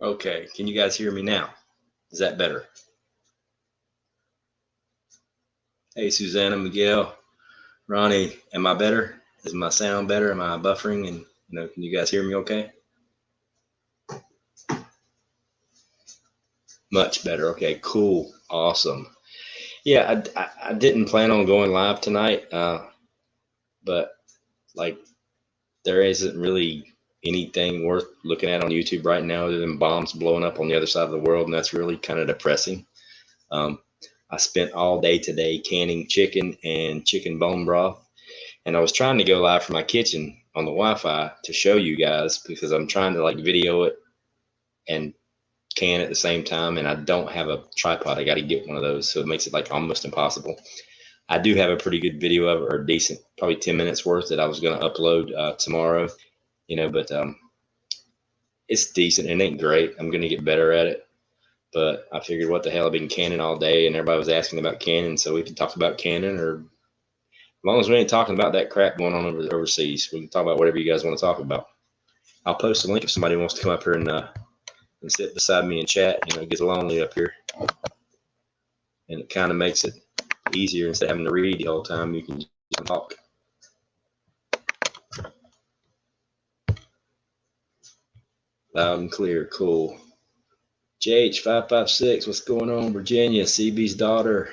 Okay, can you guys hear me now? Is that better? Hey, Susanna, Miguel, Ronnie, am I better? Is my sound better? Am I buffering? And can you guys hear me okay? Much better. Okay, cool, awesome. Yeah, I didn't plan on going live tonight, but like there isn't really anything worth looking at on YouTube right now other than bombs blowing up on the other side of the world, and that's really kind of depressing. I spent all day today canning chicken and chicken bone broth. And I was trying to go live from my kitchen on the Wi-Fi to show you guys because I'm trying to like video it and can at the same time. And I don't have a tripod. I got to get one of those. So it makes it like almost impossible. I do have a pretty good video of it, or decent, probably 10 minutes worth that I was going to upload tomorrow, but it's decent. It ain't great. I'm going to get better at it. But I figured what the hell, I've been canning all day and everybody was asking about canning. So we can talk about canning, or as long as we ain't talking about that crap going on overseas, we can talk about whatever you guys want to talk about. I'll post a link if somebody wants to come up here and sit beside me and chat. It gets lonely up here, and it kind of makes it easier instead of having to read the whole time. You can just talk. Loud and clear, cool. JH556, what's going on, Virginia? CB's daughter.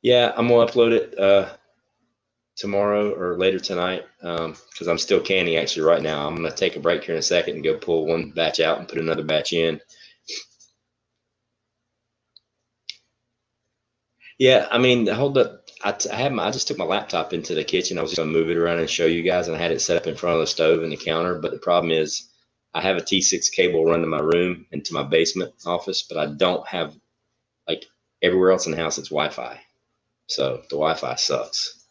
Yeah, I'm gonna upload it tomorrow or later tonight because I'm still canning actually right now. I'm gonna take a break here in a second and go pull one batch out and put another batch in. Yeah, I mean, hold up. I just took my laptop into the kitchen. I was just gonna move it around and show you guys, and I had it set up in front of the stove and the counter. But the problem is, I have a T6 cable run to my room and to my basement office, but I don't have, like, everywhere else in the house it's Wi-Fi. So the Wi-Fi sucks.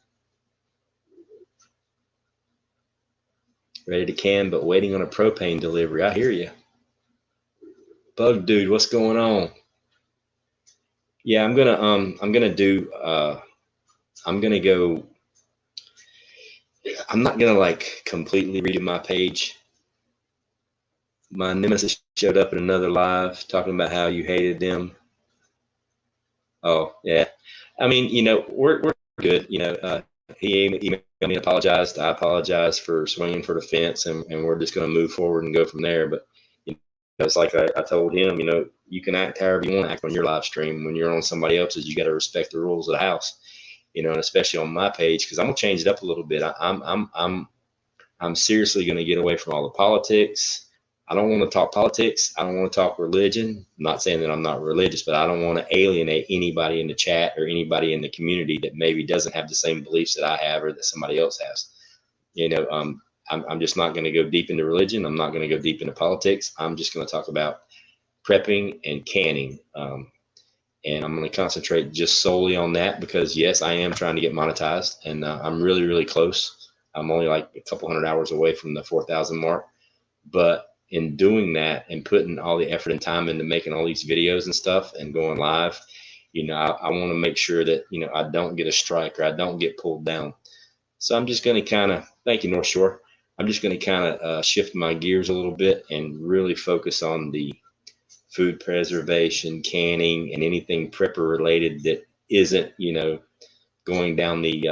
Ready to can, but waiting on a propane delivery. I hear you. Bug dude, what's going on? Yeah, I'm gonna go. I'm not gonna like completely redo my page. My nemesis showed up in another live talking about how you hated them. Oh yeah, I mean, we're good. He emailed me, apologized. I apologize for swinging for the fence, and we're just gonna move forward and go from there. But it's like I told him, you can act however you want to act on your live stream. When you're on somebody else's, you got to respect the rules of the house. And especially on my page, because I'm gonna change it up a little bit. I'm seriously gonna get away from all the politics. I don't want to talk politics. I don't want to talk religion. I'm not saying that I'm not religious, but I don't want to alienate anybody in the chat or anybody in the community that maybe doesn't have the same beliefs that I have or that somebody else has. I'm just not going to go deep into religion. I'm not going to go deep into politics. I'm just going to talk about prepping and canning. And I'm going to concentrate just solely on that because, yes, I am trying to get monetized, and I'm really, really close. I'm only like a couple hundred hours away from the 4,000 mark. But in doing that and putting all the effort and time into making all these videos and stuff and going live, I want to make sure that, I don't get a strike or I don't get pulled down. So I'm just going to kind of, thank you, North Shore. I'm just going to kind of shift my gears a little bit and really focus on the food preservation, canning, and anything prepper related that isn't, going down the,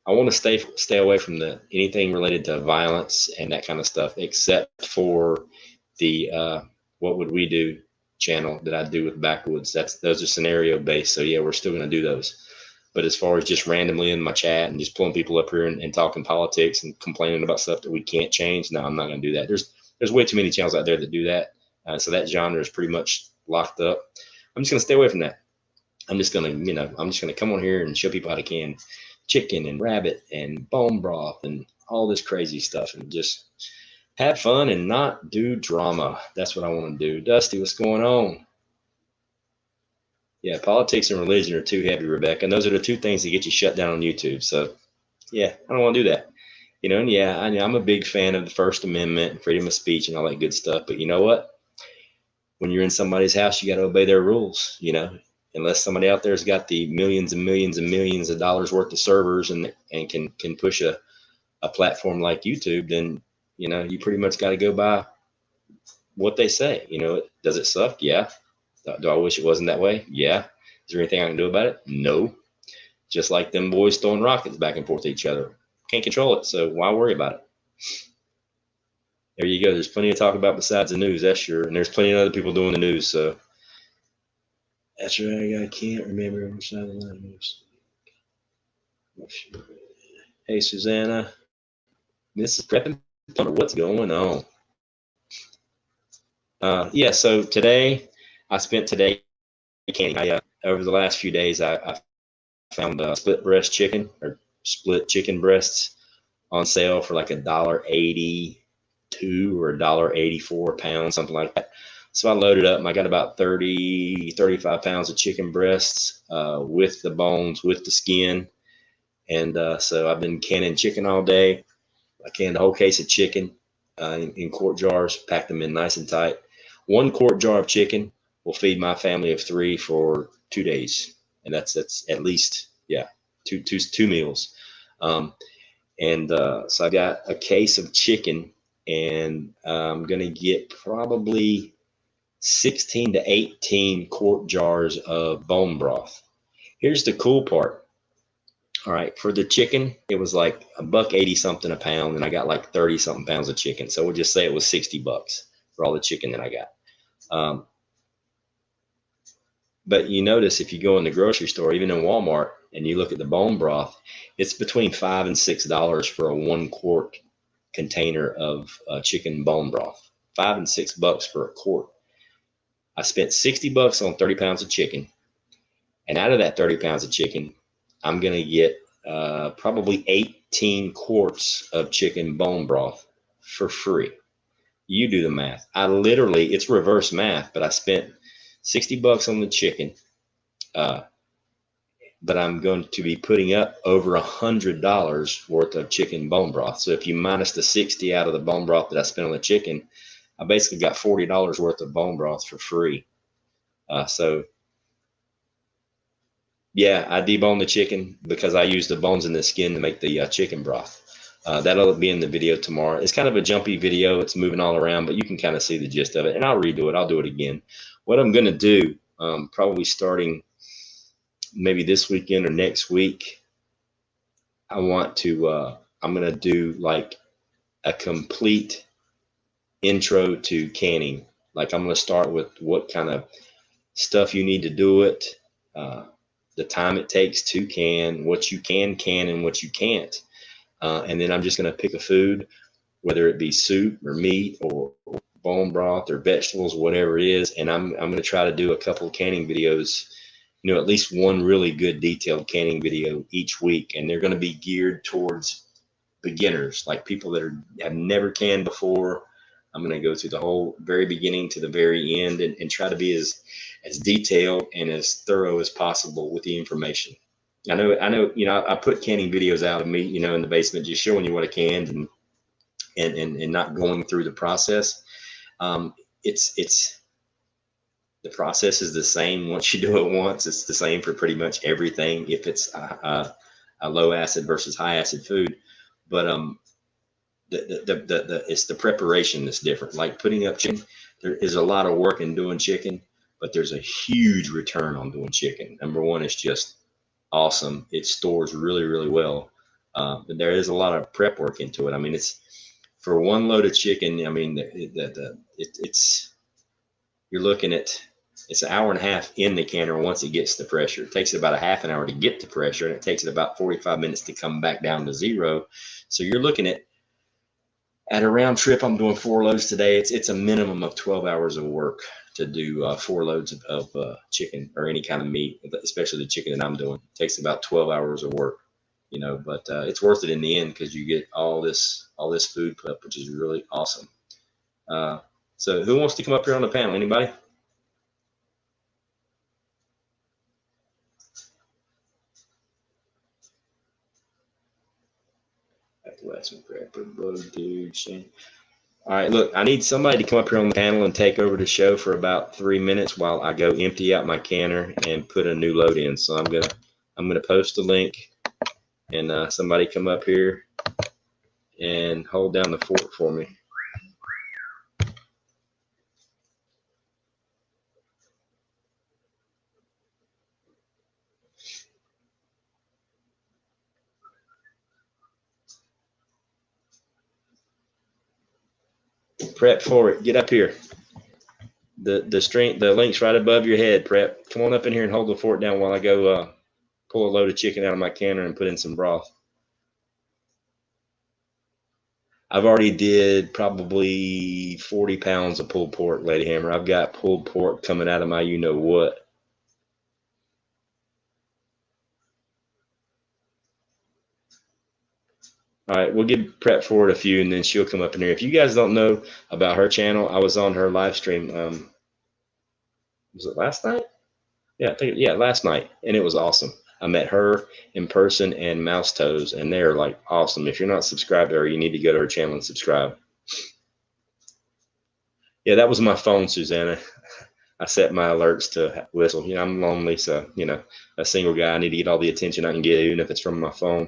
I want to stay away from anything related to violence and that kind of stuff, except for the what would we do channel that I do with Backwoods. Those are scenario based. So yeah, we're still going to do those. But as far as just randomly in my chat and just pulling people up here and talking politics and complaining about stuff that we can't change, no, I'm not going to do that. There's way too many channels out there that do that. So that genre is pretty much locked up. I'm just going to stay away from that. I'm just going to come on here and show people how to can chicken and rabbit and bone broth and all this crazy stuff and just have fun and not do drama. That's what I want to do. Dusty, what's going on? Yeah, politics and religion are too heavy, Rebecca. And those are the two things that get you shut down on YouTube. So yeah, I don't want to do that. And yeah, I'm a big fan of the First Amendment and freedom of speech and all that good stuff. But you know what? When you're in somebody's house, you got to obey their rules, unless somebody out there's got the millions and millions and millions of dollars worth of servers and can push a a platform like YouTube, then, you know, you pretty much got to go by what they say. You know, does it suck? Yeah. Do I wish it wasn't that way? Yeah. Is there anything I can do about it? No. Just like them boys throwing rockets back and forth to each other. Can't control it, so why worry about it? There you go. There's plenty to talk about besides the news, that's sure. And there's plenty of other people doing the news, so that's right. I can't remember which side of the line was. Hey, Susanna. This is prepping. What's going on? Yeah, so today, I spent today canning. Over the last few days, I found split breast chicken or split chicken breasts on sale for like $1.82 or $1.84 a pound, something like that. So I loaded up and I got about 35 pounds of chicken breasts with the bones, with the skin. And so I've been canning chicken all day. I canned a whole case of chicken in quart jars, packed them in nice and tight. 1 quart jar of chicken will feed my family of 3 for 2 days. And that's at least, yeah, two meals. So I got a case of chicken, and I'm going to get probably 16 to 18 quart jars of bone broth. Here's the cool part. All right, for the chicken, it was like $1.80 something a pound, and I got like 30 something pounds of chicken. So we'll just say it was $60 for all the chicken that I got. But you notice if you go in the grocery store, even in Walmart, and you look at the bone broth, it's between $5 and $6 for a 1 quart container of chicken bone broth. $5 and $6 for a quart. I spent $60 on 30 pounds of chicken, and out of that 30 pounds of chicken, I'm gonna get probably 18 quarts of chicken bone broth for free. You do the math. It's reverse math, but I spent $60 on the chicken, but I'm going to be putting up over $100 worth of chicken bone broth. So if you minus the 60 out of the bone broth that I spent on the chicken, I basically got $40 worth of bone broth for free. So yeah, I debone the chicken because I use the bones and the skin to make the chicken broth. That'll be in the video tomorrow. It's kind of a jumpy video. It's moving all around, but you can kind of see the gist of it. And I'll redo it. I'll do it again. What I'm going to do, probably starting maybe this weekend or next week, I'm going to do like a complete intro to canning. Like I'm going to start with what kind of stuff you need to do it, the time it takes to can, what you can and what you can't. And then I'm just going to pick a food, whether it be soup or meat or bone broth or vegetables, whatever it is. And I'm going to try to do a couple of canning videos, you know, at least one really good detailed canning video each week. And they're going to be geared towards beginners, like people that have never canned before. I'm going to go through the whole very beginning to the very end and try to be as detailed and as thorough as possible with the information. I know, you know, I put canning videos out of me, you know, in the basement, just showing you what I canned and not going through the process. It's the process is the same once you do it once. It's the same for pretty much everything, if it's a low acid versus high acid food. But it's the preparation that's different. Like putting up chicken, there is a lot of work in doing chicken, but there's a huge return on doing chicken. Number one, it's just awesome. It stores really, really well. But there is a lot of prep work into it. I mean, it's for 1 load of chicken. I mean, you're looking at, it's an hour and a half in the canner once it gets to pressure. It takes about a half an hour to get to pressure, and it takes it about 45 minutes to come back down to 0. So you're looking at a round trip. I'm doing 4 loads today. It's a minimum of 12 hours of work to do 4 loads of chicken or any kind of meat, especially the chicken that I'm doing. It takes about 12 hours of work, you know, but it's worth it in the end because you get all this food prep, which is really awesome. So who wants to come up here on the panel? Anybody? All right, look, I need somebody to come up here on the panel and take over the show for about 3 minutes while I go empty out my canner and put a new load in. So I'm gonna post a link, and somebody come up here and hold down the fort for me. Prep for it. Get up here. The link's right above your head. Prep. Come on up in here and hold the fort down while I go pull a load of chicken out of my canner and put in some broth. I've already did probably 40 pounds of pulled pork, Lady Hammer. I've got pulled pork coming out of my you-know-what. All right, we'll give Prep Forward a few, and then she'll come up in here. If you guys don't know about her channel, I was on her live stream. Was it last night? Yeah, last night, and it was awesome. I met her in person and Mouse Toes, and they're like awesome. If you're not subscribed to her, you need to go to her channel and subscribe. Yeah, that was my phone, Susanna. I set my alerts to whistle. You know, I'm lonely, so, you know, a single guy, I need to get all the attention I can get, even if it's from my phone.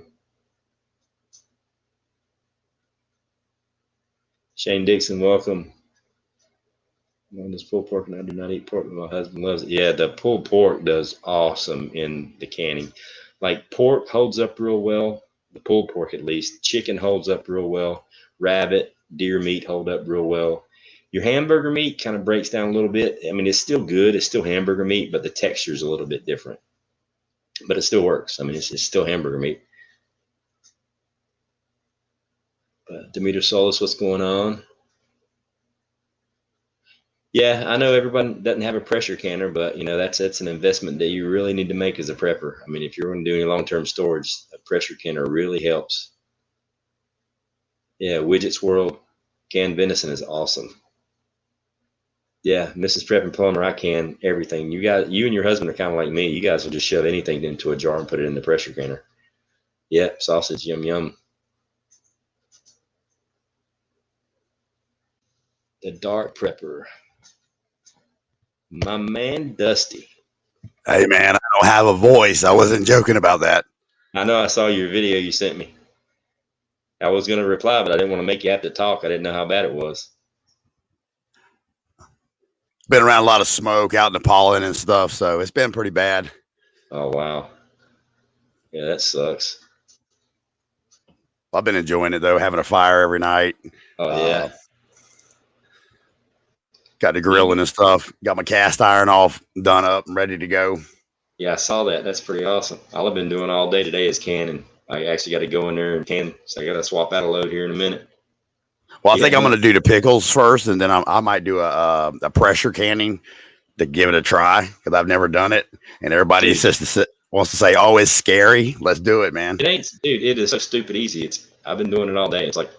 Shane Dixon, welcome. Mine is pulled pork, and I do not eat pork, but my husband loves it. Yeah, the pulled pork does awesome in the canning. Like, pork holds up real well, the pulled pork at least. Chicken holds up real well. Rabbit, deer meat hold up real well. Your hamburger meat kind of breaks down a little bit. I mean, it's still good. It's still hamburger meat, but the texture is a little bit different. But it still works. I mean, it's still hamburger meat. But Demeter Solis, what's going on? Yeah, I know everybody doesn't have a pressure canner, but you know that's an investment that you really need to make as a prepper. I mean, if you're going to do any long-term storage, a pressure canner really helps. Yeah, Widgets World canned venison is awesome. Yeah, Mrs. Prep and Plumber, I can everything. You and your husband are kind of like me. You guys will just shove anything into a jar and put it in the pressure canner. Yeah, sausage, yum yum. The Dark Prepper, my man Dusty. Hey man, I don't have a voice. I wasn't joking about that. I know I saw your video you sent me. I was going to reply, but I didn't want to make you have to talk. I didn't know how bad it was. Been around a lot of smoke out in the pollen and stuff, so it's been pretty bad. Oh, wow. Yeah, that sucks. I've been enjoying it though, having a fire every night. Oh, yeah. Got the grilling and stuff. Got my cast iron all done up and ready to go. Yeah, I saw that. That's pretty awesome. All I've been doing all day today is canning. I actually got to go in there and can, so I got to swap out a load here in a minute. Well, I think I'm going to do the pickles first, and then I might do a pressure canning to give it a try because I've never done it, and everybody wants to say, "Oh, it's scary." Let's do it, man. It ain't, dude. It is so stupid easy. I've been doing it all day. It's like,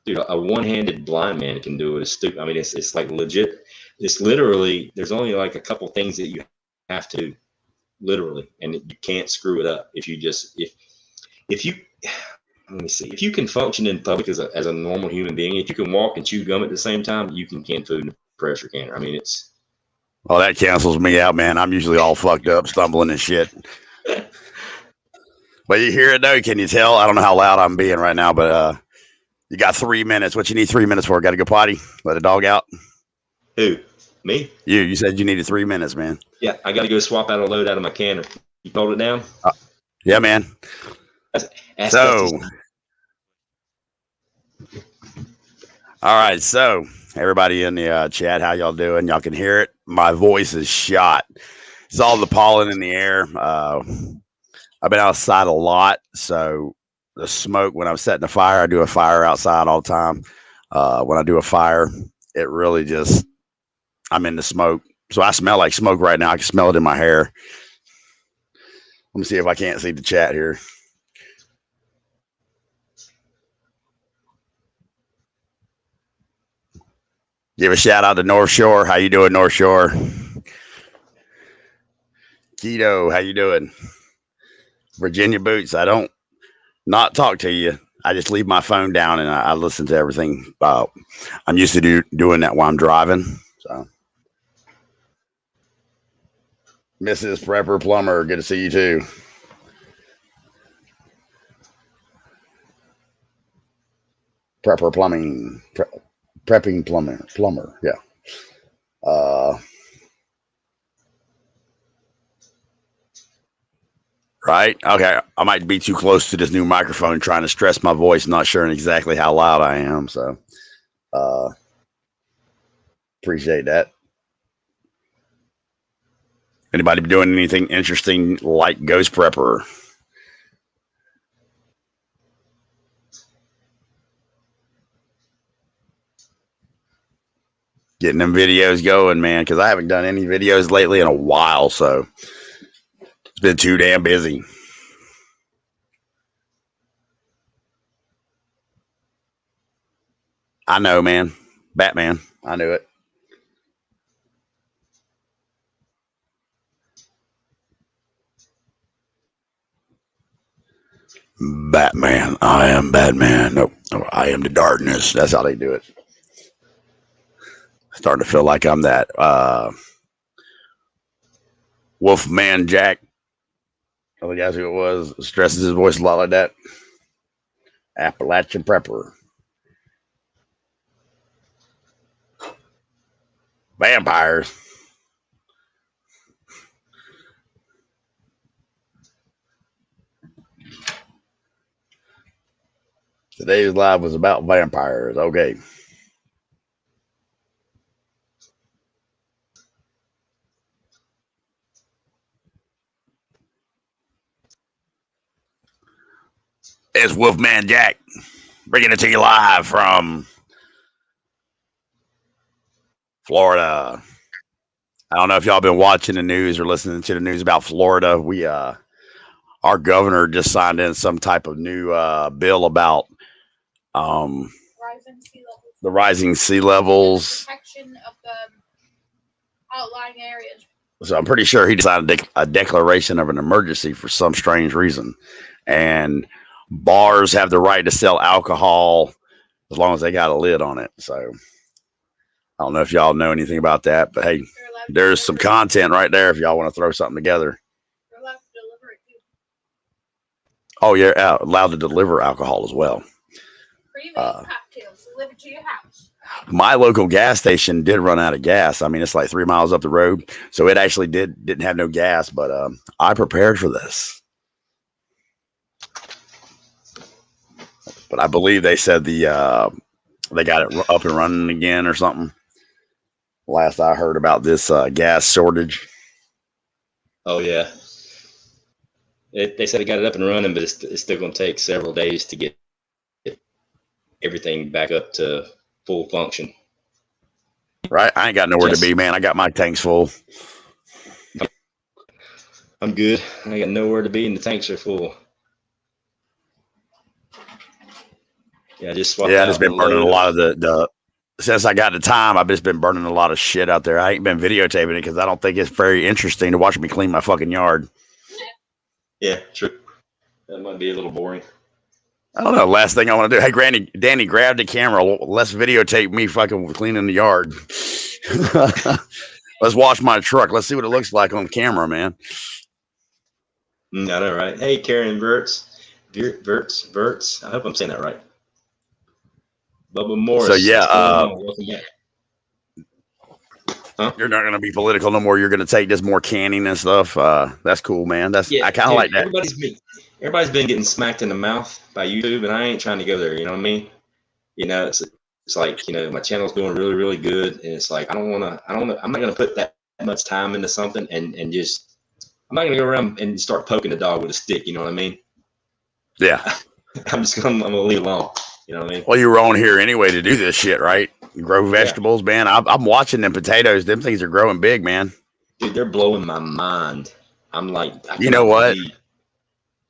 dude, a one-handed blind man can do it. It's stupid. I mean, it's like legit. It's literally. There's only like a couple things that you have to do, literally, and you can't screw it up if you just if you. Let me see. If you can function in public as a normal human being, if you can walk and chew gum at the same time, you can can food in a pressure canner. I mean, it's. Well, that cancels me out, man. I'm usually all fucked up, stumbling and shit. But you hear it though? Can you tell? I don't know how loud I'm being right now, but you got 3 minutes. What you need 3 minutes for? Got to go potty? Let a dog out? Who? Me? You said you needed 3 minutes, man. Yeah, I got to go swap out a load out of my canner. You hold it down? Yeah, man. All right, so everybody in the chat, how y'all doing? Y'all can hear it. My voice is shot. It's all the pollen in the air. I've been outside a lot, so the smoke, when I'm setting a fire, I do a fire outside all the time. When I do a fire, it really just, I'm in the smoke. So I smell like smoke right now. I can smell it in my hair. Let me see if I can't see the chat here. Give a shout out to North Shore. How you doing, North Shore? Keto, how you doing? Virginia Boots, I don't not talk to you. I just leave my phone down and I listen to everything. I'm used to doing that while I'm driving. So, Mrs. Prepper Plumber, good to see you too. Prepper Plumbing, Prepping Plumber. Yeah. Right. Okay. I might be too close to this new microphone trying to stress my voice, not sure exactly how loud I am. So, appreciate that. Anybody doing anything interesting like Ghost Prepper? Getting them videos going, man, because I haven't done any videos lately in a while, so it's been too damn busy. I know, man. Batman. I knew it. Batman. I am Batman. Nope. I am the darkness. That's how they do it. Starting to feel like I'm that Wolfman Jack. I think that's who it was. Stresses his voice a lot like that. Appalachian Prepper. Vampires. Today's live was about vampires. Okay. It's Wolfman Jack bringing it to you live from Florida. I don't know if y'all been watching the news or listening to the news about Florida. Our governor just signed in some type of new bill about the rising sea levels, protection of the outlying areas. So I'm pretty sure he decided a declaration of an emergency for some strange reason. And bars have the right to sell alcohol as long as they got a lid on it. So I don't know if y'all know anything about that, but hey, there's some content right there if y'all want to throw something together. You're allowed to deliver it too. Oh, you're allowed to deliver alcohol as well. Pre-made cocktails delivered to your house. My local gas station did run out of gas. I mean, it's like 3 miles up the road, so it actually didn't have no gas. But I prepared for this. But I believe they said they got it up and running again or something. Last I heard about this gas shortage. Oh yeah, they said they got it up and running, but it's still going to take several days to get everything back up to full function. Right, I ain't got nowhere to be, man. I got my tanks full. I'm good. I got nowhere to be, and the tanks are full. Yeah, I just swapped out. I just been burning a lot of the. Since I got the time, I've just been burning a lot of shit out there. I ain't been videotaping it because I don't think it's very interesting to watch me clean my fucking yard. Yeah, true. That might be a little boring. I don't know. Last thing I want to do. Hey, Danny, grab the camera. Let's videotape me fucking cleaning the yard. Let's wash my truck. Let's see what it looks like on camera, man. I know, right? Hey, Karen Verts. I hope I'm saying that right. Bubba Morris. So yeah, welcome back. Huh? You're not going to be political no more. You're going to take this more canning and stuff. That's cool, man. I kind of like that. Everybody's been getting smacked in the mouth by YouTube, and I ain't trying to go there. You know what I mean? You know, it's like, you know, my channel's doing really, really good, and it's like I'm not going to put that much time into something and just I'm not going to go around and start poking the dog with a stick. You know what I mean? Yeah. I'm going to leave it alone. You know what I mean? Well, you were on here anyway to do this shit, right? Grow vegetables, man. I'm watching them potatoes. Them things are growing big, man. Dude, they're blowing my mind. I'm like, you know what?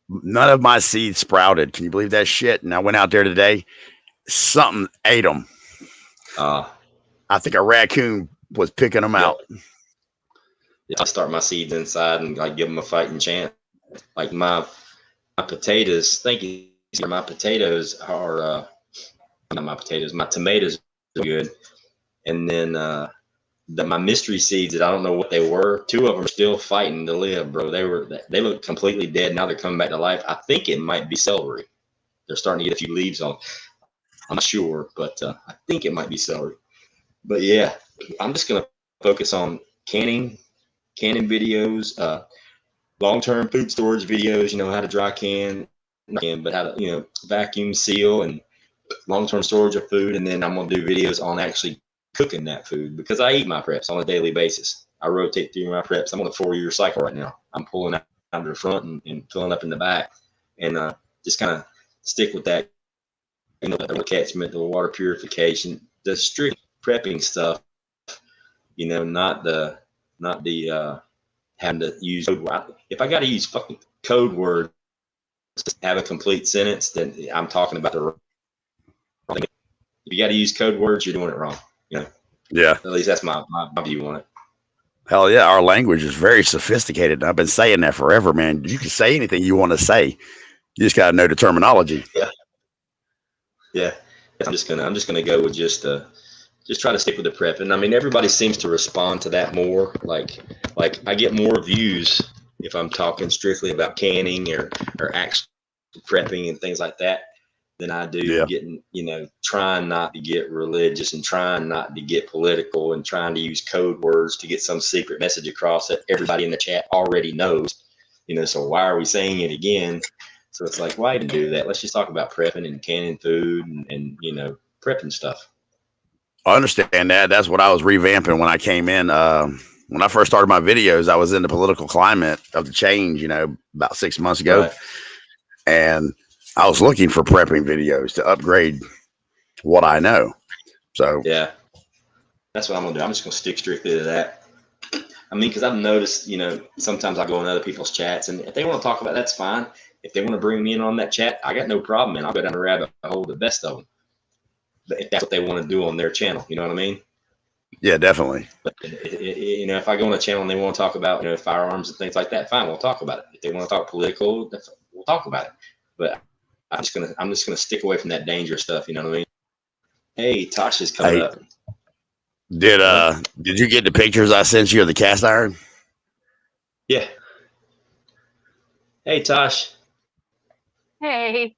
None of my seeds sprouted. Can you believe that shit? And I went out there today. Something ate them. I think a raccoon was picking them out. Yeah, I start my seeds inside and like give them a fighting chance. Like my potatoes. Thank you. My potatoes are not my potatoes. My tomatoes are good, and then my mystery seeds that I don't know what they were. 2 of them are still fighting to live, bro. They look completely dead. Now they're coming back to life. I think it might be celery. They're starting to get a few leaves on. I'm not sure, but I think it might be celery. But yeah, I'm just gonna focus on canning videos, long-term food storage videos. You know, how to dry can, but how to vacuum seal and long-term storage of food. And then I'm gonna do videos on actually cooking that food, because I eat my preps on a daily basis. I rotate through my preps. I'm on a 4-year cycle right now. I'm pulling out to the front and filling up in the back, and just kind of stick with that. The catchment, the water purification, the strict prepping stuff. Not the having to use code word. If I got to use fucking code words to have a complete sentence, then I'm talking about the wrong thing. If you got to use code words, you're doing it wrong. Yeah. At least that's my view on it. Hell yeah, our language is very sophisticated. I've been saying that forever, man. You can say anything you want to say. You just got to know the terminology. Yeah. I'm just gonna go with just try to stick with the prep. And I mean, everybody seems to respond to that more. Like I get more views if I'm talking strictly about canning or actual prepping and things like that than I do getting, trying not to get religious and trying not to get political and trying to use code words to get some secret message across that everybody in the chat already knows. So why are we saying it again? So it's like, why even do that? Let's just talk about prepping and canning food and prepping stuff. I understand that. That's what I was revamping when I came in. When I first started my videos, I was in the political climate of the change, about 6 months ago. Right. And I was looking for prepping videos to upgrade what I know. So yeah, that's what I'm gonna do. I'm just gonna stick strictly to that. I mean, because I've noticed, sometimes I go in other people's chats, and if they want to talk about it, that's fine. If they want to bring me in on that chat, I got no problem, and I'll go down the rabbit hole the best of them. But if that's what they want to do on their channel, you know what I mean? Yeah, definitely. But if I go on a channel and they want to talk about firearms and things like that, fine, we'll talk about it. If they want to talk political, we'll talk about it. But I'm just gonna stick away from that dangerous stuff. You know what I mean? Hey, Tasha's coming up. Did you get the pictures I sent you of the cast iron? Yeah. Hey, Tosh. Hey.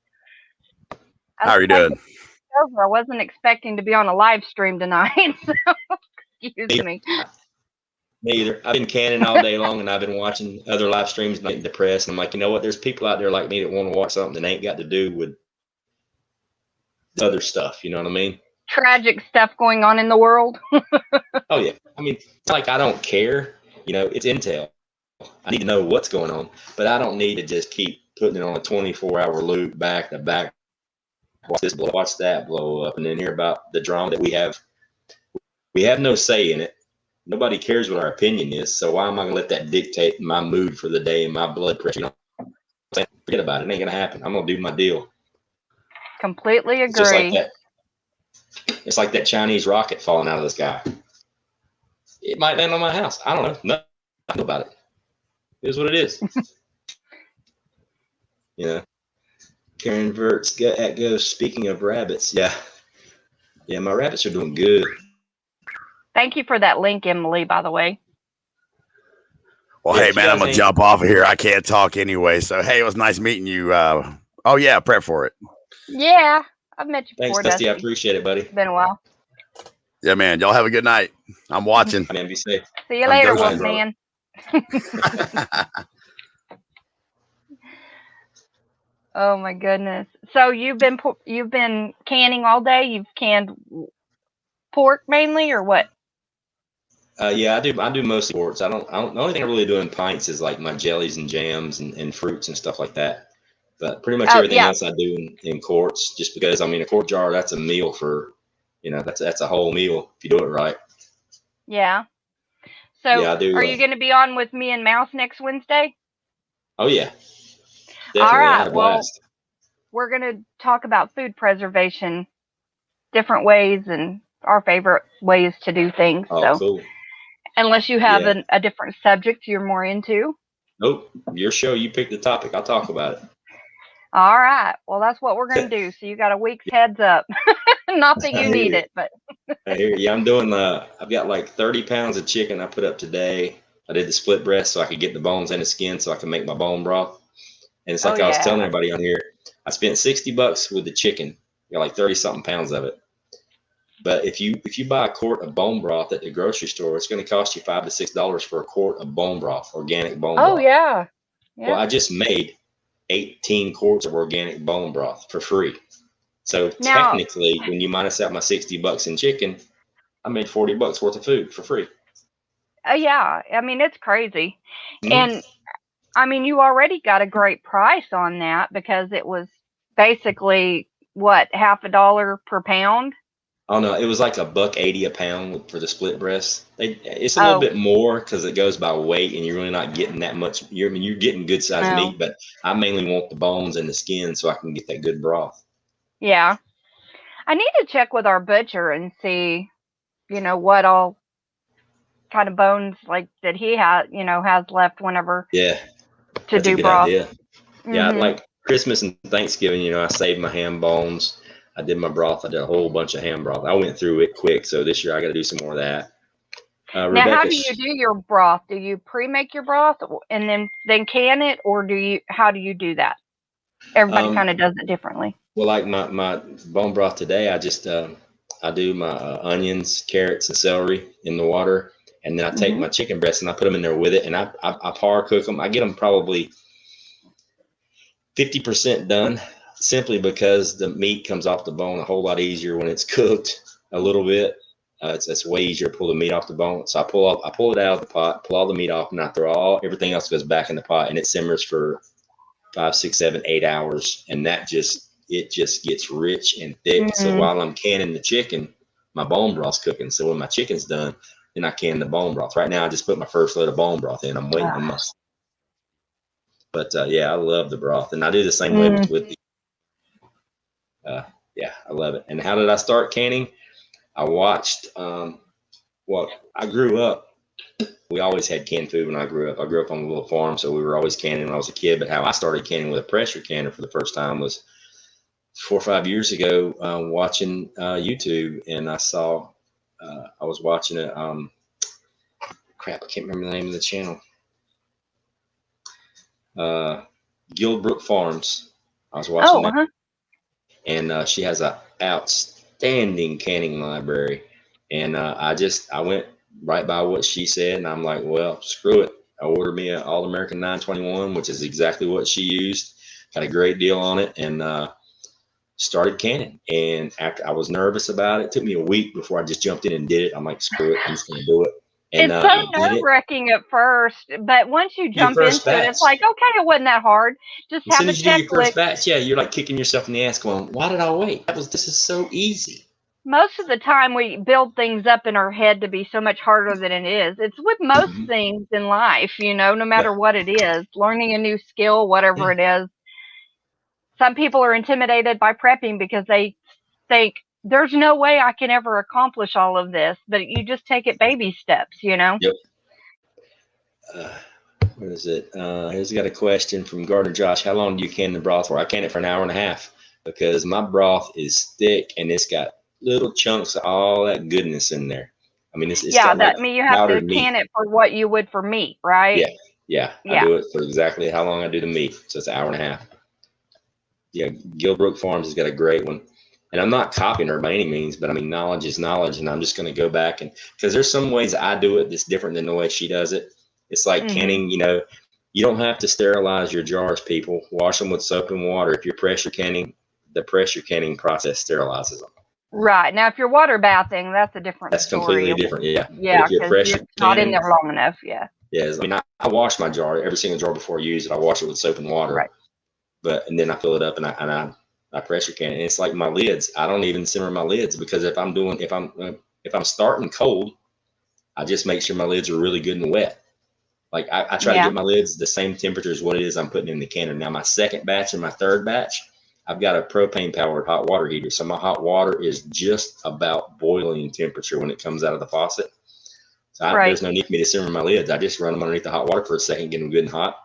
How are you doing? I wasn't expecting to be on a live stream tonight, so excuse me. Me either. I've been canning all day long, and I've been watching other live streams and getting depressed. And I'm like, you know what? There's people out there like me that want to watch something that ain't got to do with other stuff. You know what I mean? Tragic stuff going on in the world. Oh yeah. I mean, it's like I don't care. It's intel. I need to know what's going on, but I don't need to just keep putting it on a 24-hour loop back to back. Watch this blow, watch that blow up, and then hear about the drama that we have. We have no say in it. Nobody cares what our opinion is. So why am I gonna let that dictate my mood for the day and my blood pressure? Forget about it. It ain't gonna happen. I'm gonna do my deal. Completely agree. It's just like that. It's like that Chinese rocket falling out of the sky. It might land on my house. I don't know. Nothing about it. It is what it is. Karen Verts at Go. Speaking of rabbits, yeah, my rabbits are doing good. Thank you for that link, Emily, by the way. Well, hey, man, I'm going to jump off of here. I can't talk anyway. So, hey, it was nice meeting you. Oh, yeah, prep for it. Yeah, I've met you before. Thanks, Dusty. I appreciate it, buddy. It's been a while. Yeah, man. Y'all have a good night. I'm watching. Man, be safe. See you later, Wolfman. Oh, my goodness. So you've been canning all day? You've canned pork mainly, or what? Yeah, I do mostly ports. The only thing I really do in pints is like my jellies and jams and fruits and stuff like that. But pretty much everything else I do in quarts, just because, I mean, a quart jar, that's a meal for, that's a whole meal if you do it right. Yeah. So yeah, are you going to be on with me and Mouse next Wednesday? Oh, yeah. Definitely. All right. Well, we're going to talk about food preservation, different ways and our favorite ways to do things. Oh, so cool. Unless you have a different subject you're more into. Nope. Your show. You pick the topic. I'll talk about it. All right. Well, that's what we're going to do. So you got a week's heads up. Not that you need it, but. I hear you. Yeah, I'm doing, I've got like 30 pounds of chicken I put up today. I did the split breast so I could get the bones and the skin so I can make my bone broth. And it's like I was telling everybody on here, I spent $60 with the chicken, You know, like 30 something pounds of it. But if you buy a quart of bone broth at the grocery store, it's going to cost you $5 to $6 for a quart of bone broth, organic bone broth. Oh yeah. Well, I just made 18 quarts of organic bone broth for free. So Now, technically, when you minus out my $60 in chicken, I made $40 worth of food for free. yeah, I mean, it's crazy. Mhm. And I mean, you already got a great price on that because it was basically what, half $1 per pound? Oh no, it was like $1.80 a pound for the split breast. It's a little bit more because it goes by weight, and you're really not getting that much. You're getting good sized meat, but I mainly want the bones and the skin so I can get that good broth. Yeah, I need to check with our butcher and see, you know, what all kind of bones like that he has, you know, has left whenever Yeah, to that's a do good broth. idea. Yeah, Mhm. like Christmas and Thanksgiving, you know, I saved my ham bones. I did my broth. I did a whole bunch of ham broth. I went through it quick, so this year I got to do some more of that. Now, how Rebecca, do you do your broth? Do you pre-make your broth and then can it, or how do you do that? Everybody kind of does it differently. well, like my bone broth today, I just I do my onions, carrots, and celery in the water, and then I take my chicken breasts and I put them in there with it, and I par cook them. I get them probably 50% done, simply because the meat comes off the bone a whole lot easier when it's cooked a little bit. It's way easier to pull the meat off the bone. So I pull it out of the pot, pull all the meat off, and I throw everything else goes back in the pot, and it simmers for 5, 6, 7, 8 hours, and it just gets rich and thick. So while I'm canning the chicken, my bone broth's cooking. So when my chicken's done, then I can the bone broth. Right now, I just put my first load of bone broth in. I'm waiting on my. But yeah, I love the broth, and I do the same way with the. Yeah, I love it. And how did I start canning? I watched. Well, I grew up. We always had canned food when I grew up. I grew up on a little farm, so we were always canning when I was a kid. But how I started canning with a pressure canner for the first time was 4 or 5 years ago, watching YouTube, and I saw. I was watching it. Crap, I can't remember the name of the channel. Gilbrook Farms. I was watching that, and she has an outstanding canning library. And I went right by what she said, and I'm like, well, screw it. I ordered me an All American 921, which is exactly what she used. Got a great deal on it, and started canning. And after, I was nervous about it. It took me a week before I just jumped in and did it. I'm like, screw it, I'm just gonna do it. And it's so nerve-wracking at first, but once you jump into it, it's like, okay, it wasn't that hard. Just have a checklist. As soon as you do your first batch, yeah, you're like kicking yourself in the ass going, why did I wait? This is so easy. Most of the time we build things up in our head to be so much harder than it is. It's with most things in life, you know, no matter what it is, learning a new skill, whatever it is. Some people are intimidated by prepping because they think there's no way I can ever accomplish all of this, but you just take it baby steps, you know? Yep. What is it? Here's got a question from Gardner Josh. How long do you can the broth for? I can it for an hour and a half because my broth is thick and it's got little chunks of all that goodness in there. I mean, it's got like you have to can it for what you would for meat, right? Yeah. I do it for exactly how long I do the meat. So it's an hour and a half. Yeah, Gilbrook Farms has got a great one. And I'm not copying her by any means, but I mean, knowledge is knowledge. And I'm just going to go back because there's some ways I do it that's different than the way she does it. It's like canning, you know, you don't have to sterilize your jars, people. Wash them with soap and water. If you're pressure canning, the pressure canning process sterilizes them. Right. Now, if you're water bathing, that's a different story. Completely different, yeah. Yeah, because you're not in there long enough, yeah. Yeah, I mean, I wash my jar, every single jar before I use it. I wash it with soap and water. Right. And then I fill it up and I pressure can. And it's like my lids. I don't even simmer my lids because if I'm starting cold, I just make sure my lids are really good and wet. Like I try to get my lids the same temperature as what it is I'm putting in the canner. Now my second batch and my third batch, I've got a propane powered hot water heater. So my hot water is just about boiling temperature when it comes out of the faucet. So there's no need for me to simmer my lids. I just run them underneath the hot water for a second, get them good and hot.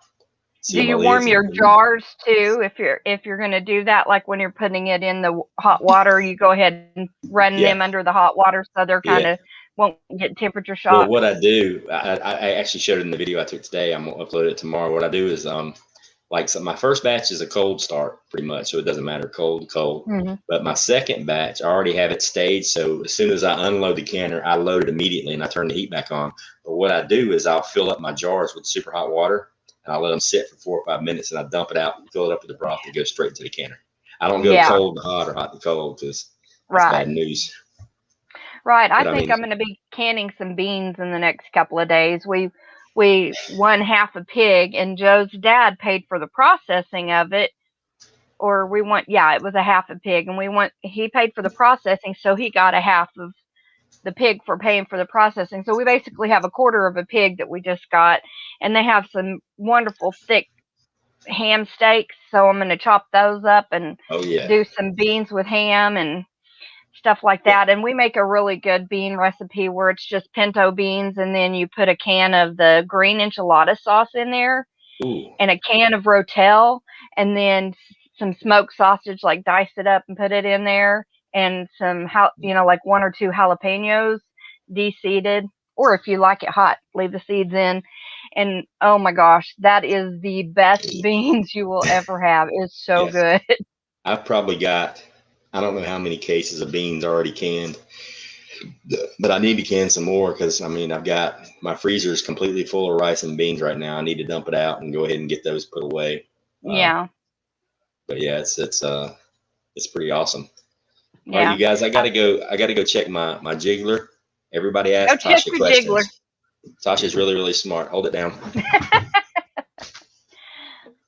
Do you warm your jars too? If you're going to do that, like when you're putting it in the hot water, you go ahead and run them under the hot water so they're kind of won't get temperature shock. Well, what I do, I actually showed it in the video I took today. I'm gonna upload it tomorrow. What I do is like, so my first batch is a cold start pretty much, so it doesn't matter cold to cold. But my second batch, I already have it staged, so as soon as I unload the canner, I load it immediately and I turn the heat back on. But what I do is I'll fill up my jars with super hot water and I let them sit for 4 or 5 minutes and I dump it out and fill it up with the broth and go straight to the canner. I don't go cold to hot or hot to cold because that's bad news. Right. I think I'm going to be canning some beans in the next couple of days. We won half a pig, and Joe's dad paid for the processing of it. Or it was a half a pig, and he paid for the processing, so he got a half of the pig for paying for the processing. So we basically have a quarter of a pig that we just got, and they have some wonderful thick ham steaks. So I'm going to chop those up and do some beans with ham and stuff like that. And we make a really good bean recipe where it's just pinto beans, and then you put a can of the green enchilada sauce in there. Ooh. And a can of Rotel, and then some smoked sausage, like dice it up and put it in there, and some, like 1 or 2 jalapenos de-seeded, or if you like it hot, leave the seeds in. And oh my gosh, that is the best beans you will ever have. It's so good. I've probably got, I don't know how many cases of beans already canned, but I need to can some more because I've got my freezer is completely full of rice and beans right now. I need to dump it out and go ahead and get those put away. Yeah. But yeah, it's pretty awesome. Yeah. All right, you guys, I gotta go check my jiggler. Everybody asked Tasha questions. Jiggler. Tasha's really, really smart. Hold it down.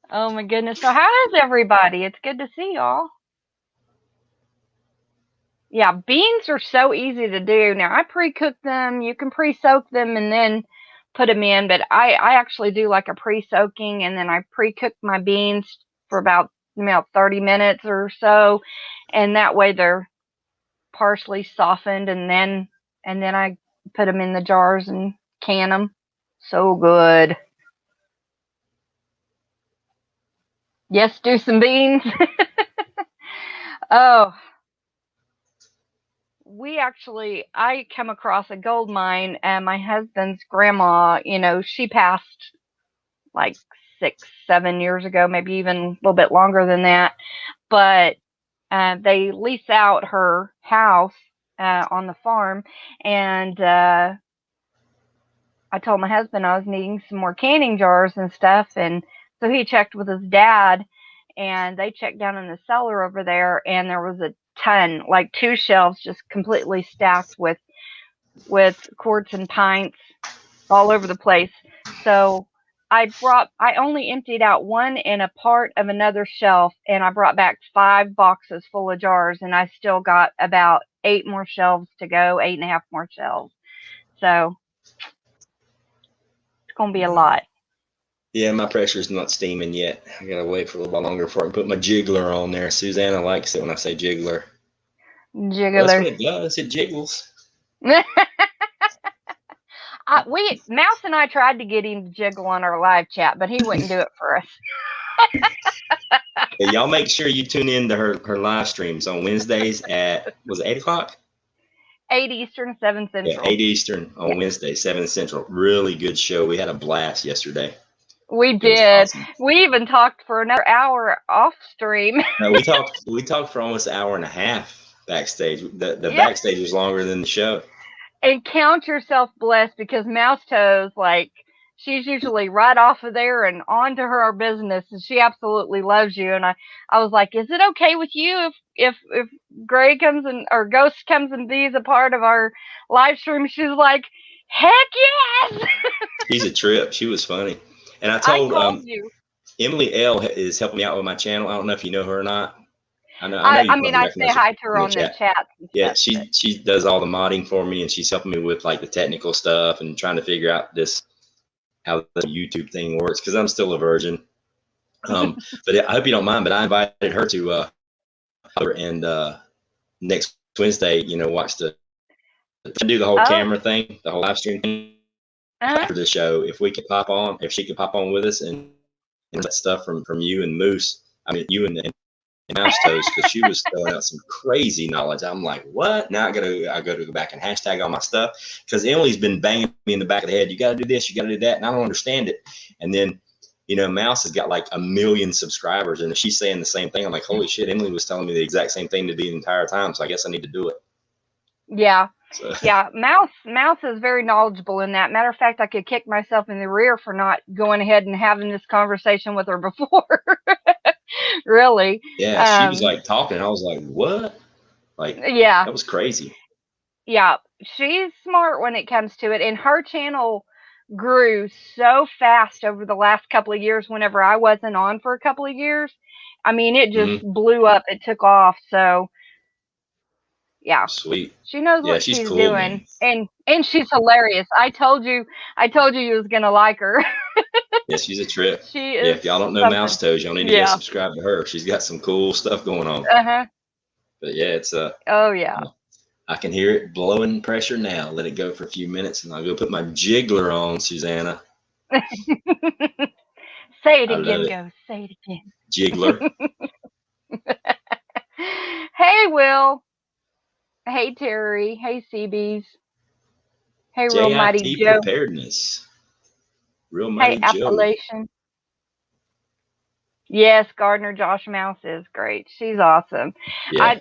Oh my goodness. So how is everybody? It's good to see y'all. Yeah, beans are so easy to do. Now, I pre-cook them. You can pre-soak them and then put them in. But I actually do like a pre-soaking, and then I pre-cook my beans for about 30 minutes or so. And that way they're partially softened. And then I put them in the jars and can them. So good. Yes, do some beans. Oh. I come across a gold mine, and my husband's grandma, she passed like 6, 7 years ago, maybe even a little bit longer than that. But they lease out her house on the farm, and I told my husband I was needing some more canning jars and stuff, and so he checked with his dad, and they checked down in the cellar over there, and there was a ton, like 2 shelves just completely stacked with quarts and pints all over the place. So I only emptied out one and a part of another shelf, and I brought back 5 boxes full of jars, and I still got about 8 more shelves to go, 8.5 more shelves. So it's going to be a lot. Yeah, my pressure's not steaming yet. I gotta wait for a little while longer before I can put my jiggler on there. Susanna likes it when I say jiggler. Jiggler. Well, that's what it does. It jiggles. Mouse and I tried to get him to jiggle on our live chat, but he wouldn't do it for us. Hey, y'all make sure you tune in to her live streams on Wednesdays at, was it 8 o'clock? 8 Eastern, 7 Central. Yeah, 8 Eastern on Wednesday, 7 Central. Really good show. We had a blast yesterday. We did. Awesome. We even talked for another hour off stream. No, we talked for almost an hour and a half backstage. The backstage was longer than the show. And count yourself blessed, because Mouse Toes, like, she's usually right off of there and on to her business, and she absolutely loves you. And I was like, is it okay with you if Gray comes in, or Ghost comes and be a part of our live stream? She's like, heck yes. She's a trip. She was funny. And I told you. Emily L is helping me out with my channel. I don't know if you know her or not. I know I say hi to her on the chat. Yeah, she does all the modding for me, and she's helping me with like the technical stuff and trying to figure out how the YouTube thing works, because I'm still a virgin. But I hope you don't mind, but I invited her to next Wednesday, watch do the whole camera thing, the whole live stream thing after the show. If she could pop on with us and that stuff from you and Moose, you and Mouse Toes, because she was throwing out some crazy knowledge. I'm like, what? Now I gotta go back and hashtag all my stuff, because Emily's been banging me in the back of the head. You gotta do this, you gotta do that, and I don't understand it. And then you know, Mouse has got like 1 million subscribers, and if she's saying the same thing, I'm like, holy shit, Emily was telling me the exact same thing to do the entire time, so I guess I need to do it. Yeah. So. Yeah, Mouse is very knowledgeable in that. Matter of fact, I could kick myself in the rear for not going ahead and having this conversation with her before. Really. Yeah, she was like talking. I was like, what? Like, yeah. that was crazy. Yeah, she's smart when it comes to it, and her channel grew so fast over the last couple of years whenever I wasn't on for a couple of years. I mean, it just blew up. It took off. So, yeah. Sweet. She knows Yeah, what she's she's cool, doing. man. And she's hilarious. I told you you was going to like her. Yeah, she's a trip. She Yeah, is if y'all don't know something. Mouse Toes, y'all need to go subscribe to her. She's got some cool stuff going on. Uh-huh. But yeah, it's Oh yeah. I can hear it blowing pressure now. Let it go for a few minutes, and I'll go put my jiggler on, Susanna. Say it again, Go. Say it again. Jiggler. Hey, Will. Hey, Terry. Hey, CBs. Hey, Real Mighty JIT Joe. Preparedness. Real Mighty Hey, Joe. Appalachian. Yes, Gardner Josh Mouse is great. She's awesome. Yeah.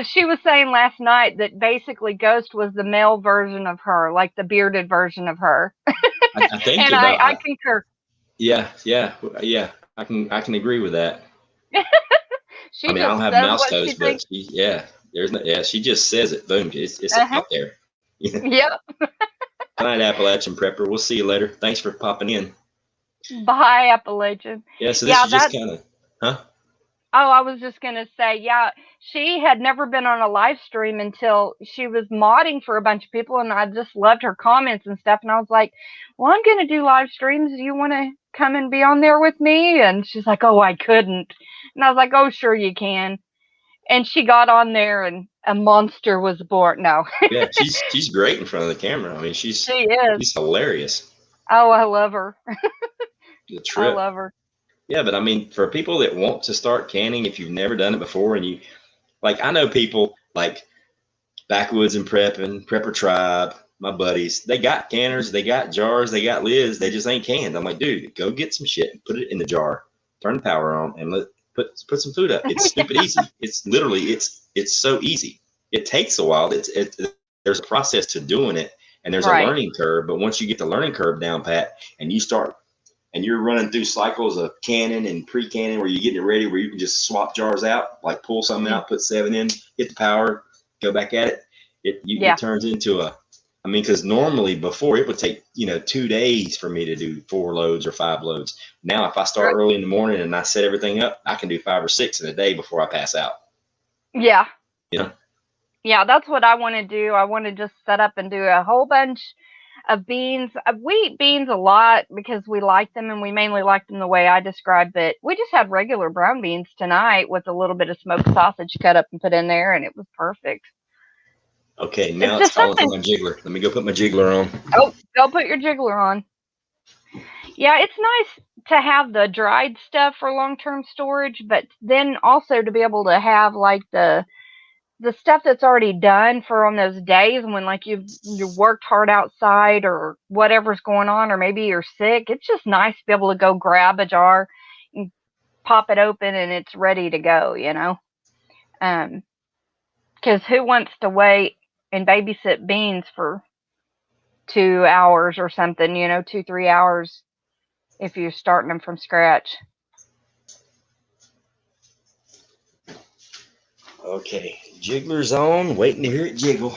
She was saying last night that basically Ghost was the male version of her, like the bearded version of her. I think and I concur. Yeah. I can agree with that. I mean, I don't have Mouse Toes, but she just says it. Boom, it's out there. Yep. Good night, Appalachian Prepper. We'll see you later. Thanks for popping in. Bye, Appalachian. Yeah, so this is just kind of, huh? Oh, I was just going to say, yeah, she had never been on a live stream until she was modding for a bunch of people, and I just loved her comments and stuff. And I was like, well, I'm going to do live streams. Do you want to come and be on there with me? And she's like, oh, I couldn't. And I was like, oh, sure you can. And she got on there, and a monster was born. No. Yeah, she's great in front of the camera. I mean, she's hilarious. Oh, I love her. The trip. I love her. Yeah, but I mean, for people that want to start canning, if you've never done it before, and you, like, I know people like Backwoods and Prepper Tribe, my buddies, they got canners, they got jars, they got lids, they just ain't canned. I'm like, dude, go get some shit and put it in the jar, turn the power on, and put some food up. It's stupid easy. It's literally, it's so easy. It takes a while. There's a process to doing it, and there's a learning curve. But once you get the learning curve down pat, and you start, and you're running through cycles of canning and pre-canning where you're getting it ready, where you can just swap jars out, like pull something out, put 7 in, hit the power, go back at it. It turns into I mean, because normally before it would take, 2 days for me to do 4 loads or 5 loads. Now, if I start early in the morning and I set everything up, I can do 5 or 6 in a day before I pass out. Yeah. Yeah, that's what I want to do. I want to just set up and do a whole bunch of beans. We eat beans a lot because we like them, and we mainly like them the way I described it. We just had regular brown beans tonight with a little bit of smoked sausage cut up and put in there, and it was perfect. Okay, now it's calling for my jiggler. Let me go put my jiggler on. Oh, go put your jiggler on. Yeah, it's nice to have the dried stuff for long-term storage, but then also to be able to have like the stuff that's already done for on those days when like you worked hard outside or whatever's going on, or maybe you're sick. It's just nice to be able to go grab a jar and pop it open and it's ready to go, because who wants to wait and babysit beans for 2 hours or something, 2-3 hours if you're starting them from scratch. Okay, jiggler's on, waiting to hear it jiggle.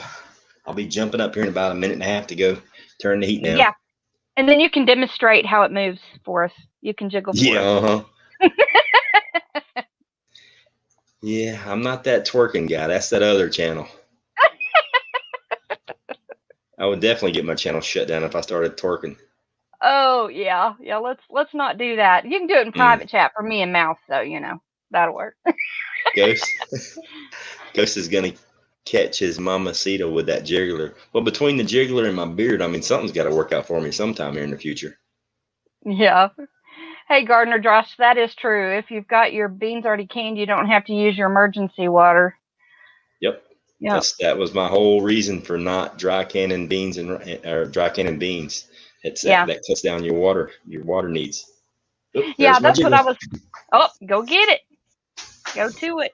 I'll be jumping up here in about a minute and a half to go turn the heat down. Yeah, and then you can demonstrate how it moves for us. You can jiggle for us. Yeah, Yeah, I'm not that twerking guy. That's that other channel. I would definitely get my channel shut down if I started twerking. Oh yeah. Let's not do that. You can do it in private chat for me and Mouse, though. That'll work. Ghost is gonna catch his mamacita with that jiggler. Well, between the jiggler and my beard, I mean, something's got to work out for me sometime here in the future. Yeah. Hey, Gardner Josh, that is true. If you've got your beans already canned, you don't have to use your emergency water. Yep. That was my whole reason for not dry canning beans or dry canning beans. That cuts down your water needs. Yeah, that's what I was. Oh, go get it. Go to it.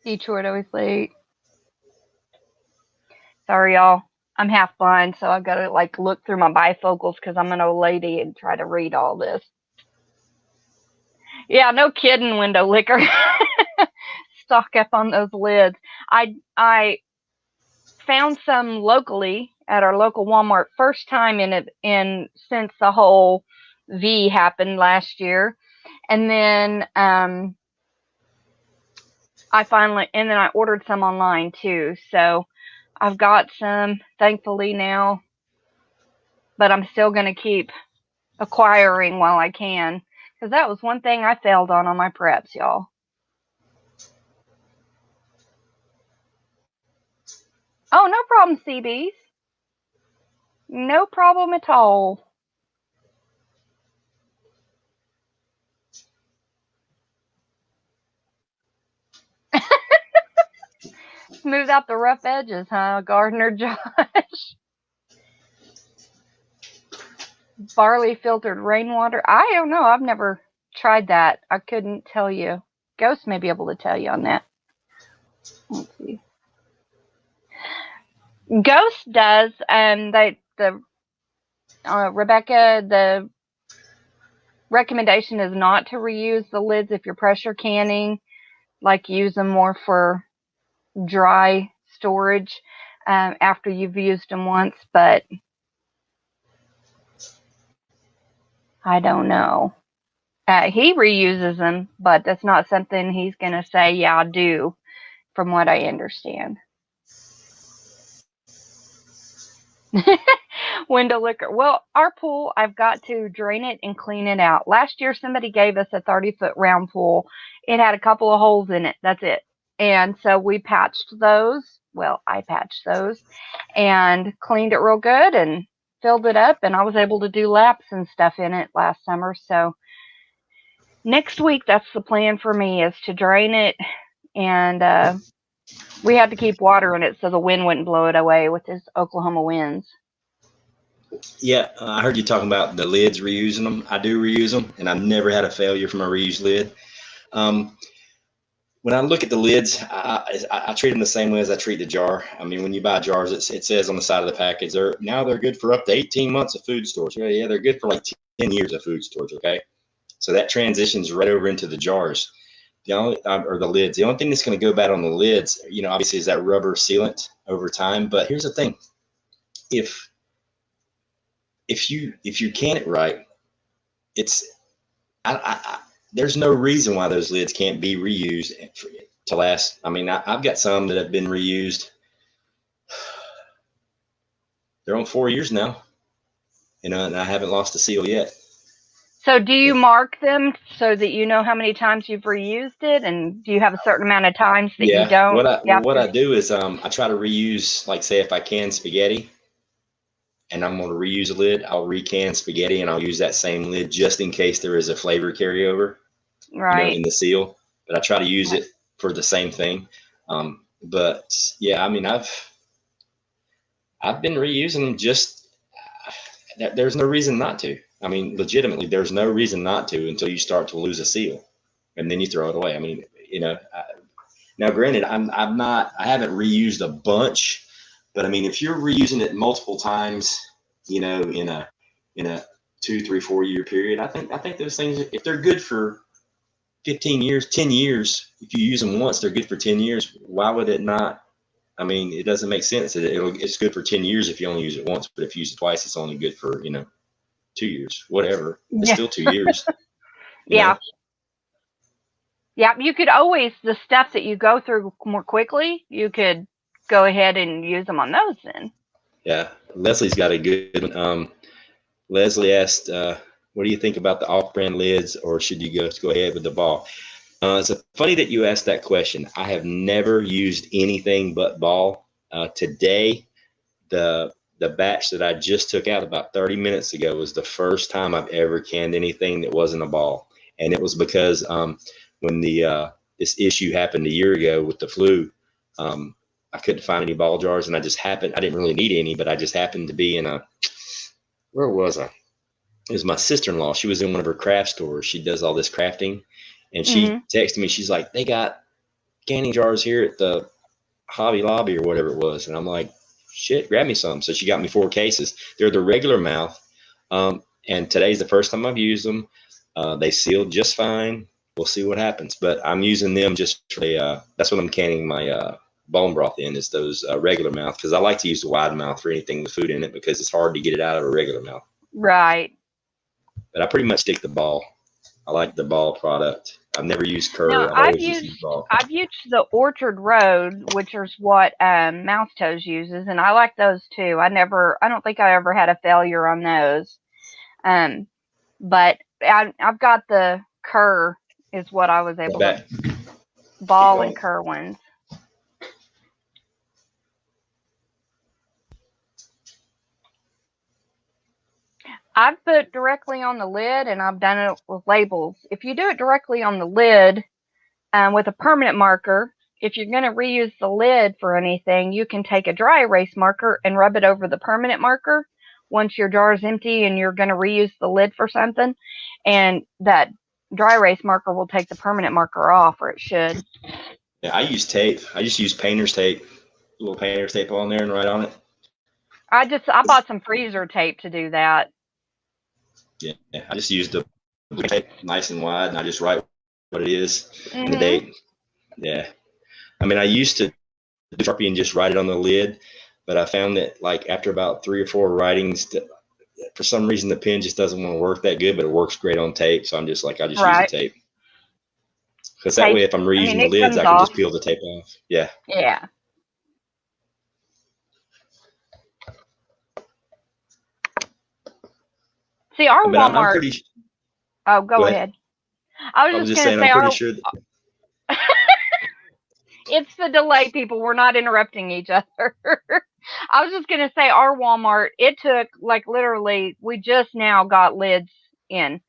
Detroit always late. Sorry, y'all. I'm half blind, so I've got to like look through my bifocals because I'm an old lady and try to read all this. Yeah, no kidding, window licker. Stock up on those lids. I found some locally at our local Walmart. First time in since the whole V happened last year, and then I ordered some online too. So I've got some, thankfully now, but I'm still going to keep acquiring while I can, because that was one thing I failed on my preps, y'all. Oh, no problem, CBs. No problem at all. Smooth out the rough edges, huh, Gardener Josh? Barley filtered rainwater. I don't know. I've never tried that. I couldn't tell you. Ghost may be able to tell you on that. Let's see. Ghost does, and Rebecca, the recommendation is not to reuse the lids if you're pressure canning. Like, use them more for dry storage after you've used them once, but I don't know. He reuses them, but that's not something he's going to say, yeah, I do, from what I understand. Window liquor. Well, our pool, I've got to drain it and clean it out. Last year, somebody gave us a 30-foot round pool. It had a couple of holes in it. That's it. And so we patched those. Well, I patched those and cleaned it real good and filled it up. And I was able to do laps and stuff in it last summer. So next week, that's the plan for me, is to drain it. And we had to keep water in it so the wind wouldn't blow it away with this Oklahoma winds. Yeah, I heard you talking about the lids, reusing them. I do reuse them, and I've never had a failure from a reused lid. When I look at the lids, I treat them the same way as I treat the jar. I mean, when you buy jars, it says on the side of the package, they're good for up to 18 months of food storage. Yeah, they're good for like 10 years of food storage, okay? So that transitions right over into the jars. Or the lids. The only thing that's going to go bad on the lids, obviously, is that rubber sealant over time. But here's the thing: if you can it right, there's no reason why those lids can't be reused to last. I mean, I've got some that have been reused. They're on 4 years now, and I haven't lost a seal yet. So do you mark them so that you know how many times you've reused it, and do you have a certain amount of times that you don't? What I do is I try to reuse, like, say if I can spaghetti and I'm going to reuse a lid, I'll recan spaghetti and I'll use that same lid just in case there is a flavor carryover, right, in the seal. But I try to use it for the same thing. But yeah, I mean, I've been reusing them. Just there's no reason not to. I mean, legitimately, there's no reason not to until you start to lose a seal, and then you throw it away. I mean, now granted, I haven't reused a bunch, but I mean, if you're reusing it multiple times, in a 2, 3, 4 year period, I think those things, if they're good for 15 years, 10 years, if you use them once, they're good for 10 years. Why would it not? I mean, it doesn't make sense. It's good for 10 years if you only use it once, but if you use it twice, it's only good for, 2 years, whatever. It's still 2 years. Yeah. Yeah. You could always, the stuff that you go through more quickly, you could go ahead and use them on those then. Yeah. Leslie's got a good one. Leslie asked, what do you think about the off-brand lids, or should you go ahead with the ball? It's funny that you asked that question. I have never used anything but ball. Today, the batch that I just took out about 30 minutes ago was the first time I've ever canned anything that wasn't a ball. And it was because when this issue happened a year ago with the flu, I couldn't find any ball jars, and I didn't really need any, but I just happened to be where was I? It was my sister-in-law. She was in one of her craft stores. She does all this crafting, and she texted me. She's like, they got canning jars here at the Hobby Lobby or whatever it was. And I'm like, shit, grab me some. So she got me 4 cases. They're the regular mouth. And today's the first time I've used them. They sealed just fine. We'll see what happens. But I'm using them just for that's what I'm canning my bone broth in, is those regular mouth, because I like to use the wide mouth for anything with food in it because it's hard to get it out of a regular mouth. Right. But I pretty much stick to ball. I like the ball product. I've never used Cur. Now, I've used the Orchard Road, which is what Mouse Toes uses, and I like those too. I don't think I ever had a failure on those. But I've got the Cur is what I was able to ball and Cur ones. I've put directly on the lid, and I've done it with labels. If you do it directly on the lid with a permanent marker, if you're going to reuse the lid for anything, you can take a dry erase marker and rub it over the permanent marker once your jar is empty and you're going to reuse the lid for something. And that dry erase marker will take the permanent marker off, or it should. Yeah, I use tape. I just use painter's tape, a little painter's tape on there and write on it. I bought some freezer tape to do that. Yeah, I just use the tape nice and wide, and I just write what it is and the date. Yeah, I mean, I used to do Sharpie and just write it on the lid, but I found that like after about 3 or 4 writings, for some reason the pen just doesn't want to work that good, but it works great on tape. So I'm just like, I just use the tape, because that way if I'm reusing the lids, I can just peel the tape off. Yeah. Yeah. See, our Walmart. Oh, go ahead. I was just going to say, I'm pretty sure it's the delay, people. We're not interrupting each other. I was just going to say, our Walmart, it took like literally, we just now got lids in.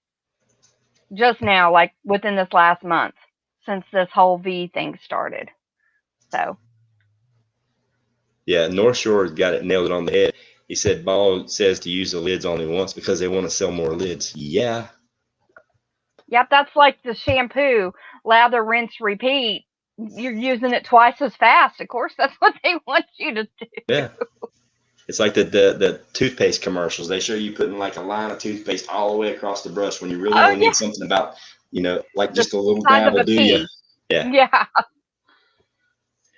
Just now, like within this last month, since this whole V thing started. So. Yeah, North Shore got it, nailed it on the head. He said, Ball says to use the lids only once because they want to sell more lids. Yeah. Yep, that's like the shampoo, lather, rinse, repeat. You're using it twice as fast. Of course, that's what they want you to do. Yeah. It's like the toothpaste commercials. They show you putting like a line of toothpaste all the way across the brush when you really only need something about, like just a little dab will do you. Yeah. Yeah.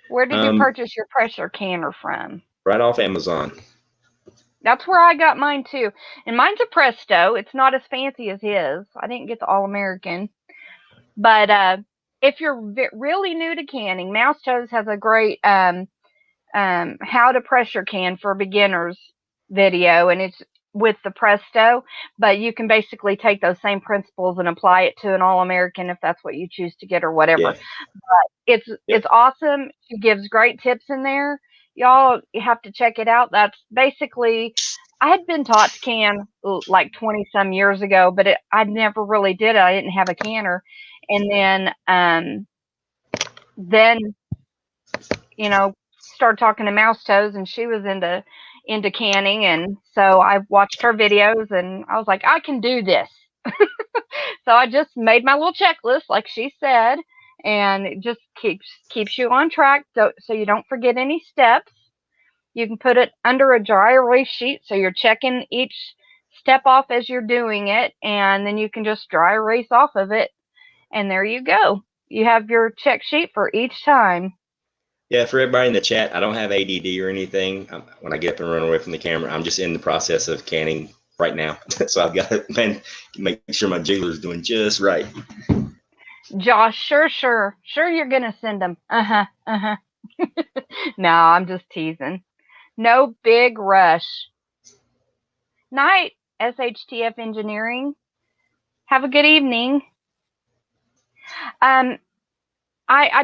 Where did you purchase your pressure canner from? Right off Amazon. That's where I got mine too. And mine's a Presto. It's not as fancy as his. I didn't get the All-American. But if you're really new to canning, Mouse Toes has a great how to pressure can for beginners video, and it's with the Presto. But you can basically take those same principles and apply it to an All-American if that's what you choose to get or whatever. Yeah. But it's awesome. She gives great tips in there. Y'all have to check it out. That's basically, I had been taught to can like 20 some years ago, but I never really did it. I didn't have a canner. And then, started talking to Mouse Toes, and she was into canning. And so I watched her videos and I was like, I can do this. So I just made my little checklist, like she said. And it just keeps you on track, so you don't forget any steps. You can put it under a dry erase sheet, so you're checking each step off as you're doing it, and then you can just dry erase off of it, and there you go. You have your check sheet for each time. Yeah, for everybody in the chat, I don't have ADD or anything. When I get up and run away from the camera, I'm just in the process of canning right now. So I've got to make sure my jigger's doing just right. Josh, sure you're gonna send them. No, I'm just teasing. No big rush. Night, SHTF Engineering. Have a good evening. I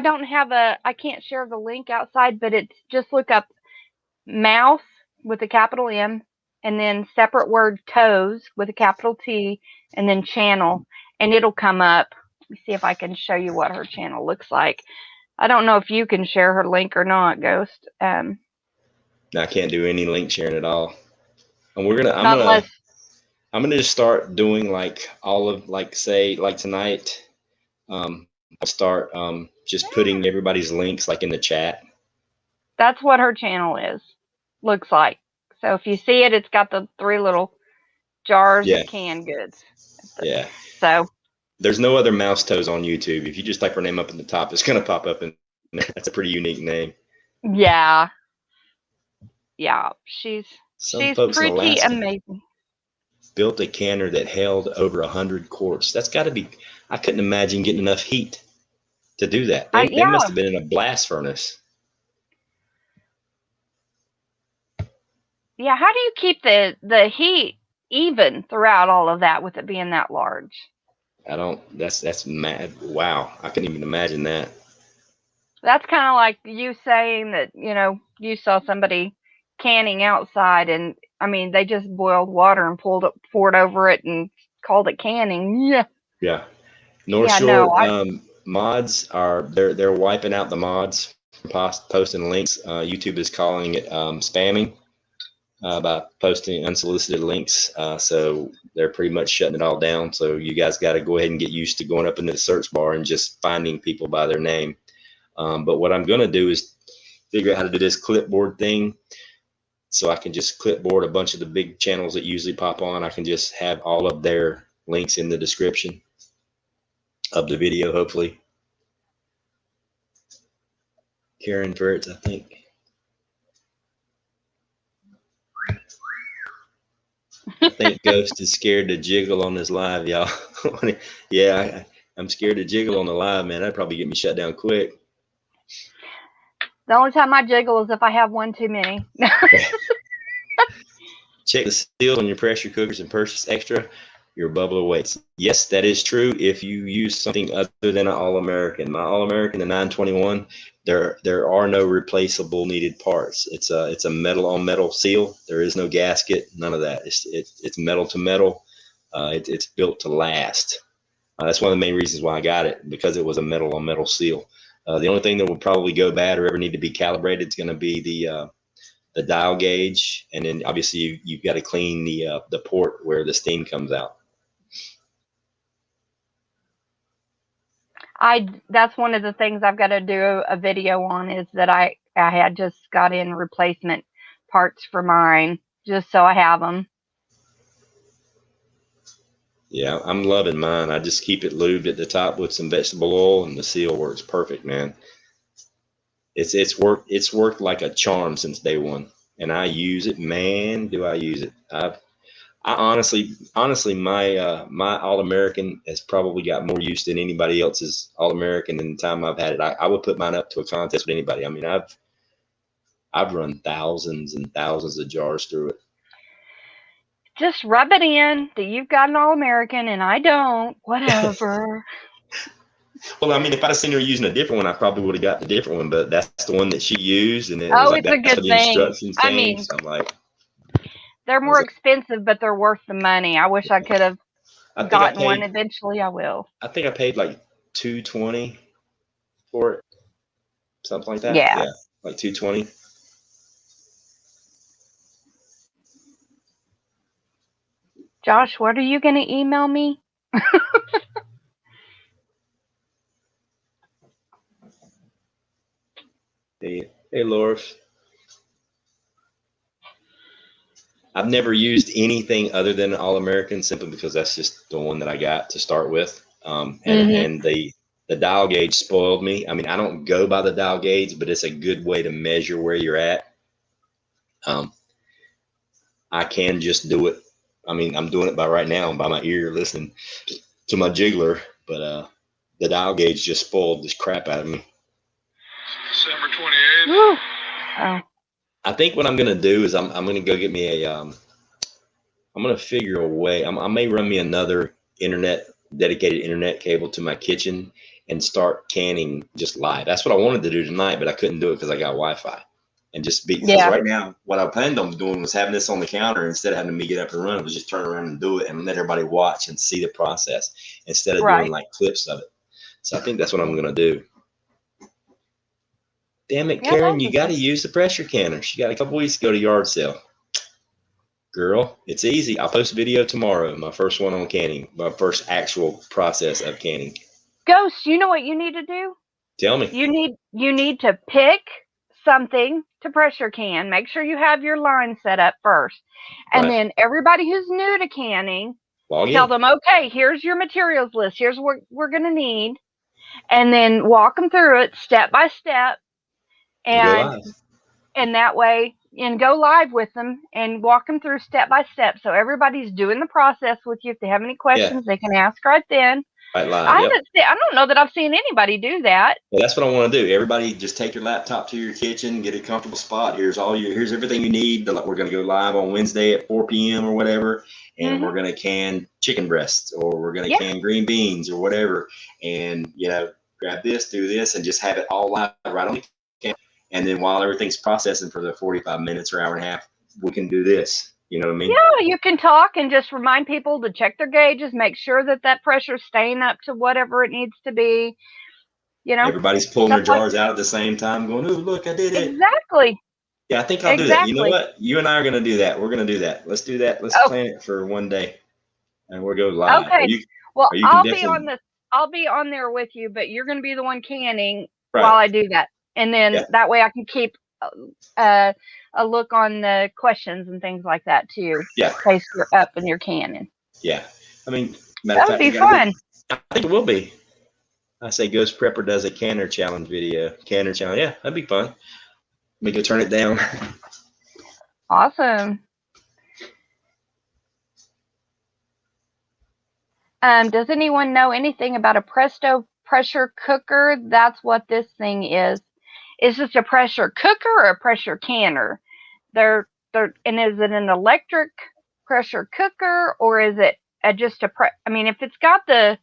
don't have I can't share the link outside, but it's just look up mouse with a capital M, and then separate word toes with a capital T, and then channel, and it'll come up. Let me see if I can show you what her channel looks like. I don't know if you can share her link or not, Ghost. I can't do any link sharing at all. And I'm gonna just start doing like all of say tonight. I'll start just putting everybody's links like in the chat. That's what her channel looks like. So if you see it, it's got the 3 little jars of canned goods. Yeah. So there's no other mouse toes on YouTube. If you just type her name up at the top, it's gonna pop up, and that's a pretty unique name. Yeah. Yeah, she's folks pretty in Alaska amazing. Built a canner that held over 100 quarts. That's got to be. I couldn't imagine getting enough heat to do that. They must have been in a blast furnace. Yeah, how do you keep the heat even throughout all of that with it being that large? I don't. That's mad. Wow, I couldn't even imagine that. That's kind of like you saying that, you know, you saw somebody canning outside, and I mean, they just boiled water and poured over it and called it canning. Yeah. Yeah. North Shore mods are they're wiping out the mods from posting links. YouTube is calling it spamming by posting unsolicited links. So they're pretty much shutting it all down. So you guys got to go ahead and get used to going up into the search bar and just finding people by their name. But what I'm going to do is figure out how to do this clipboard thing. So I can just clipboard a bunch of the big channels that usually pop on. I can just have all of their links in the description of the video, hopefully. Karen Fritz, I think. I think Ghost is scared to jiggle on this live, y'all. Yeah, I'm scared to jiggle on the live, man. That'd probably get me shut down quick. The only time I jiggle is if I have one too many. Check the seals on your pressure cookers and purchase extra. Your bubble awaits. Yes, that is true. If you use something other than an All-American, my All-American, the 921, there are no replaceable needed parts. It's a metal on metal seal. There is no gasket, none of that. It's metal to metal. It's built to last. That's one of the main reasons why I got it, because it was a metal on metal seal. The only thing that will probably go bad or ever need to be calibrated is going to be the dial gauge, and then obviously you've got to clean the port where the steam comes out. That's one of the things I've got to do a video on, is that I had just got in replacement parts for mine, just so I have them. Yeah, I'm loving mine. I just keep it lubed at the top with some vegetable oil, and the seal works perfect, man. It's worked like a charm since day one, and I use it. Man, do I use it! I honestly, my All-American has probably got more use than anybody else's All-American in the time I've had it. I would put mine up to a contest with anybody. I mean, I've run thousands and thousands of jars through it. Just rub it in that you've got an All-American and I don't. Whatever. Well, I mean, if I'd seen her using a different one, I probably would have got the different one. But that's the one that she used, and it was like, it's a good thing. I mean, so I'm like, they're more expensive, but they're worth the money. I wish I could have gotten one. Eventually, I will. I think I paid like $220 for it, something like that. Yeah, like $220. Josh, what are you going to email me? Hey, Laura. I've never used anything other than an All-American, simply because that's just the one that I got to start with. And the dial gauge spoiled me. I mean, I don't go by the dial gauge, but it's a good way to measure where you're at. I can just do it. I mean, I'm doing it right now by my ear, listening to my jiggler, but the dial gauge just spoiled this crap out of me. December 28th. Oh. I think what I'm gonna do is I'm gonna go get me I'm gonna figure a way. I may run me another dedicated internet cable to my kitchen and start canning just live. That's what I wanted to do tonight, but I couldn't do it because I got Wi-Fi. And just because right now, what I planned on doing was having this on the counter instead of having me get up and run. It was just turn around and do it and let everybody watch and see the process instead of doing like clips of it. So I think that's what I'm gonna do. Damn it, Yeah, Karen, both you of got them. to use the pressure canner. She got a couple weeks to go to yard sale. Girl, it's easy. I'll post a video tomorrow. My first one on canning. My first actual process of canning. Ghost, you know what you need to do? Tell me. You need to pick something to pressure can. Make sure you have your line set up first. And Right. then everybody who's new to canning, Log tell in. them, okay, here's your materials list. Here's what we're going to need. And then walk them through it step by step. Go live. And that way, and go live with them and walk them through step by step. So everybody's doing the process with you. If they have any questions, they can ask right then. Right live. I don't know that I've seen anybody do that. Well, that's what I want to do. Everybody just take your laptop to your kitchen, get a comfortable spot. Here's everything you need. We're going to go live on Wednesday at 4 p.m. or whatever. And we're going to can chicken breasts, or we're going to can green beans or whatever. And, grab this, do this, and just have it all live right on the can. And then while everything's processing for the 45 minutes or hour and a half, we can do this. You know what I mean? Yeah, you can talk and just remind people to check their gauges, make sure that pressure's staying up to whatever it needs to be. Everybody's pulling their jars out at the same time, going, "Oh, look, I did it!" Exactly. Yeah, I think I'll do that. You know what? You and I are going to do that. We're going to do that. Let's do that. Let's plan it for one day, and we'll go live. Okay. I'll be on there with you, but you're going to be the one canning while I do that, and then that way I can keep a look on the questions and things like that too. Yeah. In case you're up and you're canning. Yeah. I mean, that would be fun. I think it will be. I say Ghost Prepper does a canner challenge video. Canner challenge. Yeah, that'd be fun. Let me go turn it down. Awesome. Does anyone know anything about a Presto pressure cooker? That's what this thing is. Is this a pressure cooker or a pressure canner? And is it an electric pressure cooker, or is it just a I mean, if it's got the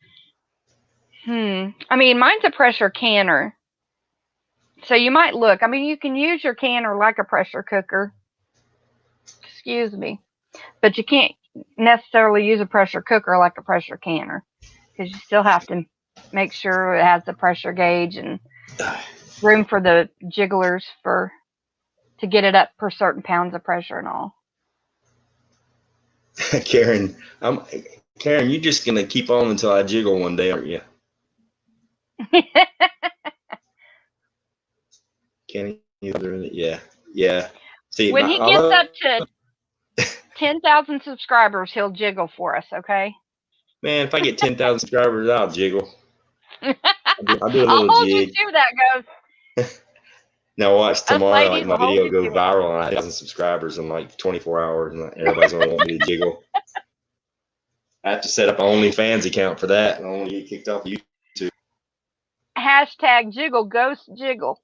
I mean, mine's a pressure canner. So you might look. I mean, you can use your canner like a pressure cooker. Excuse me. But you can't necessarily use a pressure cooker like a pressure canner, because you still have to make sure it has the pressure gauge and room for the jigglers to get it up per certain pounds of pressure and all. Karen, you're just gonna keep on until I jiggle one day, aren't you? Kenny, yeah. See, when he gets up to 10,000 subscribers, he'll jiggle for us, okay? Man, if I get 10,000 subscribers, I'll jiggle. I'll do a little I'll hold jig. you to that, Ghost. Now watch tomorrow, like my video go viral and I have 1,000 subscribers in like 24 hours, and everybody's gonna want me to jiggle. I have to set up an OnlyFans account for that, and I won't get kicked off YouTube. Hashtag jiggle, Ghost jiggle.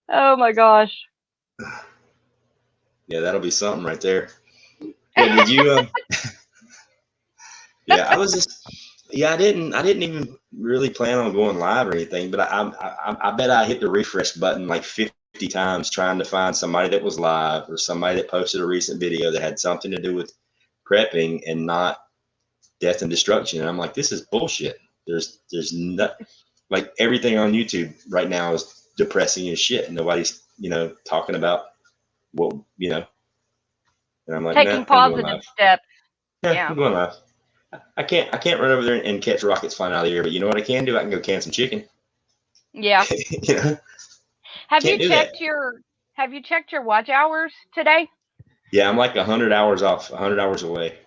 Oh my gosh. Yeah, that'll be something right there. Yeah, did you? Yeah, I was just. Yeah, I didn't even really plan on going live or anything, but I bet I hit the refresh button like 50 times trying to find somebody that was live or somebody that posted a recent video that had something to do with prepping and not death and destruction. And I'm like, this is bullshit. There's not, like, everything on YouTube right now is depressing as shit. Nobody's, talking about what, and I'm like, taking positive steps. Yeah, I'm going live. I can't run over there and catch rockets flying out of the air, but you know what I can do? I can go can some chicken. Yeah. Have you checked your watch hours today? Yeah, I'm like 100 hours off, 100 hours away.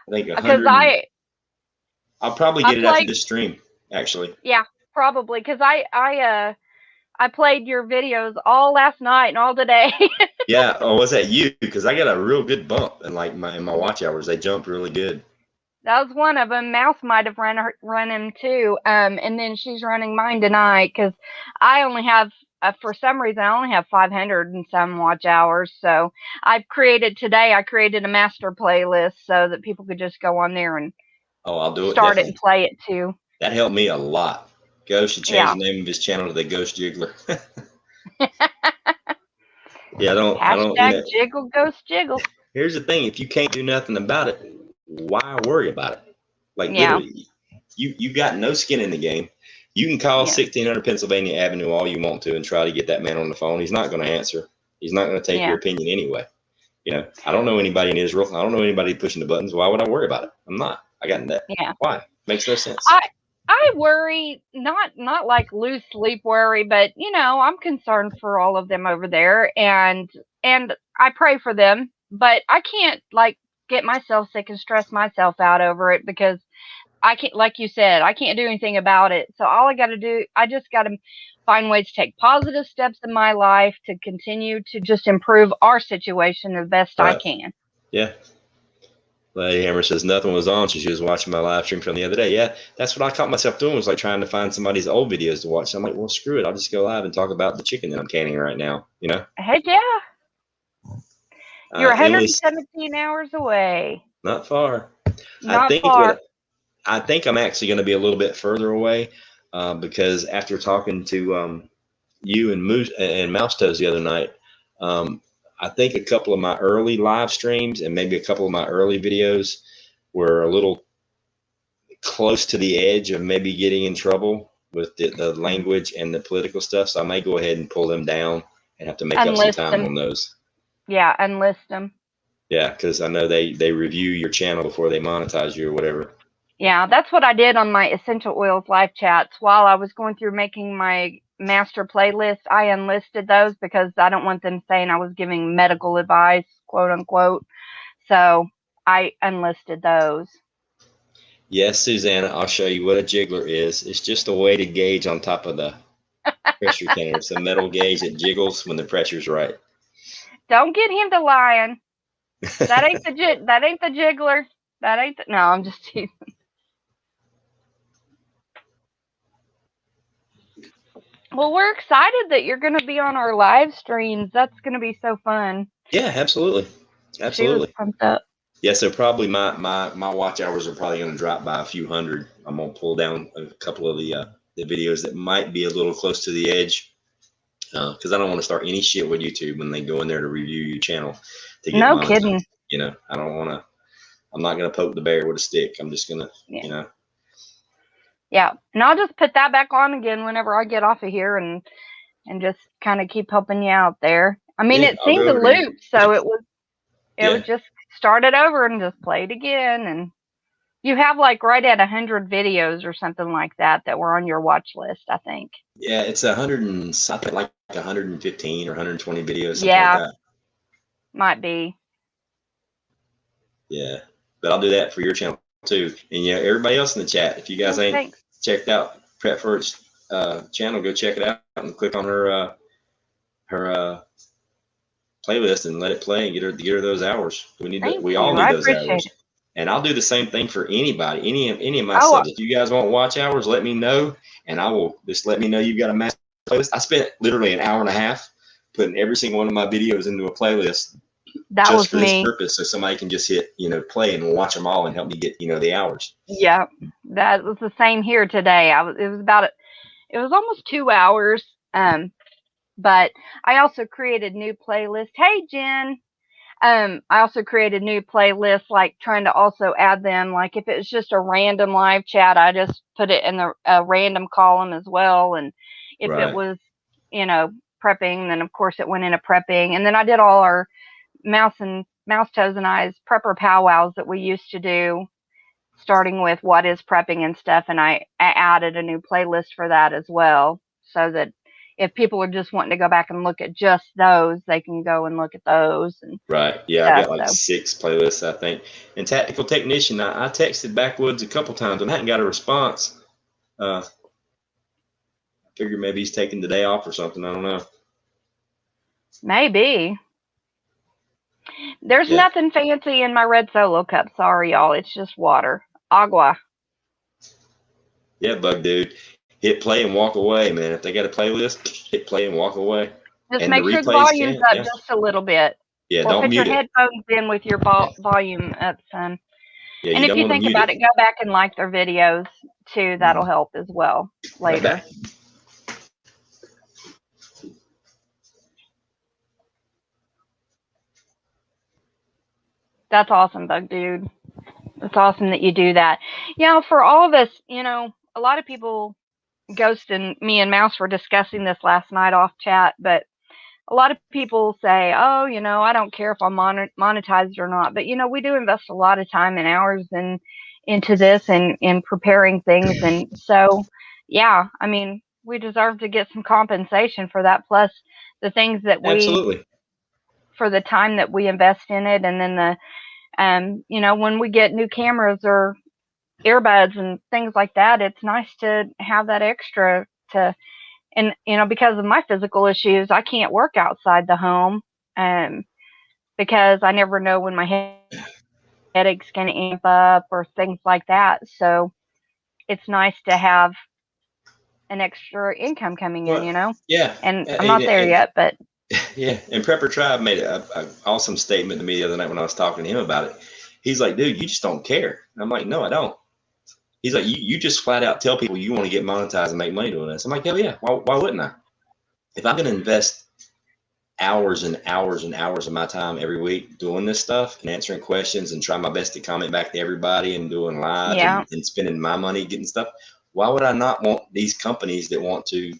I think 100. Because I'll probably get it after this stream, actually. Yeah, probably, because I played your videos all last night and all today. Yeah. Oh, was that you? Because I got a real good bump in my watch hours. They jumped really good. That was one of them. Mouse might have run him too. And then she's running mine tonight because I only have, for some reason, I only have 500 and some watch hours. So I created a master playlist so that people could just go on there and I'll do it. Start it and play it too. That helped me a lot. Ghost should change the name of his channel to the Ghost Jiggler. Yeah, I don't. Jiggle, Ghost Jiggle. Here's the thing: if you can't do nothing about it, why worry about it? Like, literally, you got no skin in the game. You can call Yeah. 1600 Pennsylvania Avenue all you want to and try to get that man on the phone. He's not going to answer. He's not going to take Yeah. your opinion anyway. You know, I don't know anybody in Israel. I don't know anybody pushing the buttons. Why would I worry about it? I'm not. I got that. Yeah. Why? Makes no sense. I worry, not like lose sleep worry, but you know, I'm concerned for all of them over there, and I pray for them, but I can't like get myself sick and stress myself out over it because I can't, like you said, I can't do anything about it. So all I got to do, I just got to find ways to take positive steps in my life to continue to just improve our situation the best I can. Yeah. Lady Hammer says nothing was on. She was watching my live stream from the other day. Yeah, that's what I caught myself doing, was like trying to find somebody's old videos to watch. So I'm like, well, screw it. I'll just go live and talk about the chicken that I'm canning right now. You know? Heck yeah. You're Emily, 117 hours away. Not far. Not far. I think I'm actually going to be a little bit further away because after talking to you and Mouse Toes the other night, I think a couple of my early live streams and maybe a couple of my early videos were a little close to the edge of maybe getting in trouble with the language and the political stuff. So I may go ahead and pull them down and have to make up some time on those. Yeah, unlist them. Yeah, because I know they review your channel before they monetize you or whatever. Yeah, that's what I did on my Essential Oils live chats. While I was going through making my master playlist, I unlisted those because I don't want them saying I was giving medical advice, quote unquote. So I unlisted those. Yes, Susanna, I'll show you what a jiggler is. It's just a way to gauge on top of the pressure tender. It's a metal gauge that jiggles when the pressure's right. Don't get him to lying. That ain't the jiggler. That ain't no, I'm just teasing. Well, we're excited that you're going to be on our live streams. That's going to be so fun. Yeah, absolutely. Absolutely. She was pumped up. Yeah, so probably my watch hours are probably going to drop by a few hundred. I'm going to pull down a couple of the videos that might be a little close to the edge because I don't want to start any shit with YouTube when they go in there to review your channel. To get no kidding. You know, I don't want to. I'm not going to poke the bear with a stick. I'm just going to, you know. Yeah, and I'll just put that back on again whenever I get off of here and just kind of keep helping you out there. I mean, it seemed to loop, so it was just start it over and just play it again. And you have like right at 100 videos or something like that were on your watch list, I think. Yeah, it's 100 and something, like 115 or 120 videos. Something yeah, like that. Might be. Yeah, but I'll do that for your channel too. And yeah, everybody else in the chat, if you guys ain't checked out Prep First channel, go check it out and click on her playlist and let it play and get her those hours. We all need those hours. And I'll do the same thing for anybody, any of my subs. If you guys want watch hours, let me know, and I will just let me know you've got a master playlist. I spent literally an hour and a half putting every single one of my videos into a playlist. That was me. This purpose, so somebody can just hit, play and watch them all and help me get, the hours. Yeah, that was the same here today. It was almost 2 hours. But I also created new playlists. Hey, Jen. I also created new playlists, like trying to also add them. Like if it was just a random live chat, I just put it in the random column as well. And if it was, prepping, then of course it went into prepping. And then I did all our Mouse Toes and I's prepper powwows that we used to do, starting with what is prepping and stuff. And I added a new playlist for that as well, so that if people are just wanting to go back and look at just those, they can go and look at those. And right. Yeah, I've got like 6 playlists, I think. And Tactical Technician, I texted Backwoods a couple times and I hadn't got a response. I figured maybe he's taking the day off or something. I don't know. Maybe. There's nothing fancy in my red Solo cup. Sorry, y'all. It's just water. Agua. Yeah, Bug Dude. Hit play and walk away, man. If they got a playlist, hit play and walk away. Just make sure the volume's up just a little bit. Yeah, or don't put mute your headphones in with your volume up, son. Yeah, and if you think about it, go back and like their videos too. That'll help as well later. Right. That's awesome, Bug Dude. It's awesome that you do that. For all of us, a lot of people Ghost and me and Mouse were discussing this last night off chat, but a lot of people say, oh, you know, I don't care if I'm monetized or not. But, you know, we do invest a lot of time and hours into this and in preparing things. And so, yeah, I mean, we deserve to get some compensation for that. Plus the things that Absolutely. for the time that we invest in it. And then you know, when we get new cameras or earbuds and things like that, it's nice to have that extra to. And, you know, because of my physical issues, I can't work outside the home because I never know when my headache's going to amp up or things like that. So it's nice to have an extra income coming in, you know? Yeah. And I'm not there yet, but. Yeah. And Prepper Tribe made an awesome statement to me the other night when I was talking to him about it. He's like, dude, you just don't care. And I'm like, no, I don't. He's like, you just flat out tell people you want to get monetized and make money doing this. I'm like, hell yeah. Why wouldn't I? If I'm going to invest hours and hours and hours of my time every week doing this stuff and answering questions and trying my best to comment back to everybody and doing live and spending my money getting stuff, why would I not want these companies that want to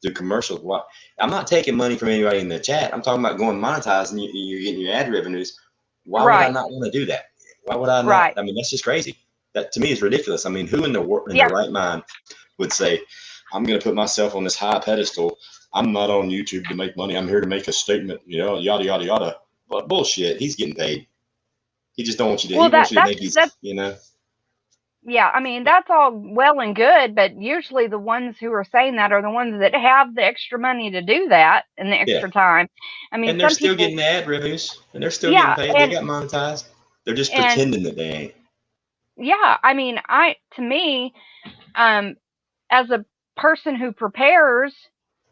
do commercials? Why? I'm not taking money from anybody in the chat. I'm talking about going monetized and you're getting your ad revenues. Why would I not want to do that? Why would I not? I mean, that's just crazy. That to me is ridiculous. I mean, who in their right mind would say, I'm going to put myself on this high pedestal. I'm not on YouTube to make money. I'm here to make a statement, you know, yada, yada, yada. But bullshit. He's getting paid. He just don't want you to, he wants you to think he's, you know. Yeah, I mean, that's all well and good, but usually the ones who are saying that are the ones that have the extra money to do that and the extra time. I mean, and they're still getting ad revenues and they're still getting paid. They got monetized. They're just pretending that they ain't. Yeah, I mean, to me, as a person who prepares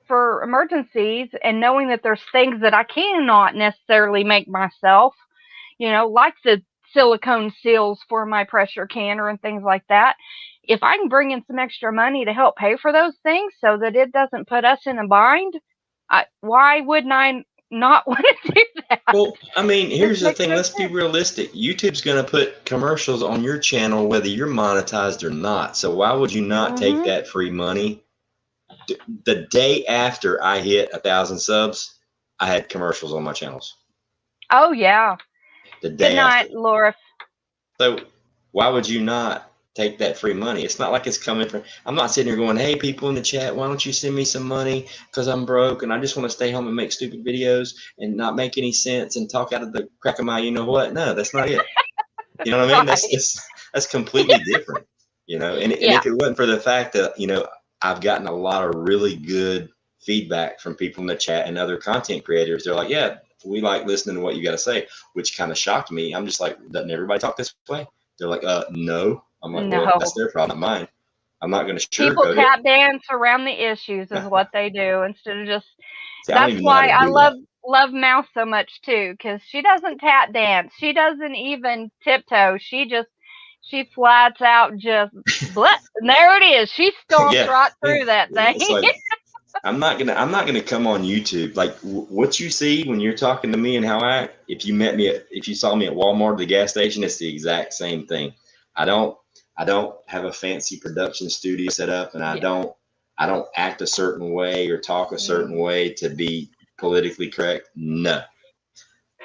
for emergencies and knowing that there's things that I cannot necessarily make myself, you know, like the silicone seals for my pressure canner and things like that. If I can bring in some extra money to help pay for those things so that it doesn't put us in a bind, why wouldn't I not want to do that? Well, I mean, here's the thing. Let's be realistic. YouTube's going to put commercials on your channel whether you're monetized or not. So why would you not take that free money? The day after I hit 1,000 subs, I had commercials on my channels. Oh, yeah. The day Good night, after. Laura. So why would you not take that free money? It's not like it's coming from, I'm not sitting here going, hey, people in the chat, why don't you send me some money because I'm broke and I just want to stay home and make stupid videos and not make any sense and talk out of the crack of my you know what. No, that's not it. You know what I mean? That's completely different, you know. And if it wasn't for the fact that, you know, I've gotten a lot of really good feedback from people in the chat and other content creators. They're like, yeah, we like listening to what you got to say, which kind of shocked me. I'm just like, doesn't everybody talk this way? They're like, no. I'm like, well, that's their problem, not mine. I'm not going to sugarcoat it. People tap dance around the issues is what they do instead of just. That's why I love Mouse so much too, because she doesn't tap dance. She doesn't even tiptoe. She flats out just bleh, and there it is. She stomps right through that thing. It's like, I'm not gonna come on YouTube. Like what you see when you're talking to me and how I act. If you saw me at Walmart, the gas station, it's the exact same thing. I don't have a fancy production studio set up, and I don't act a certain way or talk a certain way to be politically correct. No,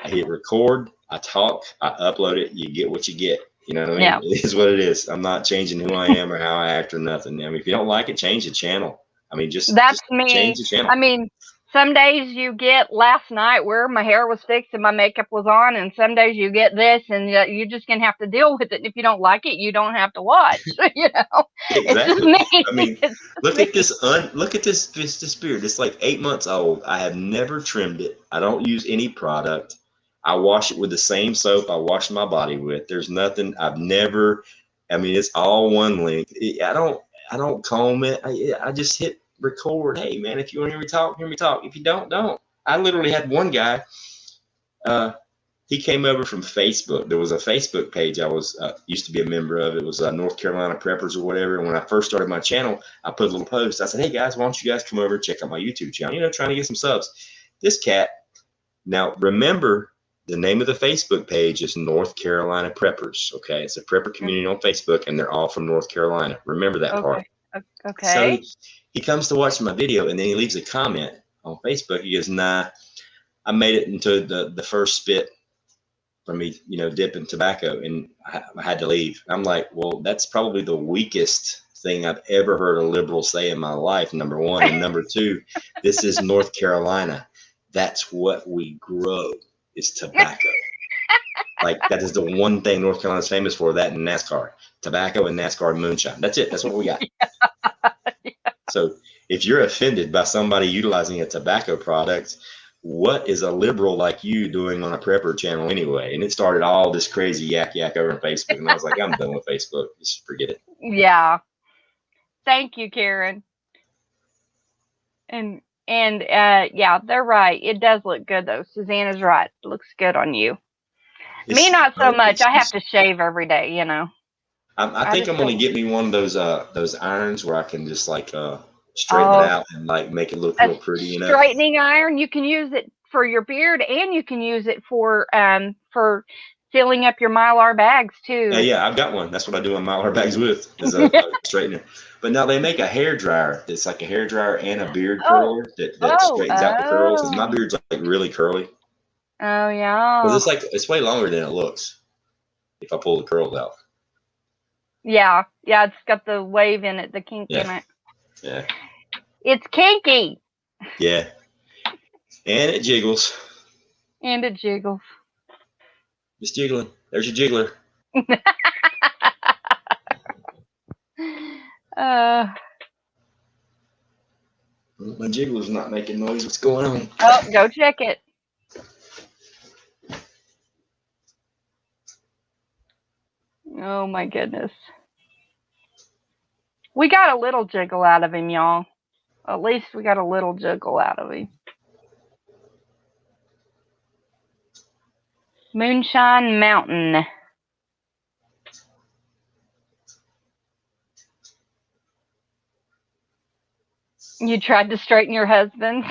I hit record, I talk, I upload it. You get what you get. You know what I mean? Yeah. It is what it is. I'm not changing who I am or how I act or nothing. I mean, if you don't like it, change the channel. I mean, just me. Change the channel. I mean, some days you get last night where my hair was fixed and my makeup was on, and some days you get this, and you're just gonna have to deal with it. If you don't like it, you don't have to watch. You know, exactly. I mean, look at this. Look at this beard. It's like 8 months old. I have never trimmed it. I don't use any product. I wash it with the same soap I wash my body with. There's nothing. I've never. I mean, it's all one length. I don't comb it. I just hit record. Hey man, if you want to hear me talk, hear me talk. If you don't. I literally had one guy. He came over from Facebook. There was a Facebook page I was used to be a member of. It was North Carolina Preppers or whatever. And when I first started my channel, I put a little post. I said, hey guys, why don't you guys come over and check out my YouTube channel? You know, trying to get some subs. This cat. Now remember, the name of the Facebook page is North Carolina Preppers. Okay, it's a prepper community on Facebook, and they're all from North Carolina. Remember that part. Okay. So he comes to watch my video, and then he leaves a comment on Facebook. He goes, "Nah, I made it into the first spit from me, dipping tobacco, and I had to leave." I'm like, well, that's probably the weakest thing I've ever heard a liberal say in my life, number one. And number two, this is North Carolina. That's what we grow is tobacco. Like, that is the one thing North Carolina is famous for, that and NASCAR. Tobacco and NASCAR and moonshine. That's it. That's what we got. Yeah. So if you're offended by somebody utilizing a tobacco product, what is a liberal like you doing on a prepper channel anyway? And it started all this crazy yak over on Facebook. And I was like, I'm done with Facebook. Just forget it. Yeah. Thank you, Karen. And yeah, they're right. It does look good though. Susanna's right. It looks good on you. Me, not so much. I have to shave every day, I think I'm going to get me one of those irons where I can just like straighten it out and like make it look real pretty. Straightening iron. You can use it for your beard, and you can use it for filling up your Mylar bags too. Yeah, I've got one. That's what I do on Mylar bags with, is a straightener. But now they make a hair dryer. It's like a hair dryer and a beard curler that straightens out the curls. Because my beard's like really curly. Oh yeah. Because it's way longer than it looks if I pull the curls out. Yeah, it's got the wave in it, the kink in it. Yeah. It's kinky. Yeah. And it jiggles. Just jiggling. There's your jiggler. My jiggler's not making noise. What's going on? Oh, go check it. Oh my goodness. We got a little jiggle out of him, y'all. At least we got a little jiggle out of him. Moonshine Mountain. You tried to straighten your husband?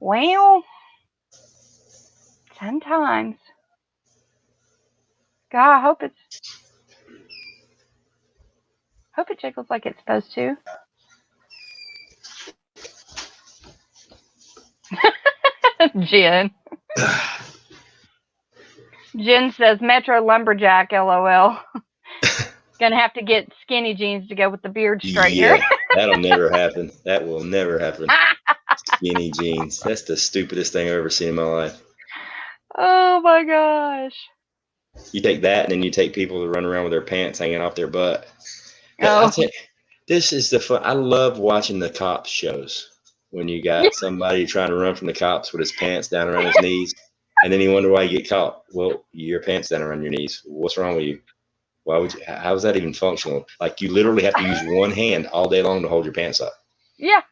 Well, sometimes. God, I hope it jiggles like it's supposed to. Jen. Jen says, Metro Lumberjack, LOL. Gonna have to get skinny jeans to go with the beard straightener. Yeah, that'll never happen. That will never happen. Skinny jeans. That's the stupidest thing I've ever seen in my life. Oh my gosh. You take that, and then you take people that run around with their pants hanging off their butt. This is the fun. I love watching the cops shows when you got somebody trying to run from the cops with his pants down around his knees, and then you wonder why you get caught. Well, your pants down around your knees. What's wrong with you? Why would you? How is that even functional? Like, you literally have to use one hand all day long to hold your pants up. Yeah.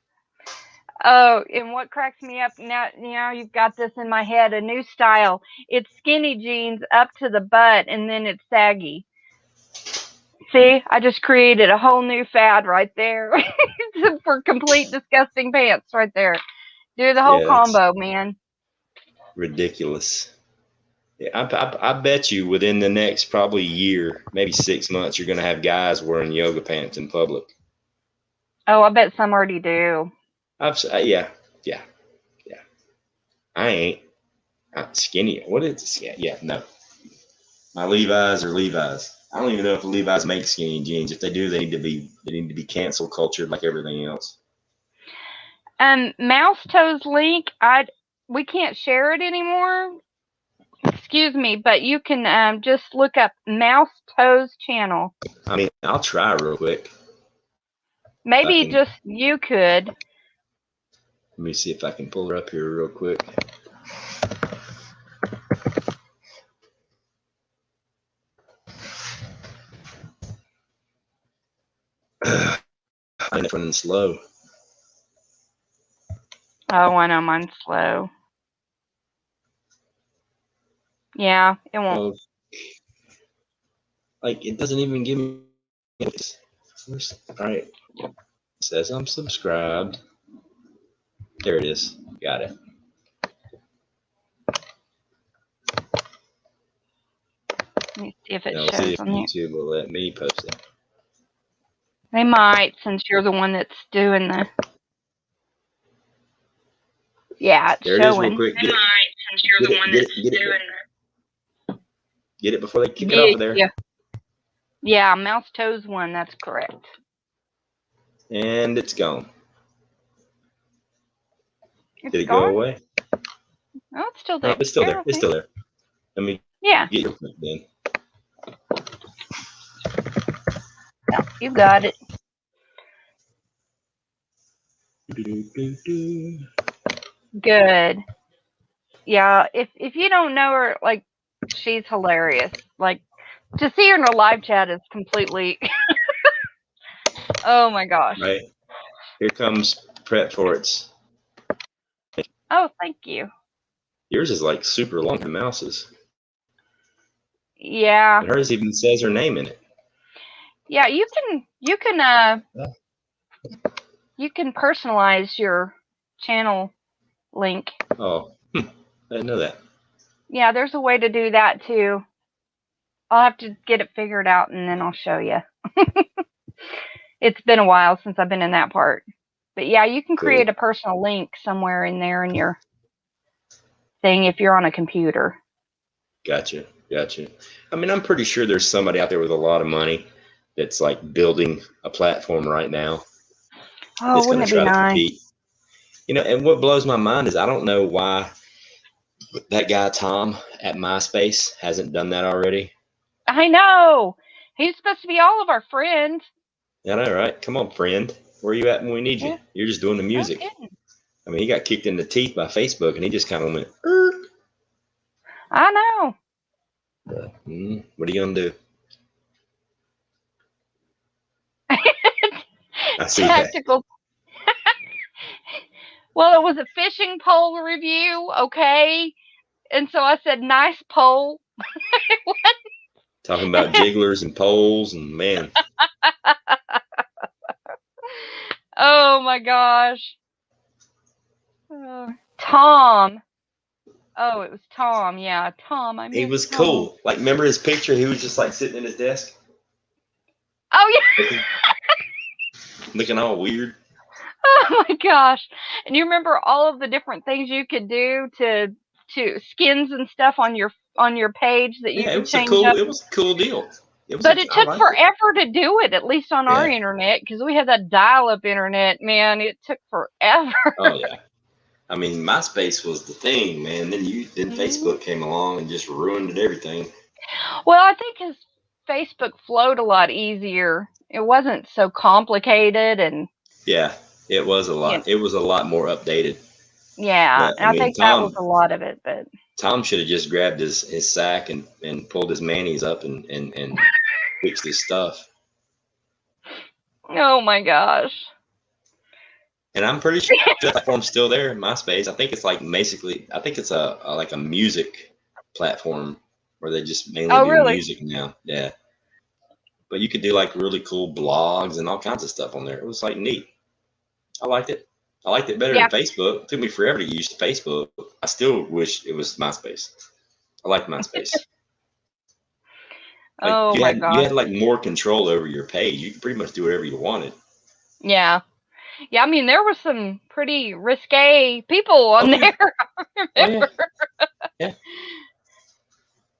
Oh, and what cracks me up now, you've got this in my head, a new style. It's skinny jeans up to the butt, and then it's saggy. See, I just created a whole new fad right there for complete disgusting pants right there. Do the whole combo, man. Ridiculous. Yeah, I bet you within the next probably year, maybe 6 months, you're going to have guys wearing yoga pants in public. Oh, I bet some already do. Yeah. I ain't. I'm skinny. What is it? Yeah, no. My Levi's are Levi's. I don't even know if Levi's make skinny jeans. If they do, they need to be cancel cultured like everything else. Mouse Toes link, we can't share it anymore. Excuse me, but you can just look up Mouse Toes channel. I mean, I'll try real quick. Maybe just you could. Let me see if I can pull her up here real quick. I'm running slow. Oh, I know mine's slow. Yeah, it won't. Like, it doesn't even give me. All right. It says I'm subscribed. There it is. Got it. Let me see if it shows. See if on YouTube will let me post it. They might, since you're the one that's doing the. Yeah, it's There showing. It is, real quick. They might, since you're the one that's doing the. Get it before they kick it off of there. Yeah, mouse toes one. That's correct. And it's gone. It's Did it gone? go away? No, it's still there. No, it's still there. It's still there. Let me get your clip then. Yeah, you got it. Good. Yeah, if you don't know her, like, she's hilarious. Like, to see her in a live chat is completely. Oh my gosh. Right. Here comes prep for it. Oh, thank you. Yours is like super long, the mouse's. Yeah. And hers even says her name in it. Yeah, you can personalize your channel link. Oh, I didn't know that. Yeah, there's a way to do that too. I'll have to get it figured out and then I'll show you. It's been a while since I've been in that part. But yeah, you can create a personal link somewhere in there in your thing if you're on a computer. Gotcha. I mean, I'm pretty sure there's somebody out there with a lot of money that's like building a platform right now. Oh, wouldn't it be nice? Compete. You know, and what blows my mind is I don't know why that guy Tom at MySpace hasn't done that already. I know. He's supposed to be all of our friends. I know, right? Come on, friend. Where are you at when we need you? You're just doing the music. Okay. I mean, he got kicked in the teeth by Facebook, and he just kind of went, I know. What are you going to do? I see Tactical. Well, it was a fishing pole review, okay? And so I said, nice pole. Talking about jigglers and poles and man. Oh my gosh. Tom. Oh, it was Tom. Yeah, Tom. He was Tom. Cool. Like, remember his picture? He was just like sitting in his desk. Oh yeah. Looking all weird. Oh my gosh. And you remember all of the different things you could do to skins and stuff on your page that you could change up? It was a cool deal. But it took forever to do it, at least on our internet, because we had that dial-up internet, man. It took forever. Oh yeah. I mean, MySpace was the thing, man. Then Facebook came along and just ruined everything. Well, I think his Facebook flowed a lot easier. It wasn't so complicated, and yeah, it was a lot. It was a lot more updated. Yeah, and I think that was a lot of it. But Tom should have just grabbed his sack and pulled his manis up and fixed his stuff. Oh my gosh. And I'm pretty sure the platform's still there, MySpace. I think it's like basically, I think it's like a music platform where they just mainly do music now. Yeah. But you could do like really cool blogs and all kinds of stuff on there. It was like neat. I liked it. I liked it better than Facebook. It took me forever to get used to Facebook. I still wish it was MySpace. I like MySpace. Like, you had like more control over your page. You could pretty much do whatever you wanted. Yeah. Yeah, I mean, there were some pretty risque people on there.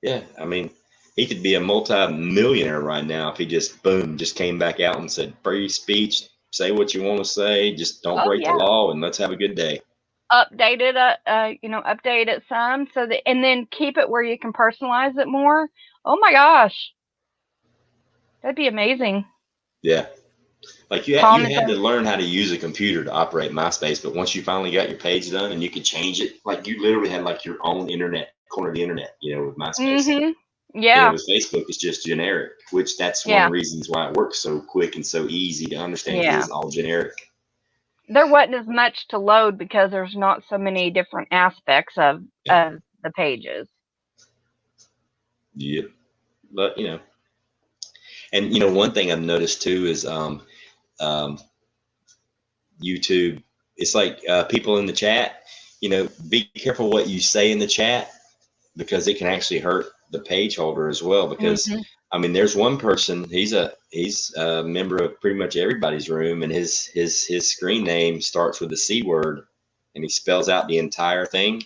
Yeah. I mean, he could be a multi-millionaire right now if he just came back out and said free speech, say what you want to say, just don't break the law, and let's have a good day. Update it some and then keep it where you can personalize it more. Oh my gosh. That'd be amazing. Yeah. Like you had to learn how to use a computer to operate MySpace, but once you finally got your page done and you could change it, like you literally had like your own corner of the internet, with MySpace. Mm-hmm. Yeah. With Facebook, it's just generic, which that's one of the reasons why it works so quick and so easy to understand. It's all generic. There wasn't as much to load because there's not so many different aspects of the pages. Yep. But and one thing I've noticed too is YouTube. It's like people in the chat. Be careful what you say in the chat because it can actually hurt the page holder as well. Because I mean, there's one person. He's a member of pretty much everybody's room, and his screen name starts with the C word, and he spells out the entire thing.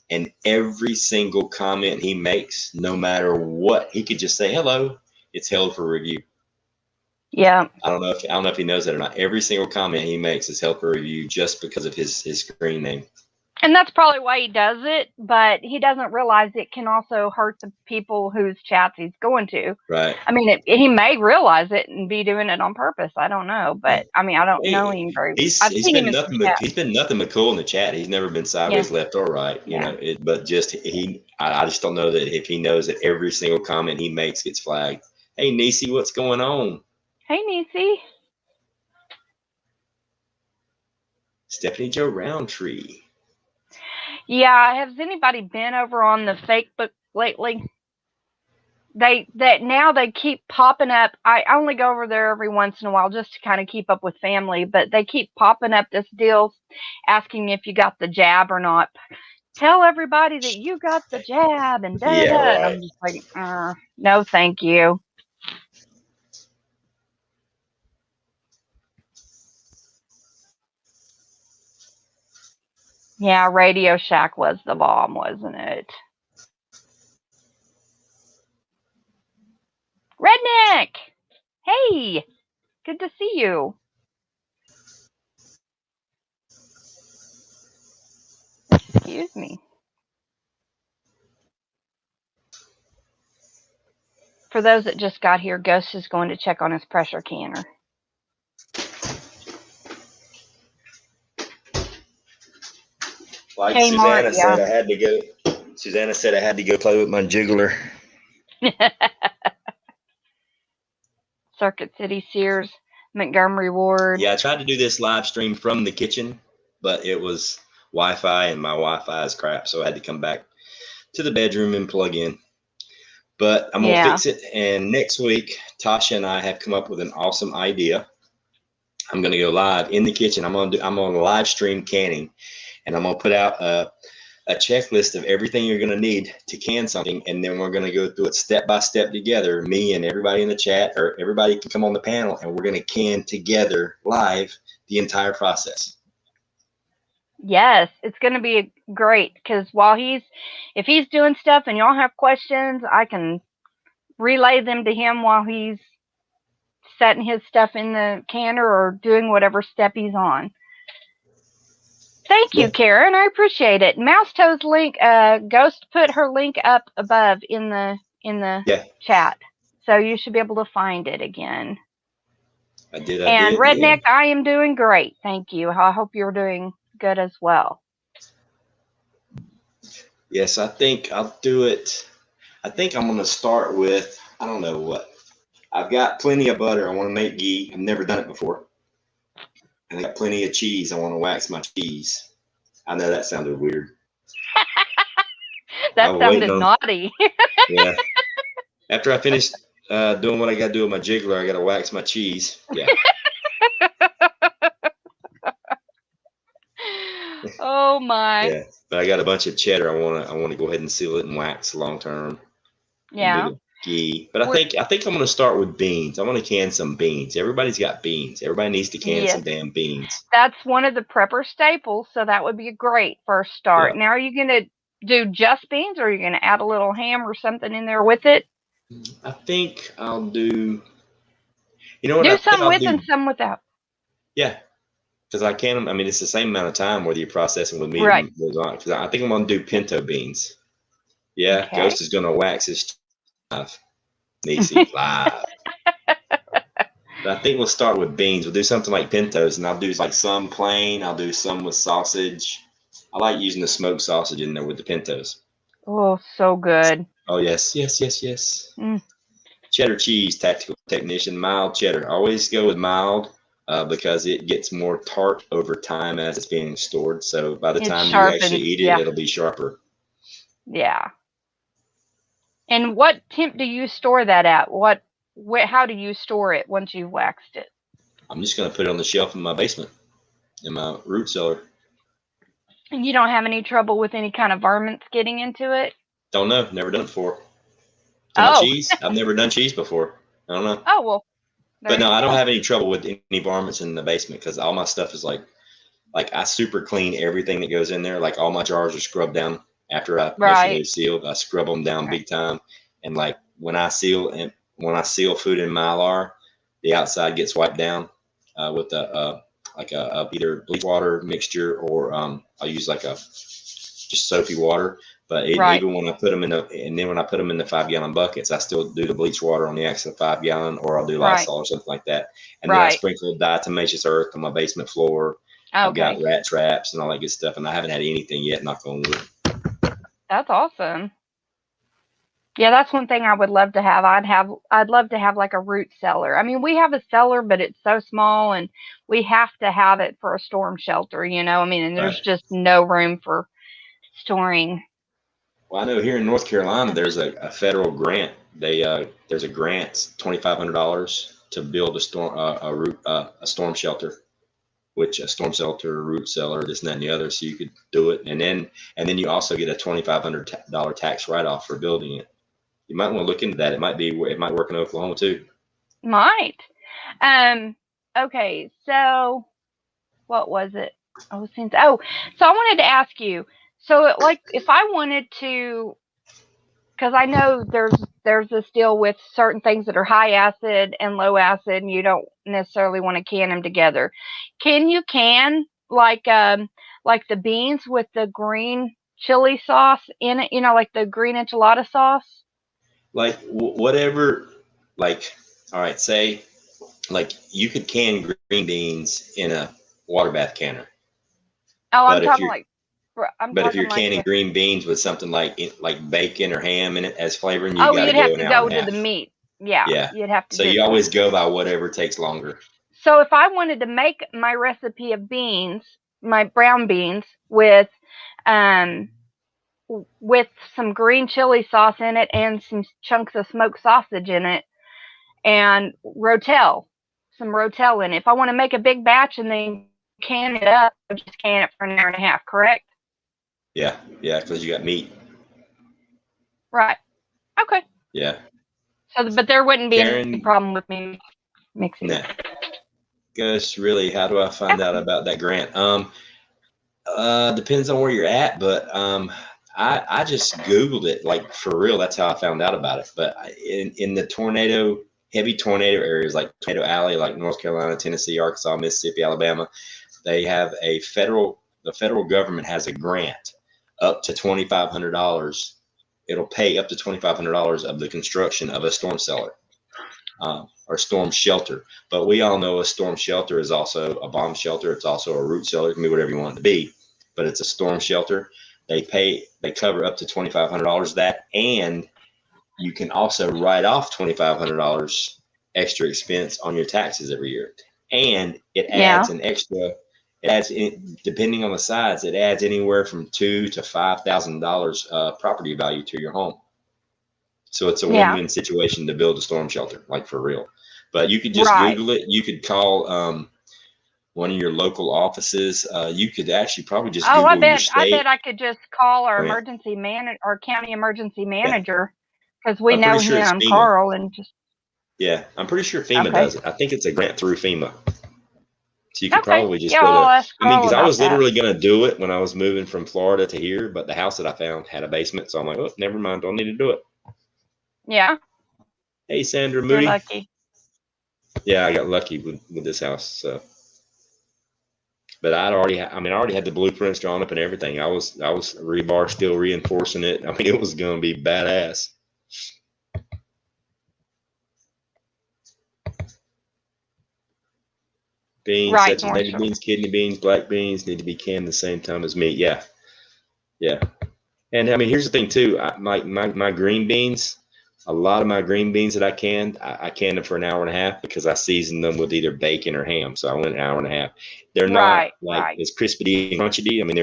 And every single comment he makes, no matter what, he could just say hello. It's held for review. Yeah. I don't know if he knows that or not. Every single comment he makes is held for review just because of his screen name. And that's probably why he does it, but he doesn't realize it can also hurt the people whose chats he's going to. Right. I mean, he may realize it and be doing it on purpose. I don't know, but I mean, I don't know him very well. I've seen him in some chats. He's been nothing but cool in the chat. He's never been sideways, left or right. You know, but just I just don't know that if he knows that every single comment he makes gets flagged. Hey, Niecy, what's going on? Hey, Niecy. Stephanie Joe Roundtree. Yeah, has anybody been over on the fake book lately? Now they keep popping up. I only go over there every once in a while just to kind of keep up with family, but they keep popping up this deal asking if you got the jab or not. Tell everybody that you got the jab and da da da. Right. And I'm just like, no, thank you. Yeah, Radio Shack was the bomb, wasn't it? Redneck! Hey! Good to see you. Excuse me. For those that just got here, Ghost is going to check on his pressure canner. Like Kmart, Susanna said, I had to go. Susanna said I had to go play with my jiggler. Circuit City, Sears, Montgomery Ward. Yeah, I tried to do this live stream from the kitchen, but it was Wi-Fi, and my Wi-Fi is crap, so I had to come back to the bedroom and plug in. But I'm gonna fix it, and next week, Tasha and I have come up with an awesome idea. I'm gonna go live in the kitchen. I'm gonna live stream canning, and I'm gonna put out a checklist of everything you're gonna need to can something, and then we're gonna go through it step by step together. Me and everybody in the chat, or everybody can come on the panel, and we're gonna can together live the entire process. Yes, it's going to be great because if he's doing stuff and y'all have questions, I can relay them to him while he's setting his stuff in the canner or doing whatever step he's on. Thank you, Karen. I appreciate it. Mousetoe's link, Ghost put her link up above in the chat, so you should be able to find it again. I did. Redneck, I am doing great. Thank you. I hope you're doing good as well. Yes, I think I'll do it. I think I'm going to start with, I don't know what. I've got plenty of butter. I want to make ghee. I've never done it before. And I got plenty of cheese. I want to wax my cheese. I know that sounded weird. That sounded naughty. Yeah. After I finish doing what I got to do with my jiggler, I got to wax my cheese. Yeah. Oh my. Yeah, but I got a bunch of cheddar. I want to go ahead and seal it and wax long term. Yeah. Ghee. But I think I'm going to start with beans. I want to can some beans. Everybody's got beans. Everybody needs to can some damn beans. That's one of the prepper staples, so that would be a great first start. Yeah. Now, are you going to do just beans, or are you going to add a little ham or something in there with it? I think I'll do. You know what? Do some with and some without. Yeah. Because I can, I mean, it's the same amount of time whether you're processing with meat or not. Because I think I'm going to do pinto beans. Yeah, okay. Ghost is going to wax his live. Niecy live. But I think we'll start with beans. We'll do something like pintos, and I'll do like some plain. I'll do some with sausage. I like using the smoked sausage in there with the pintos. Oh, so good. Oh, yes. Cheddar cheese, tactical technician, mild cheddar. Always go with mild. Because it gets more tart over time as it's being stored. So by the time you actually eat it, it'll be sharper. Yeah. And what temp do you store that at? How do you store it once you've waxed it? I'm just going to put it on the shelf in my basement, in my root cellar. And you don't have any trouble with any kind of varmints getting into it? Don't know. Never done it before. Talking about Oh. cheese? I've never done cheese before. I don't know. Oh, well. But no, I don't have any trouble with any varmints in the basement because all my stuff is like I super clean everything that goes in there. Like all my jars are scrubbed down after I make sure they're sealed. I scrub them down big time. And like when I seal food in Mylar, the outside gets wiped down with a either bleach water mixture or I'll use like a just soapy water. But even when I put them in when I put them in the 5-gallon buckets, I still do the bleach water on the extra 5-gallon, or I'll do Lysol or something like that. And then I sprinkle diatomaceous earth on my basement floor. I've got rat traps and all that good stuff, and I haven't had anything yet, knock on wood. That's awesome. Yeah, that's one thing I would love to have. I'd love to have like a root cellar. I mean, we have a cellar, but it's so small, and we have to have it for a storm shelter, you know? I mean, and there's just no room for storing. Well, I know here in North Carolina, there's a federal grant. There's a grant, $2,500 to build a storm shelter, which a storm shelter, root cellar, this and that and the other. So you could do it, and then you also get a $2,500 tax write-off for building it. You might want to look into that. It might work in Oklahoma too. Might. Okay. So what was it? So I wanted to ask you. So like, if I wanted to, because I know there's this deal with certain things that are high acid and low acid, and you don't necessarily want to can them together. Can you can like the beans with the green chili sauce in it? You know, like the green enchilada sauce. Like whatever. Like, all right, say like you could can green beans in a water bath canner. Oh, I'm talking like. But if you're canning green beans with something like bacon or ham in it as flavoring, you'd have to go to the meat. Yeah. You'd have to. So you always go by whatever takes longer. So if I wanted to make my recipe of beans, my brown beans with some green chili sauce in it and some chunks of smoked sausage in it and some rotel in it. If I want to make a big batch and then can it up, I'll just can it for an hour and a half, correct? Yeah, because you got meat. Right. Okay. Yeah. So, but there wouldn't be any problem with me mixing it. Gosh, really, how do I find out about that grant? Depends on where you're at, but I just Googled it, like for real. That's how I found out about it. But in the heavy tornado areas like Tornado Alley, like North Carolina, Tennessee, Arkansas, Mississippi, Alabama, they have the federal government has a grant up to $2,500. It'll pay up to $2,500 of the construction of a storm cellar or storm shelter. But we all know a storm shelter is also a bomb shelter. It's also a root cellar. It can be whatever you want it to be, but it's a storm shelter. They cover up to $2,500 that, and you can also write off $2,500 extra expense on your taxes every year. And it adds an extra. It adds, depending on the size, it adds anywhere from $2,000 to $5,000 property value to your home. So it's a win-win situation to build a storm shelter, like for real. But you could just Google it. You could call one of your local offices. You could actually probably just Google your state. I bet I could just call our emergency our county emergency manager, because we know him, Carl, and just. Yeah, I'm pretty sure FEMA does it. I think it's a grant through FEMA. So you could probably just go to, because I was literally going to do it when I was moving from Florida to here, but the house that I found had a basement. So I'm like, oh, never mind. Don't need to do it. Yeah. Hey, Sandra Moody. You're lucky. Yeah, I got lucky with this house. So, but I already had the blueprints drawn up and everything. I was rebar still reinforcing it. I mean, it was going to be badass. Beans such as baby beans, kidney beans, black beans need to be canned the same time as meat. Yeah. And I mean, here's the thing too. My green beans, a lot of my green beans that I canned them for an hour and a half because I seasoned them with either bacon or ham. So I went an hour and a half. They're not as crispy and crunchy. I mean,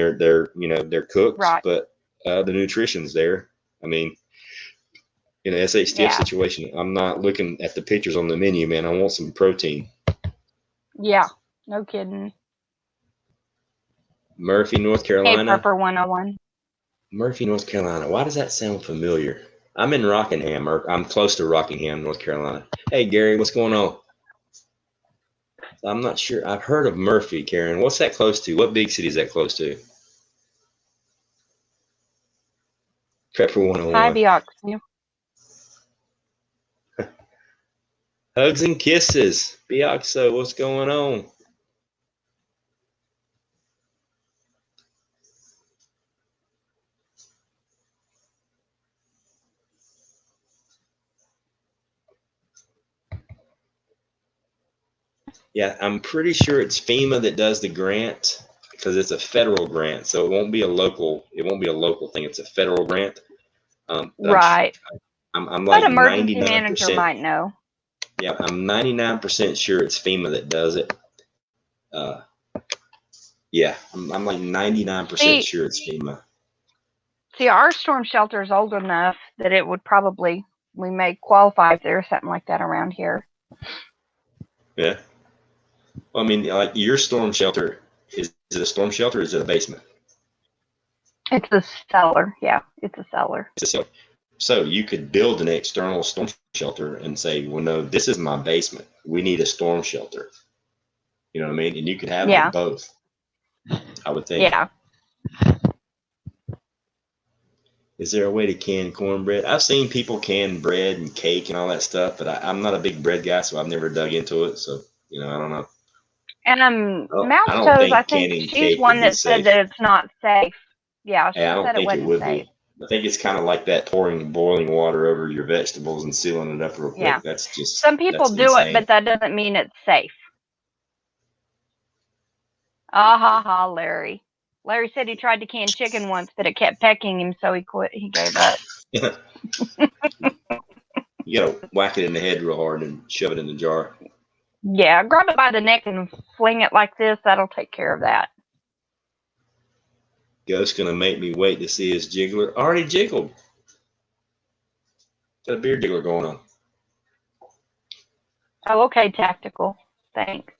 they're cooked, but the nutrition's there. I mean, in an SHTF situation, I'm not looking at the pictures on the menu, man. I want some protein. Yeah, no kidding. Murphy, North Carolina. Hey, Prepper 101. Murphy, North Carolina. Why does that sound familiar? I'm in Rockingham, or I'm close to Rockingham, North Carolina. Hey, Gary, what's going on? I'm not sure. I've heard of Murphy, Karen. What's that close to? What big city is that close to? Prepper 101. Hi, Biox. Hugs and kisses. Bioxo, what's going on? Yeah, I'm pretty sure it's FEMA that does the grant because it's a federal grant, so it won't be a local. It won't be a local thing. It's a federal grant. Right. I'm But like emergency manager 99%. might know. Yeah, I'm 99% sure it's FEMA that does it. Yeah, I'm like 99% sure it's FEMA. See, our storm shelter is old enough that it would probably, we may qualify if there's something like that around here. Yeah. Well, I mean, like your storm shelter, is it a storm shelter or is it a basement? It's a cellar. Yeah, it's a cellar. It's a cellar. So you could build an external storm shelter and say, well, no, this is my basement. We need a storm shelter. You know what I mean? And you could have them both, I would think. Yeah. Is there a way to can cornbread? I've seen people can bread and cake and all that stuff, but I'm not a big bread guy, so I've never dug into it. So, you know, I don't know. And I don't Mouse Toes, think I think canning she's cake one would be that said safe. that it's not safe. Yeah, she I don't said it think it wasn't would safe. be. I think it's kind of like that pouring boiling water over your vegetables and sealing it up real quick. Yeah. That's just Some people that's do insane. it, but that doesn't mean it's safe. Ah ha ha, Larry. Larry said he tried to can chicken once, but it kept pecking him, so he quit. He gave up. You gotta whack it in the head real hard and shove it in the jar. Yeah, grab it by the neck and fling it like this. That'll take care of that. Ghost's gonna make me wait to see his jiggler. Already jiggled. Got a beer jiggler going on. Oh, okay, Tactical. Thanks.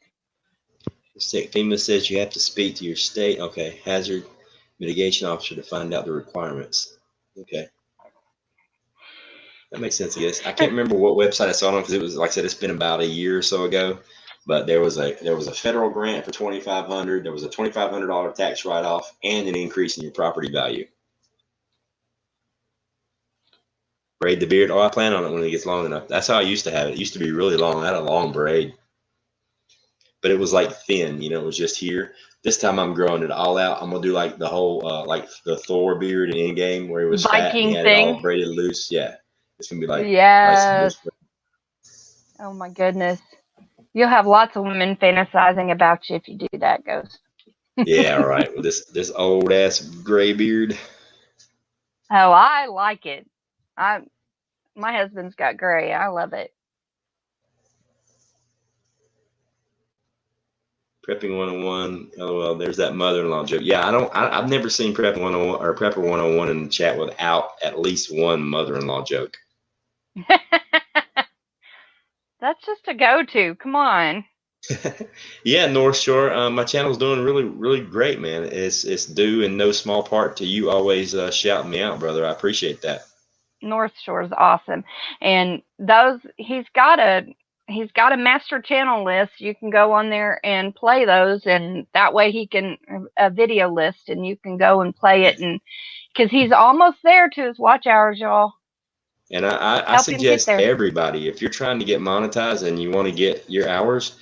FEMA says you have to speak to your state, okay, hazard mitigation officer to find out the requirements. Okay. That makes sense, I guess. I can't remember what website I saw it on because it was, like I said, it's been about a year or so ago. But there was a federal grant for $2,500. There was a $2,500 tax write-off and an increase in your property value. Braid the beard. Oh, I plan on it when it gets long enough. That's how I used to have it. It used to be really long. I had a long braid, but it was like thin. You know, it was just here. This time I'm growing it all out. I'm gonna do like the whole like the Thor beard in Endgame where he was fat and he had it all braided loose. Yeah, it's gonna be like yes. Oh my goodness, you'll have lots of women fantasizing about you if you do that, Ghost. Yeah, all right. Well, this old ass gray beard. Oh, I like it. My husband's got gray. I love it. Prepping 101. LOL. There's that mother-in-law joke. Yeah, I've never seen Prepping 101 or Prepper 101 in the chat without at least one mother-in-law joke. That's just a go-to. Come on. Yeah, North Shore. My channel's doing really, really great, man. It's due in no small part to you always shouting me out, brother. I appreciate that. North Shore is awesome, and those he's got a master channel list. You can go on there and play those, and that way he can a video list, and you can go and play it, and because he's almost there to his watch hours, y'all. And I suggest everybody, if you're trying to get monetized and you want to get your hours,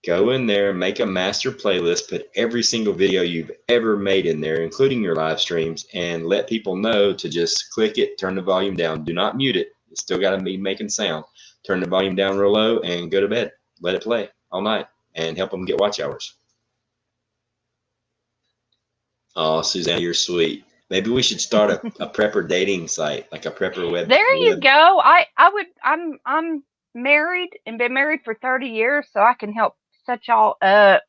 go in there, make a master playlist, put every single video you've ever made in there, including your live streams, and let people know to just click it, turn the volume down. Do not mute it. It's still got to be making sound. Turn the volume down real low and go to bed. Let it play all night and help them get watch hours. Oh, Suzanne, you're sweet. Maybe we should start a prepper dating site, like a prepper web. There you go. I'm married and been married for 30 years, so I can help set y'all up.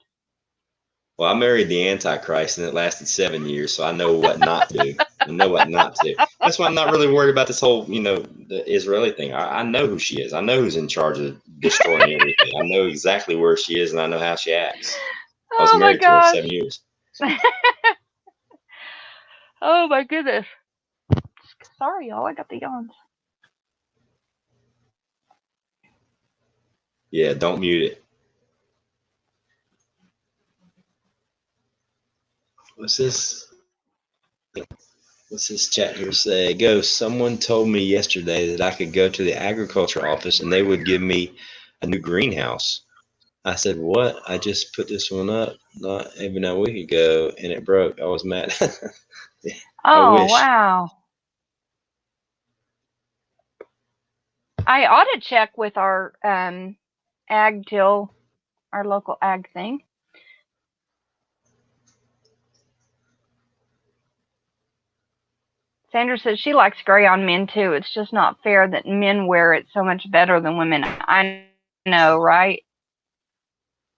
Well, I married the Antichrist and it lasted 7 years, so I know what not to do. I know what not to do. That's why I'm not really worried about this whole, the Israeli thing. I know who she is. I know who's in charge of destroying everything. I know exactly where she is and I know how she acts. I was married to her 7 years. Oh my goodness. Sorry, y'all. I got the yawns. Yeah, don't mute it. What's this chat here say? Ghost, someone told me yesterday that I could go to the agriculture office and they would give me a new greenhouse. I said, what? I just put this one up not even a week ago and it broke. I was mad. Oh, wow. I ought to check with our ag till our local ag thing. Sandra says she likes gray on men too. It's just not fair that men wear it so much better than women. I know, right?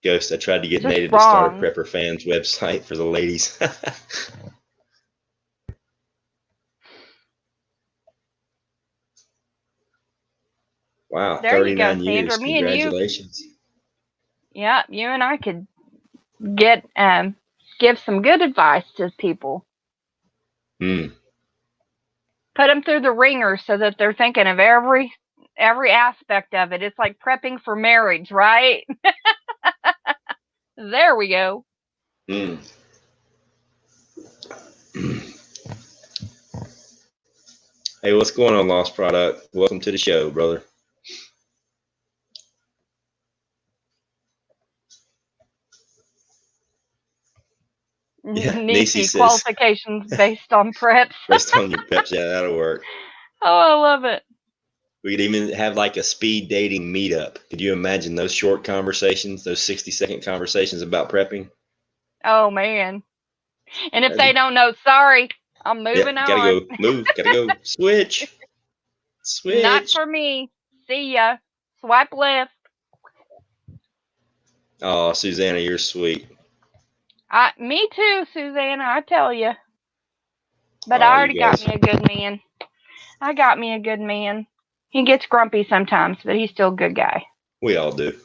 Ghost, I tried to get Just Native wrong. to start a Prepper Fans website for the ladies. Wow, there 39 you go, years. Sandra. Me Congratulations. and you. Yeah, you and I could get give some good advice to people. Mm. Put them through the ringer so that they're thinking of every aspect of it. It's like prepping for marriage, right? There we go. Mm. Hey, what's going on, Lost Product? Welcome to the show, brother. Yeah, Nisi qualifications based on preps. Based on your preps, yeah, that'll work. Oh, I love it. We could even have like a speed dating meetup. Could you imagine those short conversations, those 60-second conversations about prepping? Oh, man. And if they don't know, sorry, I'm moving on. Gotta go, move, gotta go, switch. Not for me. See ya. Swipe left. Oh, Susanna, you're sweet. Me too, Susanna, I tell you. But I already got me a good man. I got me a good man. He gets grumpy sometimes, but he's still a good guy. We all do.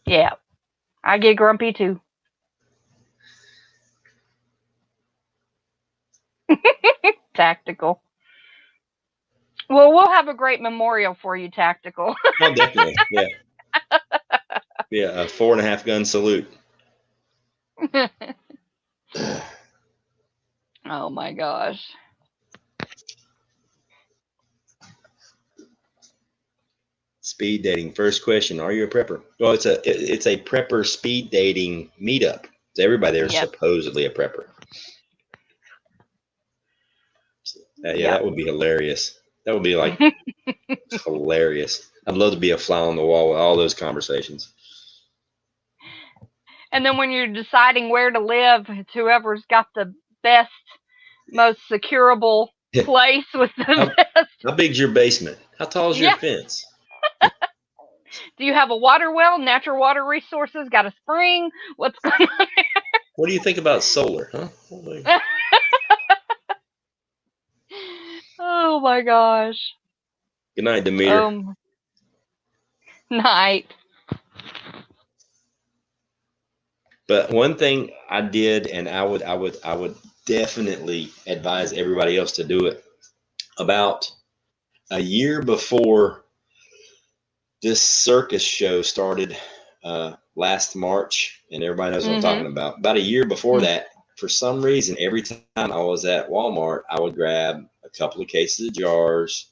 Yeah. I get grumpy too. Tactical. Well, we'll have a great memorial for you, Tactical. Oh, definitely. Yeah. Yeah, a 4.5 gun salute. Oh my gosh. Speed dating. First question: are you a prepper? Well, it's a prepper speed dating meetup. So everybody there is supposedly a prepper. Yeah, that would be hilarious. That would be like hilarious. I'd love to be a fly on the wall with all those conversations. And then when you're deciding where to live, it's whoever's got the best, most securable place with the best. How big's your basement? How tall is your fence? Do you have a water well, natural water resources, got a spring? What's going on there? What do you think about solar, huh? Oh my gosh. Good night, Demeter. Night. But one thing I did, and I would definitely advise everybody else to do it. About a year before this circus show started last March, and everybody knows what I'm talking about. About a year before that, for some reason, every time I was at Walmart, I would grab a couple of cases of jars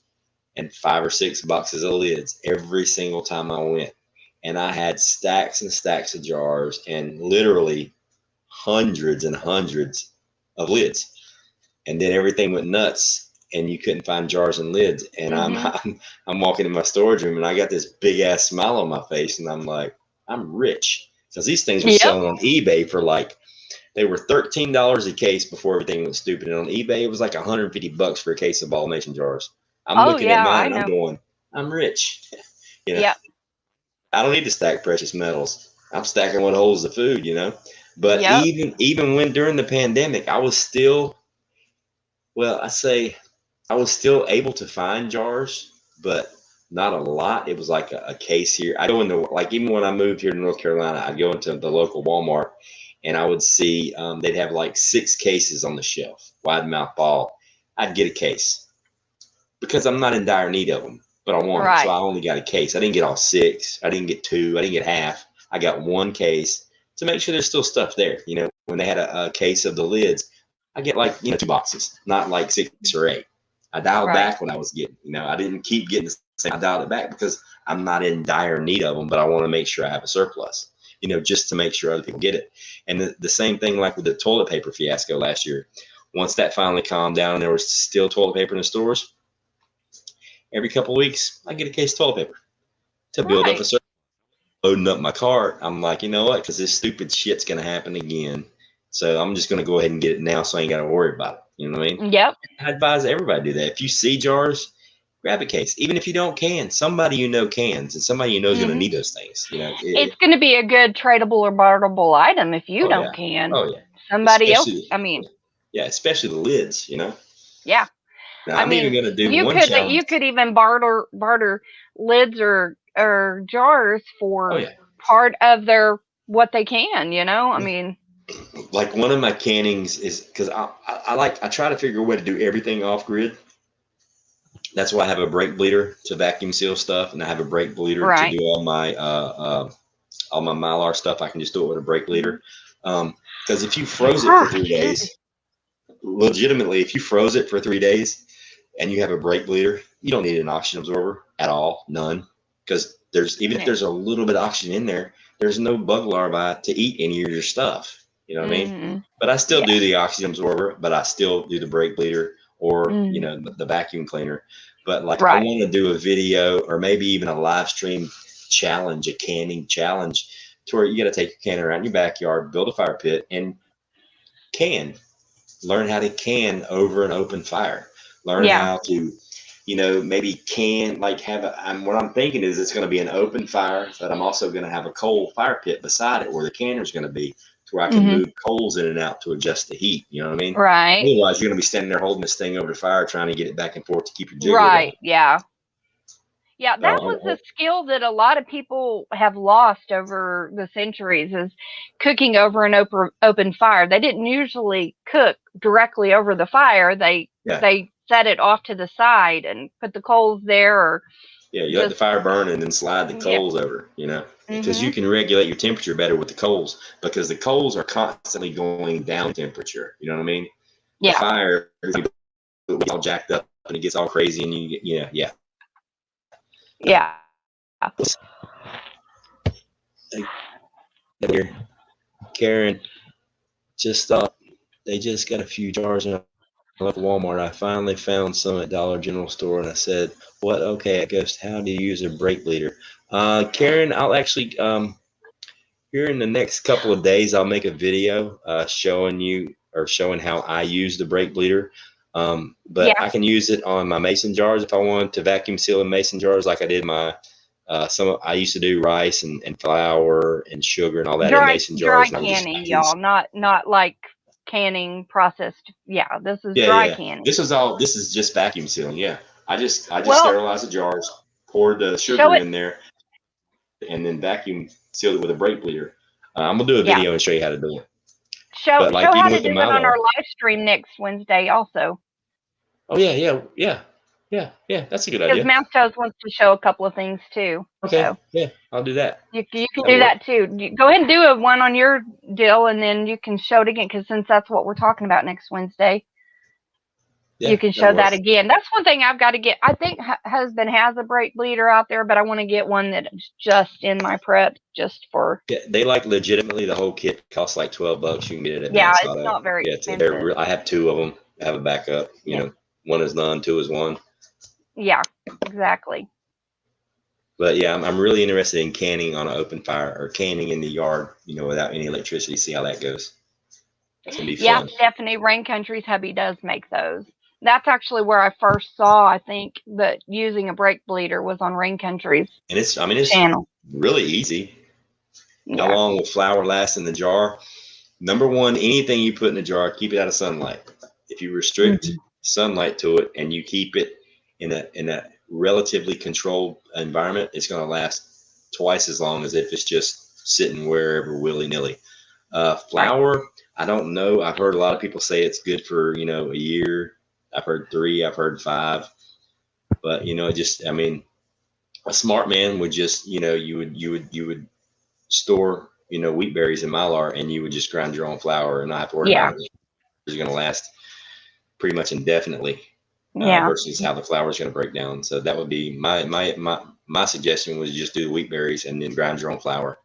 and 5 or 6 boxes of lids every single time I went. And I had stacks and stacks of jars and literally hundreds and hundreds of lids. And then everything went nuts and you couldn't find jars and lids. And I'm walking in my storage room and I got this big ass smile on my face and I'm like, I'm rich. Because these things were selling on eBay for like, they were $13 a case before everything went stupid. And on eBay, it was like $150 for a case of ball mason jars. I'm looking at mine and I'm going, I'm rich. You know, I don't need to stack precious metals. I'm stacking what holds the food, you know. But even when during the pandemic, I was still, I was still able to find jars, but not a lot. It was like a case here. I go into, like, even when I moved here to North Carolina, I'd go into the local Walmart and I would see they'd have like 6 cases on the shelf, wide mouth ball. I'd get a case because I'm not in dire need of them. but I wanted. Right. So I only got a case. I didn't get all 6. I didn't get 2. I didn't get half. I got 1 case to make sure there's still stuff there. You know, when they had a case of the lids, I get like, 2 boxes, not like 6 or 8. I dialed back what I was getting. You know, I didn't keep getting the same. I dialed it back because I'm not in dire need of them, but I want to make sure I have a surplus, you know, just to make sure other people get it. And the same thing like with the toilet paper fiasco last year. Once that finally calmed down and there was still toilet paper in the stores, every couple of weeks, I get a case of toilet paper to build up a surplus. Loading up my cart, I'm like, you know what? Because this stupid shit's going to happen again. So I'm just going to go ahead and get it now so I ain't got to worry about it. You know what I mean? Yep. I advise everybody to do that. If you see jars, grab a case. Even if you don't can, somebody you know cans, and somebody you know is going to need those things. You know, it's going to be a good tradable or barterable item if you don't can. Oh, yeah. Somebody Especially, else, I mean. Yeah, especially the lids, you know? Yeah. Now, I'm even going to do one challenge. You could even barter lids or jars for part of their what they can, you know? I mean, like one of my cannings is because I try to figure a way to do everything off grid. That's why I have a brake bleeder to vacuum seal stuff, and I have a brake bleeder to do all my Mylar stuff. I can just do it with a brake bleeder. Because if you froze it for 3 days, legitimately, if you froze it for 3 days and you have a brake bleeder, you don't need an oxygen absorber at all, none. Because if there's a little bit of oxygen in there, there's no bug larvae to eat any of your stuff. You know what I mean? But I still do the oxygen absorber, but I still do the brake bleeder or, you know, the vacuum cleaner. But like I want to do a video or maybe even a live stream challenge, a canning challenge, to where you got to take your can around in your backyard, build a fire pit, and can. Learn how to can over an open fire. Learn how to, you know, maybe can, like have what I'm thinking is it's going to be an open fire, but I'm also going to have a coal fire pit beside it where the canner is going to be, to where I can move coals in and out to adjust the heat. You know what I mean? Right. Otherwise, you're going to be standing there holding this thing over the fire, trying to get it back and forth to keep your jigger right. going. Yeah. Yeah, that was a skill that a lot of people have lost over the centuries, is cooking over an open fire. They didn't usually cook directly over the fire. They set it off to the side and put the coals there. Or you let the fire burn and then slide the coals over, you know, because you can regulate your temperature better with the coals, because the coals are constantly going down in temperature. You know what I mean? The fire is all jacked up and it gets all crazy and you get, Yeah. Here, Karen just they just got a few jars and I left Walmart. I finally found some at Dollar General store and I said, what? Okay, I guess, how do you use a brake bleeder? Karen, I'll actually, here in the next couple of days, I'll make a video showing how I use the brake bleeder. But I can use it on my mason jars if I want to vacuum seal in mason jars, like I did my I used to do rice and flour and sugar and all that in mason jars. Dry canning, y'all, not like canning processed. Yeah, this is dry canning. This is just vacuum sealing. Yeah, I just sterilized the jars, poured the sugar in there, and then vacuum sealed it with a brake bleeder. I'm gonna do a video and show you how to do it. Show how to do it on our live stream next Wednesday also. Oh yeah, that's a good idea. Because Mouse Toes wants to show a couple of things too. Okay, so. Yeah, I'll do that. You can do that too. Go ahead and do one on your deal, and then you can show it again, because since that's what we're talking about next Wednesday, you can show that again. That's one thing I've got to get. I think husband has a brake bleeder out there, but I want to get one that's just in my prep, just for. Yeah, they legitimately the whole kit costs like $12. You can get it at it's not very expensive. I have 2 of them. I have a backup. You know, 1 is none, 2 is 1. Yeah, exactly. But yeah, I'm really interested in canning on an open fire or canning in the yard, you know, without any electricity. See how that goes. It's gonna be fun. Yeah, Stephanie, Rain Country's hubby does make those. That's actually where I first saw, I think, that using a brake bleeder was on Rain Country's and it's channel. Really easy. How long will flour last in the jar? Number one, anything you put in the jar, keep it out of sunlight. If you restrict sunlight to it and you keep it in a relatively controlled environment, it's going to last twice as long as if it's just sitting wherever willy-nilly. Flour, I don't know. I've heard a lot of people say it's good for, you know, a year. I've heard 3, I've heard 5, but you know, A smart man would just, you would store, wheat berries in Mylar, and you would just grind your own flour and not have to worry Yeah. about it. It's going to last pretty much indefinitely, Yeah. versus how the flour is going to break down. So that would be my suggestion, was just do the wheat berries and then grind your own flour.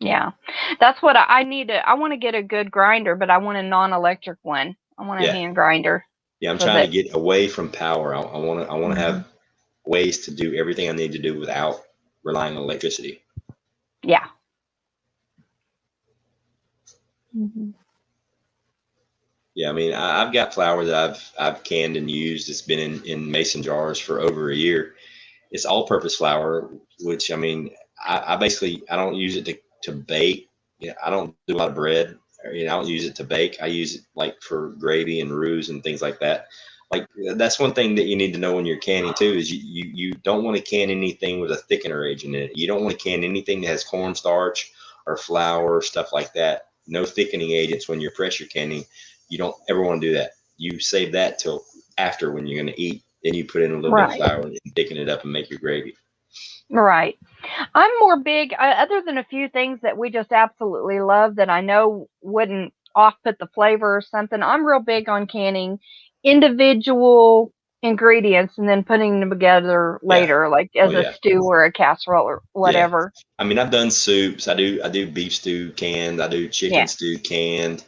Yeah. That's what I need I want to get a good grinder, but I want a non-electric one. I want a hand grinder. Yeah, I'm trying to get away from power. I want to have ways to do everything I need to do without relying on electricity. Yeah. Yeah, I mean, I've got flour that I've canned and used. It's been in mason jars for over a year. It's all-purpose flour, which, I mean, I basically, I don't use it to bake. I don't do a lot of bread. I don't use it to bake. I use it like for gravy and roux and things like that. Like, that's one thing that you need to know when you're canning too, is you don't want to can anything with a thickener agent in it. You don't want to can anything that has cornstarch or flour or stuff like that. No thickening agents when you're pressure canning. You don't ever want to do that. You save that till after, when you're going to eat. Then you put in a little bit of flour and thicken it up and make your gravy. Right. I'm more big, other than a few things that we just absolutely love that I know wouldn't off-put the flavor or something. I'm real big on canning individual ingredients and then putting them together later, like as a stew or a casserole or whatever. Yeah. I mean, I've done soups. I do beef stew canned. I do chicken stew canned.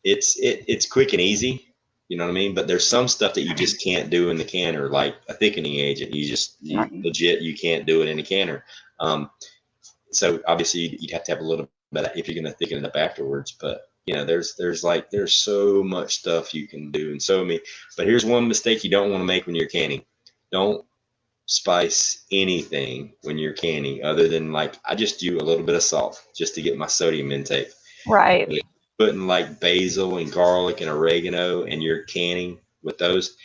It's quick and easy. You know what I mean? But there's some stuff that you just can't do in the canner, like a thickening agent. Legit, you can't do it in a canner. So obviously you'd have to have a little bit if you're going to thicken it up afterwards. But there's so much stuff you can do, and so many. But here's one mistake you don't want to make when you're canning. Don't spice anything when you're canning, other than, like, I just do a little bit of salt just to get my sodium intake. Right. But putting like basil and garlic and oregano, and you're canning with those,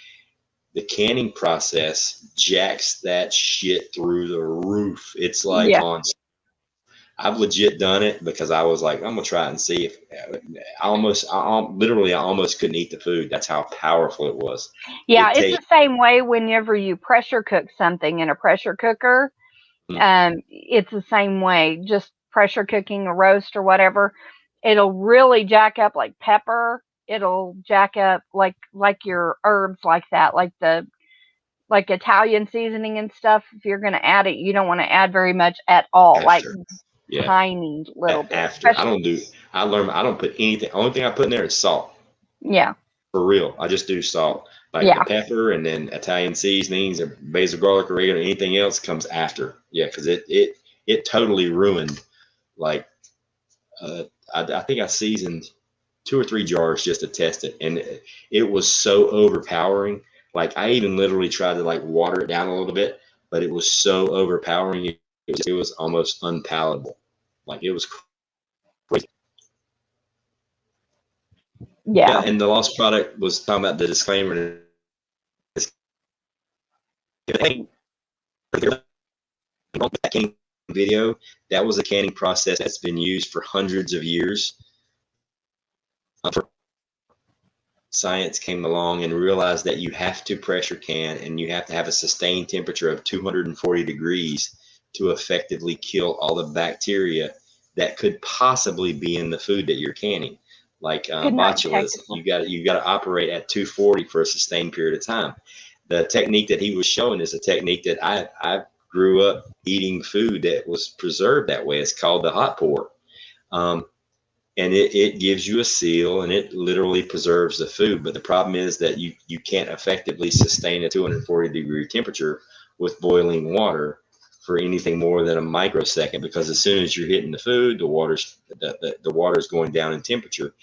the canning process jacks that shit through the roof. It's like I've legit done it because I was like, I'm gonna try it and see if I almost couldn't eat the food. That's how powerful it was. Yeah, it's the same way whenever you pressure cook something in a pressure cooker. It's the same way. Just pressure cooking a roast or whatever, it'll really jack up, like pepper. It'll jack up like your herbs, like that, like Italian seasoning and stuff. If you're going to add it, you don't want to add very much at all. After. Like tiny little bit. After. I don't put anything. Only thing I put in there is salt. Yeah. For real. I just do salt. Like the pepper and then Italian seasonings or basil, garlic, oregano, anything else comes after. Yeah, because it totally ruined. Like, I think I seasoned 2 or 3 jars just to test it, and it was so overpowering. Like, I even literally tried to like water it down a little bit, but it was so overpowering. It was almost unpalatable. Like, it was crazy. Yeah. And the lost product was talking about the disclaimer. Video, that was a canning process that's been used for hundreds of years. Science came along and realized that you have to pressure can, and you have to have a sustained temperature of 240 degrees to effectively kill all the bacteria that could possibly be in the food that you're canning. Like botulism, you got to operate at 240 for a sustained period of time. The technique that he was showing is a technique that I grew up eating food that was preserved that way. It's called the hot pour. And it gives you a seal, and it literally preserves the food. But the problem is that you can't effectively sustain a 240 degree temperature with boiling water for anything more than a microsecond, because as soon as you're hitting the food, the water is going down in temperature,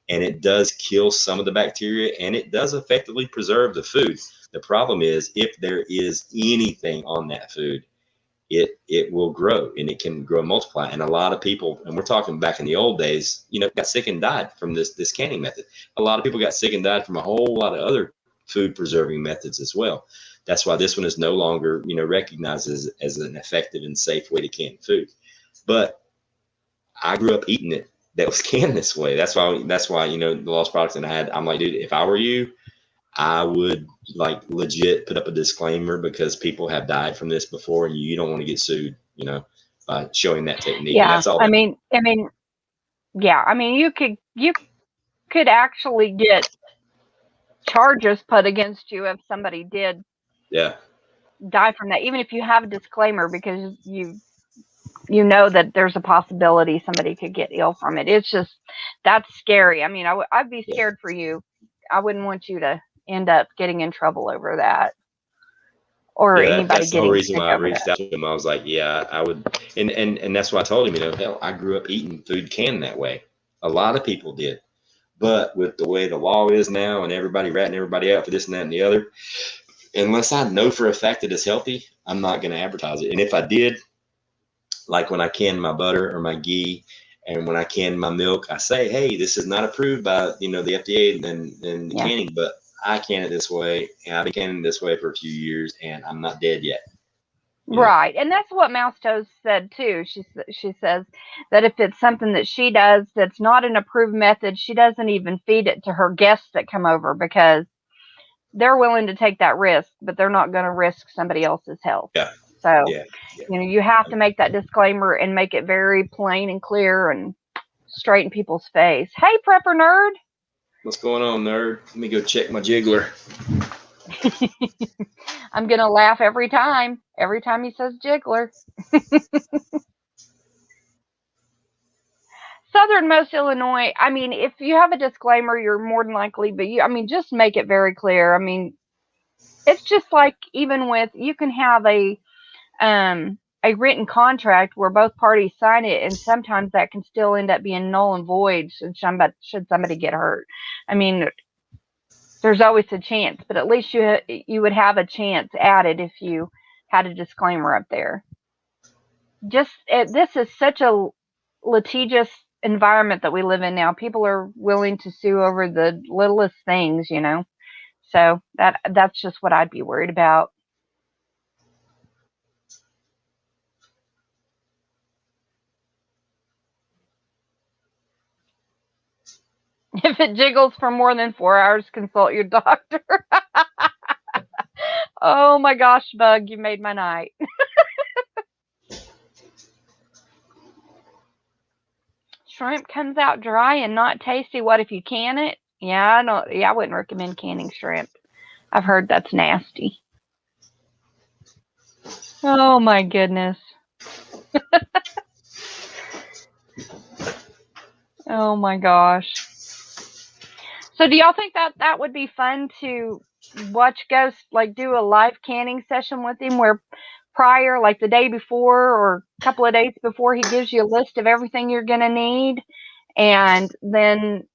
and it does kill some of the bacteria, and it does effectively preserve the food. The problem is, if there is anything on that food, it will grow, and it can grow and multiply. And a lot of people, and we're talking back in the old days, got sick and died from this canning method. A lot of people got sick and died from a whole lot of other food preserving methods as well. That's why this one is no longer, recognized as an effective and safe way to can food. But I grew up eating it that was canned this way. That's why, the lost products that I had, I'm like, dude, if I were you, I would like legit put up a disclaimer because people have died from this before, and you don't want to get sued, you know, by showing that technique. Yeah, And that's all. yeah, I mean, you could actually get charges put against you if somebody did die from that, even if you have a disclaimer, because you know that there's a possibility somebody could get ill from it. It's just, that's scary. I mean, I'd be scared for you. I wouldn't want you to end up getting in trouble over that, or anybody that's the whole getting reason sick why I over reached out to him. I was like, yeah, I would, and that's why I told him, you know, hell, I grew up eating food canned that way. A lot of people did, but with the way the law is now, and everybody ratting everybody out for this and that and the other, unless I know for a fact that it's healthy, I'm not going to advertise it. And if I did, like when I can my butter or my ghee, and when I can my milk, I say, hey, this is not approved by, you know, the FDA and the canning, but I can it this way, and I've been canning this way for a few years, and I'm not dead yet. Right, and that's what Mouse Toast said too. She says that if it's something that she does that's not an approved method, she doesn't even feed it to her guests that come over, because they're willing to take that risk, but they're not going to risk somebody else's health. So, you know, you have to make that disclaimer and make it very plain and clear and straight in people's face. Hey, Prepper Nerd. What's going on, nerd? Let me go check my jiggler. I'm going to laugh every time he says jiggler. Southernmost Illinois, I mean, if you have a disclaimer, you're more than likely, but just make it very clear. I mean, it's just like, even with, you can have a written contract where both parties sign it, and sometimes that can still end up being null and void should somebody get hurt. I mean, there's always a chance, but at least you would have a chance added if you had a disclaimer up there. This is such a litigious environment that we live in now. People are willing to sue over the littlest things, you know. So that's just what I'd be worried about. If it jiggles for more than 4 hours, consult your doctor. Oh my gosh, Bug, you made my night. Shrimp comes out dry and not tasty. What if you can it? Yeah, I wouldn't recommend canning shrimp. I've heard that's nasty. Oh my goodness. Oh my gosh. So do y'all think that would be fun to watch Ghost, like, do a live canning session with him, where prior, like the day before or a couple of days before, he gives you a list of everything you're going to need, and then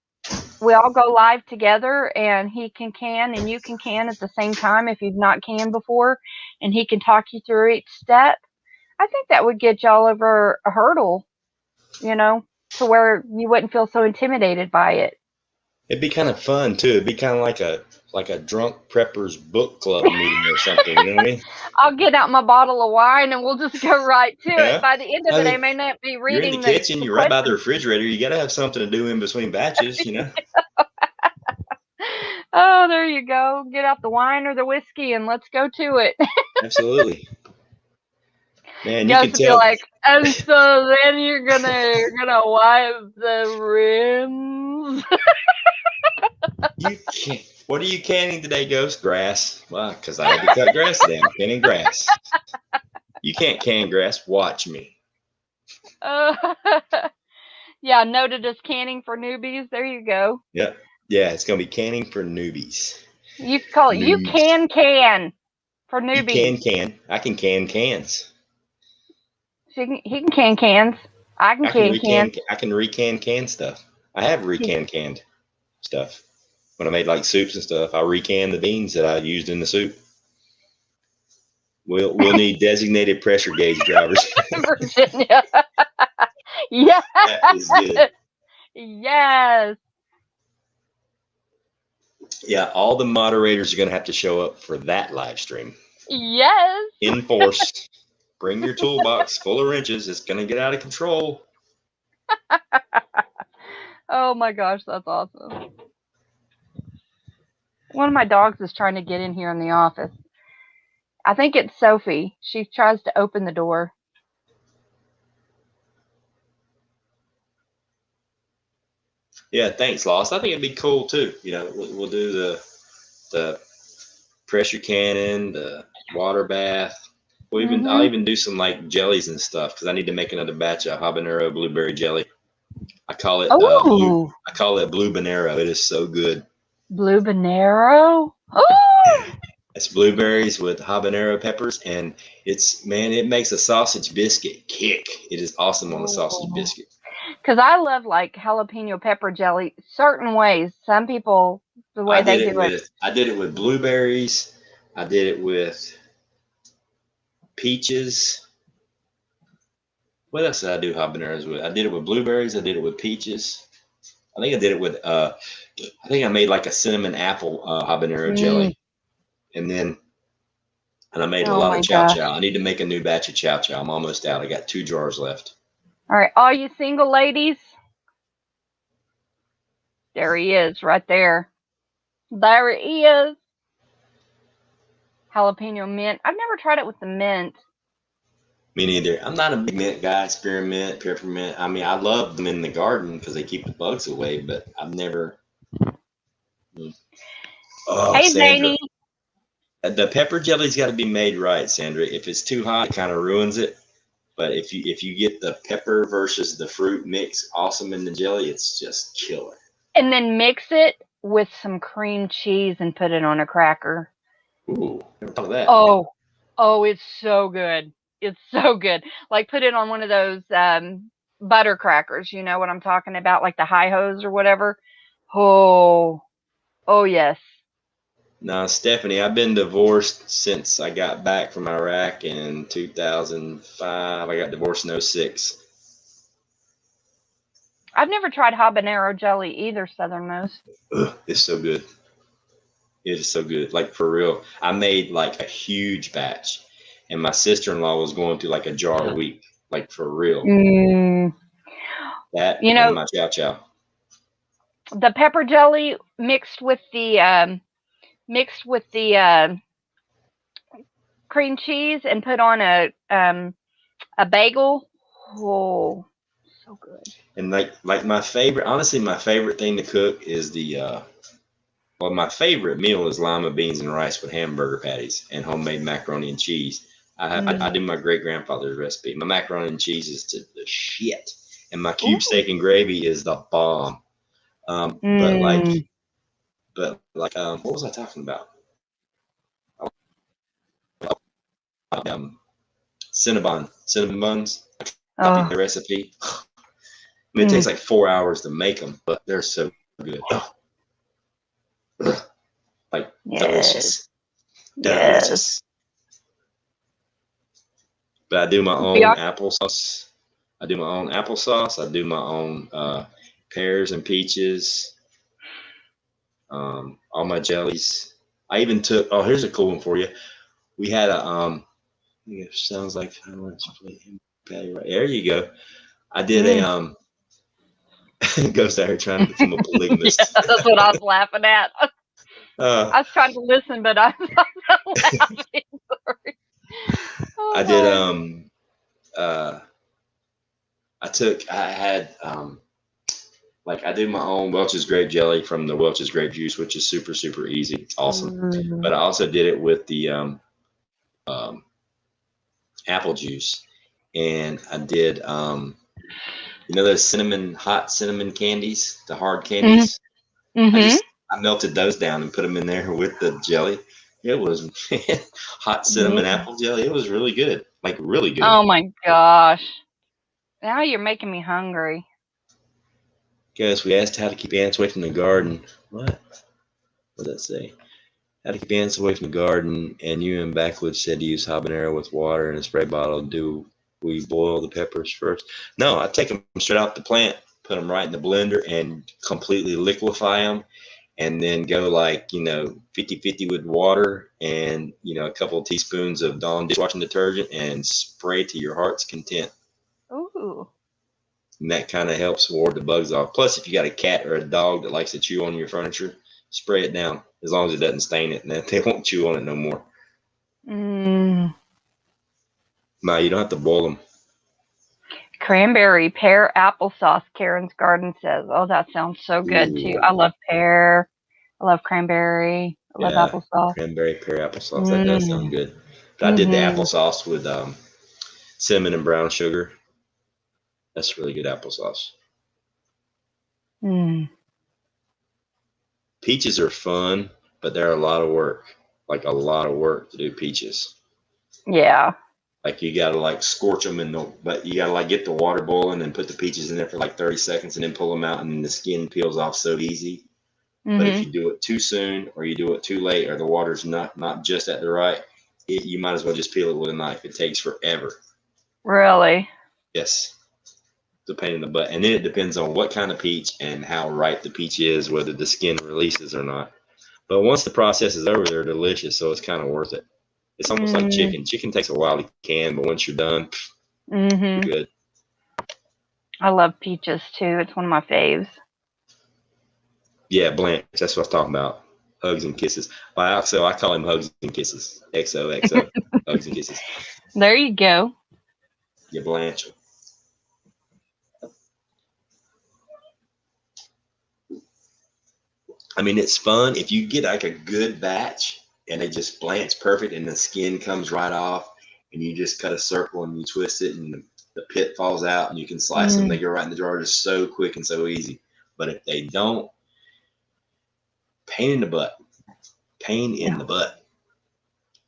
we all go live together, and he can can and you can can at the same time if you've not canned before, and he can talk you through each step? I think that would get y'all over a hurdle, you know, to where you wouldn't feel so intimidated by it. It'd be kind of fun too. It'd be kind of like a drunk preppers book club meeting or something. You know what I mean? I'll get out my bottle of wine and we'll just go right to it. By the end of it, I may not be reading. You're in the kitchen. You're right by the refrigerator. You got to have something to do in between batches. You know. Oh, there you go. Get out the wine or the whiskey and let's go to it. Absolutely. Man, you can tell. Like, and so then you're gonna wipe the rims. You can't. What are you canning today, Ghost? Grass. Well, because I had to cut grass today. I'm canning grass. You can't can grass. Watch me. Yeah, noted as canning for newbies. There you go. Yep. Yeah, it's gonna be canning for newbies. You can call it You Can for newbies. You can. I can can cans. He can can cans. I can can cans. I can recan canned stuff. I have canned stuff. When I made like soups and stuff, I recan the beans that I used in the soup. We'll need designated pressure gauge drivers. Virginia. Yes. That is good. Yes. Yeah, all the moderators are going to have to show up for that live stream. Yes. In force. Bring your toolbox full of wrenches. It's going to get out of control. Oh my gosh, that's awesome. One of my dogs is trying to get in here in the office. I think it's Sophie. She tries to open the door. Yeah, thanks, Lost. I think it'd be cool too. You know, we'll do the pressure cannon, the water bath. I'll even do some like jellies and stuff because I need to make another batch of habanero blueberry jelly. I call it I call it blue banero. It is so good. Blue banero. Oh. It's blueberries with habanero peppers, and it makes a sausage biscuit kick. It is awesome on a sausage biscuit. Because I love like jalapeno pepper jelly certain ways. Some people, the way they do it. I did it with blueberries. I did it with peaches. What else did I do habaneros with? I did it with blueberries. I did it with peaches. I think I did it with, I think I made like a cinnamon apple habanero jelly. And I made a lot of chow chow. I need to make a new batch of chow chow. I'm almost out. I got 2 jars left. All right. All you single ladies. There he is right there. There he is. Jalapeno mint. I've never tried it with the mint. Me neither. I'm not a big mint guy. Spearmint, peppermint. I mean, I love them in the garden because they keep the bugs away, but I've never. Oh, hey, Sandra. Zany. The pepper jelly's got to be made right, Sandra. If it's too hot, it kind of ruins it. But if you get the pepper versus the fruit mix awesome in the jelly, it's just killer. And then mix it with some cream cheese and put it on a cracker. Ooh, never thought of that. Oh, it's so good. It's so good. Like put it on one of those butter crackers. You know what I'm talking about? Like the Hi-Hos or whatever. Oh, yes. Now, Stephanie, I've been divorced since I got back from Iraq in 2005. I got divorced in 2006. I've never tried habanero jelly either, Southernmost. Ugh, it's so good. It is so good. Like, for real. I made like a huge batch, and my sister-in-law was going through like a jar a week. Like, for real. That, and my chow chow. The pepper jelly mixed with the cream cheese and put on a bagel. Oh, so good. And like my favorite, honestly, my favorite thing to cook is my favorite meal is lima beans and rice with hamburger patties and homemade macaroni and cheese. I do my great grandfather's recipe. My macaroni and cheese is the shit, and my cube steak and gravy is the bomb. But what was I talking about? Cinnamon buns. I copied the recipe. I mean, it takes like 4 hours to make them, but they're so good. Like delicious. But I do my own applesauce. I do my own pears and peaches. All my jellies. I even took. Oh, here's a cool one for you. We had a it sounds like patty right there. You go. I did a Ghost out here trying to become a polygamist. Yeah, that's what I was laughing at. I was trying to listen, but I was laughing. Sorry. I did I do my own Welch's grape jelly from the Welch's grape juice, which is super, super easy. It's awesome. But I also did it with the apple juice, and I did those hot cinnamon candies, the hard candies. I melted those down and put them in there with the jelly. It was hot cinnamon apple jelly. It was really good, like really good. Oh my gosh! Now you're making me hungry. Guys, we asked how to keep ants away from the garden. What does that say? How to keep ants away from the garden, and you and Backwoods said to use habanero with water in a spray bottle. Do we boil the peppers first? No, I take them straight out the plant, put them right in the blender, and completely liquefy them, and then go 50-50 with water and a couple of teaspoons of Dawn dishwashing detergent and spray to your heart's content. Ooh. And that kind of helps ward the bugs off. Plus, if you got a cat or a dog that likes to chew on your furniture, spray it down as long as it doesn't stain it, and then they won't chew on it no more. Mm. No, you don't have to boil them. Cranberry pear applesauce, Karen's Garden says. Oh, that sounds so good too. Ooh. I love pear. I love cranberry. I love Yeah, applesauce. cranberry pear applesauce. That does sound good. I did the Mm-hmm. applesauce with cinnamon and brown sugar. That's really good applesauce. Mm. Peaches are fun, but they're a lot of work. Like a lot of work to do peaches. Yeah. Like you gotta like scorch them but you gotta like get the water boiling and put the peaches in there for like 30 seconds and then pull them out, and then the skin peels off so easy. But if you do it too soon or you do it too late or the water's not just at the right, you might as well just peel it with a knife. It takes forever. Really? Yes. It's a pain in the butt. And then it depends on what kind of peach and how ripe the peach is, whether the skin releases or not. But once the process is over, they're delicious, so it's kind of worth it. It's almost like chicken. Chicken takes a while to can, but once you're done, you're good. I love peaches too. It's one of my faves. Yeah, Blanche, that's what I was talking about. Hugs and kisses. So I call him Hugs and Kisses. XOXO. Hugs and Kisses. There you go. Yeah, Blanche. I mean, it's fun if you get like a good batch and they just blanch perfect and the skin comes right off, and you just cut a circle and you twist it and the pit falls out and you can slice them. They go right in the jar just so quick and so easy. But if they don't, pain in the butt. Pain in the butt.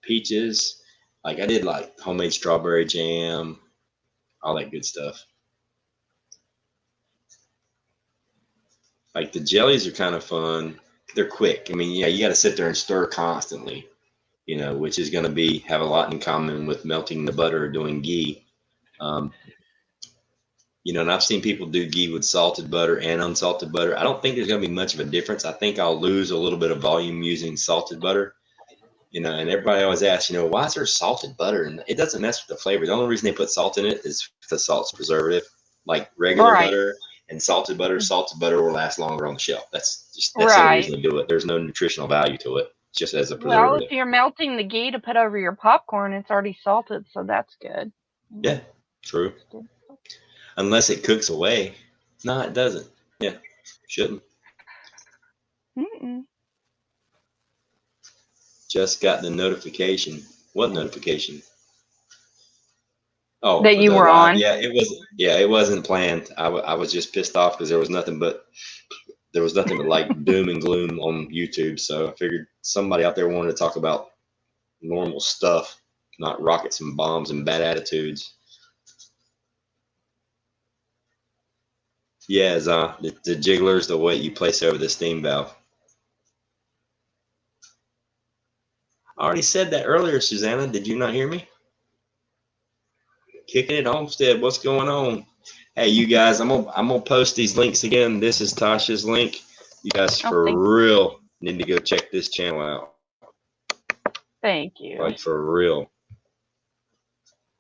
Peaches, like I did like homemade strawberry jam, all that good stuff. Like the jellies are kind of fun. They're quick. I mean, yeah, you got to sit there and stir constantly, which is going to have a lot in common with melting the butter or doing ghee. And I've seen people do ghee with salted butter and unsalted butter. I don't think there's going to be much of a difference. I think I'll lose a little bit of volume using salted butter. And everybody always asks, why is there salted butter? And it doesn't mess with the flavor. The only reason they put salt in it is because salt's preservative. Like regular butter and salted butter will last longer on the shelf. That's the only reason to do it. There's no nutritional value to it. It's just as a preservative. Well, if you're melting the ghee to put over your popcorn, it's already salted, so that's good. Yeah, true. Unless it cooks away. No, it doesn't. Yeah, shouldn't. Just got the notification. What notification? Oh, that you were live. on. Yeah, it wasn't planned. I was just pissed off because there was nothing but like doom and gloom on YouTube. So I figured somebody out there wanted to talk about normal stuff, not rockets and bombs and bad attitudes. Yeah, the jiggler's the weight you place over the steam valve. I already said that earlier, Susanna. Did you not hear me? Kicking it Homestead. What's going on? Hey, you guys, I'm gonna post these links again. This is Tasha's link. You guys for real need to go check this channel out. Thank you. Like for real.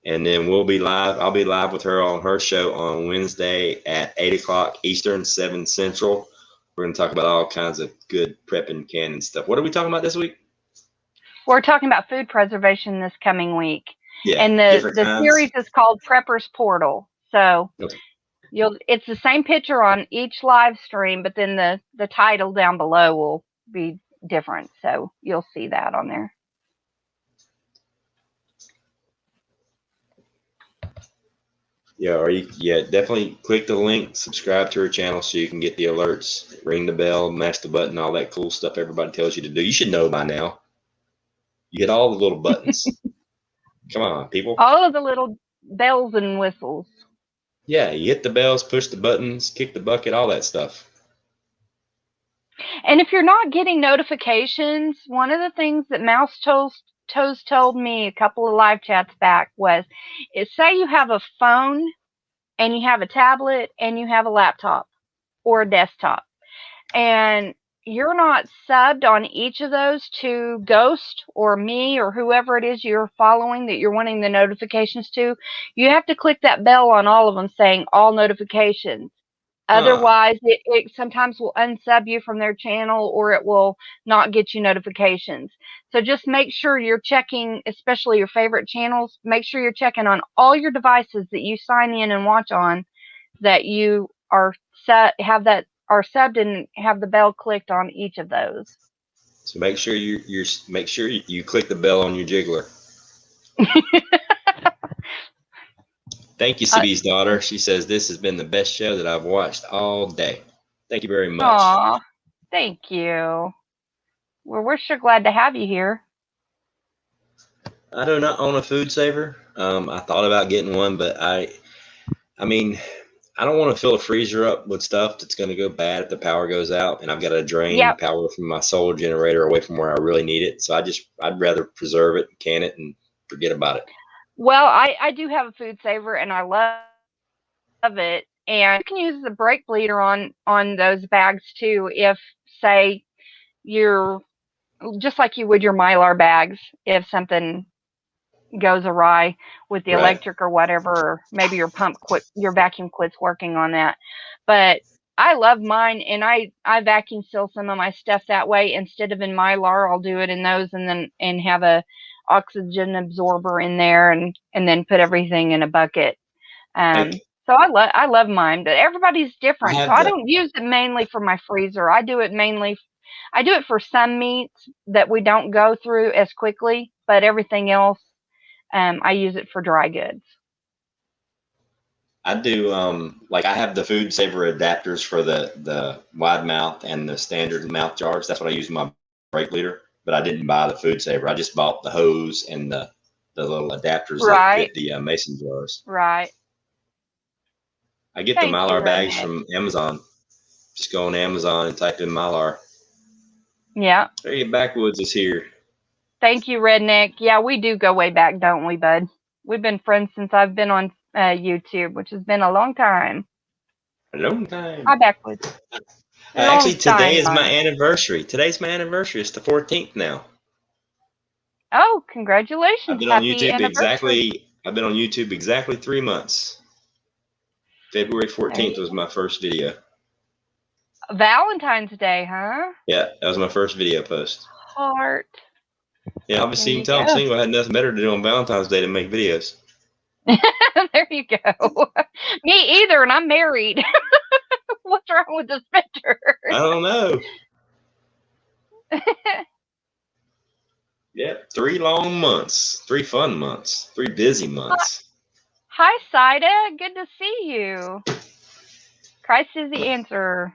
And then we'll be live. I'll be live with her on her show on Wednesday at 8 o'clock Eastern, 7 Central. We're gonna talk about all kinds of good prepping, canning stuff. What are we talking about this week? We're talking about food preservation this coming week. Yeah, and the series is called Prepper's Portal. So it's the same picture on each live stream, but then the title down below will be different. So you'll see that on there. Yeah, definitely click the link, subscribe to her channel so you can get the alerts, ring the bell, mash the button, all that cool stuff everybody tells you to do. You should know by now. You hit all the little buttons. Come on, people. All of the little bells and whistles. Yeah, you hit the bells, push the buttons, kick the bucket, all that stuff. And if you're not getting notifications, one of the things that Mouse Toes told me a couple of live chats back was, say you have a phone and you have a tablet and you have a laptop or a desktop, and you're not subbed on each of those to Ghost or me or whoever it is you're following that you're wanting the notifications to, you have to click that bell on all of them saying all notifications Otherwise, it sometimes will unsub you from their channel, or it will not get you notifications. So just make sure you're checking, especially your favorite channels, make sure you're checking on all your devices that you sign in and watch on, that you are are subbed and have the bell clicked on each of those. So make sure you click the bell on your jiggler. Thank you, CB's daughter. She says this has been the best show that I've watched all day. Thank you very much. Aw, thank you. Well, we're sure glad to have you here. I do not own a food saver. I thought about getting one, but I mean, I don't want to fill a freezer up with stuff that's going to go bad if the power goes out, and I've got to drain power from my solar generator away from where I really need it. So I'd rather preserve it, can it, and forget about it. Well, I do have a food saver, and I love it. And you can use the brake bleeder on those bags too. If, say, you're just like you would your Mylar bags, if something goes awry with the electric or whatever, or maybe your vacuum quits working on that. But I love mine, and I vacuum seal some of my stuff that way. Instead of in Mylar, I'll do it in those, and have a oxygen absorber in there, and then put everything in a bucket. So I love mine, but everybody's different. So I don't use it mainly for my freezer. I do it for some meats that we don't go through as quickly, but everything else, I use it for dry goods. I do, like I have the food saver adapters for the wide mouth and the standard mouth jars. That's what I use in my brake bleeder, but I didn't buy the food saver. I just bought the hose and the little adapters that fit the mason jars. Right. I get the Mylar bags from Amazon. Just go on Amazon and type in Mylar. Yeah. There you Backwoods is here. Thank you, Redneck. Yeah, we do go way back, don't we, bud? We've been friends since I've been on YouTube, which has been a long time. A long time. Hi, Backwoods. Actually, today is my anniversary. Today's my anniversary. It's the 14th now. Oh, congratulations. I've been on YouTube exactly 3 months. February 14th was my first video. Valentine's Day, huh? Yeah, that was my first video post. Heart. Yeah, obviously you can tell I'm single. I had nothing better to do on Valentine's Day than make videos. There you go. Me either, and I'm married. What's wrong with this picture? I don't know. Yep, 3 long months, 3 fun months, 3 busy months. Hi, Saida. Good to see you. Christ is the answer.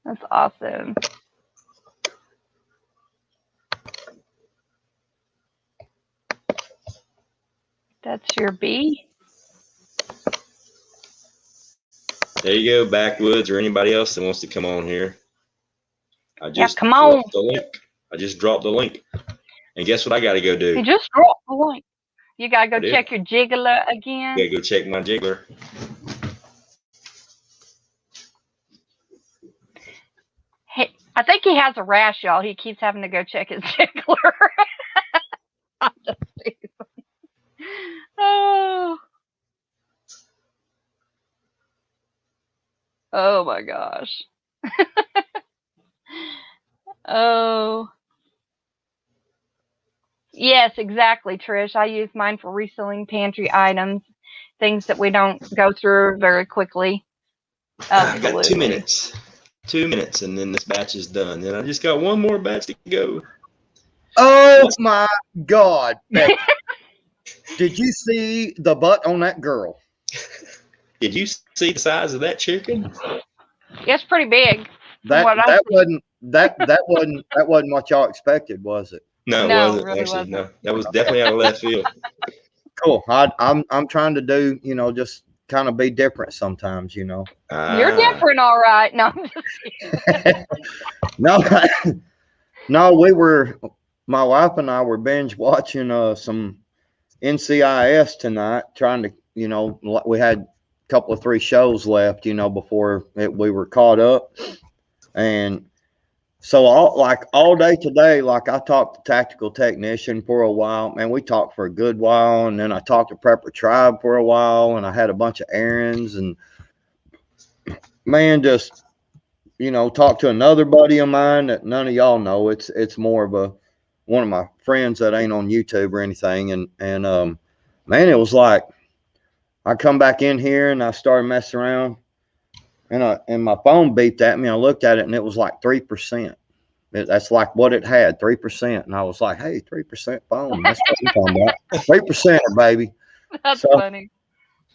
That's awesome. That's your bee. There you go, Backwoods, or anybody else that wants to come on here. I just come on. dropped the link. I just dropped the link. And guess what I got to go do? You just dropped the link. You got to go check your jiggler again. Yeah, go check my jiggler. Hey, I think he has a rash, y'all. He keeps having to go check his jiggler. I'm just teasing. Oh my gosh. Oh. Yes, exactly, Trish. I use mine for reselling pantry items, things that we don't go through very quickly. I've got 2 minutes. 2 minutes, and then this batch is done. Then I just got one more batch to go. Oh my God. Did you see the butt on that girl? Did you see the size of that chicken? It's pretty big. That wasn't what y'all expected, was it? No, it wasn't. Really actually, wasn't. No, that was definitely out of left field. Cool. I'm trying to do, just kind of be different sometimes, You're different, all right. No, I'm just no, my wife and I were binge watching some NCIS tonight, trying to, we had a couple of 3 shows left, before we were caught up. And So all day today, like I talked to tactical technician for a while, man, we talked for a good while. And then I talked to Prepper Tribe for a while, and I had a bunch of errands, and man, just, you know, talked to another buddy of mine that none of y'all know. It's more of one of my friends that ain't on YouTube or anything. And man, it was like, I come back in here and I started messing around, and my phone beeped at me. I looked at it and it was like 3%. That's like what it had, 3%. And I was like, hey, 3% phone. That's what I'm talking about. 3%, baby. That's So, funny.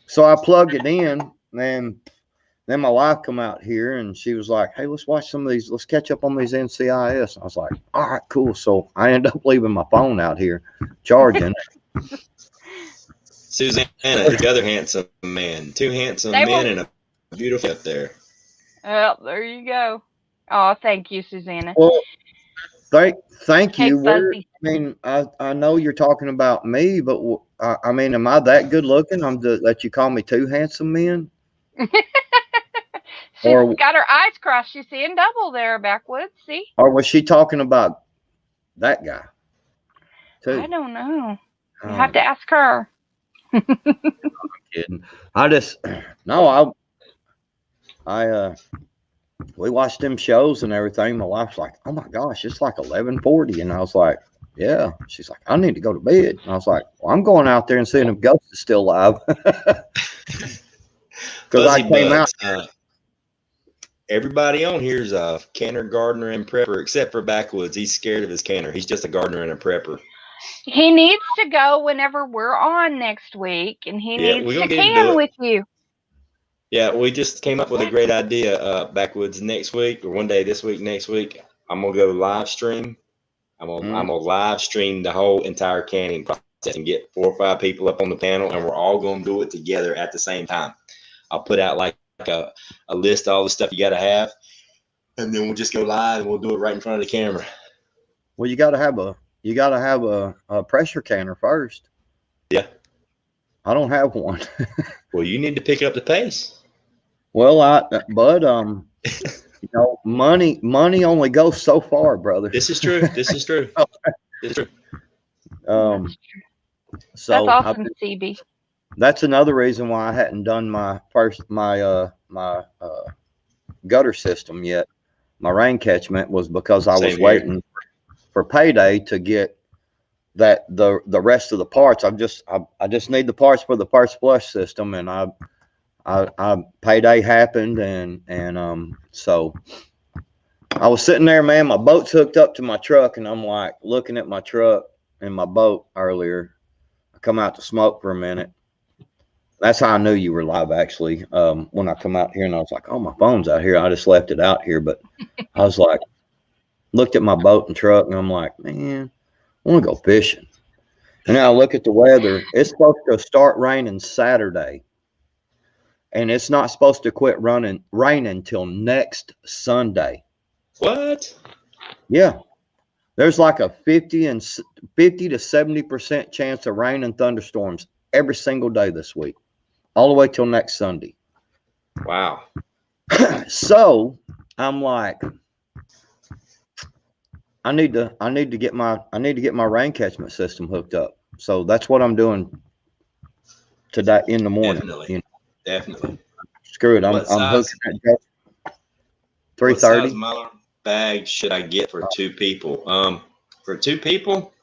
So I plugged it in, and then my wife come out here and she was like, hey, let's watch some of these. Let's catch up on these NCIS. I was like, all right, cool. So I ended up leaving my phone out here charging. Susanna, the other handsome man. Two handsome men and a beautiful up there. Well, there you go. Oh, thank you, Susanna. Well, thank Hey, you. Fuzzy. I mean, I know you're talking about me, but I mean, am I that good looking? That you call me two handsome men? She's Or- got her eyes crossed. She's seeing double there, Backwoods. See? Or was she talking about that guy too? I don't know. You Oh, have to ask her. I'm kidding. I just no. We watched them shows and everything. My wife's like, "Oh my gosh, it's like 11:40," and I was like, "Yeah." She's like, "I need to go to bed." And I was like, "Well, I'm going out there and seeing if Ghost is still alive." Because I came out. Everybody on here is a canner, gardener, and prepper, except for Backwoods. He's scared of his canner. He's just a gardener and a prepper. He needs to go whenever we're on next week, and he needs to can with you. Yeah, we just came up with a great idea, Backwoods. Next week, or one day this week, next week, I'm gonna go live stream. I'm gonna live stream the whole entire canning process and get 4 or 5 people up on the panel, and we're all gonna do it together at the same time. I'll put out like a list of all the stuff you got to have, and then we'll just go live and we'll do it right in front of the camera. Well, you got to have a pressure canner first. Yeah, I don't have one. Well, you need to pick up the pace. Well, you know, money only goes so far, brother. This is true. This is true. This is true. So that's awesome, CB. That's another reason why I hadn't done my gutter system yet. My rain catchment was because I was waiting for payday to get the rest of the parts. I just need the parts for the first flush system, and I payday happened, and so I was sitting there, man. My boat's hooked up to my truck, and I'm like looking at my truck and my boat earlier. I come out to smoke for a minute. That's how I knew you were live, actually. When I come out here, and I was like, "Oh, my phone's out here. I just left it out here." But I was like, looked at my boat and truck, and I'm like, "Man, I want to go fishing." And then I look at the weather. It's supposed to start raining Saturday, and it's not supposed to quit raining until next Sunday. What? Yeah, there's like a 50 to 70% chance of rain and thunderstorms every single day this week, all the way till next Sunday. Wow. So I'm like, I need to get my rain catchment system hooked up. So that's what I'm doing today in the morning. Definitely. You know? Definitely. Screw it. I'm hooking at 3:30. What size Mylar bag should I get for 2 people? For 2 people,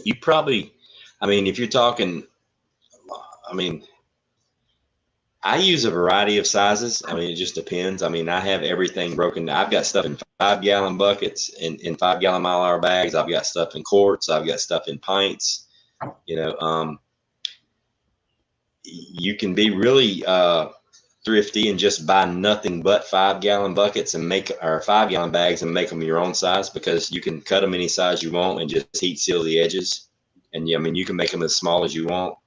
you probably, I mean, if you're talking, I mean, I use a variety of sizes. I mean, it just depends. I mean, I have everything broken. I've got stuff in 5-gallon buckets, in 5-gallon Mylar bags. I've got stuff in quarts. I've got stuff in pints. You know, you can be really thrifty and just buy nothing but 5-gallon buckets and or 5-gallon bags and make them your own size, because you can cut them any size you want and just heat seal the edges. And yeah, I mean, you can make them as small as you want,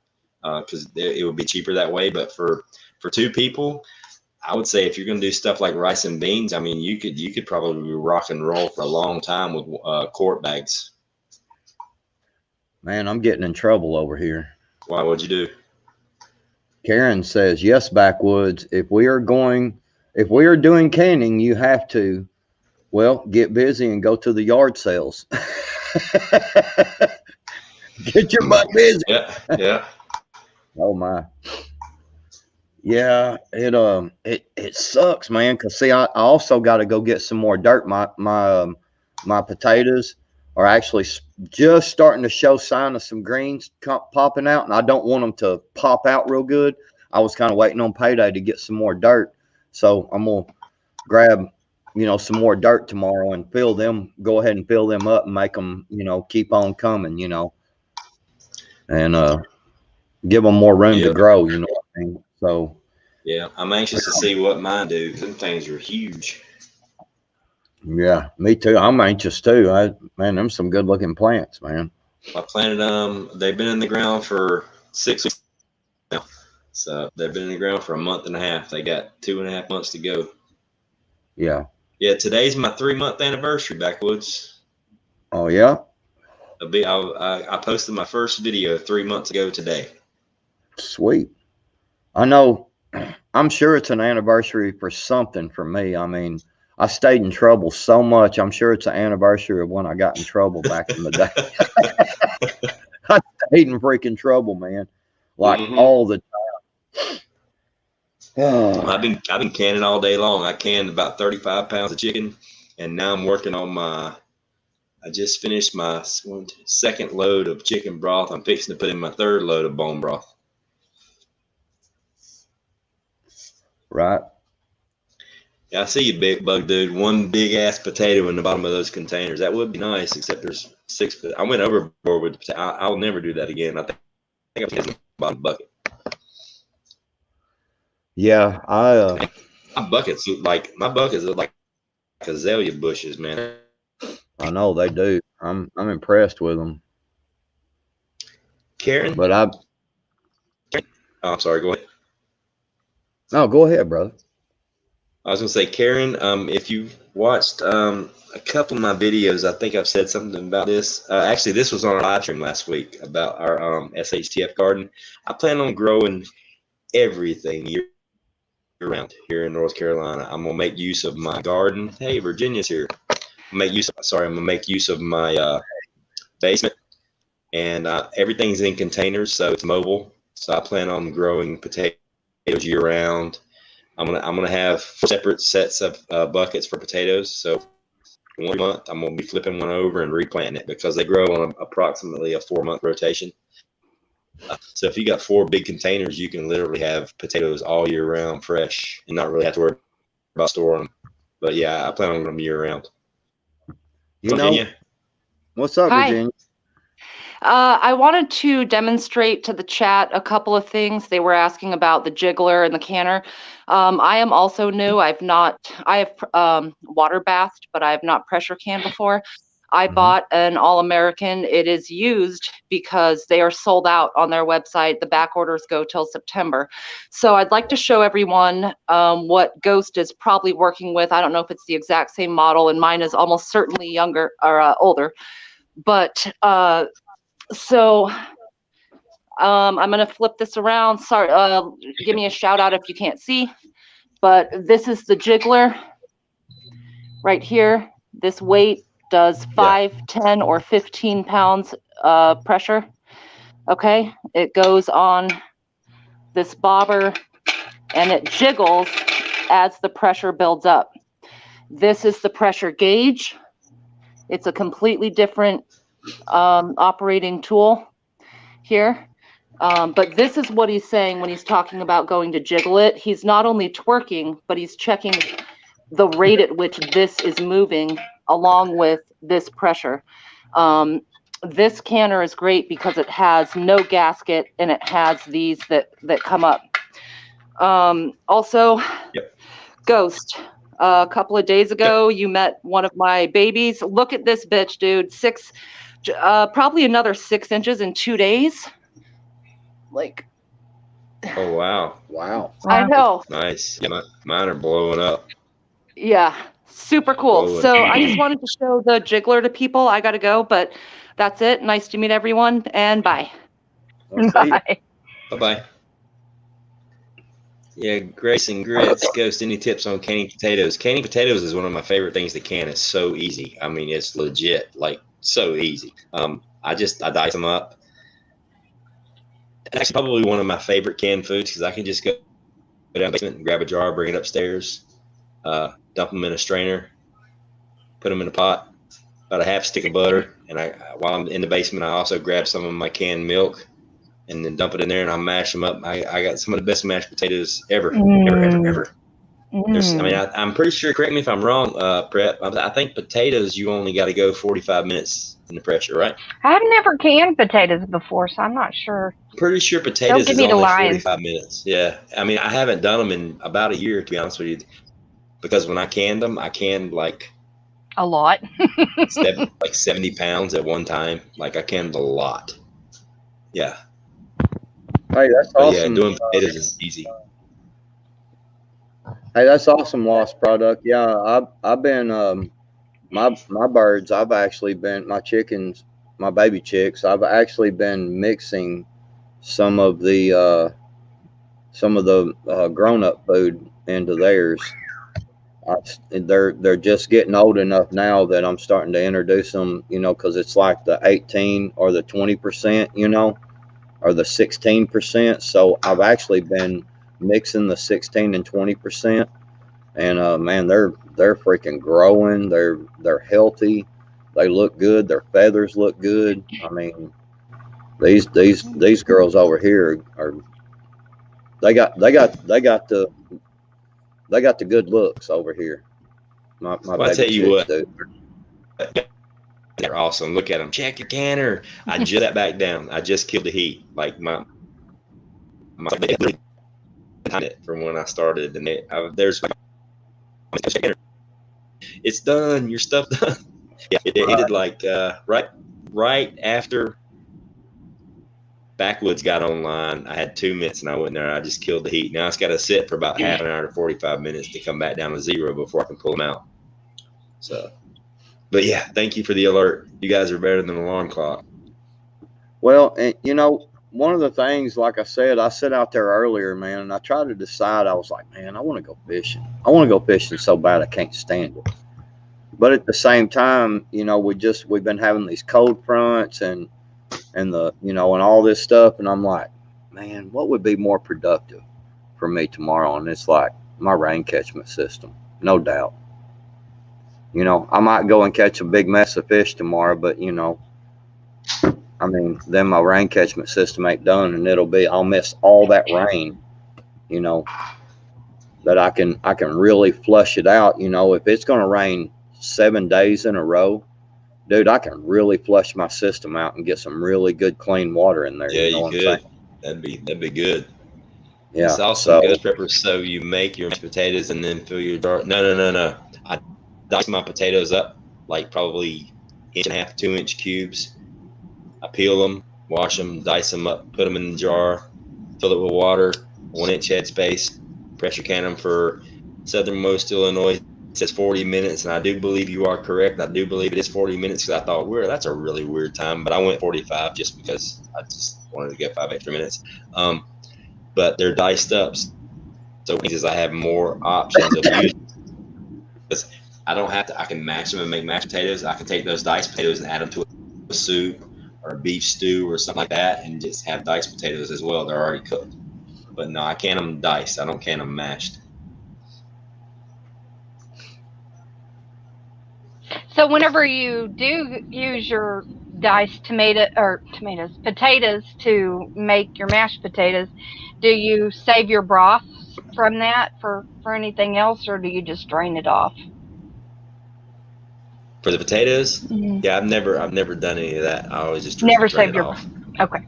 because it would be cheaper that way. But for 2 people, I would say if you're going to do stuff like rice and beans, I mean, you could probably rock and roll for a long time with quart bags. Man, I'm getting in trouble over here. Why? What'd you do? Karen says, "Yes, Backwoods. If we are doing canning, you have to. Well, get busy and go to the yard sales. Get your butt busy. Yeah. Oh my. Yeah, it sucks, man. Cause see, I also got to go get some more dirt. My potatoes are actually just starting to show sign of some greens popping out, and I don't want them to pop out real good. I was kind of waiting on payday to get some more dirt, so I'm gonna grab, some more dirt tomorrow and go ahead and fill them up and make them, keep on coming, and give them more room to grow. You know what I mean? So. Yeah, I'm anxious to see what mine do because them things are huge. Yeah, me too. I'm anxious too. Man, them some good looking plants, man. I planted them. They've been in the ground for 6 weeks now. So they've been in the ground for a month and a half. They got 2.5 months to go. Yeah. Yeah, today's my 3-month anniversary, Backwoods. Oh yeah. I posted my first video 3 months ago today. Sweet. I know. I'm sure it's an anniversary for something for me. I mean, I stayed in trouble so much. I'm sure it's an anniversary of when I got in trouble back in the day. I stayed in freaking trouble, man. Like all the time. I've been canning all day long. I canned about 35 pounds of chicken, and now I'm working on I just finished my second load of chicken broth. I'm fixing to put in my third load of bone broth. Right. Yeah, I see you, big bug dude. One big ass potato in the bottom of those containers. That would be nice, except there's 6. I went overboard with the potato. I'll never do that again. I think I'm in the bottom bucket. Yeah, my buckets look like azalea bushes, man. I know they do. I'm impressed with them. Karen, but I'm sorry. Go ahead. No, go ahead, brother. I was gonna say, Karen, if you watched a couple of my videos, I think I've said something about this. Actually, this was on our live stream last week about our SHTF garden. I plan on growing everything year round here in North Carolina. I'm gonna make use of my garden. Hey, Virginia's here. I'm gonna make use of my basement, and everything's in containers, so it's mobile. So I plan on growing potatoes year round. I'm gonna have 4 separate sets of buckets for potatoes. So 1 month, I'm gonna be flipping one over and replanting it because they grow on approximately a 4-month rotation. So if you got 4 big containers, you can literally have potatoes all year round, fresh, and not really have to worry about storing them. But yeah, I plan on them year round. Virginia, what's up, Hi. Virginia? I wanted to demonstrate to the chat a couple of things. They were asking about the jiggler and the canner. I am also new. I have water bathed, but I have not pressure canned before. I bought an All-American. It is used because they are sold out on their website. The back orders go till September. So I'd like to show everyone what Ghost is probably working with. I don't know if it's the exact same model, and mine is almost certainly younger or older. But so I'm going to flip this around. Sorry, give me a shout out if you can't see. But this is the jiggler right here. This weight does 5, 10, or 15 pounds pressure. Okay, it goes on this bobber and it jiggles as the pressure builds up. This is the pressure gauge. It's a completely different operating tool here. But this is what he's saying when he's talking about going to jiggle it. He's not only twerking, but he's checking the rate at which this is moving along with this pressure. This canner is great because it has no gasket and it has these that come up. Also, Ghost, a couple of days ago, you met one of my babies. Look at this bitch, dude. Probably another 6 inches in 2 days. Like, oh wow, I know. Nice. Yeah, mine are blowing up. Yeah, super cool. So I just wanted to show the jiggler to people. I gotta go, but that's it. Nice to meet everyone, and bye. Bye. Bye. Yeah, Grace and Grits Ghost, any tips on canning potatoes? Canning potatoes is one of my favorite things to can. It's so easy. I mean, it's legit, like so easy. I dice them up. That's probably one of my favorite canned foods because I can just go down the basement and grab a jar, bring it upstairs, dump them in a strainer, put them in a pot, about a half stick of butter, and while I'm in the basement, I also grab some of my canned milk and then dump it in there, and I mash them up. I got some of the best mashed potatoes ever. I'm pretty sure, correct me if I'm wrong, Prep, I think potatoes, you only got to go 45 minutes in the pressure, right? I've never canned potatoes before, so I'm not sure. Pretty sure potatoes is only 45 minutes. Yeah. I mean, I haven't done them in about a year, to be honest with you, because when I canned them, I canned like a lot. 70 pounds at one time. Like I canned a lot. Yeah. Hey, that's awesome. Yeah, doing potatoes is easy. Hey, that's awesome, Lost Product. Yeah, I've been my birds. I've actually been my chickens, my baby chicks. I've actually been mixing some of the grown up food into theirs. They're just getting old enough now that I'm starting to introduce them. You know, because it's like the 18 or the 20%. You know, or the 16%. So I've actually been mixing the 16 and 20%. And man, they're freaking growing. They're healthy. They look good. Their feathers look good. I mean, these girls over here are they got the good looks over here. My well, I tell you what, dude. They're awesome. Look at them. Check your canner. I just that back down. I just killed the heat. Like my from when I started, and there's it's done. Your stuff done. Yeah, it ended like right after Backwoods got online. I had 2 minutes and I went there. And I just killed the heat. Now it's got to sit for about half an hour to 45 minutes to come back down to 0 before I can pull them out. So, but yeah, thank you for the alert. You guys are better than an alarm clock. Well, and you know, one of the things, like I said, I sit out there earlier, man, and I tried to decide. I was like, man, I want to go fishing. I want to go fishing so bad I can't stand it. But at the same time, you know, we've been having these cold fronts and the, you know, and all this stuff, and I'm like, man, what would be more productive for me tomorrow? And it's like my rain catchment system, no doubt. You know, I might go and catch a big mess of fish tomorrow, but you know, I mean, then my rain catchment system ain't done, and I'll miss all that rain, you know, that I can really flush it out. You know, if it's going to rain 7 days in a row, dude, I can really flush my system out and get some really good clean water in there. Yeah, you know what I'm saying? That'd be good. Yeah. It's awesome, Ghost Prepper. So you make your mashed potatoes and then fill your jar. No. I dice my potatoes up like probably 1.5 to 2-inch cubes. I peel them, wash them, dice them up, put them in the jar, fill it with water, 1-inch headspace, pressure can them for southernmost Illinois. It says 40 minutes, and I do believe you are correct. I do believe it is 40 minutes because I thought, that's a really weird time, but I went 45 just because I just wanted to get 5 extra minutes. But they're diced up, so it means I have more options of using. Because I don't have to. I can mash them and make mashed potatoes. I can take those diced potatoes and add them to a soup or a beef stew or something like that, and just have diced potatoes as well. They're already cooked. But no, I can them diced. I don't can them mashed. So whenever you do use your diced potatoes to make your mashed potatoes, do you save your broth from that for anything else, or do you just drain it off? For the potatoes? Mm-hmm. Yeah, I've never done any of that. I always just never drain saved it your off. Okay.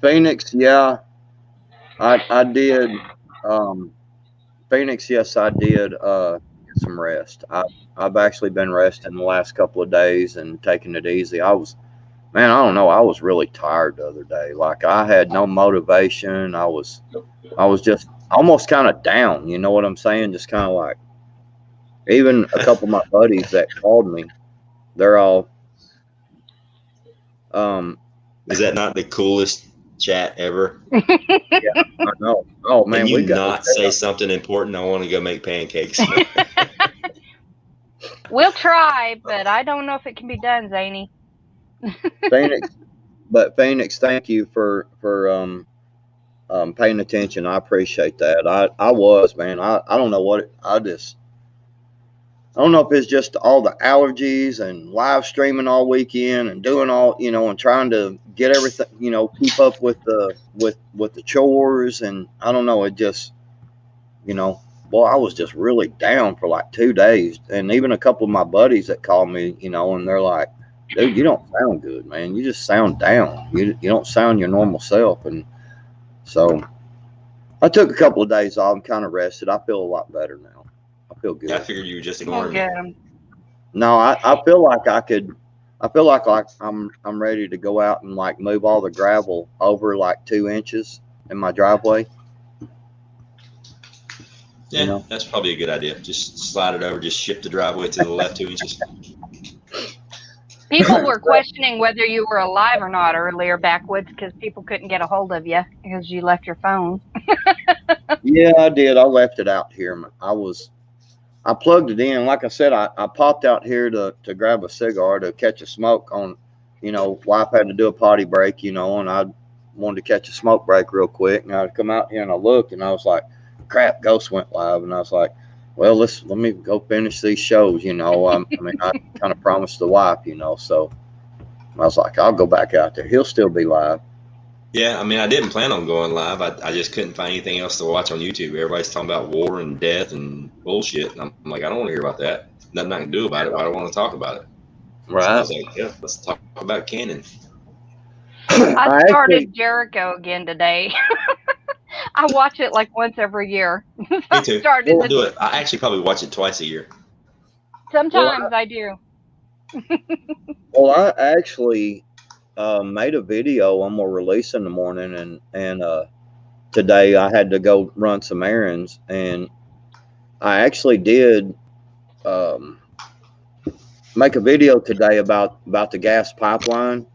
Phoenix, yeah. I did Phoenix, yes, I did get some rest. I've actually been resting the last couple of days and taking it easy. I don't know, I was really tired the other day. Like I had no motivation. I was just almost kind of down, you know what I'm saying? Just kind of like, even a couple of my buddies that called me, they're all is that not the coolest chat ever. Yeah, I know. Oh man, And you we got not say something important. I want to go make pancakes. We'll try, but I don't know if it can be done, Zany. Phoenix. But Phoenix, thank you for paying attention. I appreciate that. I was, man. I don't know what I don't know if it's just all the allergies and live streaming all weekend and doing all, and trying to get everything, keep up with the chores, and I don't know. It just, well, I was just really down for like 2 days, and even a couple of my buddies that called me, and they're like, "Dude, you don't sound good, man. You just sound down. You don't sound your normal self." And so I took a couple of days off and kind of rested. I feel a lot better now. I feel good. I figured you were just ignoring me. No, I feel like I could. I feel like I'm ready to go out and like move all the gravel over like 2 inches in my driveway. Yeah, that's probably a good idea. Just slide it over. Just shift the driveway to the left 2 inches. People were questioning whether you were alive or not earlier, Backwoods, because people couldn't get a hold of you because you left your phone. Yeah, I did. I left it out here. I plugged it in. Like I said, I popped out here to grab a cigar to catch a smoke on, wife had to do a potty break, and I wanted to catch a smoke break real quick. And I'd come out here and I looked and I was like, crap, Ghost went live. And I was like, well, let me go finish these shows, I kind of promised the wife, so I was like, I'll go back out there. He'll still be live. Yeah, I didn't plan on going live. I just couldn't find anything else to watch on YouTube. Everybody's talking about war and death and bullshit. And I'm like, I don't want to hear about that. Nothing I can do about it. Why do I want to talk about it? Right. So I was like, yeah, let's talk about canning. I started Jericho again today. I watch it like once every year. Me too. We'll do it. I actually probably watch it twice a year. Sometimes I do. Well, I actually made a video I'm gonna release in the morning, and today I had to go run some errands, and I actually did make a video today about the gas pipeline,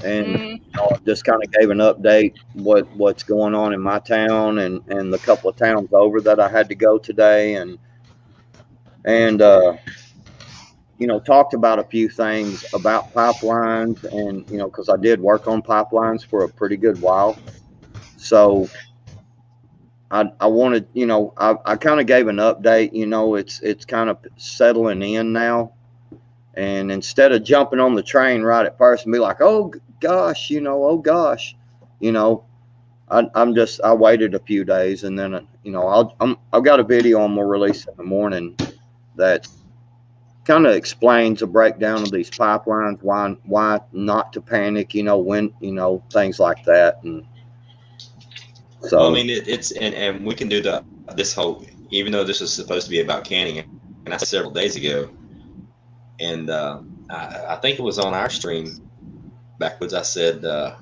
and just kind of gave an update what's going on in my town and the couple of towns over that I had to go today, and talked about a few things about pipelines, and because I did work on pipelines for a pretty good while, so I wanted, I kind of gave an update. It's kind of settling in now, and instead of jumping on the train right at first and be like, oh gosh, I waited a few days, and then I've got a video I'm gonna release in the morning that kind of explains a breakdown of these pipelines, why not to panic, when, things like that. And so, well, it's and we can do this whole, even though this is supposed to be about canning, and I said several days ago, and I think it was on our stream, Backwoods. I said, I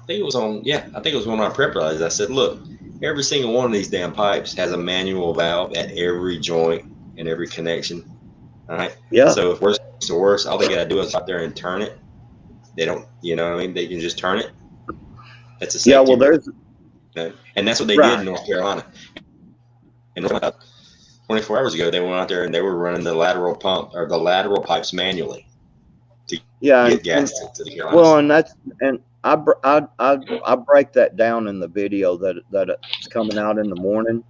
think it was one of our prep rallies. I said, look, every single one of these damn pipes has a manual valve at every joint and every connection. All right. Yeah. So if worse to worse, all they gotta do is out there and turn it. They don't, they can just turn it. That's a safety. Yeah. Well, there's, and that's what they did in North Carolina. And 24 hours ago, they went out there and they were running the lateral pump or the lateral pipes manually to get gas to the Carolinas. Well, and I break that down in the video that it's coming out in the morning.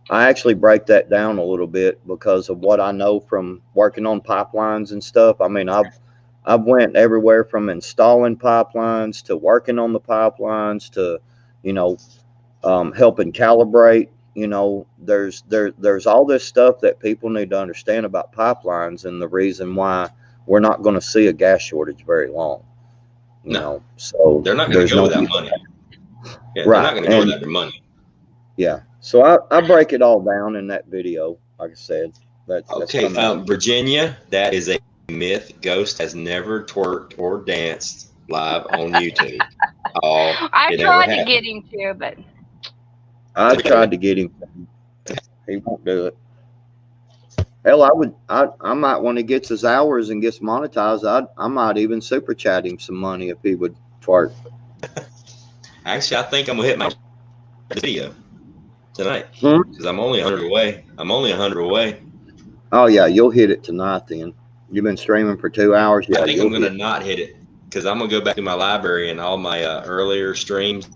I actually break that down a little bit because of what I know from working on pipelines and stuff. I've went everywhere from installing pipelines to working on the pipelines to, helping calibrate. There's all this stuff that people need to understand about pipelines and the reason why we're not going to see a gas shortage very long. So they're not going to go without money. Yeah, right. They're not going to go without their money. Yeah. So I break it all down in that video. Like I said, that's okay. Virginia, that is a myth. Ghost has never twerked or danced live on YouTube. I tried to get him to, but I tried to get him. He won't do it. Hell, I might, when he gets his hours and gets monetized, I might even super chat him some money if he would twerk. Actually, I think I'm gonna hit my video tonight Hmm? because I'm only 100 away. I'm only 100 away. Oh yeah, you'll hit it tonight. Then you've been streaming for 2 hours. Yeah, I think I'm you'll gonna hit. not hit it because I'm gonna go back to my library and all my earlier streams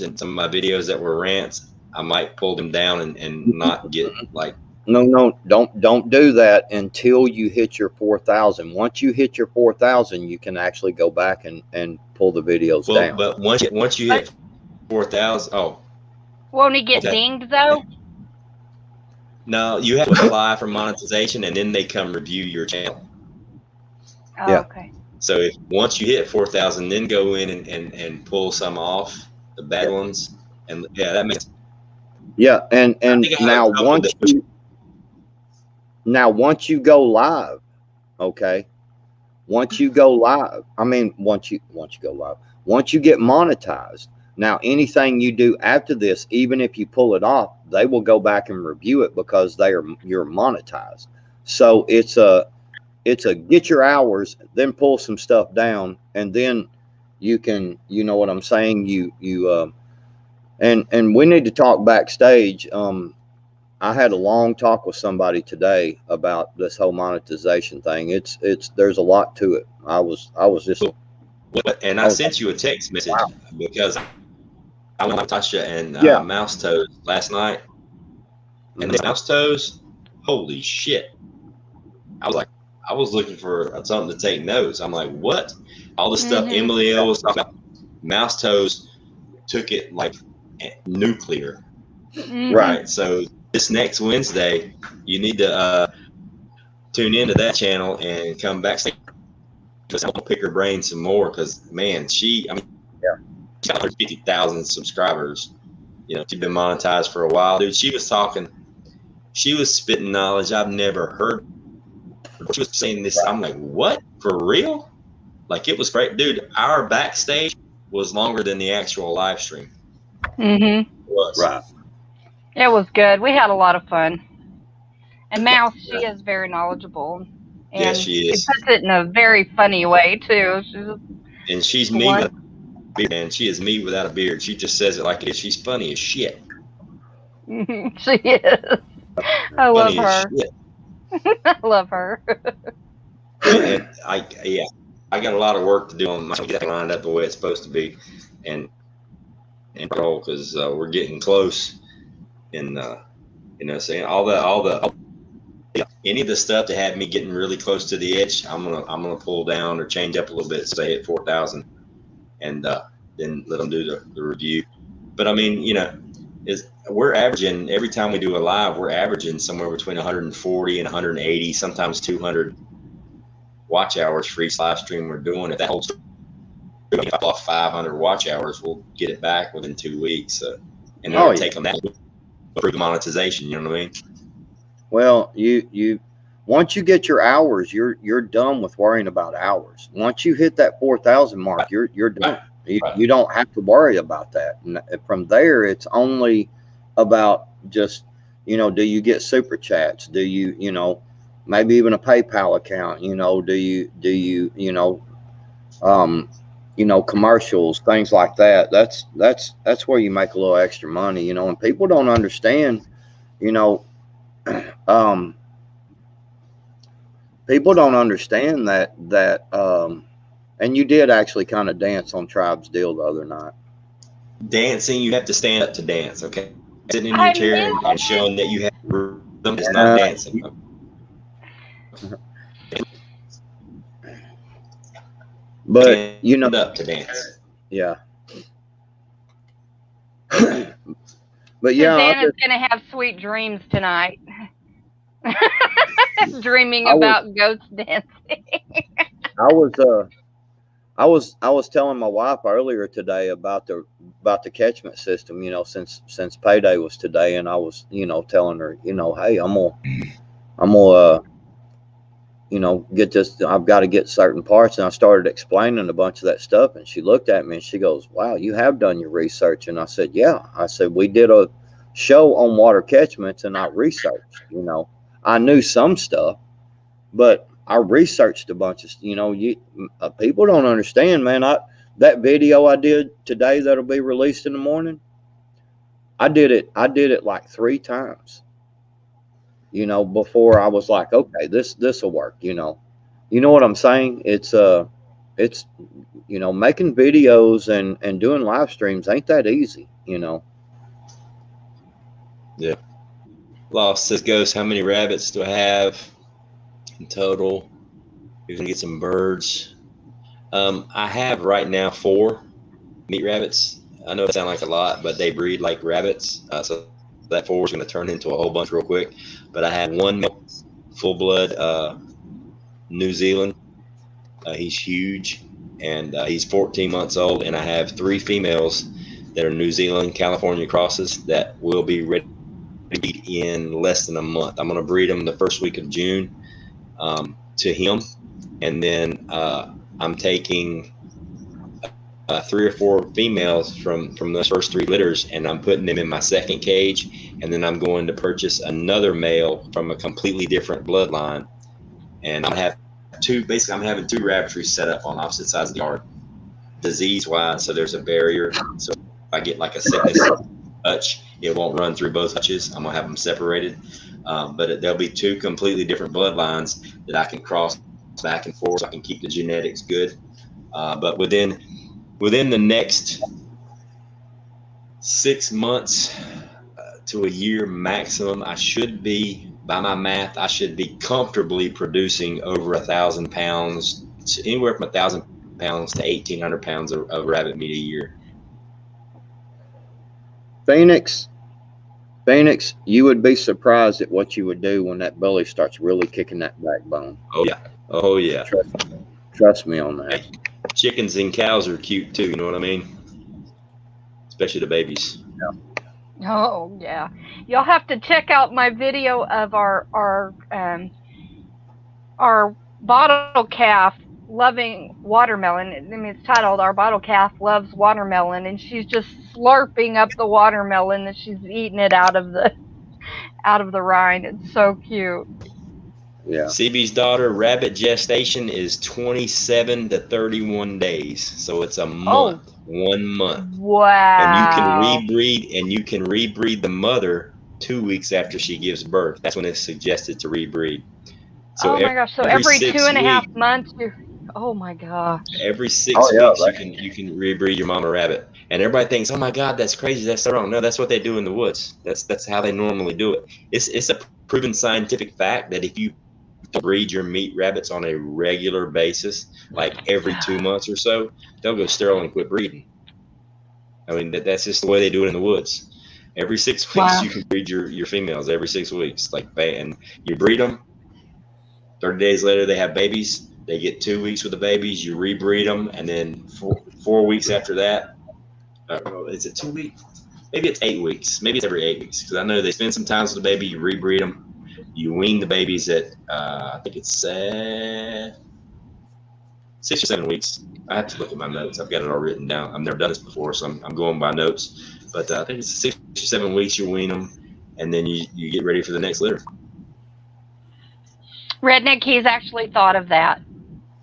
and some of my videos that were rants. I might pull them down and not get like. No, don't do that until you hit your 4,000. Once you hit your 4,000, you can actually go back and pull the videos Well, down. but once you hit 4,000, oh, Won't he get okay. dinged though? No, you have to apply for monetization, and then they come review your channel. Oh, Yeah. okay. So once you hit 4,000, then go in and pull some off the bad ones, and yeah, that makes. Yeah, and now once you go live, okay. Once you go live, once you go live, once you get monetized, now anything you do after this, even if you pull it off, they will go back and review it because you're monetized. So it's a get your hours, then pull some stuff down, and then you can, you know what I'm saying? And we need to talk backstage. I had a long talk with somebody today about this whole monetization thing. There's a lot to it. I was just. And I sent you a text message because I went with Tasha and Mouse Toes last night, and the Mouse Toes, holy shit! I was looking for something to take notes. I'm like, what? All the stuff Emily L was talking about. Mouse Toes took it like nuclear. Right. So this next Wednesday, you need to tune into that channel and come back. Because I'm gonna pick her brain some more. Because man, she's got 150,000 subscribers. You know, she's been monetized for a while, dude. She was talking. She was spitting knowledge I've never heard. She was saying this. I'm like, what? For real? Like, it was great, dude. Our backstage was longer than the actual live stream. It was. Right. It was good. We had a lot of fun. And Mouse, she is very knowledgeable. And yeah, she is. She puts it in a very funny way too. She's me without a beard, man. She is me without a beard. She just says it like it is. She's funny as shit. She is. I love her. I love her. And I got a lot of work to do on my get lined up the way it's supposed to be, and roll because we're getting close. And you know, saying all the any of the stuff that had me getting really close to the edge, I'm gonna pull down or change up a little bit, say at 4,000, and then let them do the review. But I mean, you know, we're averaging every time we do a live, we're averaging somewhere between 140 and 180, sometimes 200 watch hours for each live stream we're doing. If that holds off 500 watch hours, we'll get it back within 2 weeks. And it'll take them that through the monetization. You know what I mean? Well, you once you get your hours, you're done with worrying about hours. Once you hit that 4,000 mark, you're done. You don't have to worry about that. And from there, it's only about just, you know, do you get super chats? Do you know, maybe even a PayPal account? You know, do you commercials, things like that. That's where you make a little extra money. You know, and people don't understand. You know, people don't understand that and you did actually kind of dance on Tribe's deal the other night. Dancing, you have to stand up to dance, okay? Sitting in your chair and showing that you have rhythm is not dancing. But you know, up to dance. Yeah. But yeah, Susanna's gonna have sweet dreams tonight. Dreaming about ghost dancing. I was telling my wife earlier today about the catchment system, you know, since payday was today, and I was, you know, telling her, you know, hey, I'm gonna you know, get this, I've got to get certain parts. And I started explaining a bunch of that stuff, and she looked at me and she goes, wow, you have done your research. And I said, yeah. I said, we did a show on water catchments and I researched, you know, I knew some stuff, but I researched a bunch of, you know, people don't understand, man. that video I did today that'll be released in the morning, I did it like 3 times, you know, before I was like, okay, this will work, you know. You know what I'm saying? It's you know, making videos and doing live streams ain't that easy, you know. Yeah. Lost says, Ghost, how many rabbits do I have in total? You're gonna get some birds. I have right now 4 meat rabbits. I know it sounds like a lot, but they breed like rabbits. So that 4 is going to turn into a whole bunch real quick. But I have 1 full blood New Zealand. He's huge, and he's 14 months old. And I have 3 females that are New Zealand California crosses that will be ready to breed in less than a month. I'm going to breed them the first week of June to him, and then I'm taking 3 or 4 females from those first 3 litters, and I'm putting them in my second cage, and then I'm going to purchase another male from a completely different bloodline, and I have 2. Basically, I'm having 2 rabbitries set up on opposite sides of the yard, disease-wise, so there's a barrier. So if I get like a sickness hutch, it won't run through both hutches. I'm gonna have them separated, but there'll be 2 completely different bloodlines that I can cross back and forth, so I can keep the genetics good. But within the next 6 months to a year maximum, I should be, by my math, I should be comfortably producing over 1,000 pounds, anywhere from 1,000 pounds to 1,800 pounds of rabbit meat a year. Phoenix, you would be surprised at what you would do when that belly starts really kicking that backbone. Oh yeah, oh yeah. Trust me on that. Hey, chickens and cows are cute too. You know what I mean? Especially the babies. Yeah. Oh yeah, you'll have to check out my video of our bottle calf loving watermelon. I mean, it's titled "Our Bottle Calf Loves Watermelon," and she's just slurping up the watermelon and she's eating it out of the rind. It's so cute. Yeah. CB's daughter, rabbit gestation is 27 to 31 days, so it's a month. Oh. 1 month. Wow. And you can rebreed the mother 2 weeks after she gives birth. That's when it's suggested to rebreed. So oh my gosh! So every 2.5 months, oh my gosh! Every 6 weeks, you can rebreed your mama rabbit, and everybody thinks, "Oh my God, that's crazy! That's so wrong." No, that's what they do in the woods. That's how they normally do it. It's a proven scientific fact that if you breed your meat rabbits on a regular basis, like every 2 months or so, they'll go sterile and quit breeding. I mean, that's just the way they do it in the woods. Every 6 weeks, Wow. you can breed your females every 6 weeks, and you breed them. 30 days later, they have babies. They get 2 weeks with the babies. You rebreed them, and then 4 weeks after that, is it 2 weeks? Maybe it's 8 weeks. Maybe it's every 8 weeks, because I know they spend some time with the baby. You rebreed them. You wean the babies at I think it's 6 or 7 weeks. I have to look at my notes. I've got it all written down. I've never done this before, so I'm going by notes. But I think it's 6 or 7 weeks you wean them, and then you get ready for the next litter. Redneck, he's actually thought of that.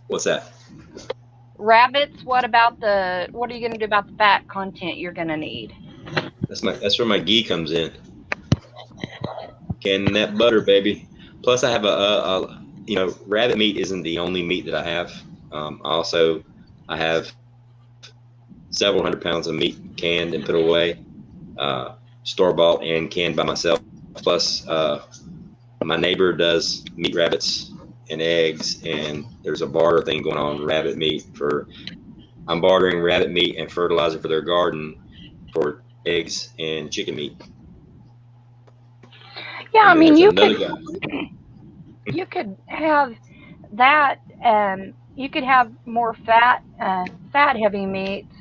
What's that? Rabbits. What are you going to do about the fat content you're going to need? That's where my ghee comes in. Canning that butter, baby. Plus, I have rabbit meat isn't the only meat that I have. I have several hundred pounds of meat canned and put away, store-bought and canned by myself. Plus, my neighbor does meat rabbits and eggs, and there's a barter thing going on, rabbit meat I'm bartering rabbit meat and fertilizer for their garden for eggs and chicken meat. Yeah, I mean, you could have that, you could have more fat heavy meats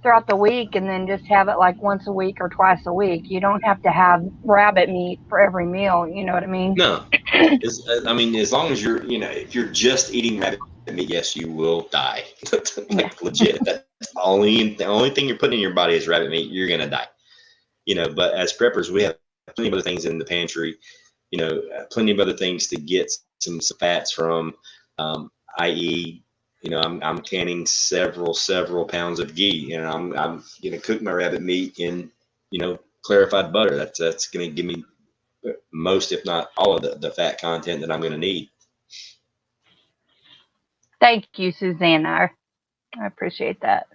throughout the week, and then just have it like once a week or twice a week. You don't have to have rabbit meat for every meal. You know what I mean? No, I mean, as long as if you're just eating rabbit meat, yes, you will die. Like legit. That's the only thing you're putting in your body is rabbit meat. You're gonna die. But as preppers, we have plenty of other things in the pantry. Plenty of other things to get some fats from, i.e., You know, I'm canning several pounds of ghee, and I'm gonna cook my rabbit meat in, you know, clarified butter. That's gonna give me most, if not all, of the fat content that I'm gonna need. Thank you, Susanna. I appreciate that.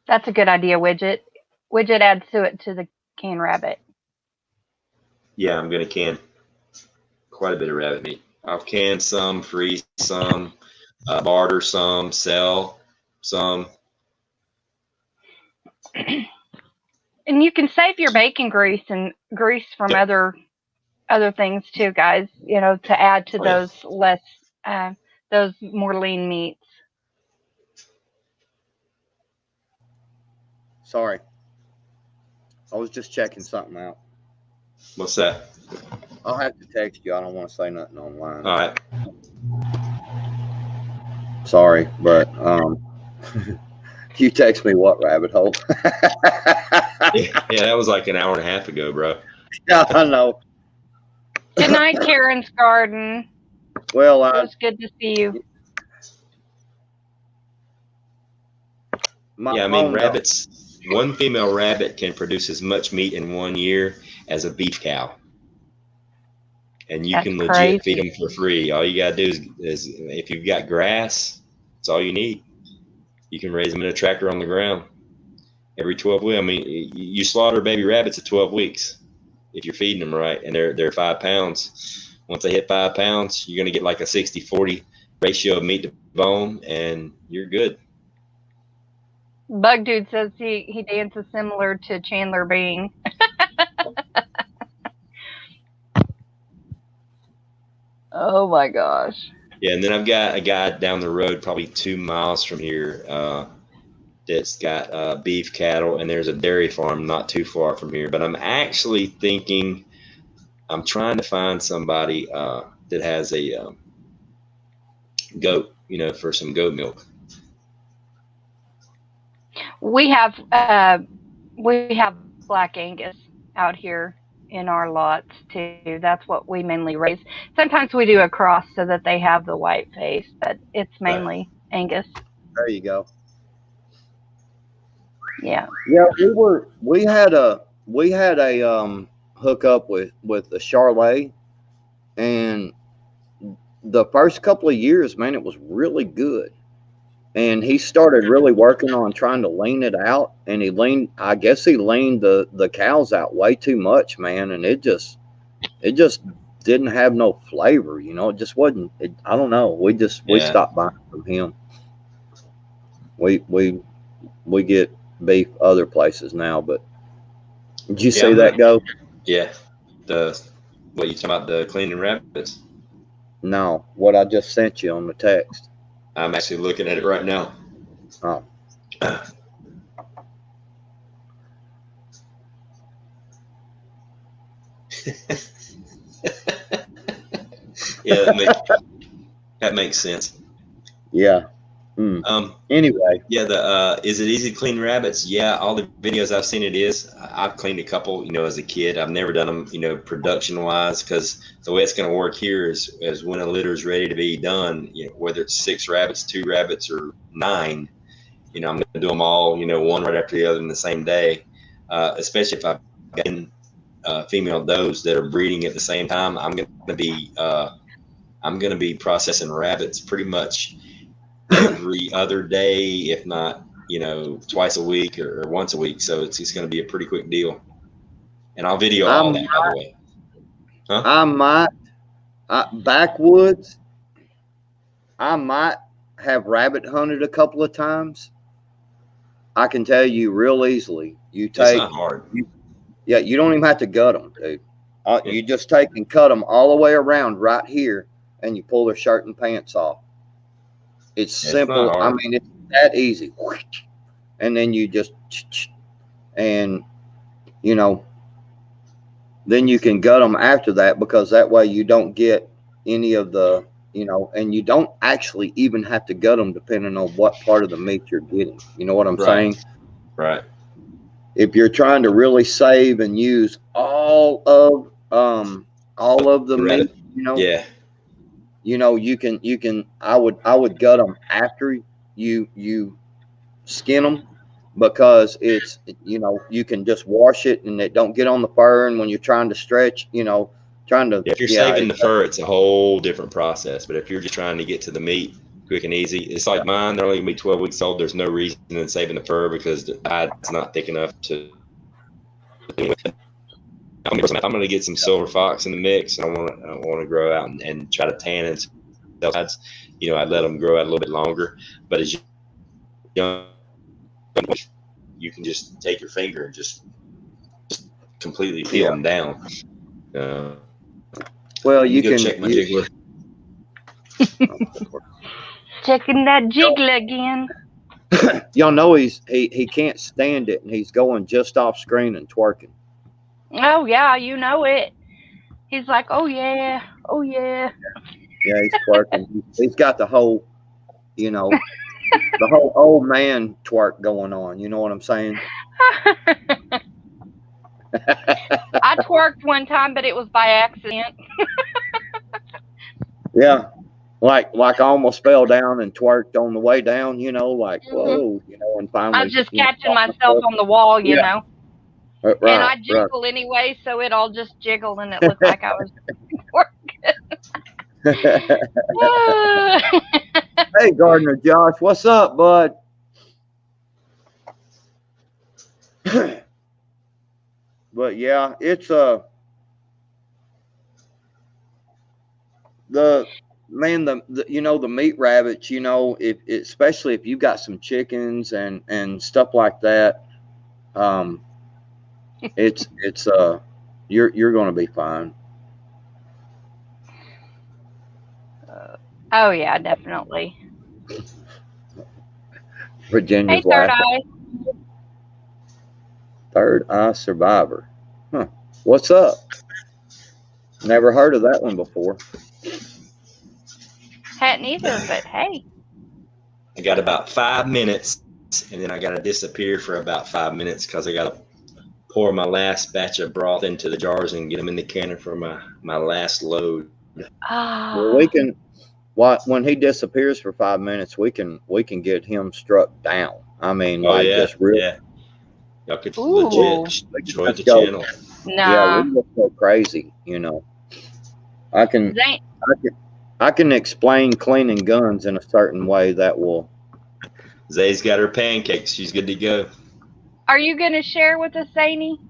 That's a good idea, Widget. Widget adds to it to the canned rabbit. Yeah, I'm gonna can quite a bit of rabbit meat. I'll can some, freeze some, barter some, sell some. And you can save your bacon grease and grease from other things too, guys. You know, to add to those less, those more lean meats. Sorry, I was just checking something out. What's that? I'll have to text you. I don't want to say nothing online. All right. Sorry, but you text me what, rabbit hole? Yeah, that was like an hour and a half ago, bro. Yeah, I know. Good night, Karen's Garden. Well, it was good to see you. Yeah, I mean, rabbits, one female rabbit can produce as much meat in 1 year as a beef cow. And you can legit feed them for free. All you got to do is if you've got grass, that's all you need. You can raise them in a tractor on the ground every 12 weeks. I mean, you slaughter baby rabbits at 12 weeks if you're feeding them right, and they're 5 pounds. Once they hit 5 pounds, you're going to get like a 60-40 ratio of meat to bone, and you're good. Bug Dude says he dances similar to Chandler Bing. Oh my gosh. Yeah, and then I've got a guy down the road, probably 2 miles from here, that's got beef cattle, and there's a dairy farm not too far from here. But I'm actually thinking, I'm trying to find somebody that has a goat, you know, for some goat milk. We have Black Angus out here in our lots too. That's what we mainly raise. Sometimes we do a cross so that they have the white face, but it's mainly Angus. There you go. Yeah. Yeah, we had a hook up with the Charlet, and the first couple of years, man, it was really good. And he started really working on trying to lean it out, and I guess he leaned the cows out way too much, man, and it just didn't have no flavor, you know. It just wasn't. I don't know. We stopped buying from him. We get beef other places now, but did you see that go? Yeah. What you talking about, the cleaning rabbits? No, what I just sent you on the text. I'm actually looking at it right now. Oh. Yeah, that makes sense. Yeah. Anyway. Yeah, is it easy to clean rabbits? Yeah, all the videos I've seen, it is. I've cleaned a couple, you know, as a kid. I've never done them, you know, production wise, because the way it's going to work here is when a litter is ready to be done, you know, whether it's 6 rabbits, 2 rabbits, or 9, you know, I'm going to do them all, you know, one right after the other in the same day. Especially if I've got female does that are breeding at the same time, I'm going to be processing rabbits pretty much every other day, if not, you know, twice a week or once a week. So it's going to be a pretty quick deal. And I'll video all that, by the way. Huh? I might, backwoods, I might have rabbit hunted a couple of times. I can tell you real easily. It's not hard. You don't even have to gut them, dude. You just take and cut them all the way around right here, and you pull their shirt and pants off. It's simple. I mean, it's that easy. And then you just, and, you know, then you can gut them after that, because that way you don't get any of the, you know, and you don't actually even have to gut them depending on what part of the meat you're getting. You know what I'm saying? Right. If you're trying to really save and use all of the meat, you know. Yeah. you know, you can. I would gut them after you skin them, because it's, you know, you can just wash it and it don't get on the fur. And when you're trying to stretch, you know, trying to, if you're saving the fur, it's a whole different process. But if you're just trying to get to the meat quick and easy, it's like mine. They're only gonna be 12 weeks old. There's no reason in saving the fur because the hide's not thick enough to. I'm going to get some silver fox in the mix. I want to grow out and try to tan and sell hides. You know, I'd let them grow out a little bit longer. But as young, you can just take your finger and just completely peel them down. Well, you can check my jiggler. Checking that jiggler again. Y'all know he can't stand it, and he's going just off screen and twerking. Oh yeah, you know it. He's like, oh yeah, oh yeah. Yeah, he's twerking. He's got the whole, you know, the whole old man twerk going on. You know what I'm saying? I twerked one time, but it was by accident. Yeah, like I almost fell down and twerked on the way down. You know, like whoa, you know, and finally I was just catching myself on the wall, you know. Right, and I jiggle anyway, so it all just jiggled, and it looked like I was twerking. Hey, Gardener Josh, what's up, bud? But yeah, it's the you know, the meat rabbits, you know, especially if you've got some chickens and stuff like that, it's you're going to be fine. Oh yeah, definitely. Virginia's hey, Third laughing. Eye. Third Eye Survivor. Huh. What's up? Never heard of that one before. Hadn't either, but hey. I got about 5 minutes, and then I got to disappear for about 5 minutes because I got to pour my last batch of broth into the jars and get them in the canner for my last load. Well, we can. When he disappears for 5 minutes, we can get him struck down. I mean, just real. Yeah. Y'all could legit destroy the channel. Nah. Yeah, we just go crazy. You know, I can explain cleaning guns in a certain way that will. Zay's got her pancakes. She's good to go. Are you going to share with us, Zany?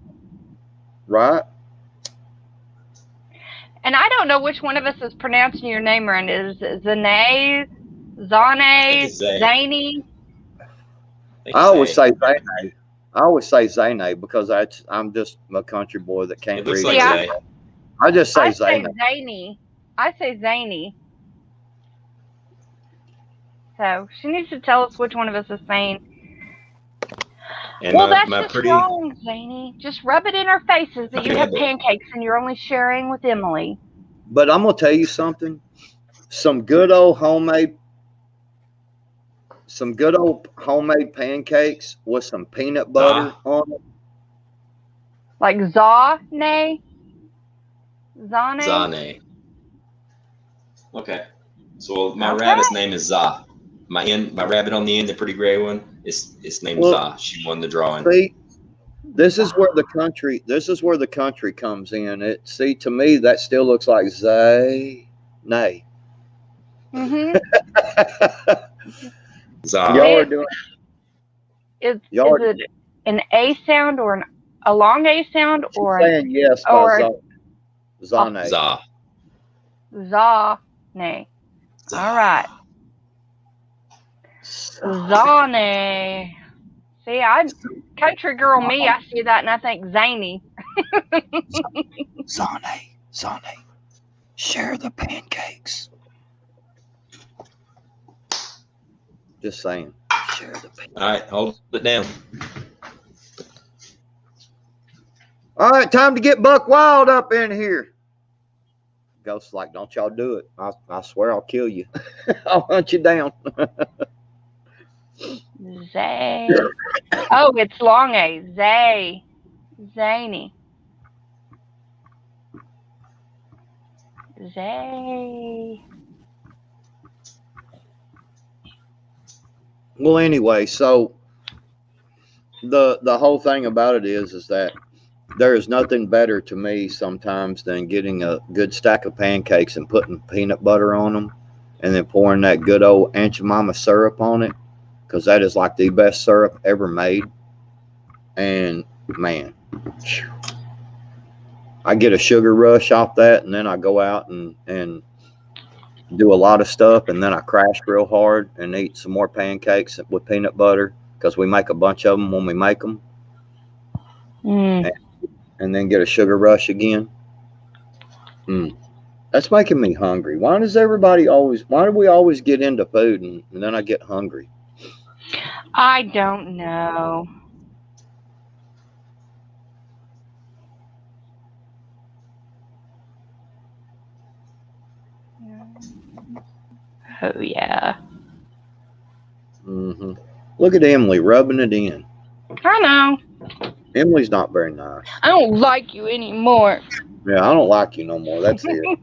Right. And I don't know which one of us is pronouncing your name right. Is it Zane, Zany? I always say Zane. I always say Zane because I'm just a country boy that can't read. Like I just say Zane. I say Zany. So she needs to tell us which one of us is saying. And well, that's just wrong, Zany. Just rub it in our faces that you have pancakes and you're only sharing with Emily. But I'm gonna tell you something. Some good old homemade pancakes with some peanut butter on it. Like Zane. Okay. So my rabbit's name is Za. My rabbit on the end, the pretty gray one, it's named Za. She won the drawing. See, this is where the country comes in. To me that still looks like Zay. Nay. Mm-hmm. Y'all are doing. Is it an A sound or a long A sound or saying yes by Zane? Zane. All right. Zane. See, I'm country girl me. I see that and I think Zany. Zane. Share the pancakes. Just saying. Share the pancakes. All right, hold it down. All right, time to get Buck Wild up in here. Ghost's like, don't y'all do it. I swear I'll kill you. I'll hunt you down. Zay. Oh, it's long A. Zay. Zany. Zay. Well, anyway, so the whole thing about it is that there is nothing better to me sometimes than getting a good stack of pancakes and putting peanut butter on them, and then pouring that good old Aunt Jemima syrup on it, because that is like the best syrup ever made. And man, I get a sugar rush off that, and then I go out and do a lot of stuff, and then I crash real hard and eat some more pancakes with peanut butter, because we make a bunch of them when we make them, and then get a sugar rush again. That's making me hungry. Why do we always get into food and then I get hungry? I don't know. Oh, yeah. Mm-hmm. Look at Emily rubbing it in. I know. Emily's not very nice. I don't like you anymore. Yeah, I don't like you no more. That's it.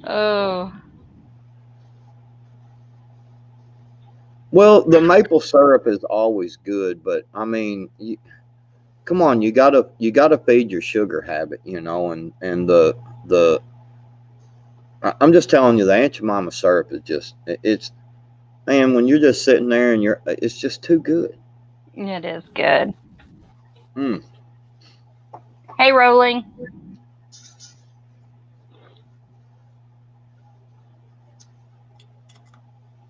Oh. Well, the maple syrup is always good, but I mean, come on, you gotta feed your sugar habit, and I'm just telling you, the Aunt Jemima syrup is just man, when you're just sitting there and it's just too good. It is good. Hey, Rolling.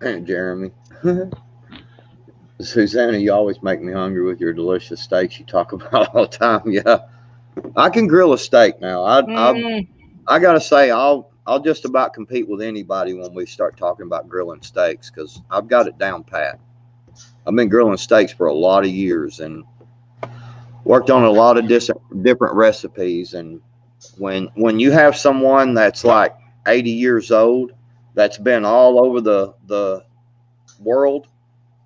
Aunt Jeremy. Susanna, you always make me hungry with your delicious steaks you talk about all the time. Yeah, I can grill a steak now. I gotta say, I'll just about compete with anybody when we start talking about grilling steaks, because I've got it down pat. I've been grilling steaks for a lot of years and worked on a lot of different recipes. And when you have someone that's like 80 years old, that's been all over the world,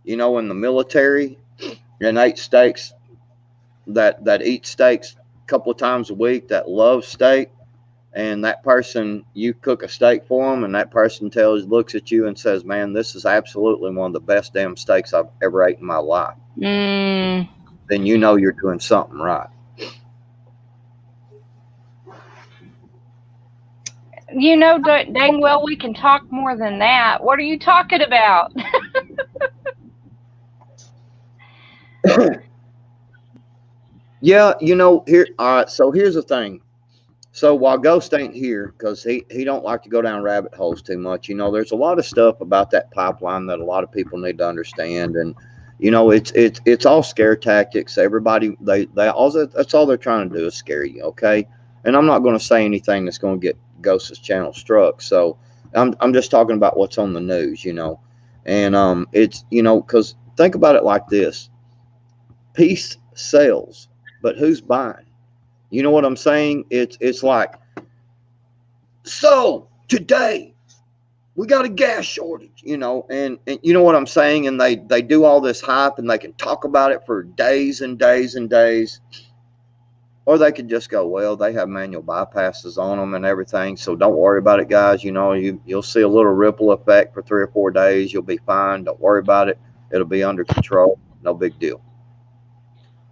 in the military, and ate steaks, that eat steaks a couple of times a week, that loves steak, and that person, you cook a steak for them, and that person looks at you and says, man, this is absolutely one of the best damn steaks I've ever ate in my life. Then you know you're doing something right. Dang well we can talk more than that. What are you talking about? Yeah, here. All right. So here's the thing. So while Ghost ain't here, because he don't like to go down rabbit holes too much, there's a lot of stuff about that pipeline that a lot of people need to understand, and it's all scare tactics. Everybody that's all they're trying to do is scare you, okay? And I'm not going to say anything that's going to get Ghost's channel struck. So I'm just talking about what's on the news, and it's because think about it like this: peace sells, but who's buying? You know what I'm saying? It's like, so today we got a gas shortage, and you know what I'm saying? And they do all this hype, and they can talk about it for days and days and days. Or they could just go, well, they have manual bypasses on them and everything, so don't worry about it, guys. You'll see a little ripple effect for 3 or 4 days. You'll be fine. Don't worry about it. It'll be under control. No big deal.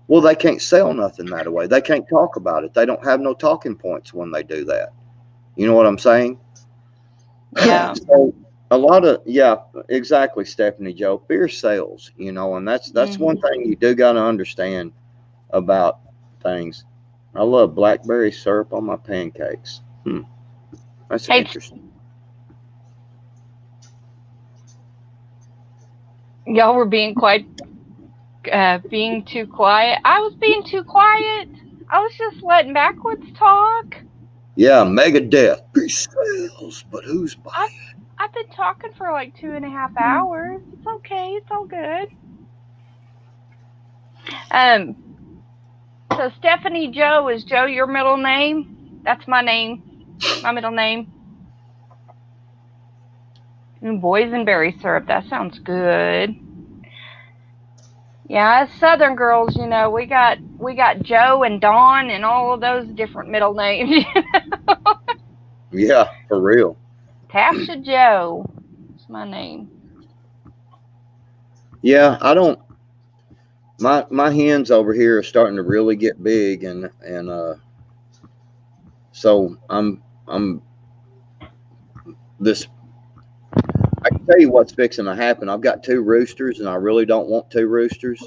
Well, they can't sell nothing that way. They can't talk about it. They don't have no talking points when they do that. You know what I'm saying? Yeah. So a lot of, yeah, exactly, Stephanie Joe. Fear sells, and that's one thing you do got to understand about things. I love blackberry syrup on my pancakes. That's interesting. Y'all were being being too quiet. I was being too quiet. I was just letting Backwards talk. Yeah, Megadeth. Peace sells, but who's buying? I've been talking for like 2.5 hours. It's okay. It's all good. So Stephanie Joe, is Joe your middle name? That's my name. My middle name. And boysenberry syrup. That sounds good. Yeah, as Southern girls, we got Joe and Dawn and all of those different middle names. Yeah, for real. Tasha Joe. What's my name? Yeah, I don't. My hens over here are starting to really get big, and so I'm this. I can tell you what's fixing to happen. I've got 2 roosters, and I really don't want 2 roosters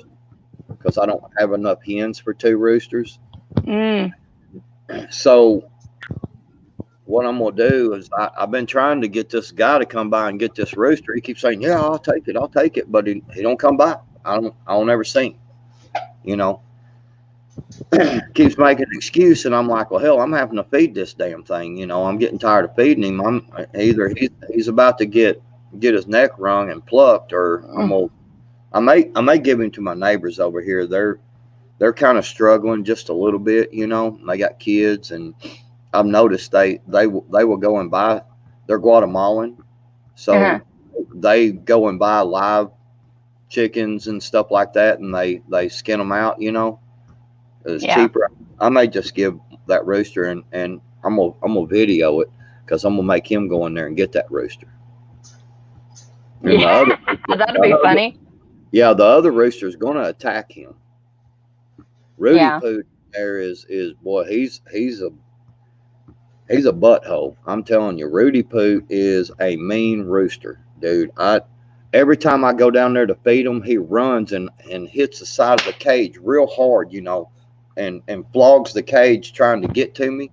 because I don't have enough hens for 2 roosters. So what I'm gonna do is I've been trying to get this guy to come by and get this rooster. He keeps saying, "Yeah, I'll take it," but he don't come by. I don't ever see him. You know, keeps making an excuse, and I'm like, well, hell, I'm having to feed this damn thing. You know, I'm getting tired of feeding him. I'm either he's about to get his neck wrung and plucked, or I may give him to my neighbors over here. They're kind of struggling just a little bit. You know, they got kids, and I've noticed they will go and buy. They're Guatemalan, so they go and buy live chickens and stuff like that, and they skin them out. You know, it's cheaper. I may just give that rooster, and I'm gonna video it because I'm gonna make him go in there and get that rooster. And that'd be funny. Yeah, the other rooster is gonna attack him. Rudy Poot there is boy, he's a butthole. I'm telling you, Rudy Poot is a mean rooster, dude. Every time I go down there to feed him, he runs and hits the side of the cage real hard, you know, and flogs the cage trying to get to me.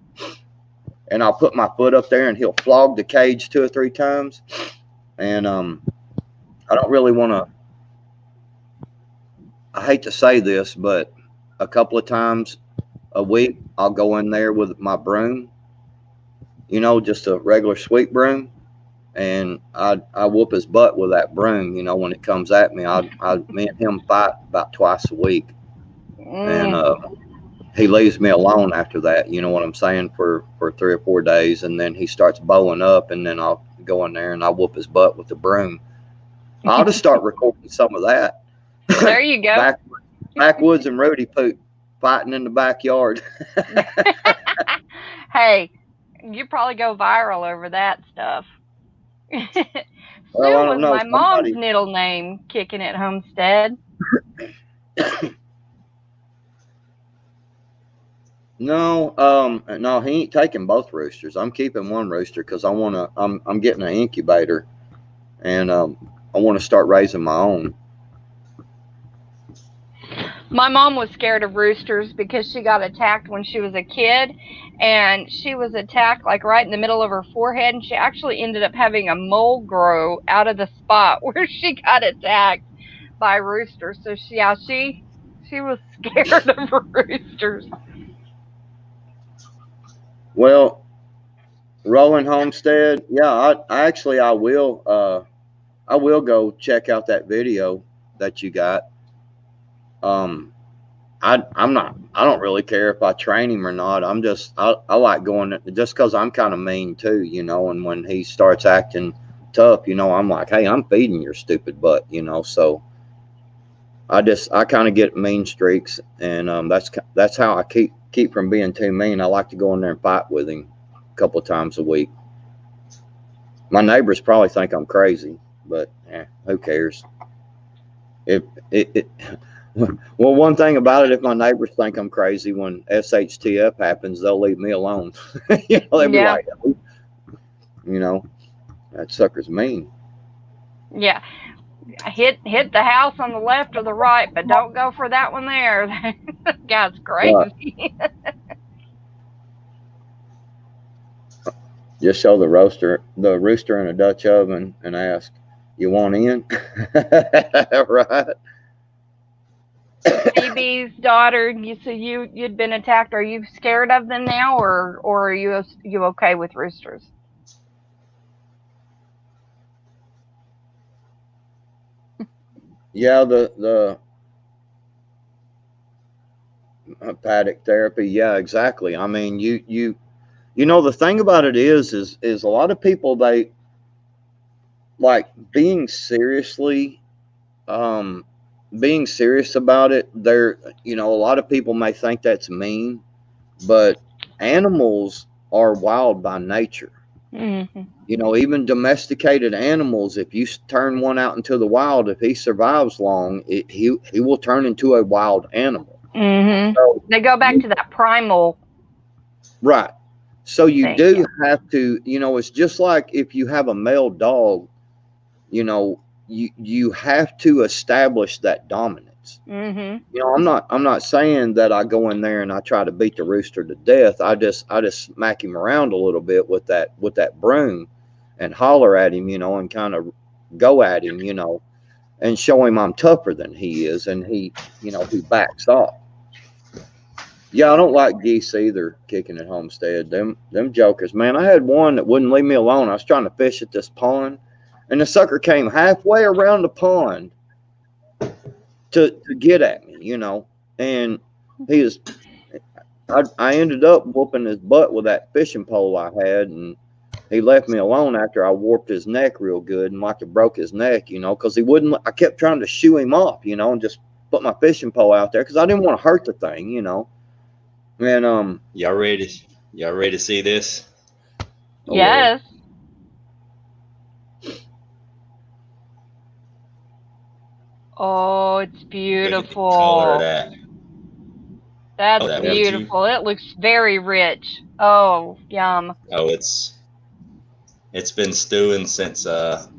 And I'll put my foot up there and he'll flog the cage 2 or 3 times. And I don't really want to. I hate to say this, but a couple of times a week I'll go in there with my broom, you know, just a regular sweep broom, and I whoop his butt with that broom. You know, when it comes at me, me and him fight about twice a week, and he leaves me alone after that. You know what I'm saying, for 3 or 4 days, and then he starts bowing up, and then I'll go in there and I'll whoop his butt with the broom. I'll just start recording some of that. There you go. Backwoods and Rudy Poot fighting in the backyard. Hey, you probably go viral over that stuff. Well, I don't was know. My mom's middle name, Kicking It Homestead. No, he ain't taking both roosters. I'm keeping one rooster because I'm getting an incubator, and I want to start raising my own. My mom was scared of roosters because she got attacked when she was a kid, and she was attacked like right in the middle of her forehead, and she actually ended up having a mole grow out of the spot where she got attacked by roosters. So she was scared of roosters. Well, Rolling Homestead, yeah, I will go check out that video that you got. I don't really care if I train him or not. I like going just because I'm kind of mean too, you know. And when he starts acting tough, you know, I'm like, hey, I'm feeding your stupid butt, you know. So I kind of get mean streaks, and that's how I keep from being too mean. I like to go in there and fight with him a couple of times a week. My neighbors probably think I'm crazy, but who cares? Well, one thing about it, if my neighbors think I'm crazy, when SHTF happens, they'll leave me alone. You know, they'll be like, you know, that sucker's mean. Yeah. Hit the house on the left or the right, but don't go for that one there. That guy's crazy. Just show the rooster in a Dutch oven and ask, you want in? Right. Phoebe's daughter, you'd been attacked. Are you scared of them now, or are you okay with roosters? Yeah, the paddock therapy. Yeah, exactly. I mean, you know, the thing about it is a lot of people, they like being serious about it. They're, you know, a lot of people may think that's mean, but animals are wild by nature. Mm-hmm. You know, even domesticated animals, if you turn one out into the wild, if he survives long, he will turn into a wild animal. Mm-hmm. So, They go back to that primal. Right. So you thing, do yeah. have to, you know, it's just like if you have a male dog, you know, you have to establish that dominance. Mm-hmm. You know, I'm not saying that I go in there and I try to beat the rooster to death. I just smack him around a little bit with that broom and holler at him, you know, and kind of go at him, you know, and show him I'm tougher than he is, and he, you know, he backs off. Yeah, I don't like geese either, kicking at Homestead. Them jokers, man. I had one that wouldn't leave me alone. I was trying to fish at this pond, and the sucker came halfway around the pond to get at me, you know. And he was, I ended up whooping his butt with that fishing pole I had, and he left me alone after I warped his neck real good and like it broke his neck, you know, because he wouldn't. I kept trying to shoo him off, you know, and just put my fishing pole out there because I didn't want to hurt the thing, you know. And y'all ready to see this? Yes. Oh, it's beautiful. Look at the color of that. That's that beautiful. It looks very rich. Oh, yum. Oh, it's been stewing since 4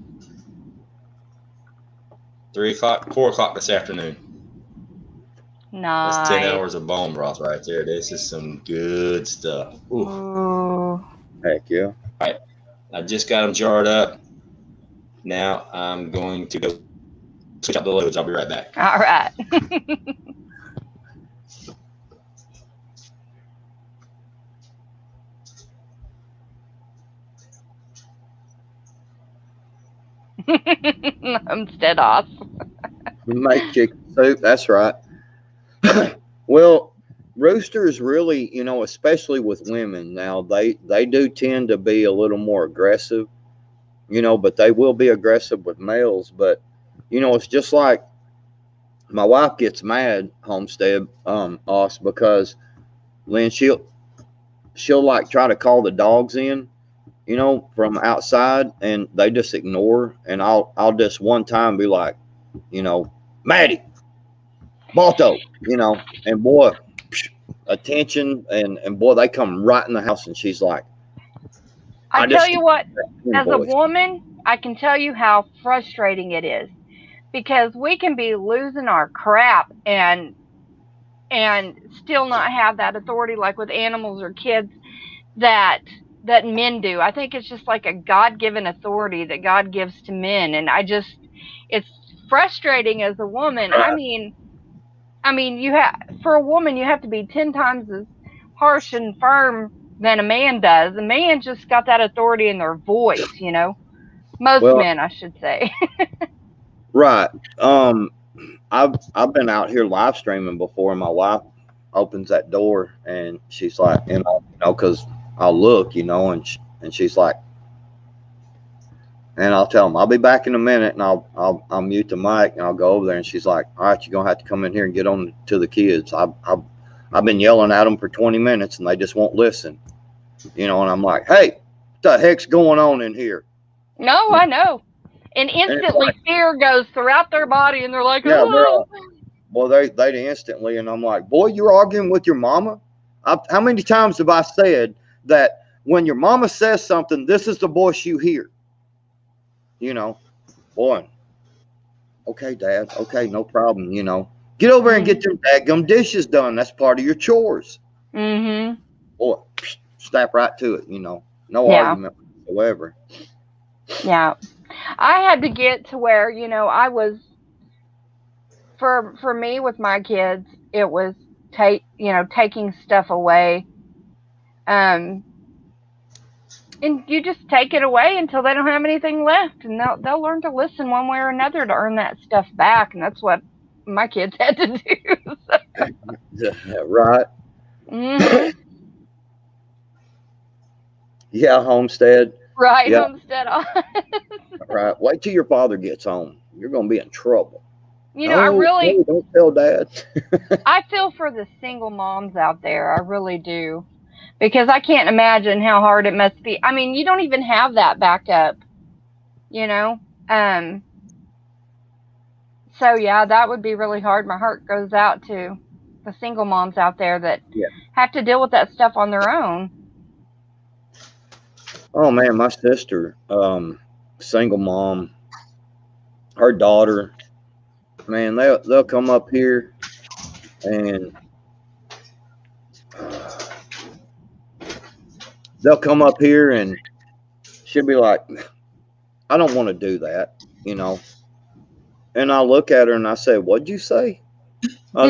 o'clock this afternoon. Nice. That's 10 hours of bone broth right there. This is some good stuff. Ooh. Heck yeah. All right. I just got them jarred up. Now I'm going to go switch out the loads. I'll be right back. All right. Homestead off. Make chicken soup. That's right. Well, roosters really, you know, especially with women now, they do tend to be a little more aggressive, you know, but they will be aggressive with males. But, you know, it's just like my wife gets mad, Homestead, us, because Lynn, she'll like try to call the dogs in, you know, from outside, and they just ignore. And I'll just one time be like, you know, Maddie, Balto, you know, and boy, attention, and boy, they come right in the house, and she's like, I tell you what, as a woman, I can tell you how frustrating it is, because we can be losing our crap and still not have that authority like with animals or kids that men do. I think it's just like a God-given authority that God gives to men, and it's frustrating as a woman. I mean, for a woman, you have to be 10 times as harsh and firm than a man does. A man just got that authority in their voice, you know. Most men, I should say. Right. I've been out here live streaming before, and my wife opens that door, and she's like, you know, because I'll look, you know, and she's like, and I'll tell them I'll be back in a minute, and I'll mute the mic, and I'll go over there, and she's like, all right, you're gonna have to come in here and get on to the kids. I've been yelling at them for 20 minutes, and they just won't listen, you know. And I'm like, hey, what the heck's going on in here? No, I know. And instantly fear goes throughout their body, and they're like, oh. Yeah, well, they instantly, and I'm like, boy, you're arguing with your mama? How many times have I said that when your mama says something, this is the voice you hear? You know, boy, okay, Dad, okay, no problem, you know. Get over and get them dadgum dishes done. That's part of your chores. Mm-hmm. Boy, snap right to it, you know. No argument whatsoever. Yeah. I had to get to where, you know, I was, for me with my kids, it was taking stuff away. And you just take it away until they don't have anything left, and they'll learn to listen one way or another to earn that stuff back, and that's what my kids had to do. So. Right. Mm-hmm. Yeah, Homestead. Right, yeah. Homestead. Right. Wait till your father gets home. You're going to be in trouble. You know, don't tell Dad. I feel for the single moms out there. I really do. because I can't imagine how hard it must be. I mean, you don't even have that backup, you know? So yeah, that would be really hard. My heart goes out to the single moms out there that have to deal with that stuff on their own. Oh man, my sister, single mom, her daughter, man, they'll come up here and she'll be like, I don't want to do that, you know. And I look at her and I say, what'd you say? I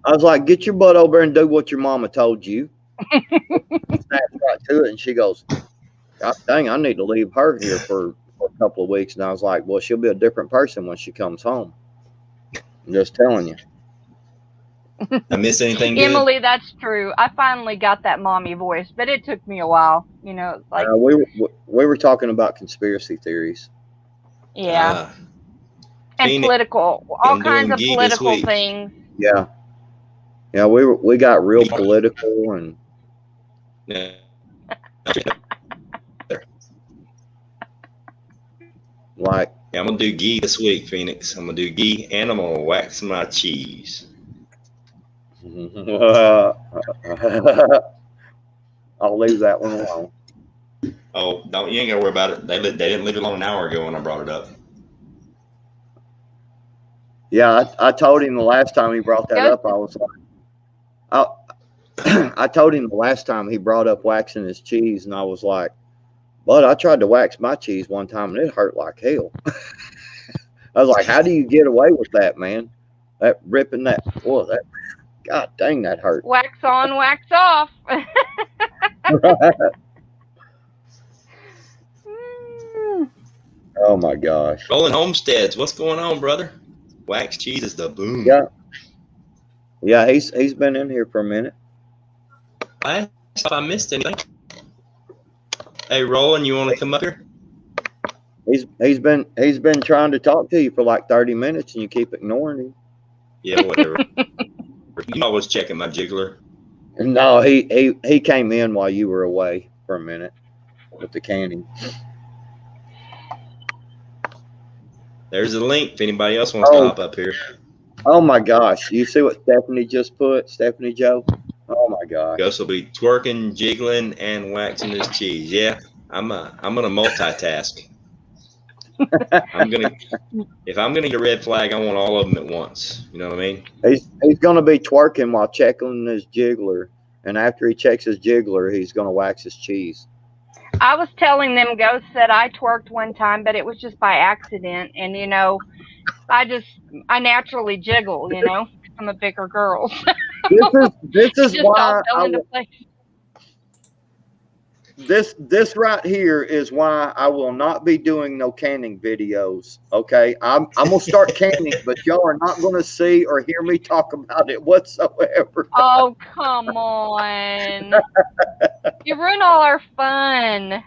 was like, get your butt over and do what your mama told you. Snaps right to it, and she goes, God dang, I need to leave her here for a couple of weeks. And I was like, well, she'll be a different person when she comes home. I'm just telling you. I miss anything good? Emily, that's true. I finally got that mommy voice, but it took me a while. You know, like we were talking about conspiracy theories. Yeah. And Phoenix, political, all kinds of political things. Yeah. Yeah, we got real political and like. Yeah, I'm gonna do ghee this week, Phoenix. I'm gonna do ghee and I'm gonna wax my cheese. I'll leave that one alone. Oh, don't, you ain't gotta worry about it. They didn't leave it alone an hour ago when I brought it up. Yeah, I told him the last time he brought that up, I was like, I told him the last time he brought up waxing his cheese, and I was like, but I tried to wax my cheese one time and it hurt like hell. I was like, how do you get away with that, man? That ripping that, boy, that, God dang, that hurt. Wax on, wax off. Oh my gosh. Rolling Homesteads, what's going on, brother? Wax cheese is the boom. Yeah. Yeah, he's been in here for a minute. I missed anything. Hey, Roland, you want to come up here? He's been trying to talk to you for like 30 minutes and you keep ignoring him. Yeah, whatever. You know I was checking my jiggler. No, he came in while you were away for a minute with the canning. There's a link if anybody else wants to hop up here. Oh my gosh. You see what Stephanie just put? Stephanie Joe? Oh my gosh. Gus will be twerking, jiggling, and waxing his cheese. Yeah, I'm gonna multitask. If I'm gonna get a red flag, I want all of them at once. You know what I mean? He's gonna be twerking while checking his jiggler, and after he checks his jiggler, he's gonna wax his cheese. I was telling them ghosts that I twerked one time, but it was just by accident, and you know, I naturally jiggle. You know, I'm a bigger girl. This is why this right here is why I will not be doing no canning videos. Okay, I'm gonna start canning, but y'all are not gonna see or hear me talk about it whatsoever. Oh, come on! You ruin all our fun.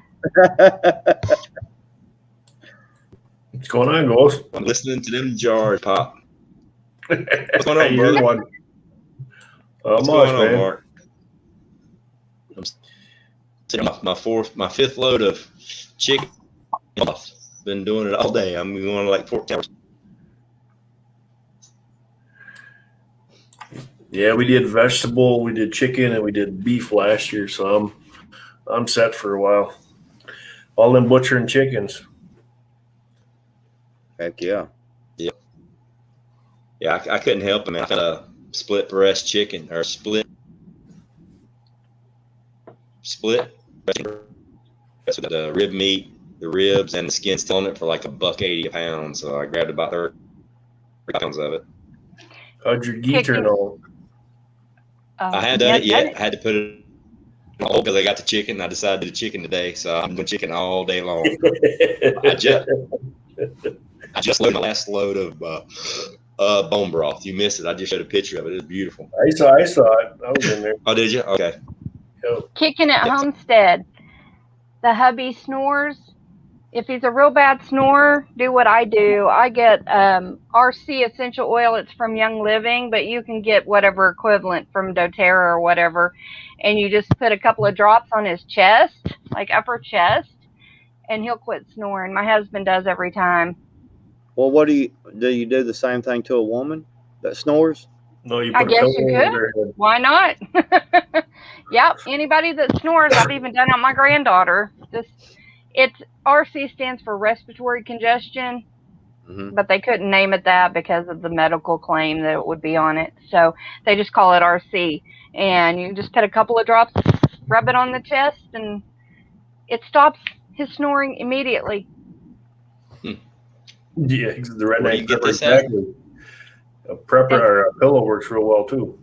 What's going on, Ghost? I'm listening to them jars pop. What's going on, brother? What's going on, Mark? I'm sitting off my fifth load of chicken. Been doing it all day. I'm going like 14 hours. Yeah, we did vegetable, we did chicken, and we did beef last year, so I'm set for a while. All them butchering chickens. Heck yeah. Yeah. Yeah, I couldn't help it, man. I got a split breast chicken or split the rib meat, the ribs, and the skin still on it for like $1.80 a pound. So I grabbed about 30 pounds of it. How'd your ghee turn on? I hadn't done it yet. I had to put it on hold because I got the chicken. I decided to do chicken today, so I'm doing chicken all day long. I just loaded my last load of bone broth. You missed it. I just showed a picture of it. It was beautiful. I saw it. I was in there. Oh, did you? Okay. Kicking at Homestead. The hubby snores. if he's a real bad snorer, do what I do. I get RC essential oil. It's from Young Living, but you can get whatever equivalent from doTERRA or whatever. And you just put a couple of drops on his chest, like upper chest, and he'll quit snoring. My husband does every time. Well, what do you do the same thing to a woman that snores? No, you I put a guess pillow you over could. their head. Why not? Yep. Anybody that snores, I've even done it on my granddaughter. It's RC stands for respiratory congestion, but they couldn't name it that because of the medical claim that it would be on it. So they just call it RC. And you just put a couple of drops, rub it on the chest, and it stops his snoring immediately. Yeah, the redneck. Where do you get this exactly. A prepper or a pillow works real well too.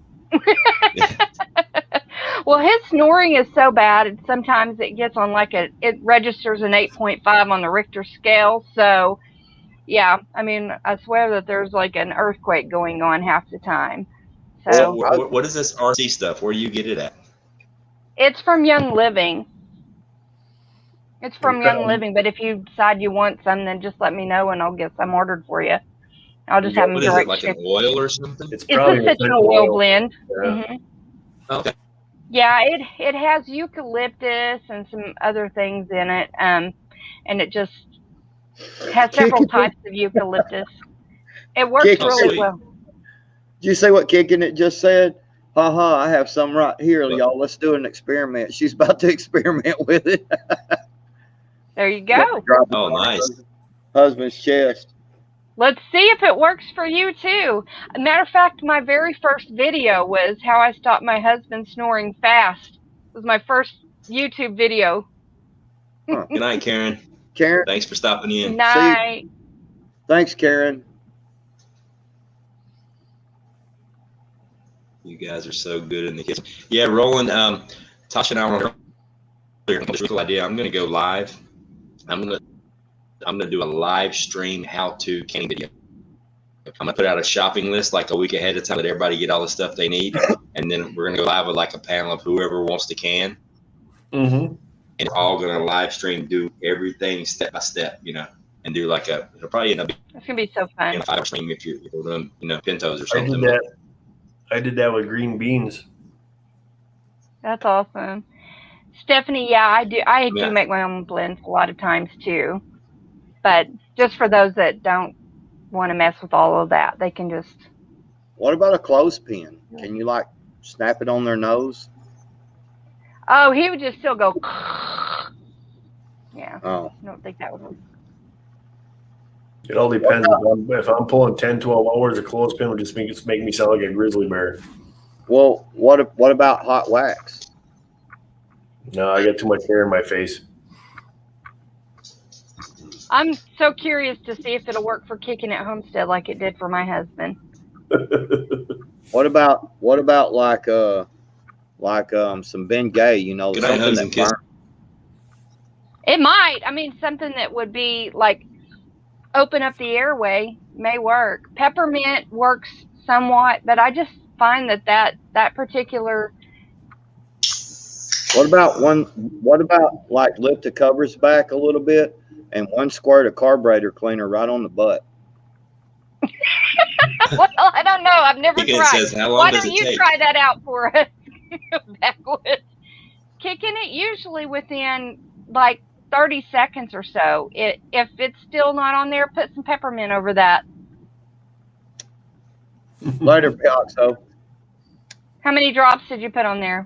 Well, his snoring is so bad, sometimes it gets on it registers an 8.5 on the Richter scale. So, yeah, I mean, I swear that there's like an earthquake going on half the time. So, what is this RC stuff? Where do you get it at? It's from Young Living. It's from Young Living, but if you decide you want some, then just let me know and I'll get some ordered for you. I'll just have them direct. What is it, like an oil or something? It's probably essential oil blend. Yeah. Mm-hmm. Okay. Yeah, it has eucalyptus and some other things in it, and it just has several types of eucalyptus. It works really well. Did you say what Kicking It just said? Haha, I have some right here, y'all. Let's do an experiment. She's about to experiment with it. There you go. Oh, nice. Husband's chest. Let's see if it works for you too. As a matter of fact, my very first video was how I stopped my husband snoring fast. It was my first YouTube video. Good night, Karen. Karen, thanks for stopping in. Night. Thanks, Karen. You guys are so good in the kitchen. Yeah, Roland, Tasha and I were on a cool idea. I'm going to go live. I'm going to do a live stream how-to canning video. I'm going to put out a shopping list like a week ahead of time, let everybody get all the stuff they need. And then we're going to go live with like a panel of whoever wants to can. Mm-hmm. And all going to live stream, do everything step by step, and do like it'll probably end up being It's going to be so fun. a 5-hour stream if you're doing, pintos or something. I did that with green beans. That's awesome. Stephanie, yeah, I do make my own blends a lot of times too. But just for those that don't want to mess with all of that, they can just. What about a clothespin? Can you snap it on their nose? Oh, he would just still go. Yeah. Oh. I don't think that would work. It all depends. If I'm pulling 10, 12 hours, a clothespin would just make me sound like a grizzly bear. Well, what about hot wax? No, I got too much hair in my face. I'm so curious to see if it'll work for Kicking It Homestead like it did for my husband. What about some Bengay, something that burns? It might. I mean, something that would be like open up the airway may work. Peppermint works somewhat, but I just find that particular. What about lift the covers back a little bit and one squirt of carburetor cleaner right on the butt? Well, I don't know. I've never tried. Says, how long Why does don't it you take? try that out for us? Backwoods. Kicking it usually within 30 seconds or so. If it's still not on there, put some peppermint over that. Later, Piazzo. How many drops did you put on there?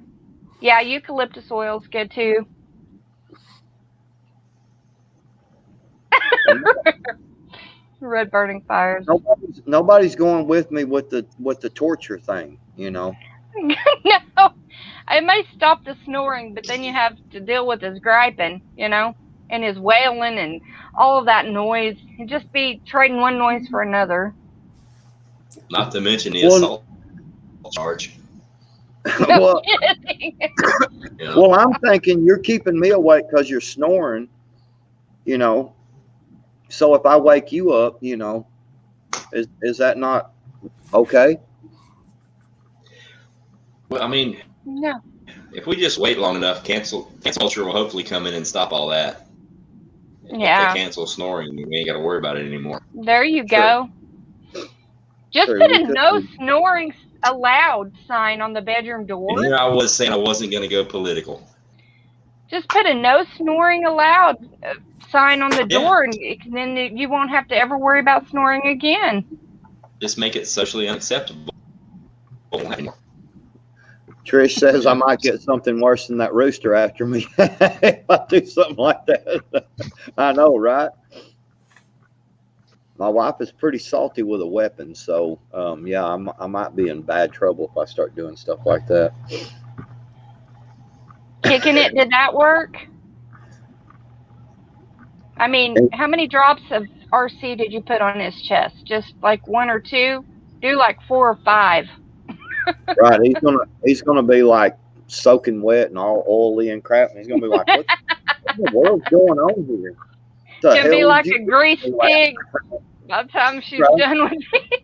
Yeah, eucalyptus oil is good too. Red burning fires. Nobody's going with me with the torture thing, No, it may stop the snoring, but then you have to deal with his griping, and his wailing and all of that noise. And just be trading one noise for another. Not to mention the assault charge. Well, well, I'm thinking you're keeping me awake because you're snoring, So if I wake you up, is that not okay? Well, I mean, no. If we just wait long enough, cancel culture will hopefully come in and stop all that. Yeah. If they cancel snoring, we ain't got to worry about it anymore. There you go. Just put a no snoring allowed sign on the bedroom door. And here I was saying I wasn't going to go political. Just put a no snoring allowed sign on the door, and then you won't have to ever worry about snoring again. Just make it socially unacceptable. Trish says I might get something worse than that rooster after me if I do something like that. I know, right? My wife is pretty salty with a weapon, so yeah, I might be in bad trouble if I start doing stuff like that. Kicking it, did that work? I mean, how many drops of RC did you put on his chest? Just like 1 or 2? Do like 4 or 5. Right, he's gonna be like soaking wet and all oily and crap, and he's gonna be like, "What in the world's going on here?" Should be like a grease pig by the time she's done with it.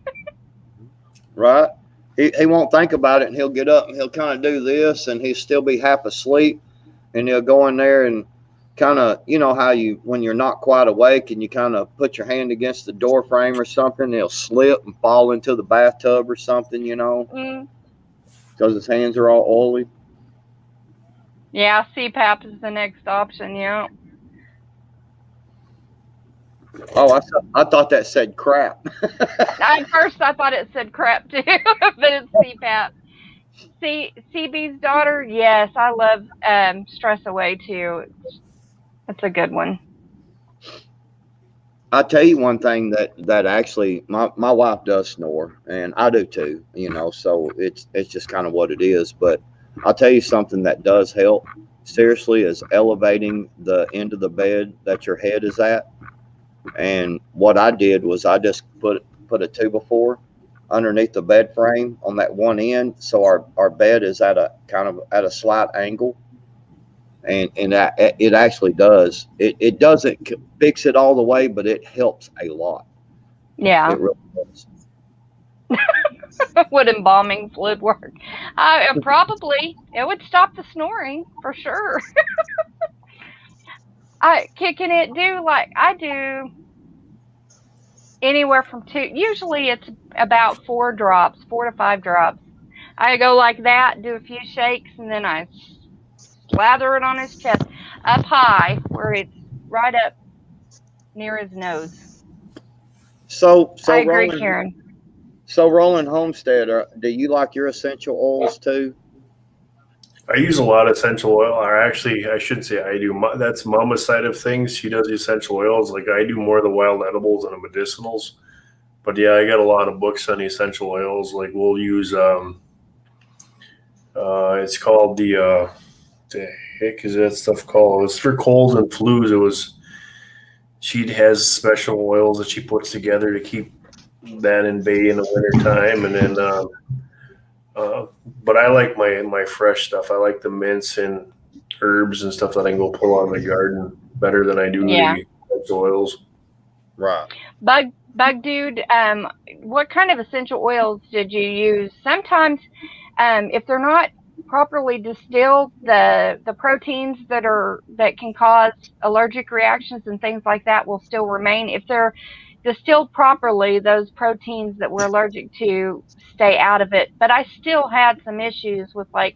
Right, he won't think about it, and he'll get up and he'll kind of do this, and he'll still be half asleep, and he'll go in there and kind of, you know how you, when you're not quite awake and you kind of put your hand against the door frame or something, he'll slip and fall into the bathtub or something, you know, because his hands are all oily. Yeah, CPAP is the next option. Yeah. Oh, I thought that said crap. At first, I thought it said crap too, but it's CPAP. CB's daughter, yes, I love Stress Away too. That's a good one. I'll tell you one thing that actually my wife does snore, and I do too, you know, so it's just kind of what it is. But I'll tell you something that does help seriously is elevating the end of the bed that your head is at. And what I did was I just put a 2x4 underneath the bed frame on that one end, so our bed is at a kind of at a slight angle. And it actually does. It doesn't fix it all the way, but it helps a lot. Yeah. It really does. Would embalming fluid work? Probably. It would stop the snoring for sure. Kicking it, I do anywhere from 2. Usually it's about 4 drops, 4 to 5 drops. I go like that, do a few shakes, and then I slather it on his chest up high where it's right up near his nose. So I agree, Karen. So Roland Homestead, do you like your essential oils too? I use a lot of essential oil. Or actually, I should say I do. That's Mama's side of things. She does the essential oils. Like I do more of the wild edibles and the medicinals. But yeah, I got a lot of books on the essential oils. Like we'll use, it's called the heck is that stuff called? It's for colds and flus. She has special oils that she puts together to keep that in bay in the wintertime. And then, but I like my fresh stuff. I like the mints and herbs and stuff that I can go pull out of the garden better than I do the oils. Right. Bug Dude, what kind of essential oils did you use? Sometimes, if they're not properly distilled, the proteins that can cause allergic reactions and things like that will still remain. If they're distilled properly, those proteins that we're allergic to stay out of it. But I still had some issues with like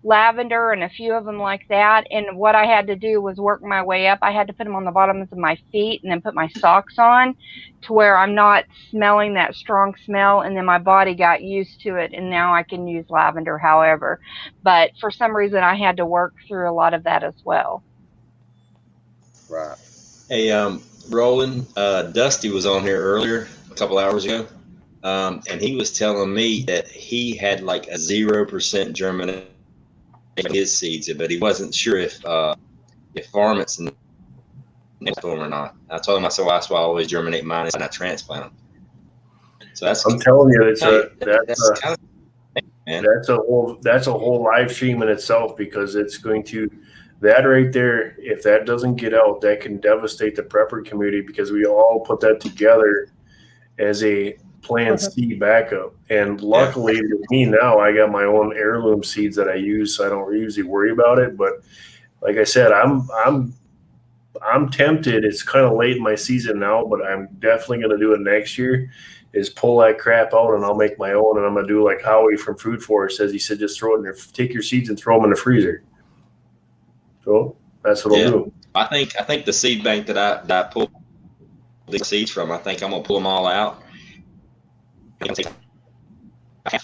lavender and a few of them like that. And what I had to do was work my way up. I had to put them on the bottoms of my feet and then put my socks on to where I'm not smelling that strong smell. And then my body got used to it. And now I can use lavender, however. But for some reason, I had to work through a lot of that as well. Right. Hey, Roland, Dusty was on here earlier, a couple hours ago. And he was telling me that he had like a 0% germination in his seeds, but he wasn't sure if varmints and them or not. I told him, I said, well, that's why I always germinate mine and I transplant them. So I'm telling you, that's a whole live stream in itself, because it's going to, that right there, if that doesn't get out, that can devastate the prepper community, because we all put that together as a planned seed backup. And luckily to me now, I got my own heirloom seeds that I use, so I don't usually worry about it. But like I said, I'm I'm tempted. It's kind of late in my season now, but I'm definitely going to do it next year. Is pull that crap out and I'll make my own, and I'm going to do like Howie from Food Forest says. He said, just throw it in there, take your seeds and throw them in the freezer. So that's what I'll do. I think the seed bank that I pulled the seeds from, I think I'm gonna pull them all out. I'm gonna take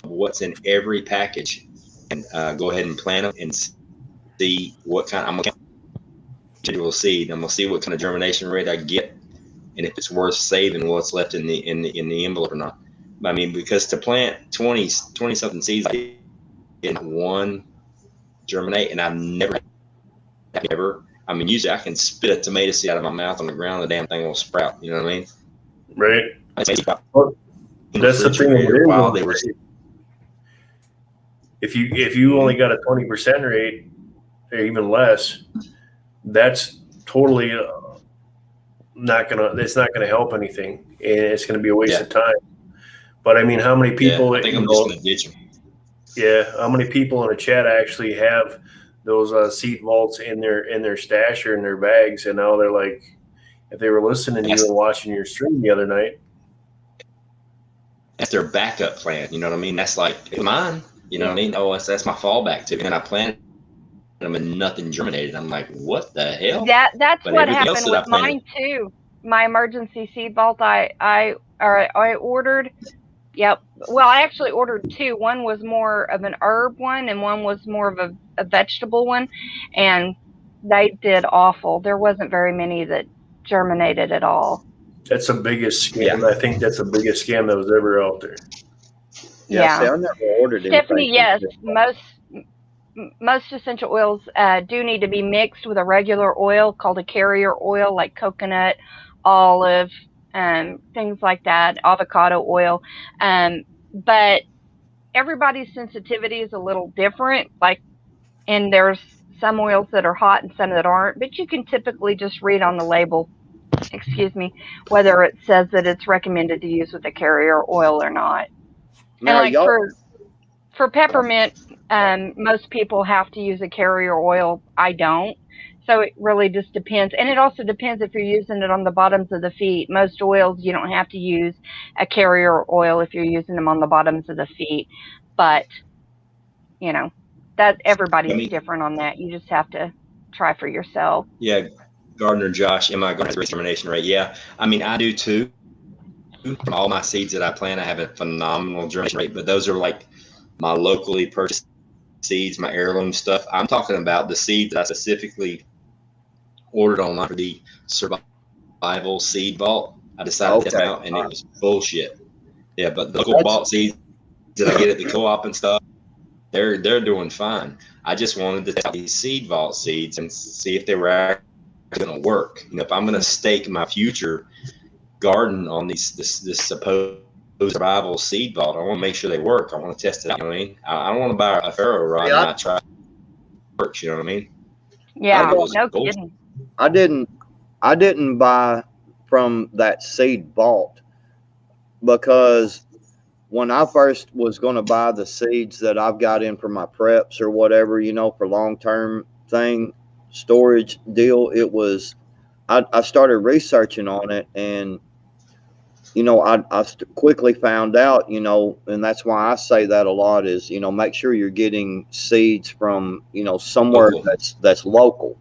what's in every package and go ahead and plant them and see what kind. I'm gonna individual seed. I'm gonna see what kind of germination rate I get, and if it's worth saving what's left in the envelope or not. I mean, because to plant 20 something seeds in one germinate, and I've never. I mean, usually I can spit a tomato seed out of my mouth on the ground, the damn thing will sprout. You know what I mean? Right. That's the thing. While they were. If you only got a 20% rate, or even less, that's totally not gonna. It's not gonna help anything, and it's gonna be a waste of time. But I mean, how many people? I think I'm just gonna ditch them. Yeah, how many people in the chat actually have those seed vaults in their stash or in their bags, and now they're like, if they were listening to you and watching your stream the other night, that's their backup plan. You know what I mean? That's like mine. You know what I mean? Oh, that's my fallback tip. And I planted them and nothing germinated. I'm like, what the hell? That's what happened with mine too. My emergency seed vault, I ordered. Yep. Well, I actually ordered two. One was more of an herb one, and one was more of a vegetable one, and they did awful. There wasn't very many that germinated at all. That's the biggest scam. Yeah. I think that's the biggest scam that was ever out there. Yeah. See, I never ordered Stephanie, yes, most essential oils do need to be mixed with a regular oil called a carrier oil, like coconut, olive, things like that, avocado oil. But everybody's sensitivity is a little different. And there's some oils that are hot and some that aren't, but you can typically just read on the label, whether it says that it's recommended to use with a carrier oil or not. Now, and for peppermint, most people have to use a carrier oil. I don't. So it really just depends. And it also depends if you're using it on the bottoms of the feet. Most oils, you don't have to use a carrier oil if you're using them on the bottoms of the feet. But, that everybody's different on that. You just have to try for yourself. Yeah. Gardner Josh, am I going to have a germination rate? Yeah. I mean, I do too. From all my seeds that I plant, I have a phenomenal germination rate, but those are like my locally purchased seeds, my heirloom stuff. I'm talking about the seeds that I specifically ordered online for the survival seed vault. I decided to test them out, and it was bullshit. Yeah, but the local vault seeds that I get at the co-op and stuff, they're doing fine. I just wanted to test out these seed vault seeds and see if they were actually going to work. If I'm going to stake my future garden on this supposed survival seed vault, I want to make sure they work. I want to test it out. You know what I mean? I don't want to buy a Pharaoh rod and not try it works. You know what I mean? Yeah, no kidding. I didn't buy from that seed vault because when I first was going to buy the seeds that I've got in for my preps or whatever, for long-term storage deal, it was, I started researching on it, and I quickly found out, and that's why I say that a lot is, make sure you're getting seeds from, somewhere that's local,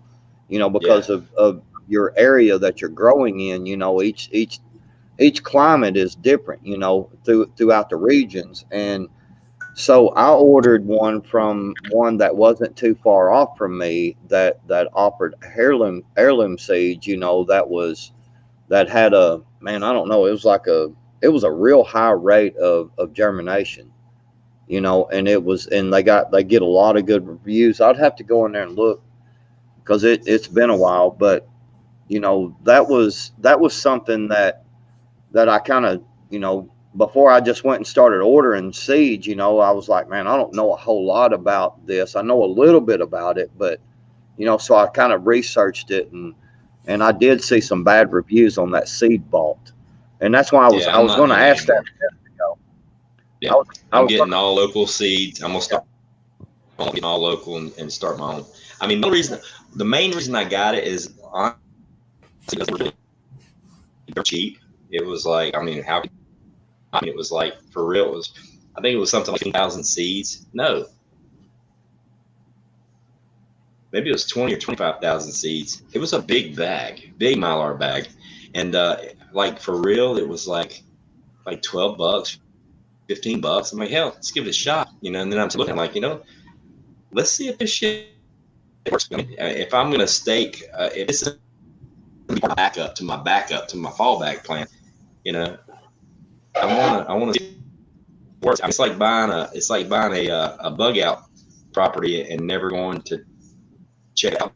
because of your area that you're growing in. Each climate is different, throughout the regions. And so I ordered one from one that wasn't too far off from me that offered heirloom seeds, that had a, man, I don't know, it was a real high rate of germination, and they get a lot of good reviews. I'd have to go in there and look because it's been a while, but that was something that I kind of, before I just went and started ordering seeds, I was like, man, I don't know a whole lot about this. I know a little bit about it, but, so I kind of researched it, and I did see some bad reviews on that seed vault. And that's why I was going to ask that. Yeah, I'm getting all local seeds. I'm going to start getting all local and start my own. I mean, the main reason I got it is They're cheap. It was like, it was like, for real, I think it was something like 2,000 seeds. No. Maybe it was 20 or 25,000 seeds. It was a big bag, big Mylar bag. And like for real, it was like $12, $15. I'm like, hell, let's give it a shot. And then I'm looking, I'm like, let's see if this shit works. If I'm going to stake, if this is my backup to my fallback plan, I want to see if it works. It's like buying a bug out property and never going to check out.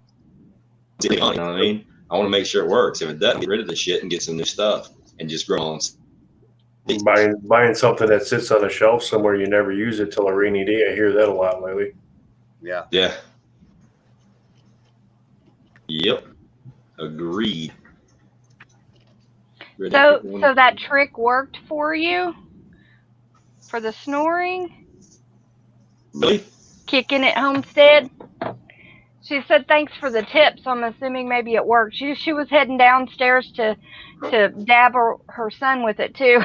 You know what I mean? I want to make sure it works. If it doesn't, get rid of the shit and get some new stuff and just grow on. Buying something that sits on a shelf somewhere, you never use it till a rainy day. I hear that a lot lately. Yeah. Yeah. Yep. Agreed. So that trick worked for you? For the snoring? Really? Kicking it homestead? She said thanks for the tips. I'm assuming maybe it worked. She was heading downstairs to dab her son with it too.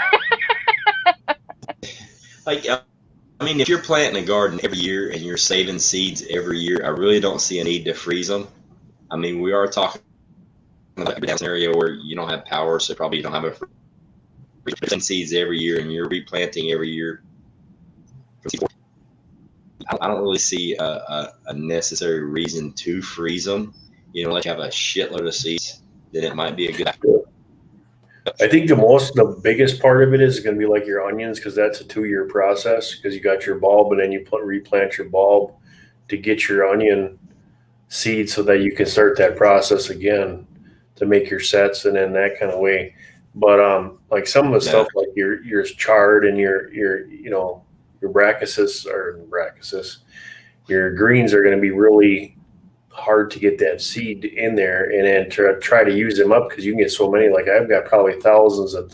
Like, I mean, if you're planting a garden every year and you're saving seeds every year, I really don't see a need to freeze them. I mean, we are talking about a scenario where you don't have power, so probably you don't have a freezing seeds every year and you're replanting every year. I don't really see a necessary reason to freeze them. Unless you have a shitload of seeds, then it might be a good idea. I think the biggest part of it is going to be like your onions, because that's a 2-year process, because you got your bulb and then you replant your bulb to get your onion seed so that you can start that process again to make your sets and in that kind of way. But like some of the stuff like your chard and your brachysis, your greens are going to be really hard to get that seed in there and then to try to use them up, because you can get so many. Like I've got probably hundreds of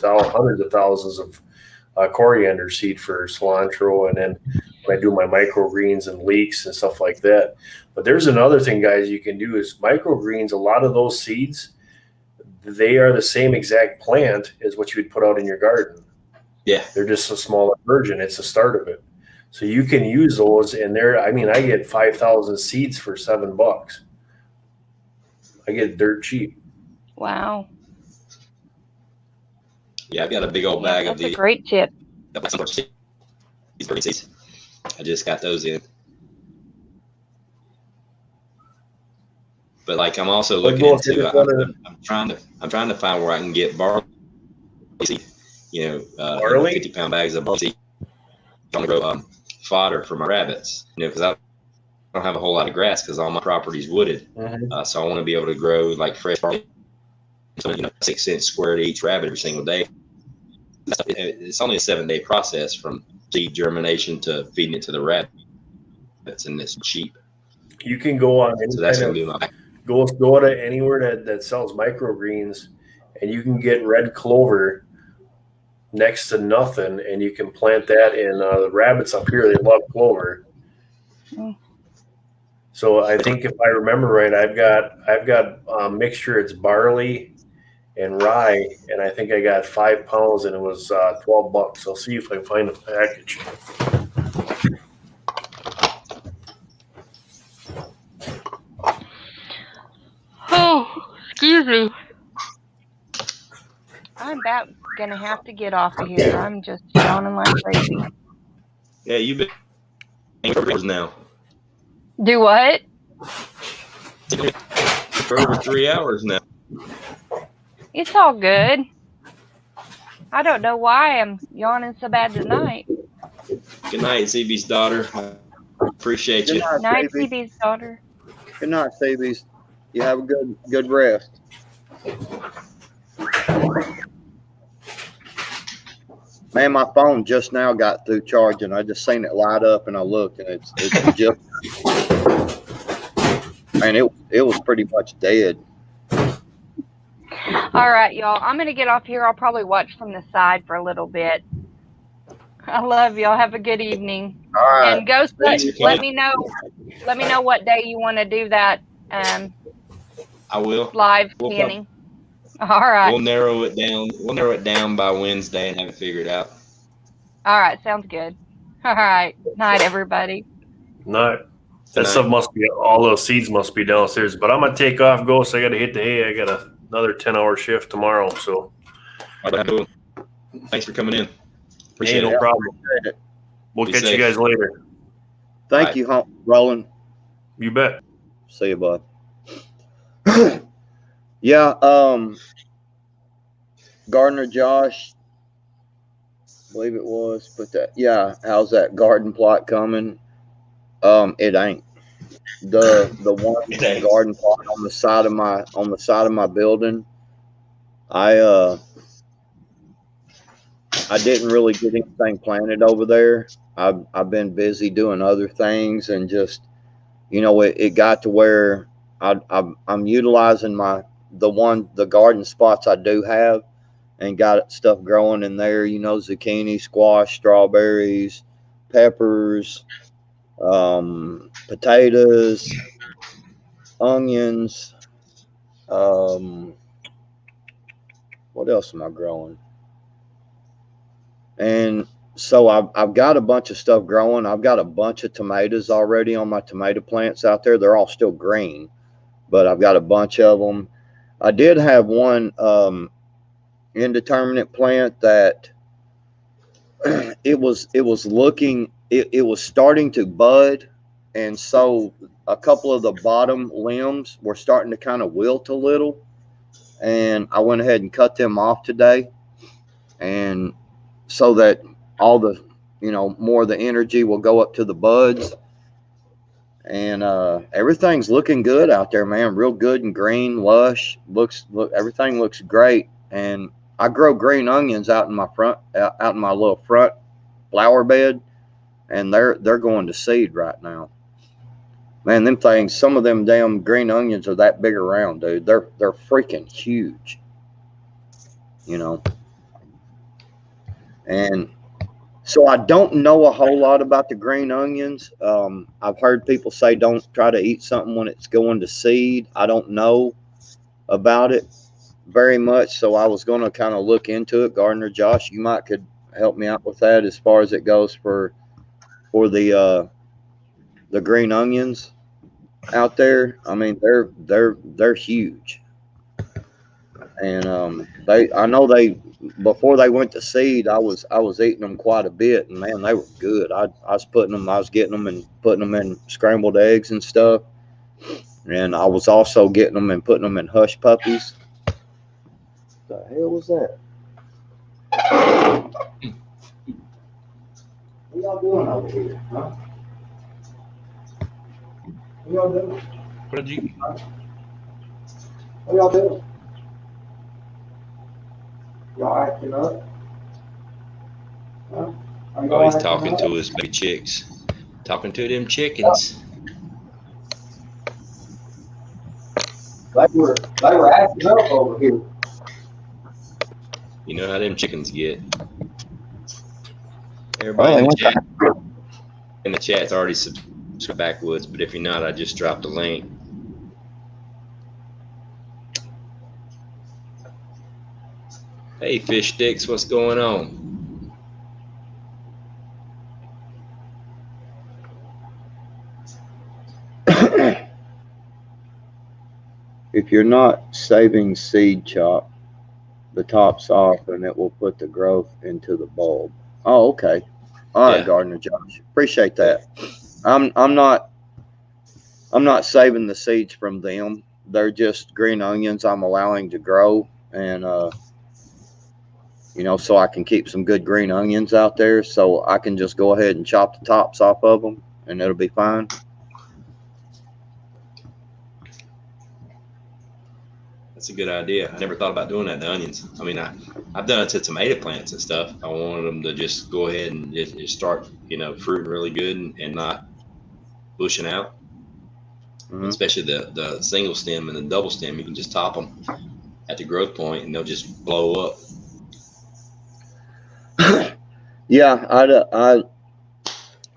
thousands of coriander seed for cilantro, and then when I do my microgreens and leeks and stuff like that. But there's another thing, guys, you can do is microgreens. A lot of those seeds, they are the same exact plant as what you would put out in your garden. Yeah, they're just a smaller version. It's the start of it. So you can use those, and I get 5,000 seeds for $7. I get dirt cheap. Wow. Yeah, I've got a big old bag of these. That's a great tip. Seeds. I just got those in. But like, I'm also looking into. I'm trying to find where I can get barley seed. 50-pound bags of barley seed. I'm gonna grow fodder for my rabbits. Because I don't have a whole lot of grass because all my property is wooded. Mm-hmm. So I want to be able to grow like fresh barley. So 6 cents square to each rabbit every single day. It's only a 7-day process from seed germination to feeding it to the rabbits, and it's cheap. You can go on any go to anywhere that sells microgreens, and you can get red clover next to nothing, and you can plant that in. The rabbits up here, they love clover. So I think if I remember right, I've got a mixture. It's barley and rye, and I think I got 5 pounds, and it was $12. I'll see if I can find a package. Oh, excuse me. I'm about gonna have to get off of here. I'm just yawning like crazy. Yeah, you've been for hours now. Do what? For over 3 hours now. It's all good. I don't know why I'm yawning so bad tonight. Good night, CB's daughter. I appreciate you. Good night, CB's daughter. Good night, CB's. You have a good rest. Man, my phone just now got through charging. I just seen it light up, and I looked, and it's just, man, it was pretty much dead. All right, y'all. I'm gonna get off here. I'll probably watch from the side for a little bit. I love y'all. Have a good evening. All right. And Ghost, let me know. Let me know what day you want to do that. I will. Live canning. All right. We'll narrow it down. We'll narrow it down by Wednesday and have it figured out. All right. Sounds good. All right. Night, everybody. Not that Tonight. stuff must be, all those seeds must be downstairs. But I'm gonna take off, go. So I got to hit the hay. I got another 10-hour shift tomorrow. So All right, cool. Thanks for coming in. Appreciate no it. problem. We'll Be catch safe. you guys later. Thank Right. you, Roland. You bet. See you, bud. Yeah, Gardner Josh, I believe it was, but how's that garden plot coming? It ain't. The one It ain't. garden plot on the side of my building, I didn't really get anything planted over there. I've been busy doing other things, and just, it got to where I'm utilizing the garden spots I do have, and got stuff growing in there. Zucchini, squash, strawberries, peppers, potatoes, onions. What else am I growing? And so I've got a bunch of stuff growing. I've got a bunch of tomatoes already on my tomato plants out there. They're all still green, but I've got a bunch of them. I did have one indeterminate plant that it was starting to bud, and so a couple of the bottom limbs were starting to kind of wilt a little, and I went ahead and cut them off today, and so that all the more of the energy will go up to the buds, and everything's looking good out there, man. Real good and green, lush. Everything looks great. And I grow green onions out in my little front flower bed, and they're going to seed right now. Man, them things, some of them damn green onions are that big around, dude. They're freaking huge. And so I don't know a whole lot about the green onions. I've heard people say don't try to eat something when it's going to seed. I don't know about it very much, so I was going to kind of look into it. Gardner Josh, you could help me out with that as far as it goes for the green onions out there. I mean, they're huge, and I know before they went to seed, I was eating them quite a bit, and man, they were good. I was getting them and putting them in scrambled eggs and stuff, and I was also getting them and putting them in hush puppies. What the hell was that? What y'all doing over here, huh? What y'all doing? What y'all doing? Y'all acting up? Huh? Oh, he's talking to his baby chicks. Talking to them chickens. They were acting up over here. You know how them chickens get. Everybody in the chat's already subscribed backwoods, but if you're not, I just dropped a link. Hey, fish sticks, what's going on? If you're not saving seed chop, the top's off, and it will put the growth into the bulb. Oh, okay. All right, Gardner Josh, appreciate that. I'm not saving the seeds from them. They're just green onions I'm allowing to grow, and so I can keep some good green onions out there. So I can just go ahead and chop the tops off of them, and it'll be fine. That's a good idea. I never thought about doing that to onions. I mean, I've done it to tomato plants and stuff. I wanted them to just go ahead and just start, fruiting really good and not bushing out. Mm-hmm. Especially the single stem and the double stem. You can just top them at the growth point, and they'll just blow up. Yeah,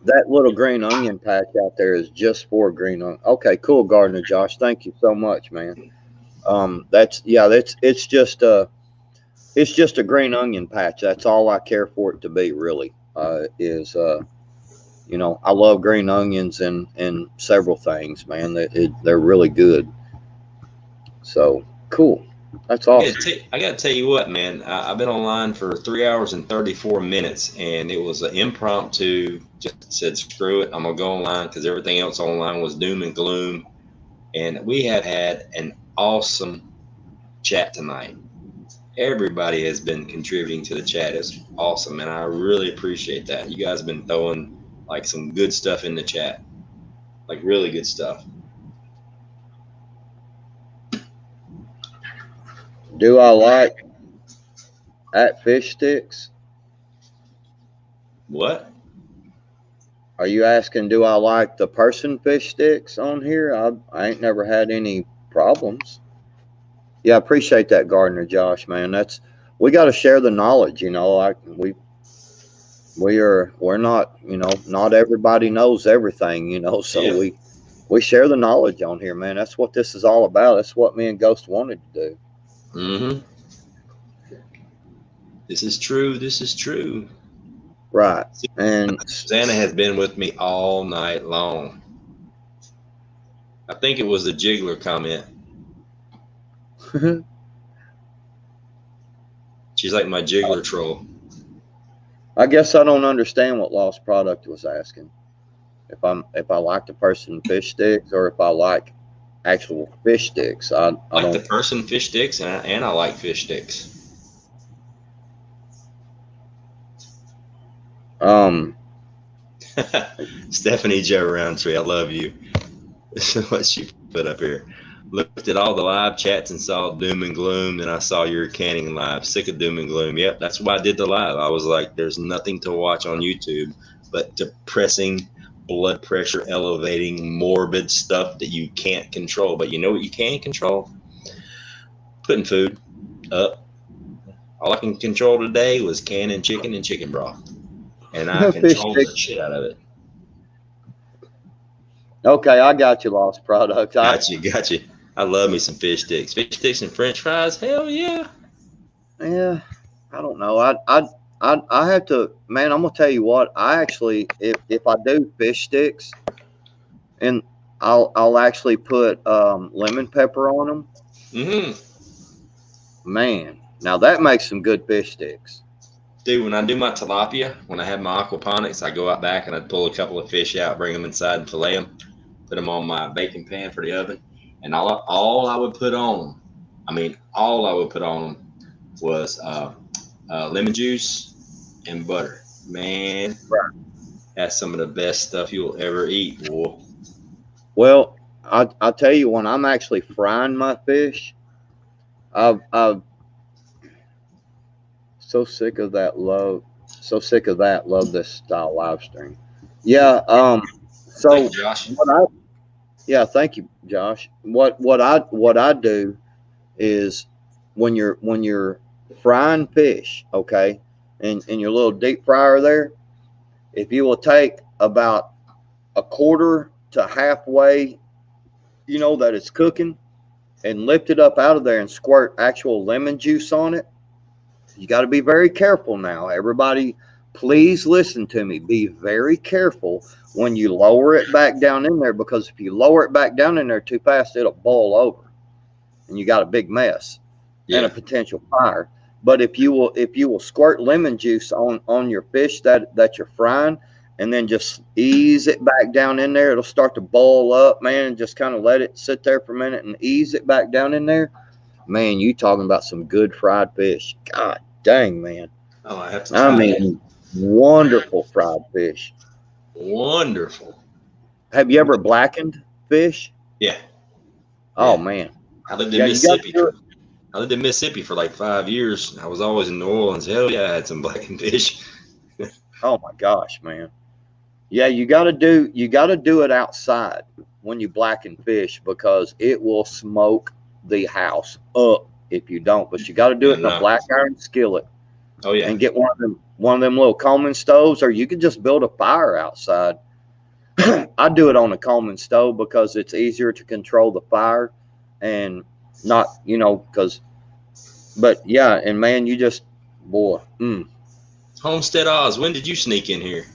that little green onion patch out there is just for green onion. Okay, cool, Gardner Josh. Thank you so much, man. It's just a green onion patch. That's all I care for it to be, really. I love green onions and several things, man. They're really good. So cool. That's awesome. I got to tell you what, man. I've been online for 3 hours and 34 minutes, and it was an impromptu. Just said, screw it. I'm going to go online because everything else online was doom and gloom. And we have had an awesome chat tonight. Everybody has been contributing to the chat. It's awesome, and I really appreciate that. You guys have been throwing like some good stuff in the chat, like really good stuff. Do I like at fish sticks? What? Are you asking, do I like the person fish sticks on here? I ain't never had any problems. Yeah, I appreciate that, Gardner Josh, man. We got to share the knowledge, we're not, not everybody knows everything, so Yeah. we share the knowledge on here, man. That's what this is all about. That's what me and Ghost wanted to do. Mm-hmm. This is true. This is true. Right. And Susanna has been with me all night long. I think it was the jiggler comment. She's like my jiggler troll. I guess I don't understand what Lost Product was asking. If I like the person fish sticks or if I like actual fish sticks. I like don't. The person fish sticks, and I like fish sticks. Stephanie Joe Roundtree, I love you. What she put up here. Looked at all the live chats and saw doom and gloom. Then I saw your canning live. Sick of doom and gloom. Yep, that's why I did the live. I was like, there's nothing to watch on YouTube but depressing, blood pressure elevating, morbid stuff that you can't control. But you know what you can control? Putting food up. All I can control today was canning chicken and chicken broth. And I controlled the shit out of it. Okay, I got you, Lost Product. Got you. I love me some fish sticks. Fish sticks and French fries. Hell yeah. Yeah, I don't know. I have to, man. I'm gonna tell you what. I actually, if I do fish sticks, and I'll actually put lemon pepper on them. Mm-hmm. Man, now that makes some good fish sticks. Dude, when I do my tilapia, when I have my aquaponics, I go out back and I pull a couple of fish out, bring them inside and fillet them, put them on my baking pan for the oven, and all I would put on them, was lemon juice and butter. Man, that's some of the best stuff you'll ever eat, boy. Well, I'll tell you, when I'm actually frying my fish, I've so sick of that. Love this style live stream. Yeah. So thank you, Josh. Thank you, Josh. What I do is when you're frying fish, okay, in your little deep fryer there, if you will take about a quarter to halfway, that it's cooking, and lift it up out of there and squirt actual lemon juice on it. You got to be very careful now. Everybody, please listen to me. Be very careful when you lower it back down in there, because if you lower it back down in there too fast, it'll boil over and you got a big mess and a potential fire. But if you will squirt lemon juice on your fish that you're frying, and then just ease it back down in there, it'll start to boil up, man, and just kind of let it sit there for a minute and ease it back down in there. Man, you talking about some good fried fish. God dang, man. Oh, I have to try it. Wonderful fried fish. Wonderful. Have you ever blackened fish? Yeah. Oh, man. I lived in Mississippi. I lived in Mississippi for like 5 years. I was always in New Orleans. Hell yeah, I had some blackened fish. Oh my gosh, man. Yeah, you gotta do it outside when you blacken fish, because it will smoke the house up if you don't. But you gotta do it in a black iron skillet. Oh yeah. And get one of them little Coleman stoves, or you could just build a fire outside. I do it on a Coleman stove because it's easier to control the fire, and not, you know, but yeah, and man, you just, boy. Homestead Oz, when did you sneak in here?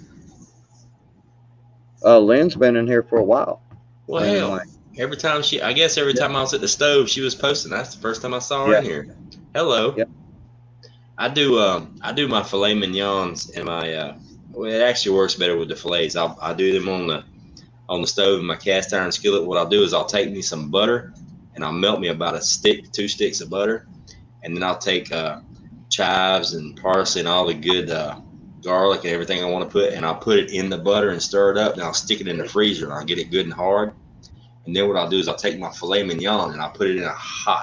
Lynn's been in here for a while. Well, hell, every time I was at the stove, she was posting. That's the first time I saw her in here. Hello. Yep. I do my filet mignons and my well, it actually works better with the fillets. I do them on the stove in my cast iron skillet. What I'll do is I'll take me some butter and I'll melt me about 2 sticks of butter, and then I'll take chives and parsley and all the good garlic and everything I want to put, and I'll put it in the butter and stir it up, and I'll stick it in the freezer and I'll get it good and hard. And then what I'll do is I'll take my filet mignon and I'll put it in a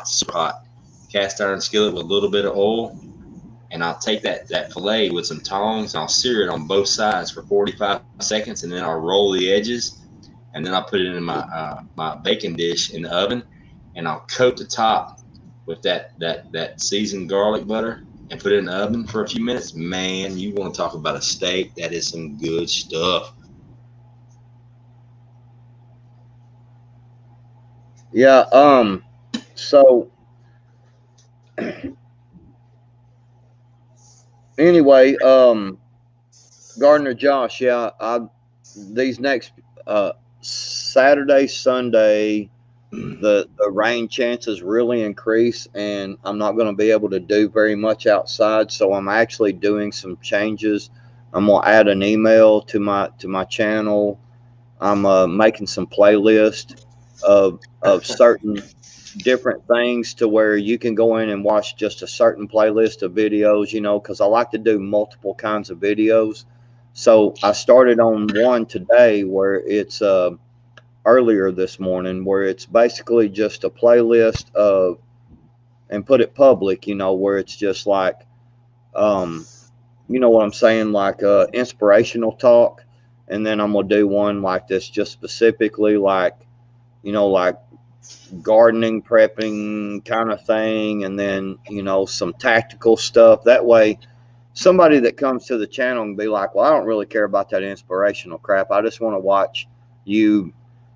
super hot cast iron skillet with a little bit of oil, and I'll take that filet with some tongs and I'll sear it on both sides for 45 seconds, and then I'll roll the edges, and then I'll put it in my baking dish in the oven, and I'll coat the top with that seasoned garlic butter and put it in the oven for a few minutes. Man, you want to talk about a steak? That is some good stuff. Yeah. So anyway, Gardner Josh, yeah, these next Saturday, Sunday, the rain chances really increase, and I'm not going to be able to do very much outside. So I'm actually doing some changes. I'm going to add an email to my channel. I'm making some playlists of certain different things to where you can go in and watch just a certain playlist of videos, you know, because I like to do multiple kinds of videos. So I started on one today where it's earlier this morning, where it's basically just a playlist of, and put it public, you know, where it's just like, you know what I'm saying, like inspirational talk. And then I'm gonna do one like this, just specifically like, you know, like gardening, prepping kind of thing, and then, you know, some tactical stuff. That way somebody that comes to the channel can be like, well, I don't really care about that inspirational crap. I just want to watch you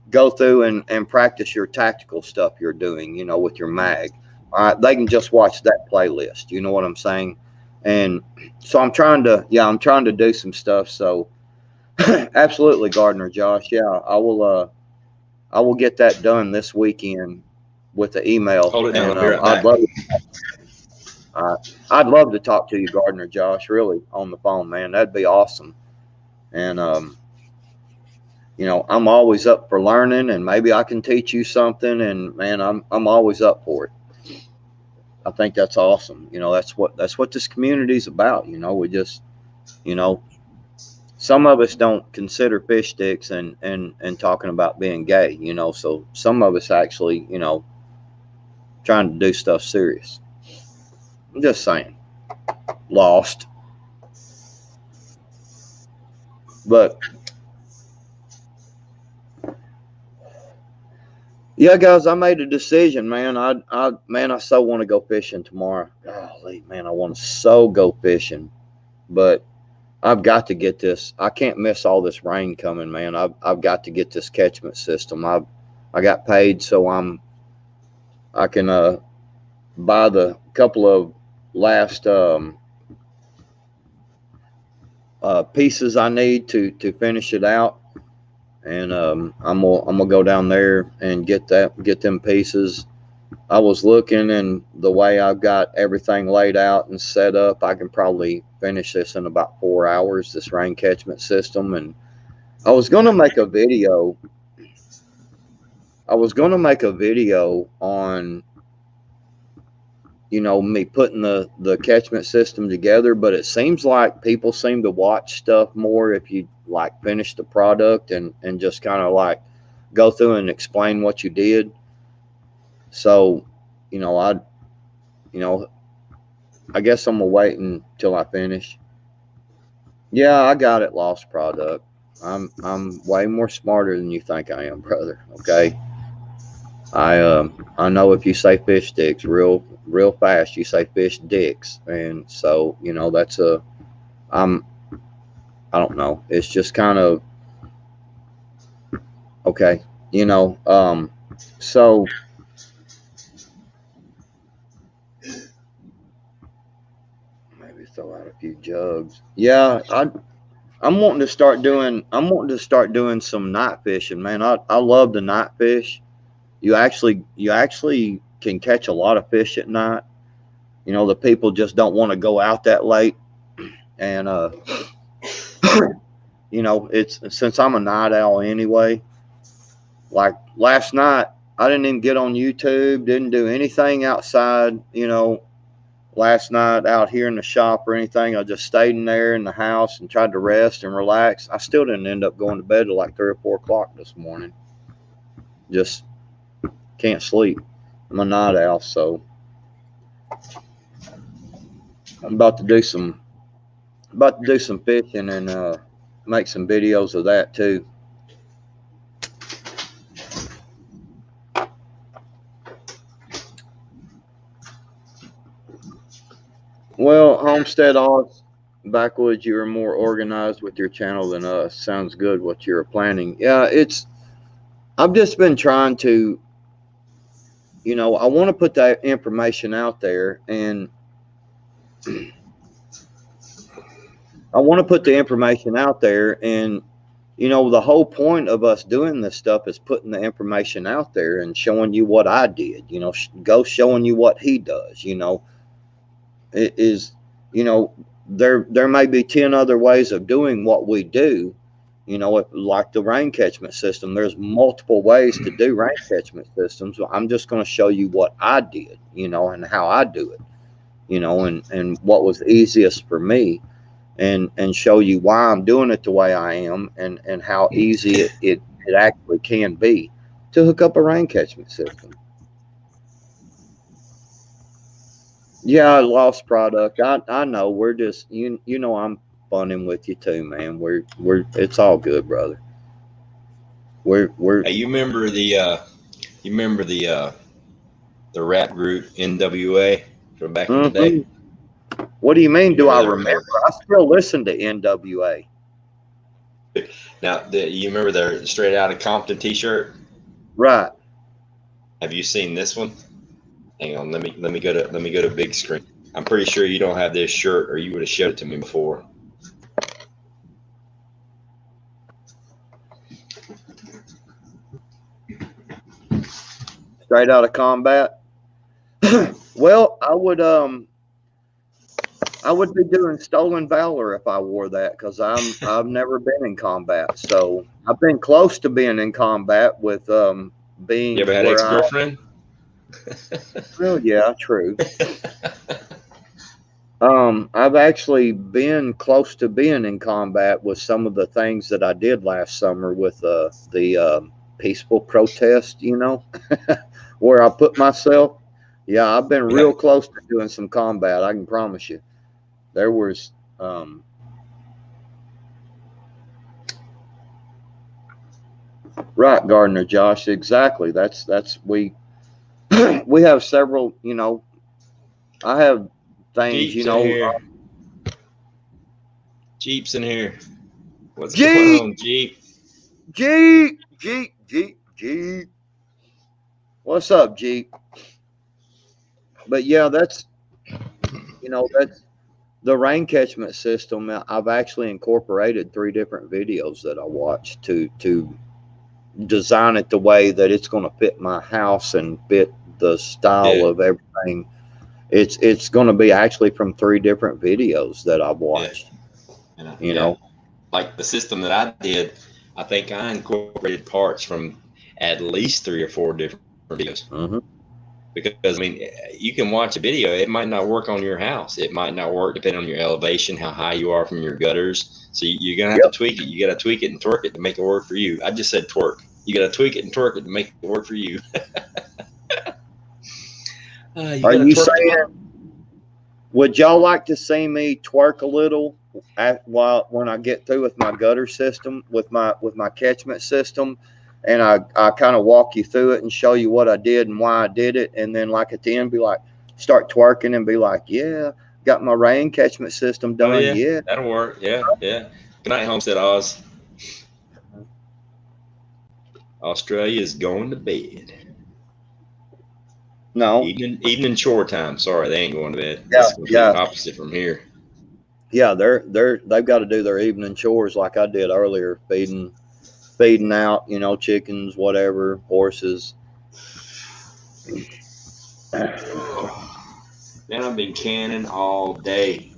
go through and practice your tactical stuff you're doing, you know, with your mag. All right, they can just watch that playlist. You know what I'm saying? And so I'm trying to do some stuff. So absolutely, Gardner Josh. Yeah, I will get that done this weekend with the email. Hold it down. And I'll be right back. I'd love to talk to you, Gardner Josh, really on the phone, man. That'd be awesome. And you know, I'm always up for learning, and maybe I can teach you something. And man, I'm always up for it. I think that's awesome. You know, that's what this community is about. You know, we just, you know, some of us don't consider fish sticks and talking about being gay. You know, so some of us actually, you know, trying to do stuff serious. I'm just saying, lost. But yeah, guys, I made a decision, man. I so want to go fishing tomorrow. Golly, man, I want to so go fishing, but I've got to get this. I can't miss all this rain coming, man. I've got to get this catchment system. I got paid, so I can buy the couple of last pieces I need to finish it out. And I'm gonna go down there and get them pieces. I was looking, and the way I've got everything laid out and set up, I can probably finish this in about 4 hours, this rain catchment system. And I was gonna make a video. On, you know, me putting the catchment system together, but it seems like people seem to watch stuff more if you like finish the product and just kind of like go through and explain what you did. So, you know, I guess I'm gonna wait until I finish. Yeah, I got it, lost product. I'm way more smarter than you think I am, brother. Okay. I know if you say fish sticks real fast, you say fish dicks. And so, you know, I don't know. It's just kind of okay, you know. So few jugs. Yeah, I'm wanting to start doing some night fishing, man. I love the night fish. You actually can catch a lot of fish at night. You know, the people just don't want to go out that late. And you know, it's since I'm a night owl anyway. Like last night, I didn't even get on YouTube, didn't do anything outside, you know, last night out here in the shop or anything. I just stayed in there in the house and tried to rest and relax. I still didn't end up going to bed till like 3 or 4 o'clock this morning. Just can't sleep. I'm a night owl, so I'm about to do some fishing and make some videos of that too. Well, Homestead Oz, Backwoods, you are more organized with your channel than us. Sounds good what you're planning. Yeah, I've just been trying to, you know, I want to put that information out there, and I want to put the information out there, and you know, the whole point of us doing this stuff is putting the information out there and showing you what I did, you know, go showing you what he does, you know. It is, you know, there may be 10 other ways of doing what we do, you know, like the rain catchment system. There's multiple ways to do rain catchment systems. I'm just going to show you what I did, you know, and how I do it, you know, and what was easiest for me, and show you why I'm doing it the way I am, and how easy it actually can be to hook up a rain catchment system. Yeah, lost product. I know. We're just you know, I'm funning with you too, man. We're it's all good, brother. We're Hey, you remember the rap group NWA from back in the day? What do you mean? Do I remember? I still listen to NWA. Now, you remember their Straight Outta Compton T-shirt? Right. Have you seen this one? Hang on, let me go to big screen. I'm pretty sure you don't have this shirt, or you would have showed it to me before. Straight Outta Combat. Well, I would be doing Stolen Valor if I wore that, because I've never been in combat. So I've been close to being in combat with being. You ever had ex-girlfriend? Well, yeah, true. I've actually been close to being in combat with some of the things that I did last summer with the peaceful protest, you know, where I put myself. Yeah, I've been real close to doing some combat. I can promise you. There was right, Gardner Josh, exactly. That's we we have several, you know, I have things, Jeeps, you know. Jeeps in here. What's going on, Jeep? Jeep. What's up, Jeep? But yeah, that's, you know, that's the rain catchment system. I've actually incorporated 3 different videos that I watched to design it the way that it's going to fit my house and fit the style of everything. It's going to be actually from 3 different videos that I've watched. You know, like the system that I did, I think I incorporated parts from at least 3 or 4 different videos. Mm-hmm. Because I mean, you can watch a video, it might not work on your house. It might not work depending on your elevation, how high you are from your gutters. So you're gonna have to tweak it. You got to tweak it and twerk it to make it work for you. I just said twerk. You got to tweak it and twerk it to make it work for you. Are you saying? Would y'all like to see me twerk a little when I get through with my gutter system, with my catchment system, and I kind of walk you through it and show you what I did and why I did it, and then like at the end be like, start twerking and be like, yeah, got my rain catchment system done. Oh, yeah, that'll work. Yeah. Good night, Homestead Oz. Australia is going to bed. No. Evening chore time. Sorry, they ain't going to bed. Yeah, it's completely opposite from here. yeah, they've got to do their evening chores like I did earlier, feeding out, you know, chickens, whatever, horses. Man, I've been canning all day.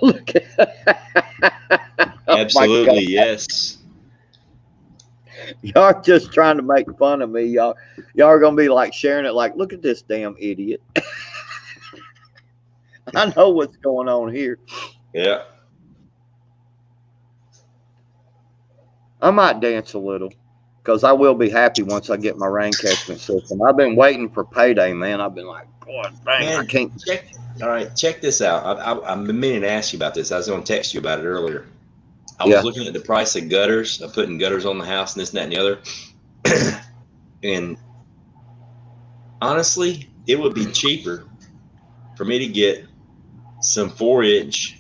Look Absolutely, yes. Y'all just trying to make fun of me. Y'all are gonna be like sharing it like, look at this damn idiot. I know what's going on here. Yeah. I might dance a little because I will be happy once I get my rain catchment system. I've been waiting for payday, man. I've been like, God dang, Man, I can't. all right, check this out. I've been meaning to ask you about this. I was going to text you about it earlier. I was looking at the price of gutters, of putting gutters on the house and this and that and the other. And honestly, it would be cheaper for me to get some 4-inch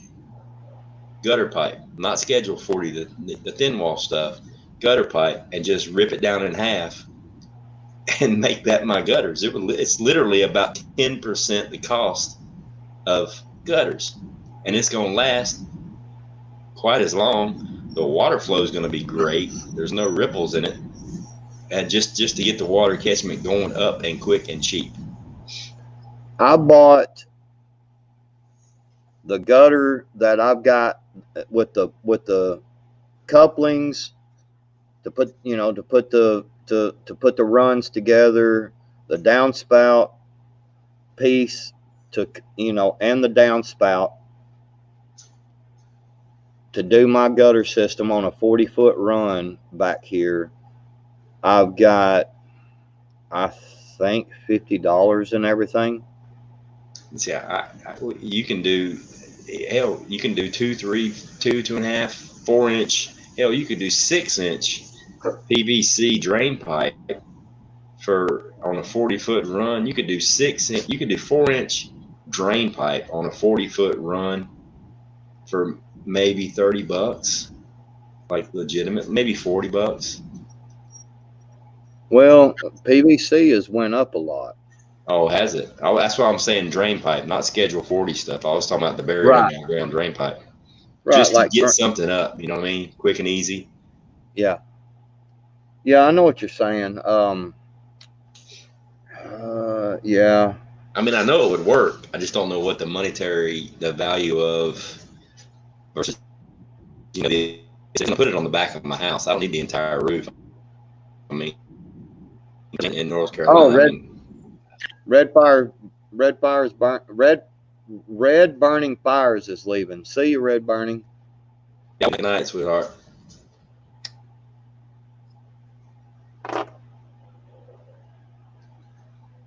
gutter pipe, not Schedule 40, the thin wall stuff, gutter pipe, and just rip it down in half and make that my gutters. It's literally about 10% the cost of gutters, and it's going to last quite as long. The water flow is going to be great. There's no ripples in it, and just to get the water catchment going up and quick and cheap. I bought the gutter that I've got with the couplings to put, you know, to put the runs together, the downspout piece to, you know, and the downspout to do my gutter system on a 40-foot run back here. I've got, I think, $50 and everything. Yeah, you can do, hell, you can do 2, 3, 2, 2.5, 4-inch. Hell, you could do 6-inch PVC drain pipe for on a 40-foot run. You could do 6-inch. You could do 4-inch drain pipe on a 40-foot run for maybe $30, like legitimate, maybe $40. Well, PVC has went up a lot. Oh, has it? Oh, that's why I'm saying drain pipe, not Schedule 40 stuff. I was talking about the buried underground drain pipe. Right, just to like get something up, you know what I mean? Quick and easy. Yeah. Yeah, I know what you're saying. Yeah. I mean, I know it would work. I just don't know what the value of versus, you know, it's going to put it on the back of my house. I don't need the entire roof. I mean, in North Carolina. Oh, red burning fires is leaving. See you, red burning. Yeah, good night, sweetheart.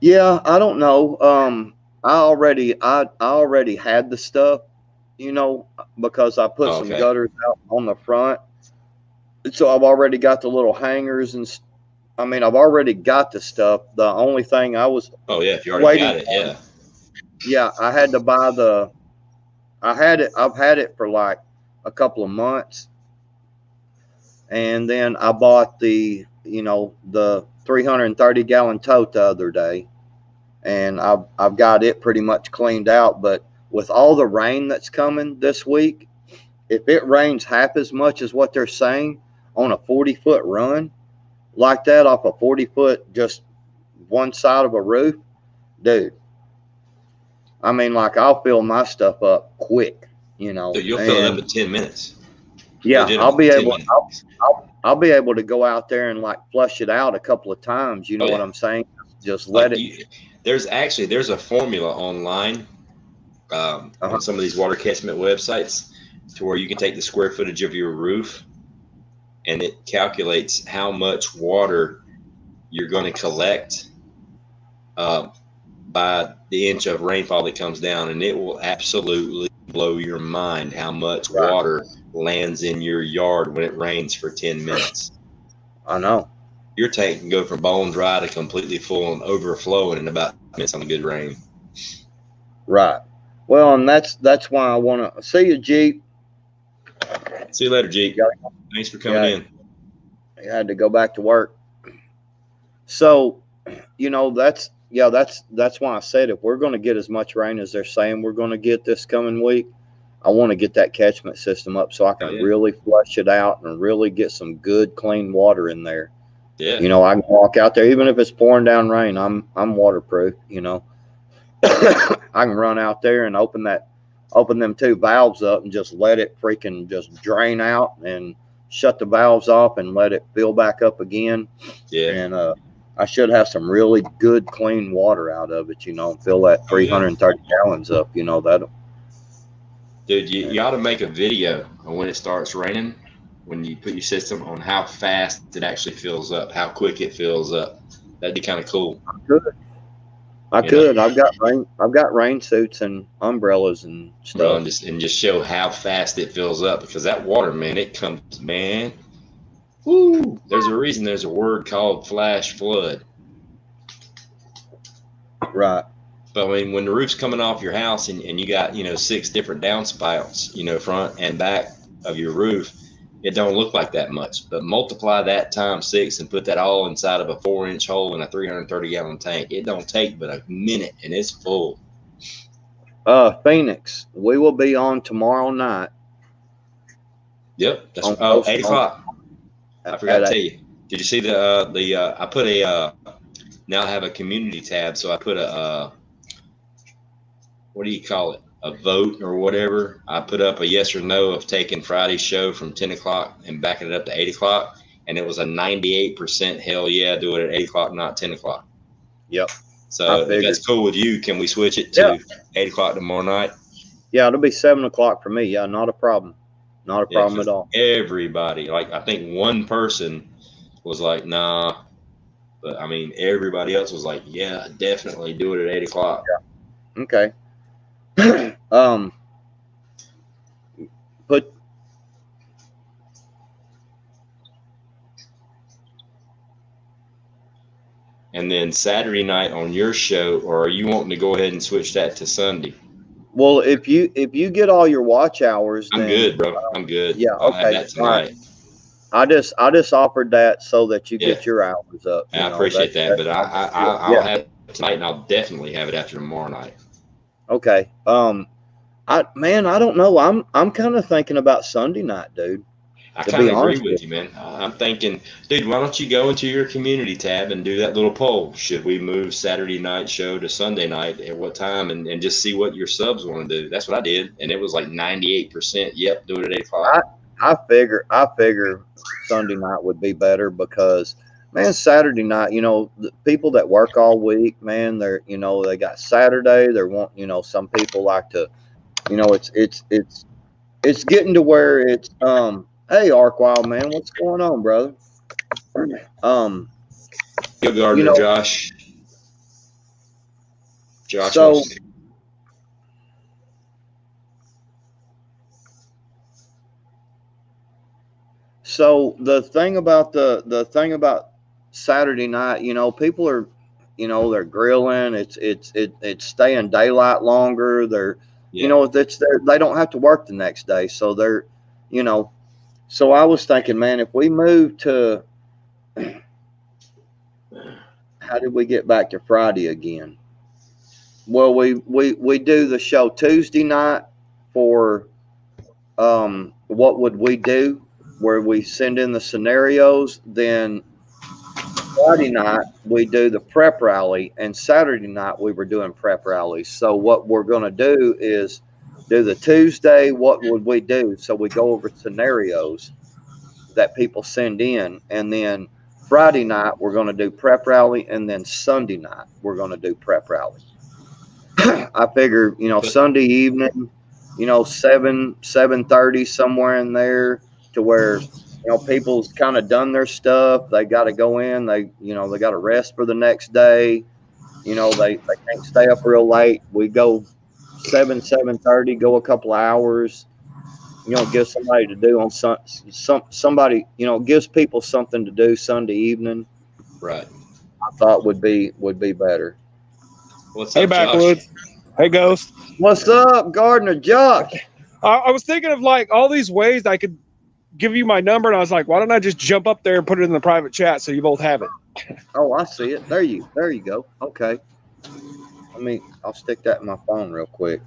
Yeah, I don't know. I already had the stuff, you know, because I put some gutters out on the front. So I've already got the little hangers and I mean, I've already got the stuff. The only thing I was if you already got it, yeah. Yeah, I had to buy I've had it for like a couple of months. And then I bought the 330-gallon tote the other day. And I've got it pretty much cleaned out. But with all the rain that's coming this week, if it rains half as much as what they're saying on a 40-foot run like that, off a 40-foot, just one side of a roof, dude, I mean, like, I'll fill my stuff up quick, you know. So you'll fill it up in 10 minutes. Yeah, I'll be able to go out there and like flush it out a couple of times. You know what I'm saying? Just let it. There's a formula online on some of these water catchment websites to where you can take the square footage of your roof and it calculates how much water you're going to collect by the inch of rainfall that comes down, and it will absolutely blow your mind how much water lands in your yard when it rains for 10 minutes. I know. Your tank can go from bone dry to completely full and overflowing in about 10 minutes on a good rain. Right. Well, and that's why I want to see you, Jeep. See you later, Jeep. Thanks for coming in. I had to go back to work. So, you know, that's yeah, that's why I said if we're going to get as much rain as they're saying we're going to get this coming week, I want to get that catchment system up so I can really flush it out and really get some good clean water in there. Yeah. You know, I can walk out there even if it's pouring down rain. I'm waterproof. You know, I can run out there and open them 2 valves up and just let it freaking just drain out and shut the valves off and let it fill back up again. Yeah. And I should have some really good clean water out of it, you know, and fill that 330 gallons up, you know, that'll. Dude, you ought to make a video on when it starts raining, when you put your system on how fast it actually fills up, how quick it fills up. That'd be kind of cool. I could. I've got rain suits and umbrellas and stuff. Bro, and just show how fast it fills up, because that water, man, it comes, man. Woo! There's a reason there's a word called flash flood. Right. But I mean, when the roof's coming off your house and you got, 6 different downspouts, front and back of your roof, it don't look like that much. But multiply that times 6 and put that all inside of a 4-inch hole in a 330-gallon tank. It don't take but a minute, and it's full. Phoenix, we will be on tomorrow night. Yep. That's 8 o'clock. I forgot to tell you. Did you see I put now I have a community tab, so I put what do you call it? A vote or whatever. I put up a yes or no of taking Friday's show from 10 o'clock and backing it up to 8 o'clock. And it was a 98% hell yeah, do it at 8 o'clock, not 10 o'clock. Yep. So if that's cool with you, can we switch it to 8 o'clock tomorrow night? Yeah, it'll be 7 o'clock for me. Yeah, not a problem. Not a problem at all. Everybody, like I think one person was like, nah. But I mean, everybody else was like, yeah, definitely do it at 8 o'clock. Yeah. Okay. And then Saturday night on your show, or are you wanting to go ahead and switch that to Sunday? Well, if you get all your watch hours, I'm good, bro. I'm good. Yeah, I'll have that tonight. I just offered that so that you get your hours up. I appreciate that, but I'll have it tonight, and I'll definitely have it after tomorrow night. Okay. I don't know. I'm kind of thinking about Sunday night, dude. I kind of agree with you, man. I'm thinking, dude, why don't you go into your community tab and do that little poll? Should we move Saturday night show to Sunday night at what time? And just see what your subs want to do. That's what I did. And it was like 98%. Yep, do it at 8 o'clock. I figure Sunday night would be better because, man, Saturday night, the people that work all week, man, they're, they got Saturday. They want, some people like to, it's getting to where it's, hey, Arkwild, man, what's going on, brother? Yo, Gardner, Josh. So the thing about Saturday night, people are, they're grilling. It's staying daylight longer. They're, they don't have to work the next day, so they're, So I was thinking, man, if we move to, how did we get back to Friday again? Well, we do the show Tuesday night for, what would we do? Where we send in the scenarios. Then Friday night we do the prep rally, and Saturday night we were doing prep rallies. So what we're going to do is do the Tuesday, what would we do? So we go over scenarios that people send in, and then Friday night we're going to do prep rally, and then Sunday night we're going to do prep rally. I figure, Sunday evening, 7:30, somewhere in there, to where, people's kind of done their stuff. They got to go in. They got to rest for the next day. They can't stay up real late. We go 7:30, go a couple of hours, give somebody to do on somebody, gives people something to do Sunday evening. Right. I thought would be better. What's up, hey, Backwoods. Josh? Hey, Ghost. What's up, Gardner Jock? I was thinking of like all these ways I could give you my number, and I was like, why don't I just jump up there and put it in the private chat so you both have it? Oh, I see it. There you go. Okay. I'll stick that in my phone real quick.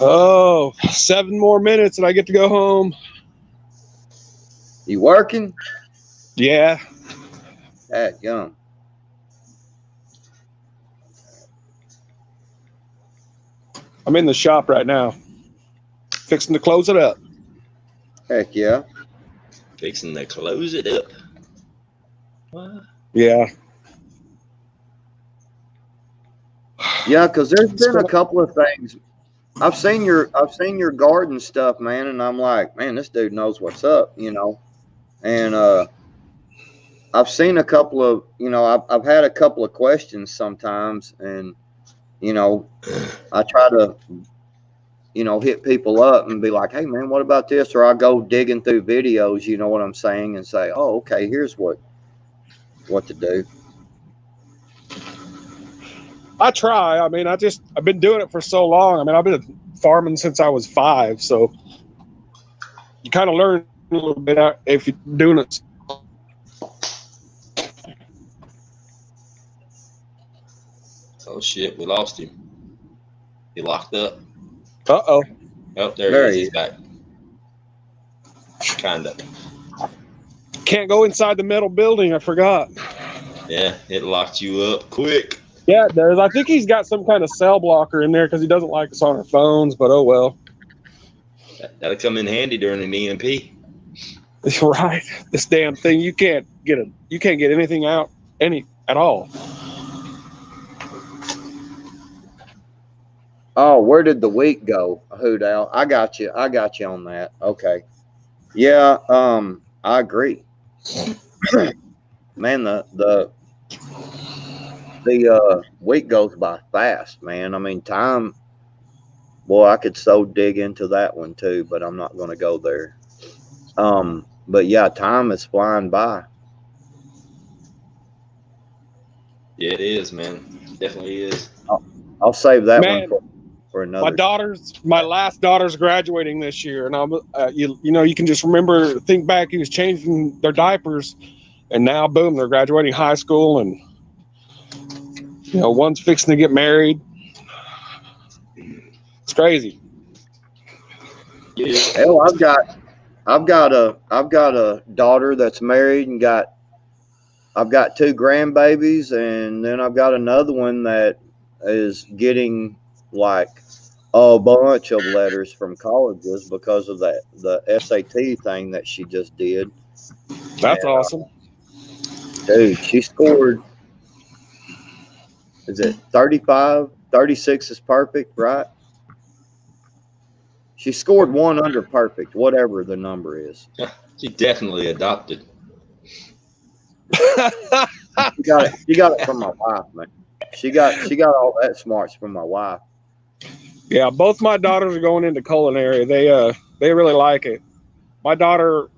Oh, 7 more minutes and I get to go home. You working? Yeah. Yum. I'm in the shop right now. Fixing to close it up. Heck yeah. Fixing to close it up. What? Yeah. Yeah, because there's been a couple of things. I've seen your garden stuff, man, and I'm like, man, this dude knows what's up, you know. And I've seen a couple of, I've had a couple of questions sometimes, and I try to, hit people up and be like, hey, man, what about this? Or I go digging through videos, you know what I'm saying, and say, oh, okay, here's what to do. I try. I mean, I've been doing it for so long. I mean, I've been farming since I was 5, so you kind of learn a little bit if you're doing it. Oh shit, we lost him. He locked up. Uh-oh. Oh, there he is. He's back. Kinda. Can't go inside the metal building. I forgot. Yeah, it locked you up quick. Yeah, it does. I think he's got some kind of cell blocker in there because he doesn't like us on our phones, but oh well. That'll come in handy during an EMP. Right. This damn thing, you can't get anything out at all. Oh, where did the wheat go? Hoot out. I got you on that. Okay. Yeah, I agree. Man, the week goes by fast, man. I mean, time. Boy, I could so dig into that one too, but I'm not going to go there. But yeah, time is flying by. Yeah, it is, man. Definitely is. I'll save that one for another. My last daughter's graduating this year, and I'm, you can just think back. He was changing their diapers, and now, boom, they're graduating high school, and one's fixing to get married. It's crazy. Yeah. Hell, I've got a daughter that's married and I've got 2 grandbabies, and then I've got another one that is getting like a bunch of letters from colleges because of the SAT thing that she just did. That's awesome. Dude, she scored, is it 35? 36 is perfect, right? She scored 1 under perfect, whatever the number is. She definitely adopted. She got it from my wife, man. She got all that smarts from my wife. Yeah, both my daughters are going into culinary. They really like it. My daughter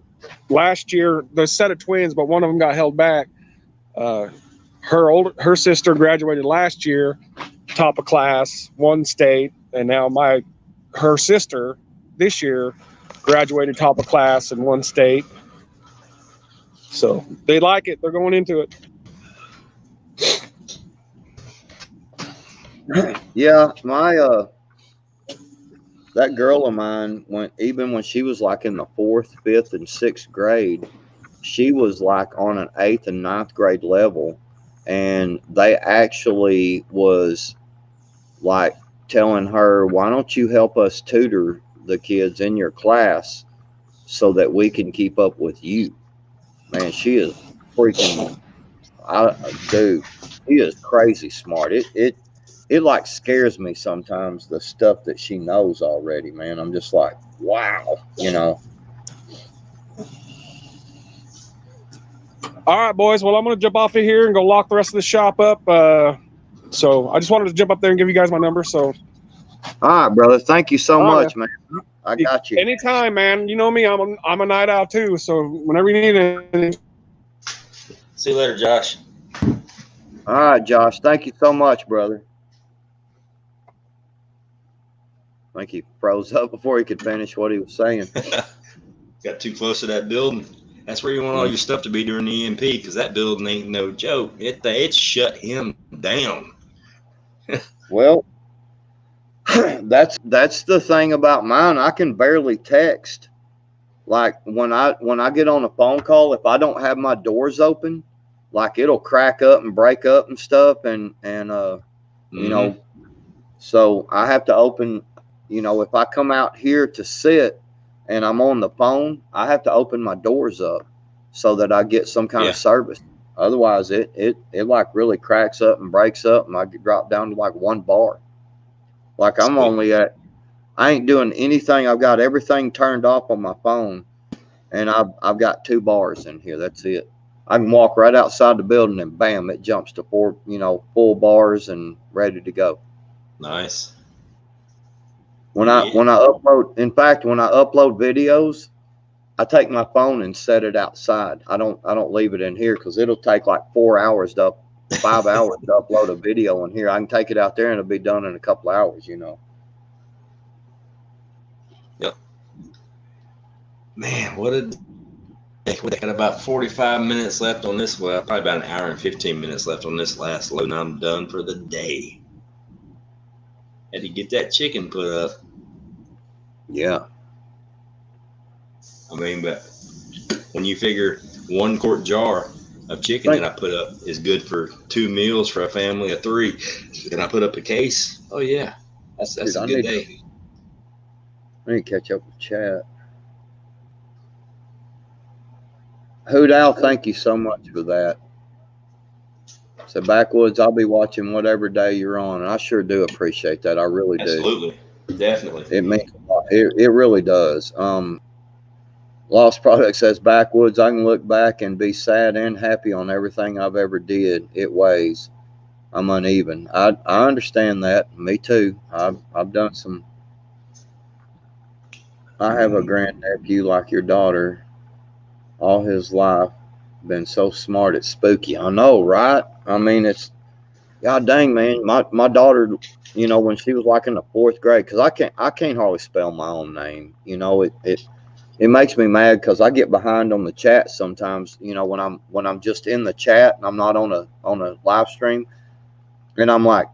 last year, the set of twins, but one of them got held back. Her sister graduated last year, top of class, won state, and now her sister this year graduated top of class and won state. So they like it. They're going into it. Yeah, that girl of mine even when she was like in the 4th, 5th, and 6th grade, she was like on an 8th and 9th grade level, and they actually was like telling her, why don't you help us tutor the kids in your class so that we can keep up with you? Man, she is freaking, dude, she is crazy smart. It like scares me sometimes, the stuff that she knows already, man. I'm just like, wow, All right, boys. Well, I'm going to jump off of here and go lock the rest of the shop up. So I just wanted to jump up there and give you guys my number. So, all right, brother. Thank you so much, man. I got you. Anytime, man. You know me. I'm a night owl too. So whenever you need anything. See you later, Josh. All right, Josh. Thank you so much, brother. I think he froze up before he could finish what he was saying. Got too close to that building. That's where you want all your stuff to be during the EMP, because that building ain't no joke. It shut him down. Well, that's the thing about mine. I can barely text. Like when I get on a phone call, if I don't have my doors open, like it'll crack up and break up and stuff, and you know, so I have to open. You know, if I come out here to sit and I'm on the phone, I have to open my doors up so that I get some kind of service. Otherwise, it like really cracks up and breaks up, and I get dropped down to like 1 bar. Like I'm only at, I ain't doing anything. I've got everything turned off on my phone, and I've got 2 bars in here. That's it. I can walk right outside the building and bam, it jumps to 4, full bars and ready to go. Nice. When I upload, in fact, when I upload videos, I take my phone and set it outside. I don't leave it in here because it'll take like 4 hours to 5 hours to upload a video in here. I can take it out there and it'll be done in a couple of hours, Yep. Man, we got about 45 minutes left on this. Well, probably about an hour and 15 minutes left on this last load, and I'm done for the day. Had to get that chicken put up. Yeah. I mean, but when you figure 1 quart jar of chicken that I put up is good for 2 meals for a family of 3, and I put up a case, oh yeah, that's a good day. I need to catch up with chat. Hoot Owl, thank you so much for that. So Backwoods, I'll be watching whatever day you're on, and I sure do appreciate that. I really do. Absolutely, definitely. It means a lot. It really does. Lost Product says Backwoods, I can look back and be sad and happy on everything I've ever did. It weighs. I'm uneven. I understand that. Me too. I've done some. I have a grandnephew like your daughter. All his life been so smart, it's spooky. I know, right? I mean, it's, god dang, man. My daughter, when she was like in the 4th grade, because I can't hardly spell my own name. It makes me mad because I get behind on the chat sometimes. When I'm just in the chat and I'm not on a live stream, and I'm like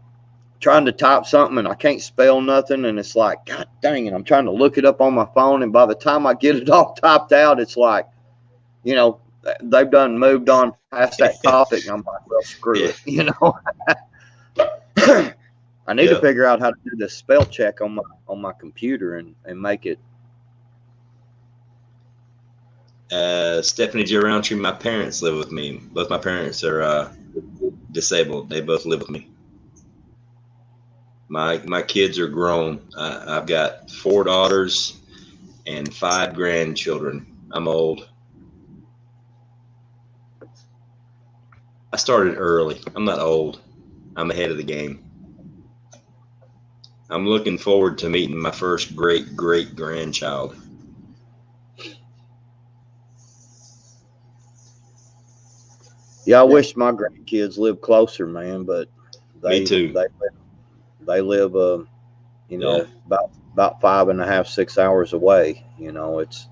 trying to type something and I can't spell nothing, and it's like, god dang it, I'm trying to look it up on my phone, and by the time I get it all typed out, it's like, they've done moved on past that topic, and I'm like, well, screw it, I need to figure out how to do this spell check on my computer and make it. Stephanie J. Roundtree, my parents live with me. Both my parents are disabled. They both live with me. My kids are grown. I've got 4 daughters and 5 grandchildren. I'm old. I started early. I'm not old. I'm ahead of the game. I'm looking forward to meeting my first great-great-grandchild. Yeah, I wish my grandkids lived closer, man, but me too. They live about 5.5, 6 hours away. It's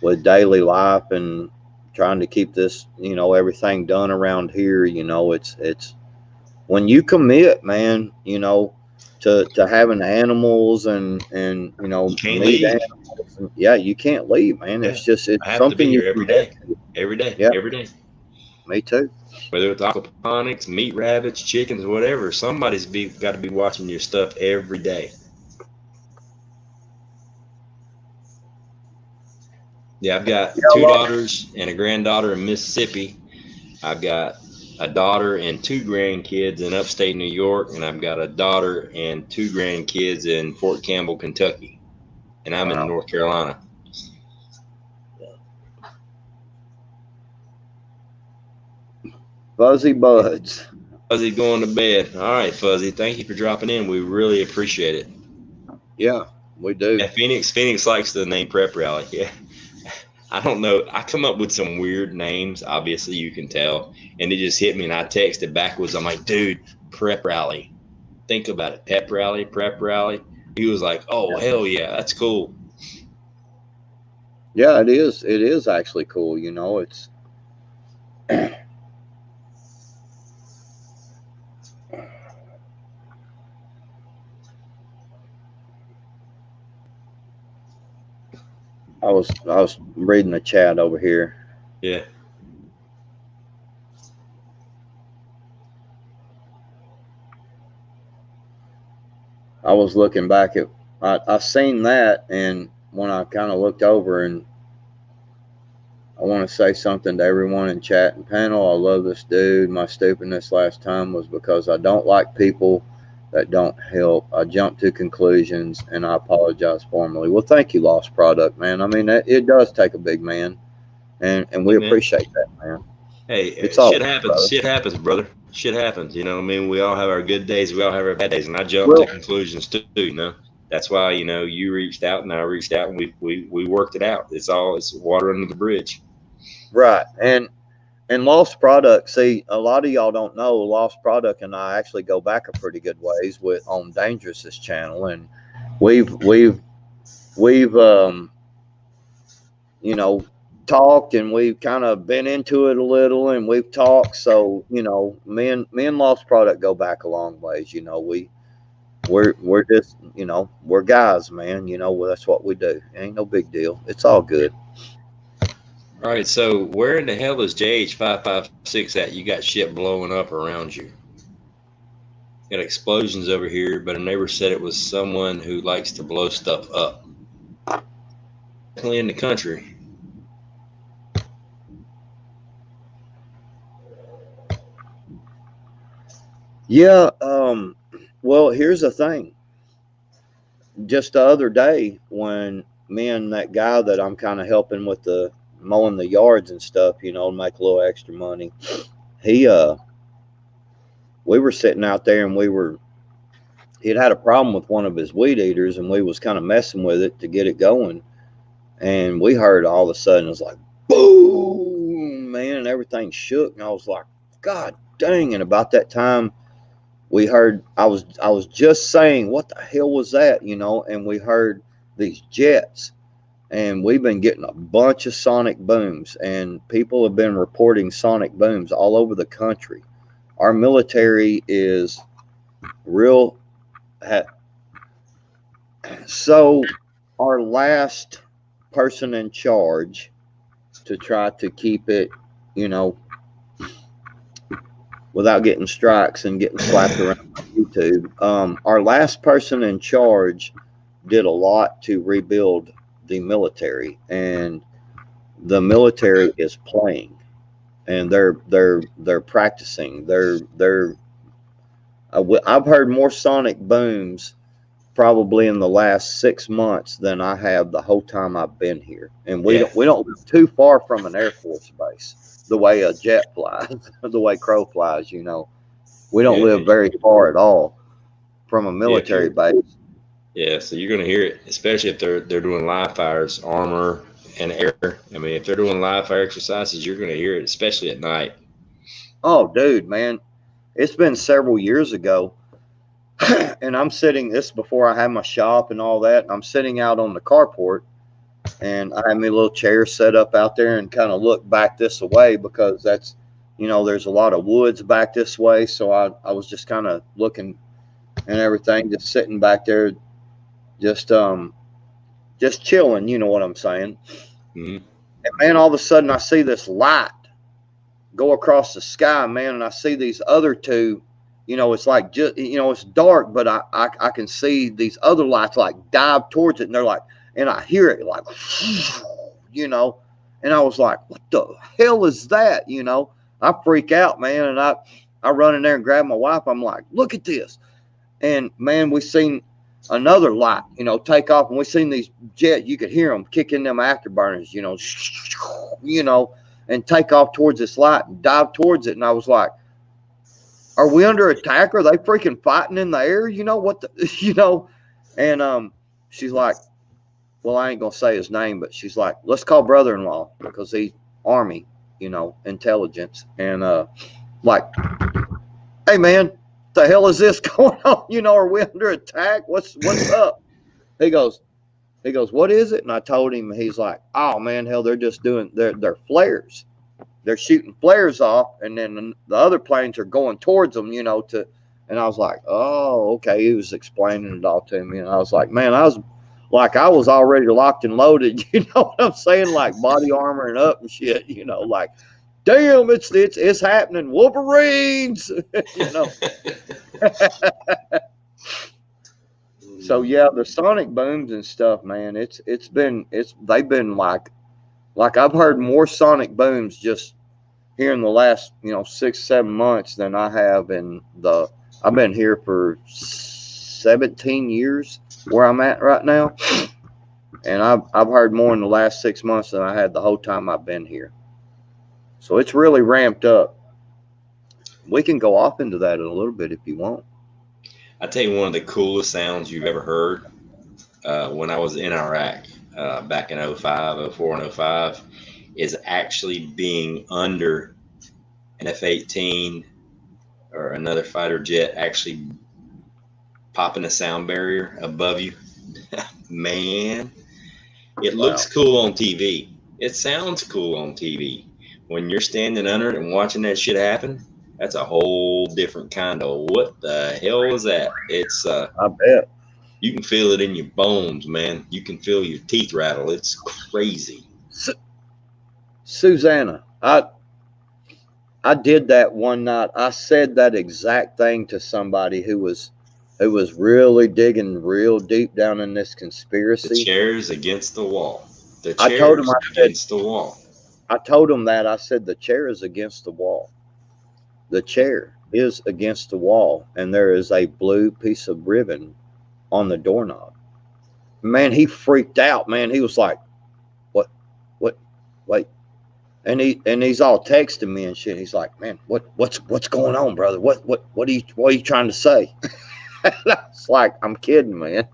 with daily life and trying to keep this, everything done around here. It's when you commit, man, to having animals and meat animals. And, you can't leave, man. It's just, it's something you every day. Every day. Yeah. Every day. Me too. Whether it's aquaponics, meat rabbits, chickens, whatever, somebody's got to be watching your stuff every day. Yeah, I've got 2 daughters and a granddaughter in Mississippi. I've got a daughter and 2 grandkids in upstate New York, and I've got a daughter and 2 grandkids in Fort Campbell, Kentucky, and I'm in North Carolina. Fuzzy Buds. Fuzzy going to bed. All right, Fuzzy. Thank you for dropping in. We really appreciate it. Yeah, we do. Yeah, Phoenix likes the name Prep Rally. Yeah. I don't know. I come up with some weird names. Obviously, you can tell. And it just hit me, and I texted backwards. I'm like, dude, Prep Rally. Think about it. Pep Rally, Prep Rally. He was like, oh, hell yeah. That's cool. Yeah, it is. It is actually cool. You know, it's I was reading the chat over here. Yeah. I was looking back at I seen that, and when I kind of looked over, and I want to say something to everyone in chat and panel. I love this dude. My stupidness last time was because I don't like people that don't help. I jump to conclusions, and I apologize formally. Well, thank you, Lost Product, man. I mean, it does take a big man, and we Hey, man. appreciate that, man. Hey, It's all shit happens. brother. Shit happens, brother. Shit happens. You know what I mean? We all have our good days. We all have our bad days. And I jump to Well, conclusions too, you know? That's why, you know, you reached out and I reached out and we worked it out. It's water under the bridge. right. And Lost Product, see, a lot of y'all don't know, Lost Product and I actually go back a pretty good ways with on Dangerous's channel, and we've you know, talked, and we've kind of been into it a little, and we've talked. So, you know, me and Lost Product go back a long ways. You know, we're just, you know, we're guys, man. You know, that's what we do. It ain't no big deal. It's all good. All right, so where in the hell is JH556 at? You got shit blowing up around you. Got explosions over here, but a neighbor said it was someone who likes to blow stuff up. Definitely in the country. Yeah. Well, here's the thing. Just the other day, when me and that guy that I'm kind of helping with the mowing the yards and stuff, you know, make a little extra money, we were sitting out there, and he'd had a problem with one of his weed eaters, and we was kind of messing with it to get it going, and we heard all of a sudden, it was like boom, man, and everything shook, and I was like, God dang. And about that time, we heard, I was just saying, what the hell was that, you know, and we heard these jets, and we've been getting a bunch of sonic booms, and people have been reporting sonic booms all over the country. Our military is real. So our last person in charge, to try to keep it, you know, without getting strikes and getting slapped around on YouTube, our last person in charge did a lot to rebuild the military, and the military is playing, and they're practicing. I've heard more sonic booms probably in the last 6 months than I have the whole time I've been here. And we don't live too far from an Air Force base, the way a jet flies, the way crow flies, you know. We don't live very far at all from a military base. Yeah, so you're gonna hear it, especially if they're doing live fires, armor and air. I mean, if they're doing live fire exercises, you're gonna hear it, especially at night. Oh, dude, man. It's been several years ago. And I'm sitting, this before I had my shop and all that. I'm sitting out on the carport, and I had me a little chair set up out there, and kind of look back this way, because that's, you know, there's a lot of woods back this way. So I was just kind of looking and everything, just sitting back there, just chilling, you know what I'm saying? Mm-hmm. And man, all of a sudden I see this light go across the sky, man, and I see these other two. You know, it's like, just, you know, it's dark, but I can see these other lights like dive towards it, and they're like, and I hear it like, you know, and I was like, what the hell is that? You know, I freak out, man, and I run in there and grab my wife. I'm like, look at this. And man, we seen another light, you know, take off, and we seen these jets. You could hear them kicking them afterburners, you know, and take off towards this light and dive towards it. And I was like, are we under attack? Are they freaking fighting in the air? You know what you know? And she's like, well, I ain't gonna say his name, but she's like, let's call brother-in-law, because he's Army, you know, intelligence. And like, hey man, what the hell is this going on? You know, are we under attack? What's up? He goes, He goes, what is it? And I told him. He's like, oh man, hell, they're just doing their flares. They're shooting flares off, and then the other planes are going towards them, you know. And I was like, oh, okay. He was explaining it all to me, and I was like, man, I was already locked and loaded. You know what I'm saying? Like body armor and up and shit. You know, like, damn, it's happening, Wolverines. You know. So yeah, the sonic booms and stuff, man. They've been like I've heard more sonic booms just here in the last 6-7 months than I have I've been here for 17 years where I'm at right now, and I've heard more in the last 6 months than I had the whole time I've been here. So it's really ramped up. We can go off into that in a little bit if you want. I tell you, one of the coolest sounds you've ever heard when I was in Iraq back in 05, 04, and 05 is actually being under an F-18 or another fighter jet, actually popping a sound barrier above you. Man, it looks cool on TV. It sounds cool on TV. When you're standing under it and watching that shit happen, that's a whole different kind of what the hell is that? It's I bet. You can feel it in your bones, man. You can feel your teeth rattle. It's crazy. Susanna, I did that one night. I said that exact thing to somebody who was really digging real deep down in this conspiracy. The chair's against the wall. The chair's against the wall. I told him that. I said the chair is against the wall. The chair is against the wall, and there is a blue piece of ribbon on the doorknob. Man, he freaked out, man. He was like, what, wait. And he's all texting me and shit. He's like, man, what's going on, brother? What are you trying to say? It's like, I'm kidding, man.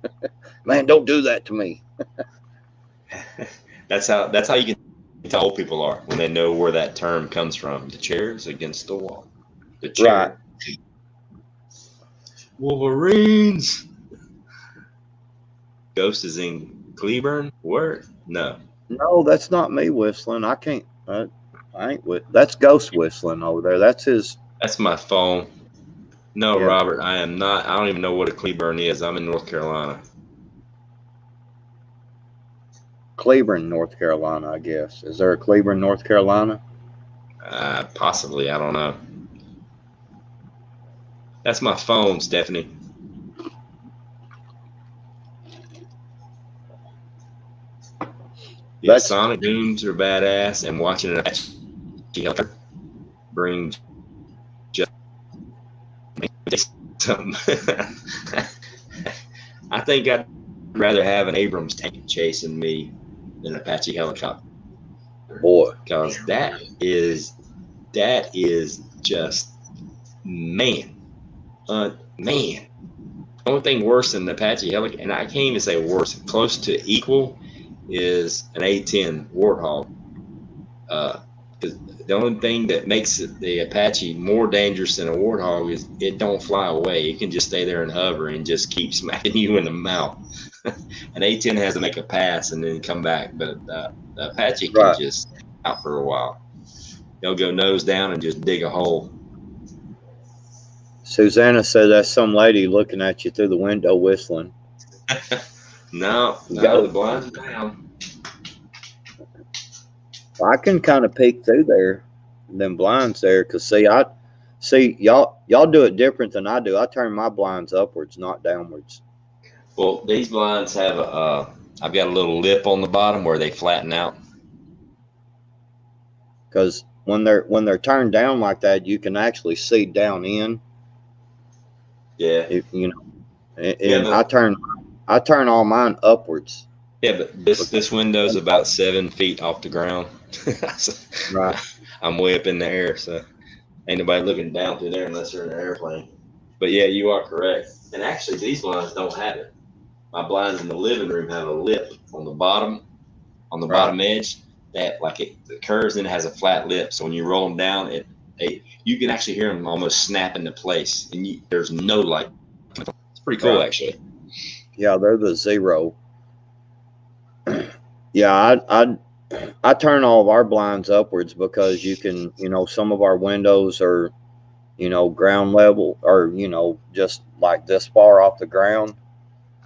Man, don't do that to me. That's how you can tell old people are when they know where that term comes from. The chair's against the wall. The chair. Right. Wolverines. Ghost is in Cleburne. Where? No, that's not me whistling. I can't. I ain't with. That's Ghost whistling over there. That's my phone. No, yeah. Robert, I am not. I don't even know what a Cleburne is. I'm in North Carolina. Cleburne, North Carolina, I guess. Is there a Cleburne, North Carolina? Possibly. I don't know. That's my phone, Stephanie. Yeah, sonic booms are badass, and watching an Apache brings just something. I think I'd rather have an Abrams tank chasing me than an Apache helicopter. Boy, because that is just man. The only thing worse than the Apache helicopter, and I can't even say worse, close to equal, is an A-10 Warthog. Because the only thing that makes the Apache more dangerous than a Warthog is it don't fly away. It can just stay there and hover and just keep smacking you in the mouth. An A-10 has to make a pass and then come back, but the Apache can just out for a while. They'll go nose down and just dig a hole. Susanna said that's some lady looking at you through the window whistling. No, the blinds are down. I can kind of peek through there, them blinds there, because y'all do it different than I do. I turn my blinds upwards, not downwards. Well, these blinds have I've got a little lip on the bottom where they flatten out. Because when they're turned down like that, you can actually see down in. Yeah. I turn all mine upwards. Yeah, but this window's about 7 feet off the ground. Right. I'm way up in the air, so ain't nobody looking down through there unless they're in an airplane. But yeah, you are correct. And actually, these blinds don't have it. My blinds in the living room have a lip on the bottom, bottom edge that it curves and it has a flat lip. So when you roll them down, you can actually hear them almost snap into place, and there's no light. It's pretty cool, actually. Yeah, they're the zero. Yeah, I turn all of our blinds upwards because you can, some of our windows are, ground level or, just like this far off the ground,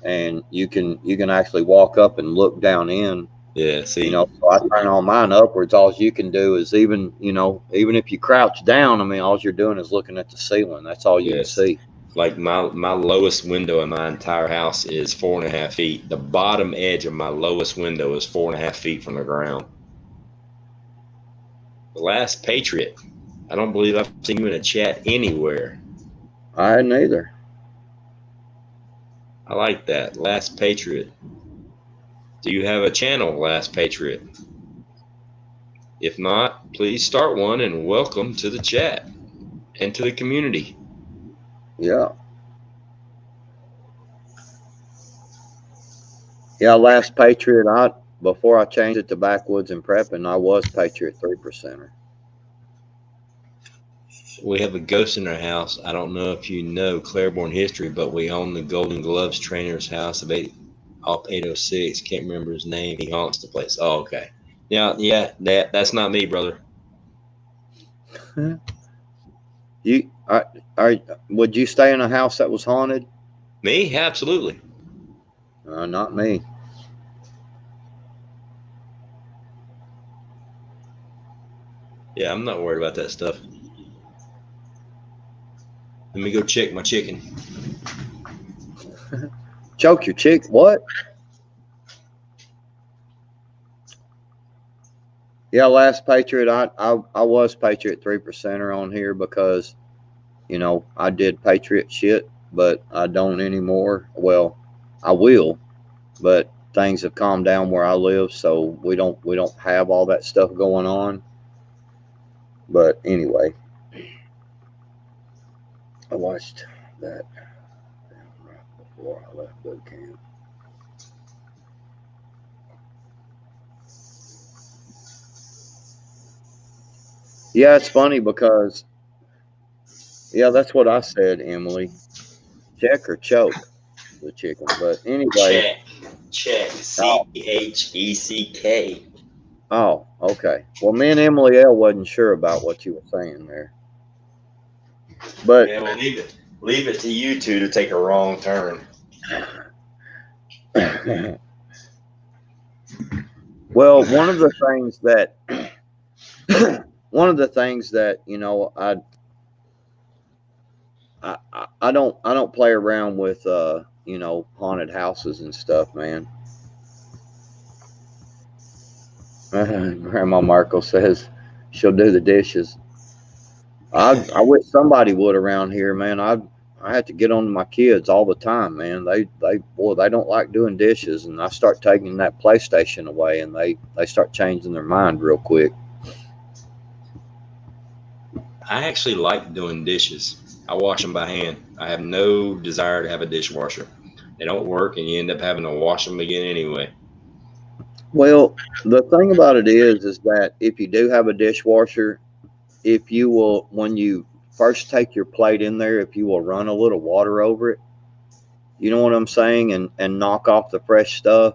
and you can actually walk up and look down in. Yeah, see, So I turn all mine upwards. All you can do is even if you crouch down, I mean, all you're doing is looking at the ceiling. That's all you can see. Like my lowest window in my entire house is 4.5 feet. The bottom edge of my lowest window is 4.5 feet from the ground. The Last Patriot. I don't believe I've seen you in a chat anywhere. I hadn't either. I like that. Last Patriot. Do you have a channel, Last Patriot? If not, please start one and welcome to the chat and to the community. Yeah. Yeah, Last Patriot. Before I changed it to Backwoods and Prepping, I was Patriot 3%er. We have a ghost in our house. I don't know if you know Claiborne history, but we own the Golden Gloves trainer's house off 806. Can't remember his name. He haunts the place. Oh, okay. Yeah, that's not me, brother. Would you stay in a house that was haunted? Me? Absolutely. Not me. Yeah, I'm not worried about that stuff. Let me go check my chicken. Choke your chick? What? Yeah, Last Patriot. I was Patriot 3%er on here because, I did Patriot shit, but I don't anymore. Well, I will, but things have calmed down where I live, so we don't have all that stuff going on. But anyway, I watched that right before I left boot camp. Yeah, it's funny because, yeah, that's what I said, Emily. Check or choke the chicken. But anyway. Check. CHECK. Oh, okay. Well, me and Emily L wasn't sure about what you were saying there. But yeah, well, leave it to you two to take a wrong turn. Well, one of the things that I don't play around with haunted houses and stuff, man. Grandma Markle says she'll do the dishes. I wish somebody would around here, man. I have to get on to my kids all the time, man. They don't like doing dishes, and I start taking that PlayStation away, and they start changing their mind real quick. I actually like doing dishes. I wash them by hand. I have no desire to have a dishwasher. They don't work, and you end up having to wash them again anyway. Well, the thing about it is that if you do have a dishwasher, if you will, when you first take your plate in there, if you will run a little water over it, you know what I'm saying, and knock off the fresh stuff,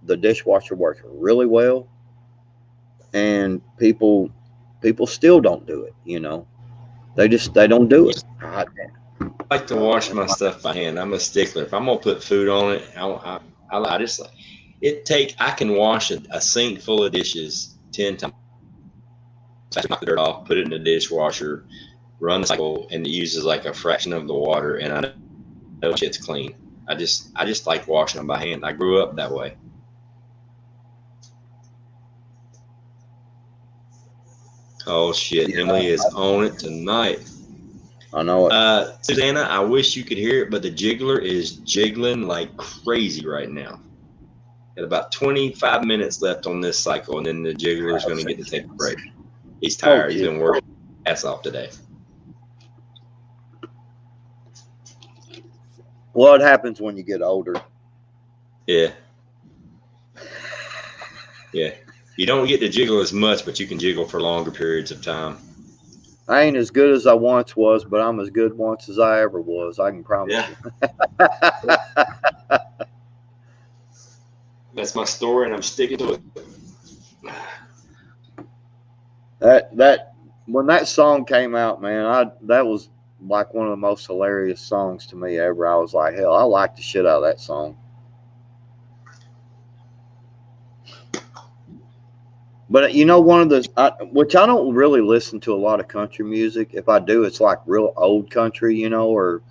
the dishwasher works really well. And people still don't do it, they don't do it. I like to wash my stuff by hand. I'm a stickler. If I'm gonna put food on it, I just I can wash a sink full of dishes 10 times. Knock the dirt off, put it in the dishwasher, run the cycle, and it uses like a fraction of the water, and I know shit's clean. I just like washing them by hand. I grew up that way. Oh shit, yeah. Emily is on it tonight. I know it. Susanna, I wish you could hear it, but the jiggler is jiggling like crazy right now. Got about 25 minutes left on this cycle, and then the jiggler is going to get to take a break. He's tired. He's been working his ass off today. Well, it happens when you get older. Yeah. Yeah. You don't get to jiggle as much, but you can jiggle for longer periods of time. I ain't as good as I once was, but I'm as good once as I ever was. I can promise you. That's my story, and I'm sticking to it. That when that song came out, man, that was like one of the most hilarious songs to me ever. I was like, hell, I like the shit out of that song. But you know, one of the which I don't really listen to a lot of country music. If I do, it's like real old country, you know, or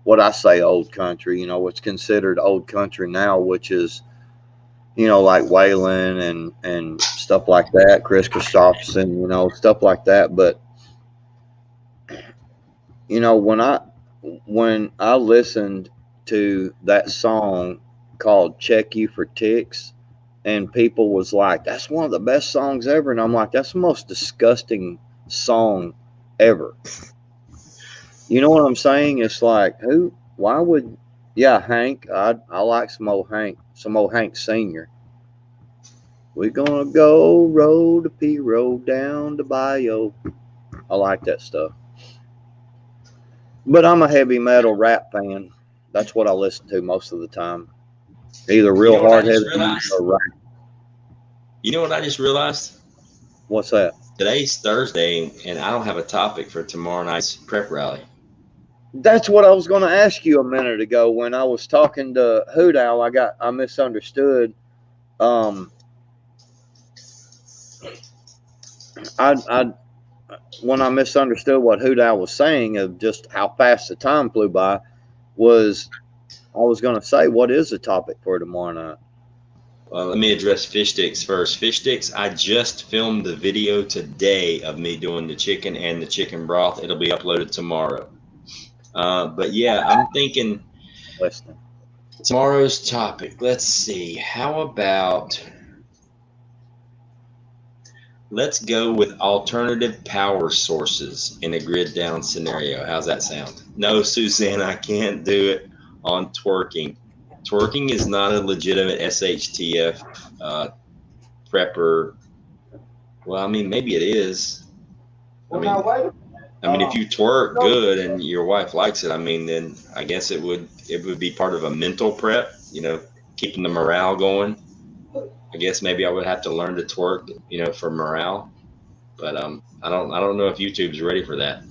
what I say old country, you know, what's considered old country now, which is, you know, like Waylon and stuff like that, Chris Christopherson, you know, stuff like that. But you know, when I listened to that song called "Check You for Ticks," and people was like, "That's one of the best songs ever," and I'm like, "That's the most disgusting song ever." You know what I'm saying? It's like, who? Why would? Yeah, Hank. I like some old Hank Senior. We're gonna go road to P road down to Bio. I like that stuff. But I'm a heavy metal rap fan. That's what I listen to most of the time. Either real hard heavy or rap. You know what I just realized? What's that? Today's Thursday, and I don't have a topic for tomorrow night's prep rally. That's what I was going to ask you a minute ago when I was talking to Hoot Owl. I misunderstood. When I misunderstood what Hoot Owl was saying of just how fast the time flew by, I was going to say, what is the topic for tomorrow night? Well, let me address fish sticks first. Fish sticks, I just filmed the video today of me doing the chicken and the chicken broth. It'll be uploaded tomorrow. But yeah, I'm thinking tomorrow's topic. Let's see. How about let's go with alternative power sources in a grid down scenario. How's that sound? No, Suzanne, I can't do it on twerking. Twerking is not a legitimate SHTF prepper. Well, I mean, maybe it is. I mean, if you twerk good and your wife likes it, I mean, then I guess it would be part of a mental prep, you know, keeping the morale going. I guess maybe I would have to learn to twerk, you know, for morale. But I don't know if YouTube's ready for that.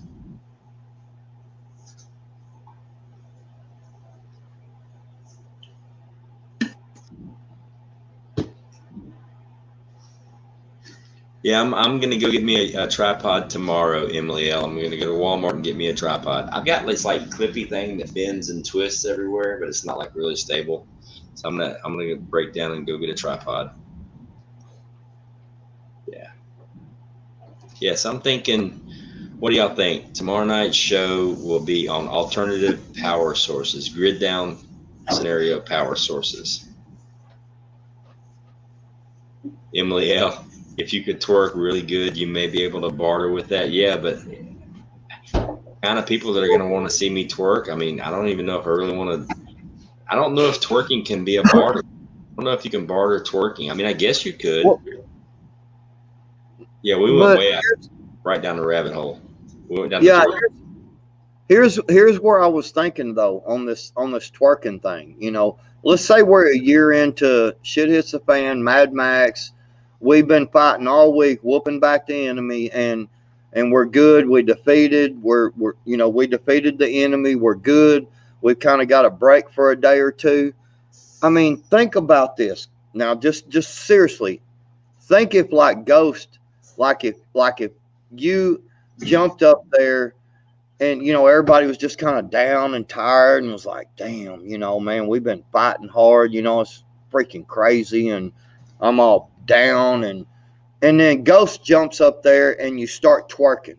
Yeah, I'm gonna go get me a tripod tomorrow, Emily L. I'm gonna go to Walmart and get me a tripod. I've got this like clippy thing that bends and twists everywhere, but it's not like really stable. So I'm gonna break down and go get a tripod. Yeah. Yes, I'm thinking. What do y'all think? Tomorrow night's show will be on alternative power sources, grid down scenario power sources. Emily L., if you could twerk really good, you may be able to barter with that. Yeah, but kind of people that are going to want to see me twerk, I mean, I don't even know if I really want to. I don't know if twerking can be a barter. I don't know if you can barter twerking. I mean, I guess you could. Well, yeah, we went way out, right down the rabbit hole. We went down here's where I was thinking though on this twerking thing. You know, let's say we're a year into Shit Hits the Fan, Mad Max. We've been fighting all week, whooping back the enemy, and we're good. We defeated. We defeated the enemy. We're good. We've kind of got a break for a day or two. I mean, think about this now. Just seriously, think if like Ghost, like if you jumped up there. And, you know, everybody was just kind of down and tired and was like, damn, you know, man, we've been fighting hard. You know, it's freaking crazy. And I'm all down. And then Ghost jumps up there and you start twerking in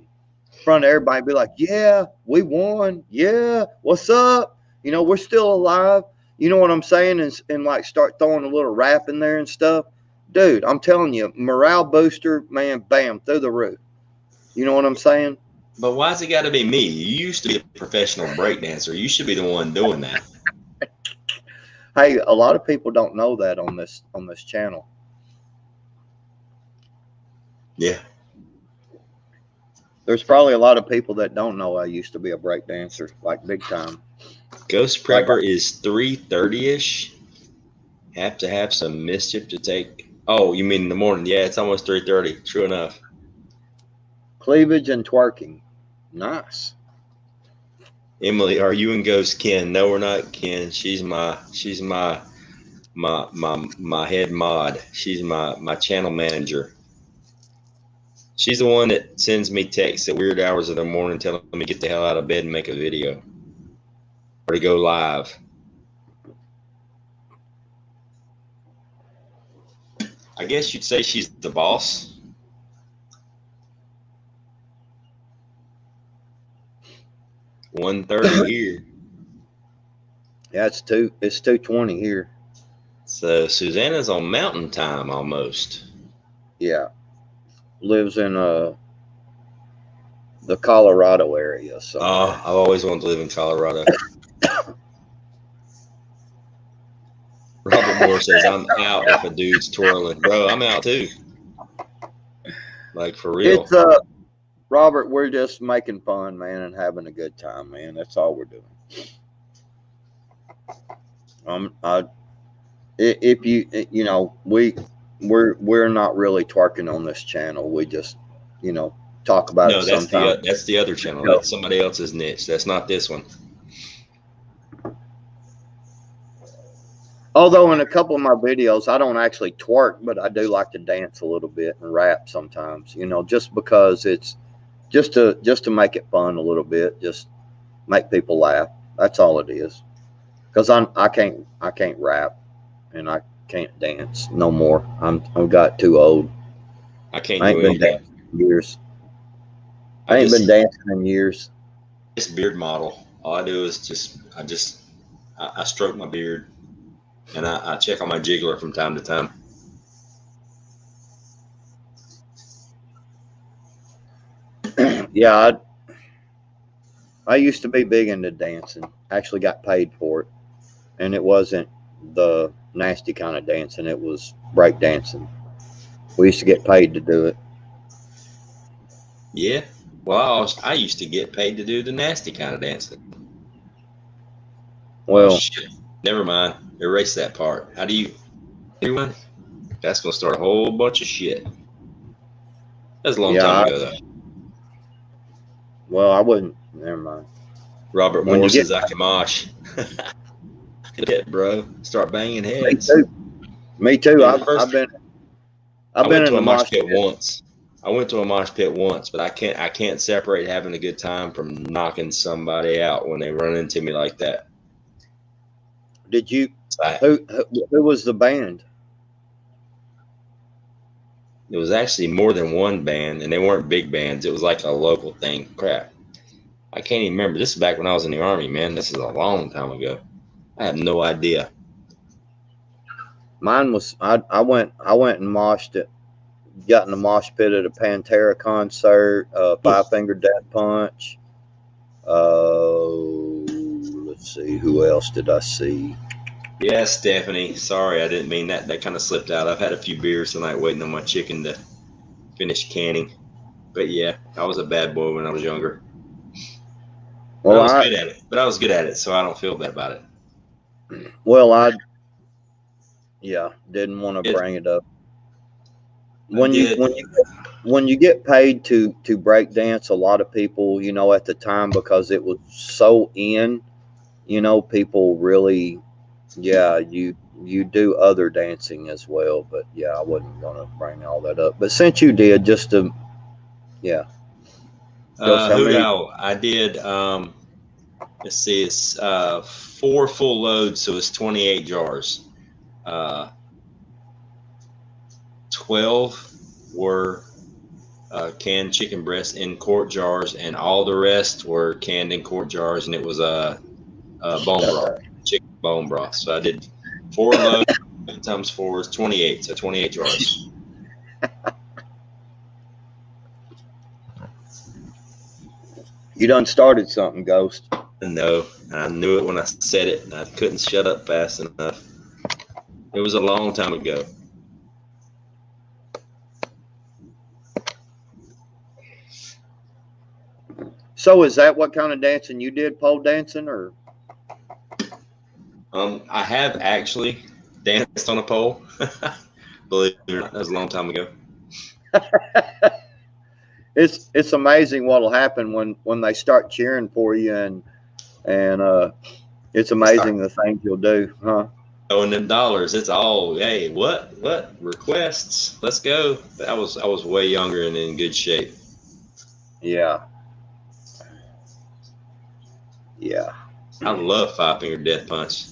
front of everybody. Be like, yeah, we won. Yeah, what's up? You know, we're still alive. You know what I'm saying? And like start throwing a little rap in there and stuff. Dude, I'm telling you, morale booster, man, bam, through the roof. You know what I'm saying? But why's it got to be me? You used to be a professional breakdancer. You should be the one doing that. Hey, a lot of people don't know that on this channel. Yeah. There's probably a lot of people that don't know I used to be a breakdancer, like big time. Ghost Prepper is 3:30ish, Have to have some mischief to take. Oh, you mean in the morning? Yeah, it's almost 3:30. True enough. Cleavage and twerking. Nice. Emily, are you and Ghost Ken? No, we're not Ken. She's my head mod. She's my channel manager. She's the one that sends me texts at weird hours of the morning telling me to get the hell out of bed and make a video or to go live. I guess you'd say she's the boss. $1:30 here. Yeah, it's 2:20 here. So Susanna's on mountain time almost. Yeah. Lives in the Colorado area. So I've always wanted to live in Colorado. Robert Moore says, I'm out if a dude's twirling. Bro, I'm out too. Like, for real. It's Robert, we're just making fun, man, and having a good time, man. That's all we're doing. If you know, we're not really twerking on this channel. We just, talk about it sometimes. That's the other channel. That's somebody else's niche. That's not this one. Although in a couple of my videos, I don't actually twerk, but I do like to dance a little bit and rap sometimes, just because it's just to make it fun a little bit, just make people laugh. That's all it is. Because I can't rap and I can't dance no more. I've got too old. I can't I ain't do been dancing in years. I ain't been dancing in years. This beard model. All I do is I stroke my beard and I check on my jiggler from time to time. Yeah, I used to be big into dancing. Actually got paid for it. And it wasn't the nasty kind of dancing. It was break dancing. We used to get paid to do it. Yeah. Well, I used to get paid to do the nasty kind of dancing. Well, shit. Never mind. Erase that part. How do you? Everyone? That's gonna start a whole bunch of shit. That's a long time ago, though. Well, I wouldn't. Never mind. Robert Moore says I can mosh. Get bro. Start banging heads. Me too. I've been to a mosh pit once. I went to a mosh pit once, but I can't separate having a good time from knocking somebody out when they run into me like that. Did you? Who was the band? It was actually more than one band, and they weren't big bands. It was like a local thing. Crap. I can't even remember. This is back when I was in the Army, man. This is a long time ago. I have no idea. Mine was I went and moshed it. Got in the mosh pit at a Pantera concert. Five Finger Death Punch. Let's see, who else did I see? Yeah, Stephanie. Sorry, I didn't mean that. That kind of slipped out. I've had a few beers tonight, waiting on my chicken to finish canning. But yeah, I was a bad boy when I was younger. Well, I was good at it. But I was good at it, so I don't feel bad about it. Well, didn't want to bring it up. When you get paid to break dance, a lot of people, at the time, because it was so in, people really, you do other dancing as well. But yeah, I wasn't gonna bring all that up. But since you did, just to, yeah. I did. Let's see, it's 4 full loads, so it's 28 jars. 12 were canned chicken breasts in quart jars, and all the rest were canned in quart jars, and it was a bone broth, chicken bone broth. So I did 4 loads times 4 is 28, so 28 jars. You done started something, Ghost. No, I knew it when I said it, and I couldn't shut up fast enough. It was a long time ago. So is that what kind of dancing you did, pole dancing, or? I have actually. danced on a pole. Believe it or not, that was a long time ago. It's amazing what'll happen when they start cheering for you, and it's amazing the things you'll do, huh? Oh, and them dollars, it's all, hey, what requests? Let's go. I was way younger and in good shape. Yeah. Yeah. I love 5-finger death punch.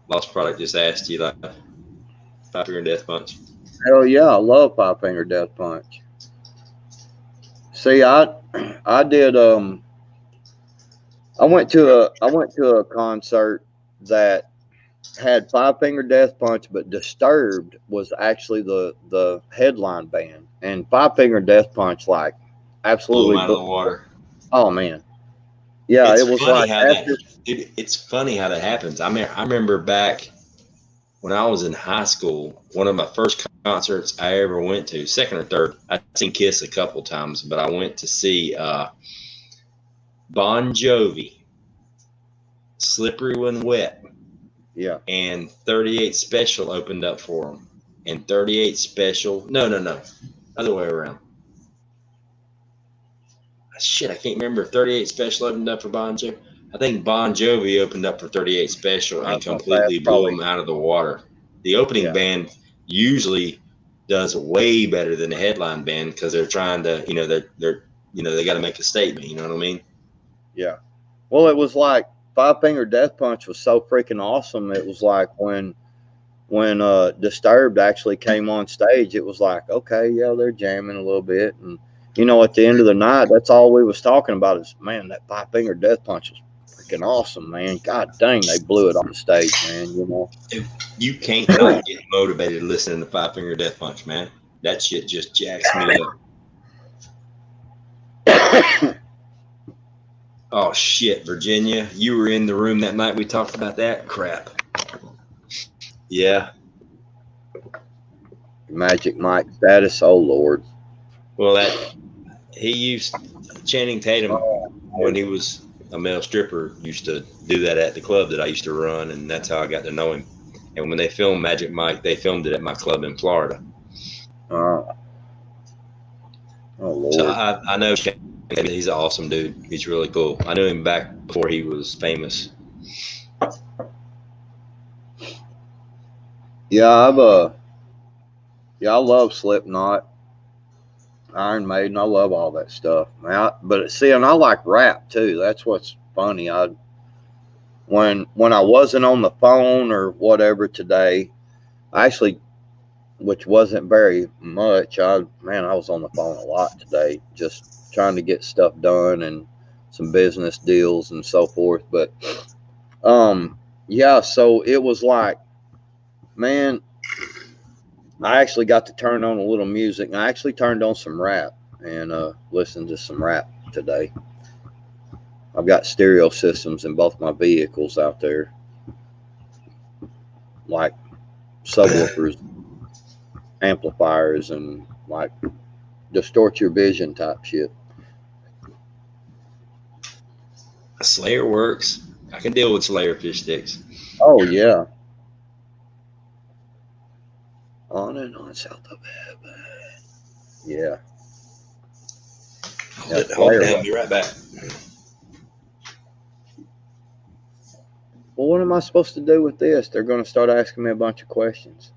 Lost Product just asked you, like, 5-finger death punch. Hell yeah, I love 5-finger death punch. See, I did I went to a concert that had 5-finger death punch, but Disturbed was actually the headline band, and 5-finger death punch like absolutely blew 'em out of the water. Oh man, yeah, it's it was funny like how after. it's funny how that happens. I mean, I remember back when I was in high school, one of my first concerts I ever went to, second or third. I'd seen Kiss a couple times, but I went to see Bon Jovi, Slippery When Wet. Yeah. And 38 Special opened up for them. And 38 Special, no, other way around. Shit, I can't remember. 38 Special opened up for Bon Jovi. I think Bon Jovi opened up for 38 Special and completely blew them out of the water. The opening band usually does way better than the headline band because they're trying to, they got to make a statement. You know what I mean? Yeah. Well, it was like 5-finger death punch was so freaking awesome. It was like when Disturbed actually came on stage, it was like, okay, yeah, they're jamming a little bit, and at the end of the night, that's all we was talking about is, man, that 5-finger death punch was freaking awesome, man. God dang, they blew it on the stage, man. You can't not get motivated listening to 5-finger death punch, man. That shit just jacks me up. Oh shit, Virginia, you were in the room that night we talked about that crap. Yeah. Magic Mike status, oh Lord. Well, he used Channing Tatum when he was a male stripper, used to do that at the club that I used to run, and that's how I got to know him. And when they filmed Magic Mike, they filmed it at my club in Florida. Oh Lord. So I know he's an awesome dude. He's really cool. I knew him back before he was famous. Yeah, I love Slipknot, Iron Maiden. I love all that stuff, man. But see, and I like rap too. That's what's funny. When I wasn't on the phone or whatever today, actually, which wasn't very much. I was on the phone a lot today, just trying to get stuff done and some business deals and so forth. But yeah, so it was like, man, I actually got to turn on a little music, and I actually turned on some rap and listened to some rap today. I've got stereo systems in both my vehicles out there, like subwoofers, amplifiers, and like distort your vision type shit. Slayer works. I can deal with Slayer fish sticks. Oh yeah. On and on south of heaven. Yeah. Hold it down. Be right back. Well, what am I supposed to do with this? They're going to start asking me a bunch of questions.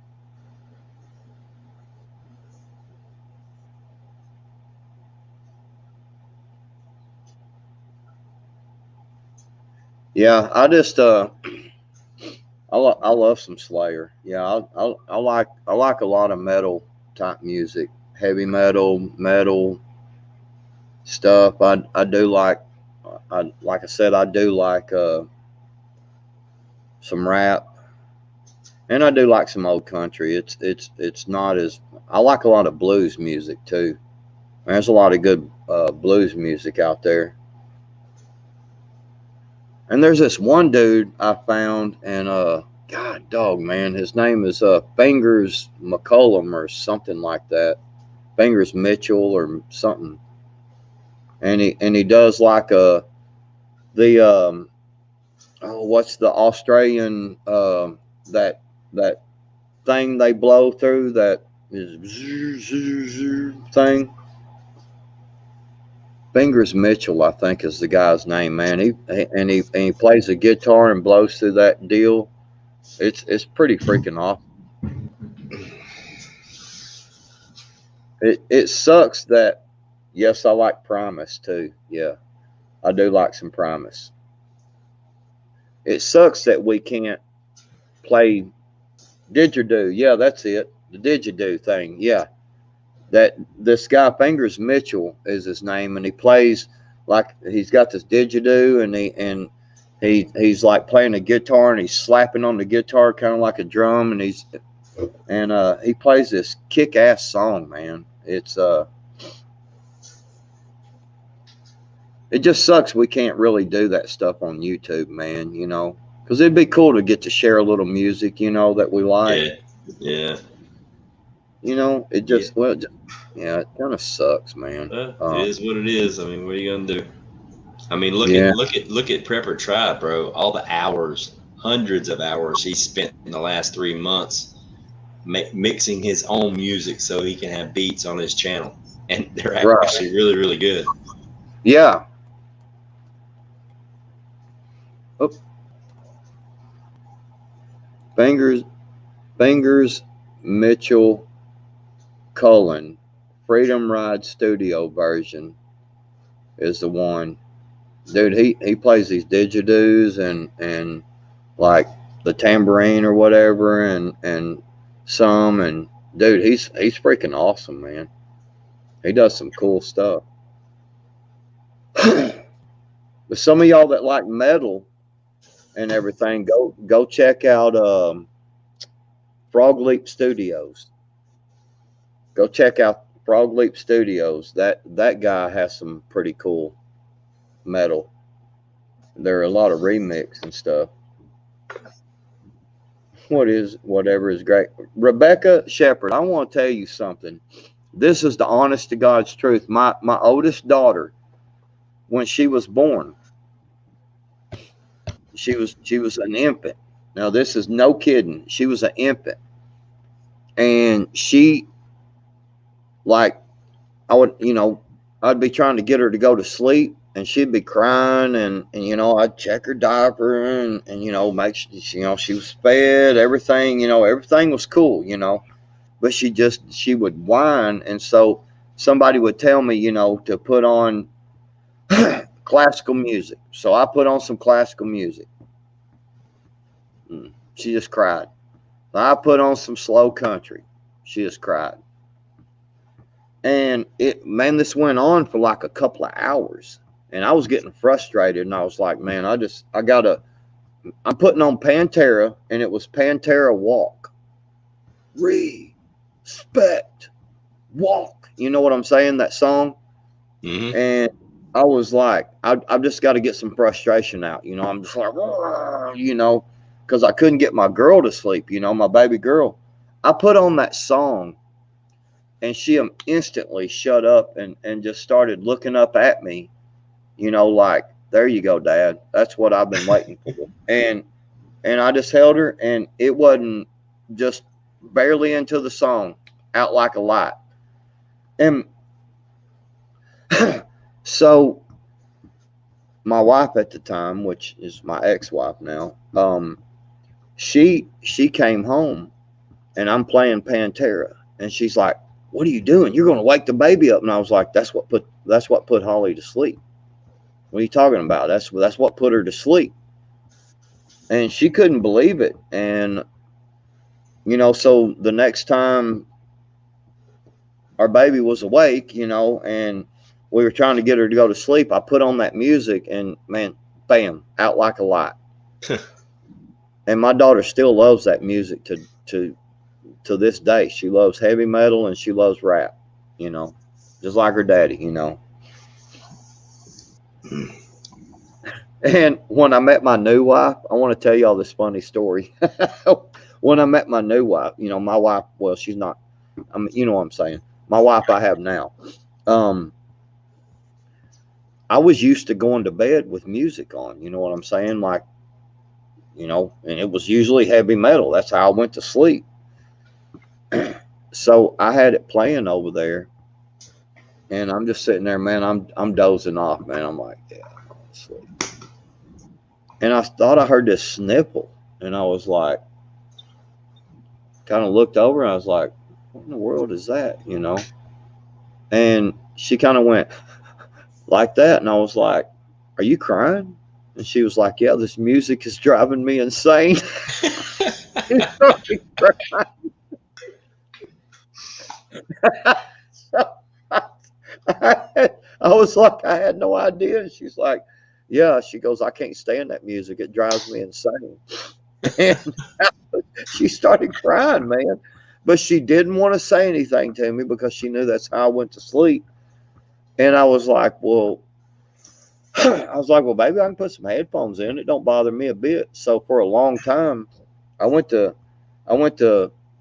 Yeah, I just I love some Slayer. Yeah, I like a lot of metal type music, heavy metal stuff. I do like I said, I do like some rap, and I do like some old country. It's not as, I like a lot of blues music too. There's a lot of good blues music out there. And there's this one dude I found, and God dog, man, his name is Fingers McCullum or something like that. Fingers Mitchell or something. And he does like the what's the Australian that thing they blow through that is thing. Fingers Mitchell, I think, is the guy's name, man. He plays the guitar and blows through that deal. It's pretty freaking awesome. It sucks that, yes, I like Primus too. Yeah, I do like some Primus. It sucks that we can't play didgeridoo. Yeah, that's it. The didgeridoo thing. Yeah, that this guy Fingers Mitchell is his name, and he plays like he's got this didgeridoo, and he's like playing the guitar, and he's slapping on the guitar kind of like a drum, and he plays this kick-ass song, man. It just sucks we can't really do that stuff on YouTube, man, you know, because it'd be cool to get to share a little music, you know, that we like. Yeah. You know, it just, well, it kind of sucks, man. It is what it is. I mean, what are you gonna do? I mean, look at Prepper Tribe, bro. All the hours, hundreds of hours he spent in the last 3 months mixing his own music so he can have beats on his channel, and they're actually really, really good. Yeah. Oh. Fingers Mitchell Cullen Freedom Ride Studio version is the one. Dude, he plays these didgeridoos and like the tambourine or whatever and some, and dude, he's freaking awesome, man. He does some cool stuff. But some of y'all that like metal and everything, go check out Frog Leap Studios. Go check out Frog Leap Studios. That guy has some pretty cool metal. There are a lot of remix and stuff. Whatever is great. Rebecca Shepherd, I want to tell you something. This is the honest to God's truth. My oldest daughter, when she was born, she was an infant. Now this is no kidding. She was an infant. And she, like, I'd be trying to get her to go to sleep, and she'd be crying, and I'd check her diaper and make sure, she was fed, everything, everything was cool, but she would whine. And so somebody would tell me, to put on classical music. So I put on some classical music. She just cried. I put on some slow country. She just cried. And this went on for like a couple of hours, and I was getting frustrated, and I was like, man, I'm putting on Pantera, and it was Pantera Walk. Respect, walk. You know what I'm saying? That song. Mm-hmm. And I was like, I've just got to get some frustration out. I'm just like, because I couldn't get my girl to sleep, my baby girl. I put on that song, and she instantly shut up and just started looking up at me, like, there you go, Dad. That's what I've been waiting for. And I just held her, and it wasn't just barely into the song, out like a light. And so my wife at the time, which is my ex-wife now, she came home, and I'm playing Pantera, and she's like, what are you doing? You're going to wake the baby up. And I was like, that's what put Holly to sleep. What are you talking about? That's what put her to sleep. And she couldn't believe it. And, so the next time our baby was awake, and we were trying to get her to go to sleep, I put on that music, and man, bam, out like a light. And my daughter still loves that music to this day. She loves heavy metal, and she loves rap, just like her daddy, And when I met my new wife, I want to tell y'all this funny story. When I met my new wife, my wife, well, she's not, you know what I'm saying, my wife I have now, I was used to going to bed with music on, you know what I'm saying, like, and it was usually heavy metal. That's how I went to sleep. So I had it playing over there, and I'm just sitting there, man. I'm dozing off, man. I'm like, yeah, I'm going to sleep. And I thought I heard this snipple, and I was like, kind of looked over, and I was like, what in the world is that, you know? And she kind of went like that, and I was like, are you crying? And she was like, yeah, this music is driving me insane. She started crying. So I was like, I had no idea. And she's like, yeah. She goes, I can't stand that music. It drives me insane. And she started crying, man. But she didn't want to say anything to me because she knew that's how I went to sleep. And I was like, well, baby, I can put some headphones in. It don't bother me a bit. So for a long time, I went to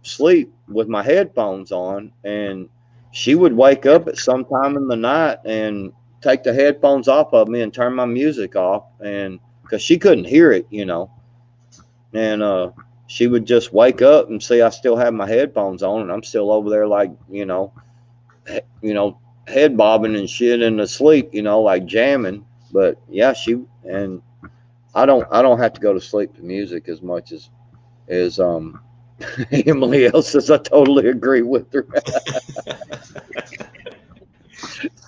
sleep with my headphones on, and she would wake up at some time in the night and take the headphones off of me and turn my music off, and because she couldn't hear it, you know, and she would just wake up and see I still have my headphones on, and I'm still over there like, head bobbing and shit in the sleep, like jamming. But yeah, and I don't have to go to sleep to music as much as Emily else says. I totally agree with her.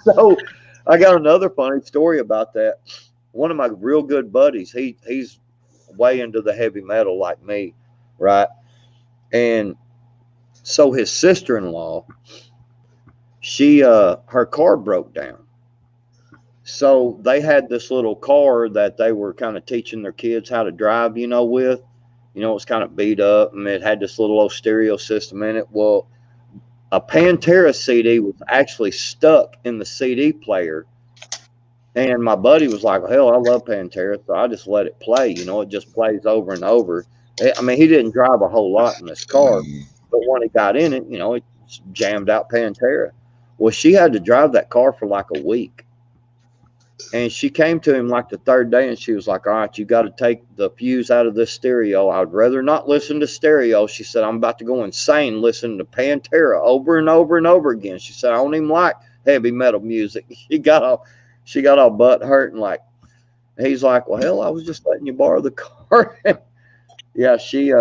So I got another funny story about that. One of my real good buddies, he's way into the heavy metal like me, right? And so his sister-in-law, her car broke down. So they had this little car that they were kind of teaching their kids how to drive, with. It was kind of beat up, and it had this little old stereo system in it. Well, a Pantera CD was actually stuck in the CD player. And my buddy was like, well, hell, I love Pantera, so I just let it play. It just plays over and over. I mean, he didn't drive a whole lot in this car, but when he got in it, it jammed out Pantera. Well, she had to drive that car for like a week. And she came to him like the third day, and she was like, all right, you got to take the fuse out of this stereo. I'd rather not listen to stereo. She said, I'm about to go insane listening to Pantera over and over and over again. She said, I don't even like heavy metal music. She got all butt hurt, and like, he's like, well, hell, I was just letting you borrow the car. Yeah, she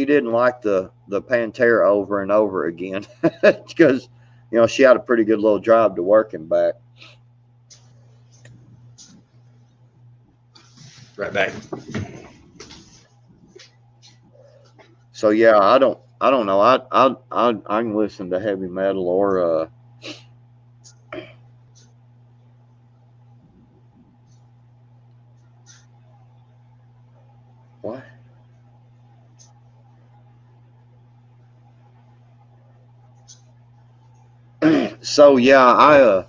didn't like the Pantera over and over again because she had a pretty good little drive to work and back. Right back. So yeah, I don't know. I can listen to heavy metal or what? So yeah,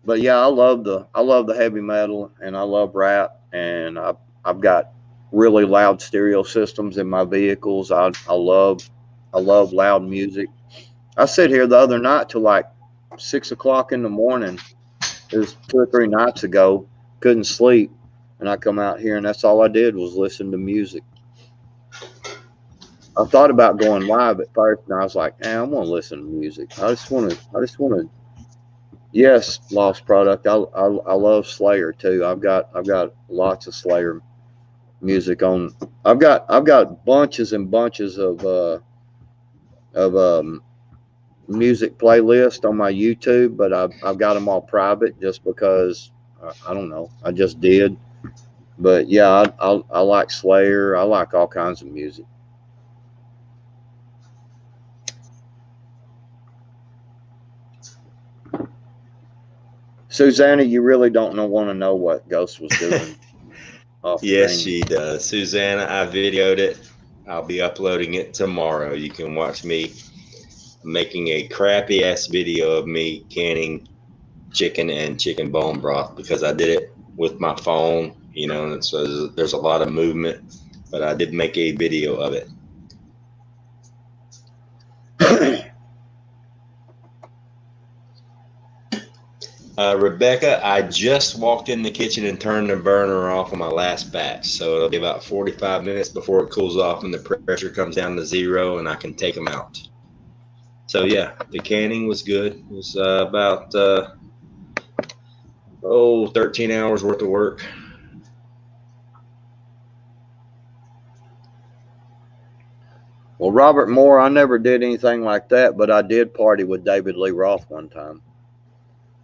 but yeah, I love the heavy metal, and I love rap, and I've got really loud stereo systems in my vehicles. I love loud music. I sit here the other night till like 6 o'clock in the morning. It was 2 or 3 nights ago. Couldn't sleep, and I come out here, and that's all I did was listen to music. I thought about going live at first, and I was like, I'm gonna listen to music. I just want to. Yes, Lost Product. I love Slayer too. I've got lots of Slayer music on. I've got bunches and bunches of music playlist on my YouTube, but I've got them all private just because I don't know. I just did. But yeah, I like Slayer. I like all kinds of music. Susanna, you really don't want to know what Ghost was doing. Yes, she does. Susanna, I videoed it. I'll be uploading it tomorrow. You can watch me making a crappy ass video of me canning chicken and chicken bone broth because I did it with my phone, and so there's a lot of movement, but I did make a video of it. Rebecca, I just walked in the kitchen and turned the burner off on my last batch. So it'll be about 45 minutes before it cools off and the pressure comes down to 0 and I can take them out. So yeah, the canning was good. It was about 13 hours worth of work. Well, Robert Moore, I never did anything like that, but I did party with David Lee Roth one time.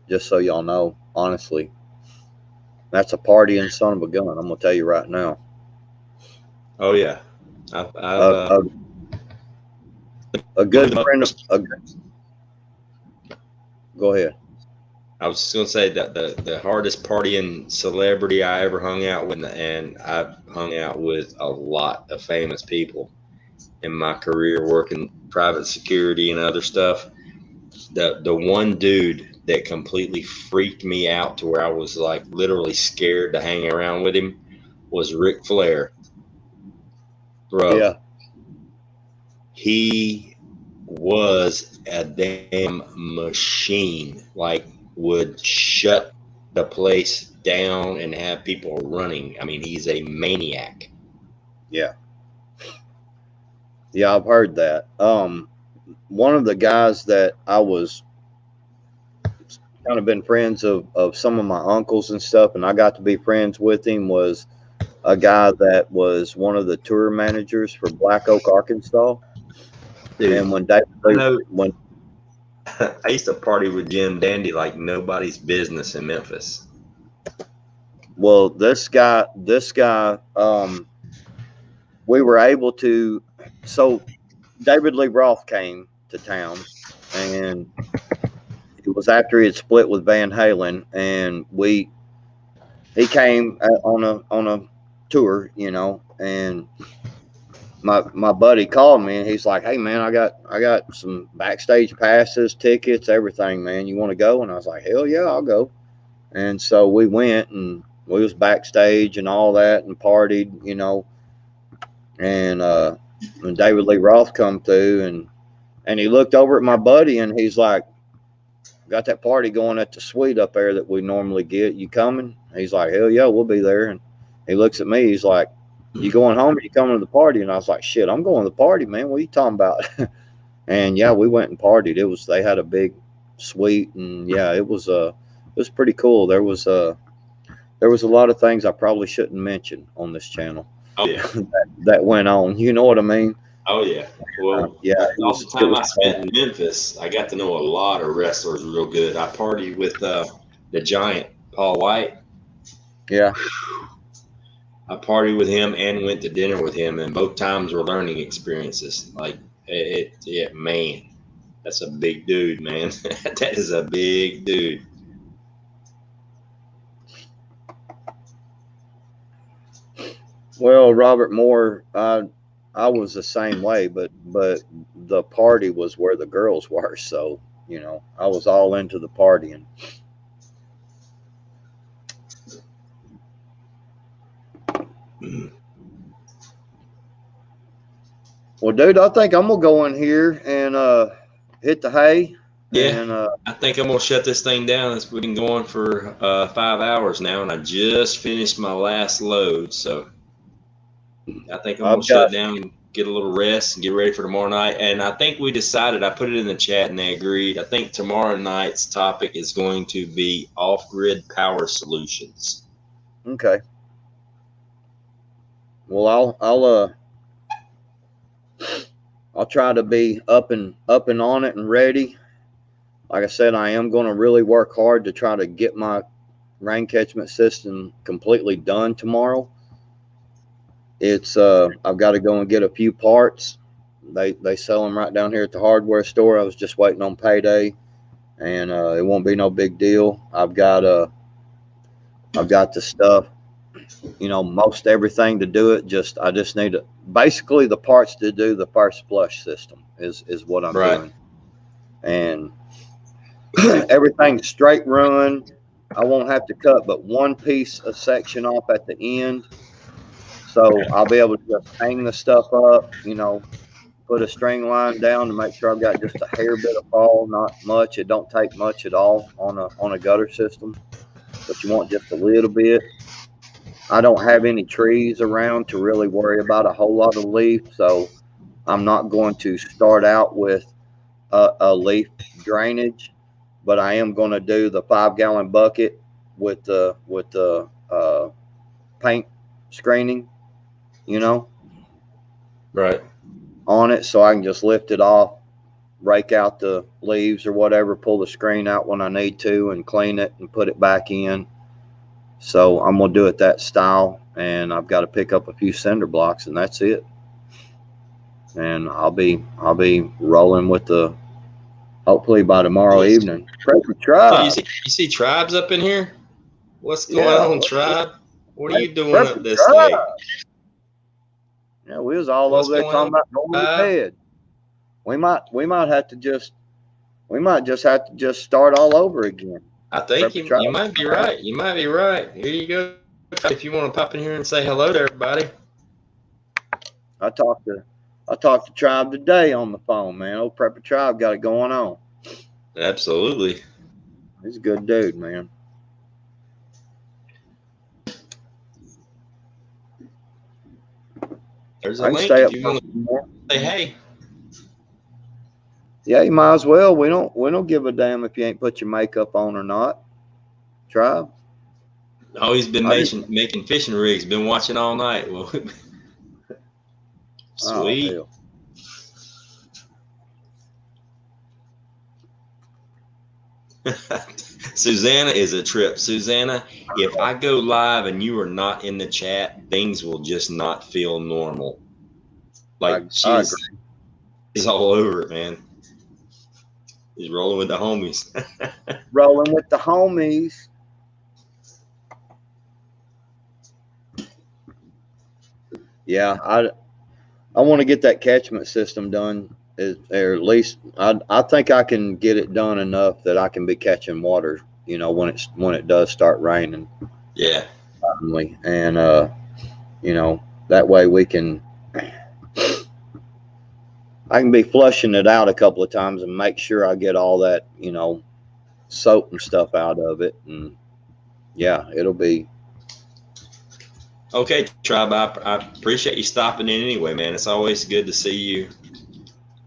Just so y'all know, honestly. That's a partying son of a gun, I'm going to tell you right now. Oh, yeah. A good friend of... Go ahead. I was just going to say that the hardest partying celebrity I ever hung out with, and I've hung out with a lot of famous people in my career working private security and other stuff. The one dude that completely freaked me out to where I was like literally scared to hang around with him was Ric Flair. Bro, yeah. He was a damn machine. Like, would shut the place down and have people running. I mean, he's a maniac. Yeah. Yeah, I've heard that. One of the guys that I was kind of been friends of some of my uncles and stuff, and I got to be friends with him, was a guy that was one of the tour managers for Black Oak, Arkansas. Dude, and when I used to party with Jim Dandy like nobody's business in Memphis. Well, this guy, we were able to. So David Lee Roth came to town, and it was after he had split with Van Halen, and he came on a tour, you know, and my buddy called me and he's like, "Hey man, I got some backstage passes, tickets, everything, man. You want to go?" And I was like, "Hell yeah, I'll go." And so we went and we was backstage and all that and partied, you know. And when David Lee Roth come through and he looked over at my buddy and he's like, "Got that party going at the suite up there that we normally get. You coming?" He's like, "Hell yeah, we'll be there." And he looks at me, he's like, "You going home or you coming to the party?" And I was like, "Shit, I'm going to the party, man. What are you talking about?" And yeah, we went and partied. They had a big suite, and yeah, it was pretty cool. There was a lot of things I probably shouldn't mention on this channel. Oh yeah. that went on. You know what I mean? Oh yeah. Well, yeah. All the time I spent in Memphis, I got to know a lot of wrestlers real good. I partied with the Giant, Paul White. Yeah. I partied with him and went to dinner with him, and both times were learning experiences. Like man, that's a big dude, man. That is a big dude. Well, Robert Moore, I was the same way, but the party was where the girls were, so you know I was all into the partying. Well, dude, I think I'm gonna go in here and hit the hay. Yeah, and, I think I'm gonna shut this thing down. We've been going for 5 hours now, and I just finished my last load, so I think I'm gonna shut down and get a little rest and get ready for tomorrow night. And I think we decided, I put it in the chat and they agreed, I think tomorrow night's topic is going to be off-grid power solutions. Okay. Well, I'll try to be up and on it and ready. Like I said, I am going to really work hard to try to get my rain catchment system completely done tomorrow. It's I've got to go and get a few parts. They sell them right down here at the hardware store. I was just waiting on payday, and it won't be no big deal. I've got the stuff, you know, most everything to do it. I just need basically the parts to do the first flush system is what I'm doing, and everything's straight run. I won't have to cut but one piece of section off at the end. So I'll be able to just hang the stuff up, you know, put a string line down to make sure I've got just a hair bit of fall, not much. It don't take much at all on a gutter system, but you want just a little bit. I don't have any trees around to really worry about a whole lot of leaf, so I'm not going to start out with a leaf drainage, but I am going to do the 5-gallon bucket with the paint screening, you know, right on it, so I can just lift it off, rake out the leaves or whatever, pull the screen out when I need to, and clean it and put it back in. So I'm gonna do it that style, and I've got to pick up a few cinder blocks, and that's it. And I'll be rolling with the, hopefully by tomorrow evening. Prepper Tribe. So you see Tribes up in here? What's going on, Tribe? What are you doing Prepper up this Tribe. late? Yeah, we was all What's over there going talking on, about going to bed. We might have to just start all over again. I think you might be right. You might be right. Here you go. If you want to pop in here and say hello to everybody. I talked to Tribe today on the phone, man. Old Prepper Tribe got it going on. Absolutely. He's a good dude, man. There's a link if you want to say hey. Yeah, you might as well. We don't give a damn if you ain't put your makeup on or not. Tribe. Oh, he's been making fishing rigs. Been watching all night. Well, sweet. Oh, Susanna is a trip. Susanna, if I go live and you are not in the chat, things will just not feel normal. Like she's all over it, man. He's rolling with the homies. Rolling with the homies. Yeah, I want to get that catchment system done, or at least I think I can get it done enough that I can be catching water, you know, when it does start raining. Yeah. Finally. And you know, that way I can be flushing it out a couple of times and make sure I get all that, you know, soap and stuff out of it. And yeah, it'll be. Okay, Tribe, I appreciate you stopping in anyway, man. It's always good to see you.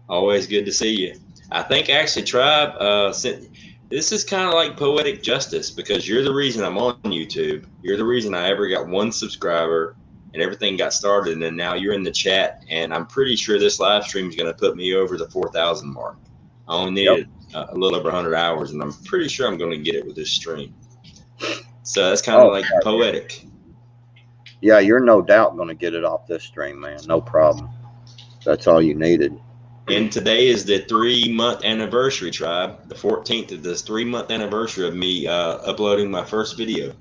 Always good to see you. I think actually, Tribe, this is kind of like poetic justice, because you're the reason I'm on YouTube. You're the reason I ever got 1 subscriber and everything got started. And then now you're in the chat, and I'm pretty sure this live stream is going to put me over the 4,000 mark. I only needed a little over 100 hours, and I'm pretty sure I'm going to get it with this stream. So that's kind of like poetic. Yeah, you're no doubt going to get it off this stream, man. No problem. That's all you needed. And today is the 3-month anniversary, Tribe. The 14th of this 3-month anniversary of me uploading my first video.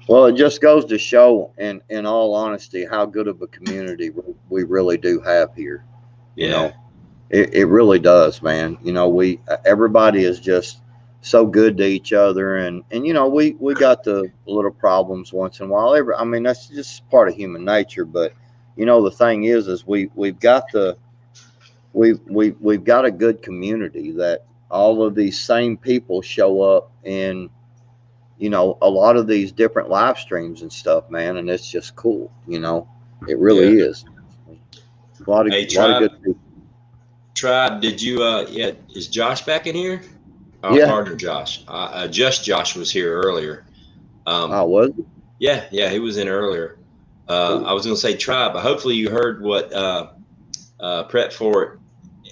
Well, it just goes to show, in all honesty, how good of a community we really do have here. You know, it really does, man. You know, everybody is just so good to each other, and you know, we got the little problems once in a while. I mean, that's just part of human nature. But you know, the thing is we've got a good community that all of these same people show up in, you know, a lot of these different live streams and stuff, man, and it's just cool. You know, it really is. A lot of good people. Tribe, did you? Is Josh back in here? Pardon, Josh. Just Josh was here earlier. Was he? Yeah, he was in earlier. I was going to say, Tribe, hopefully you heard what Prep For It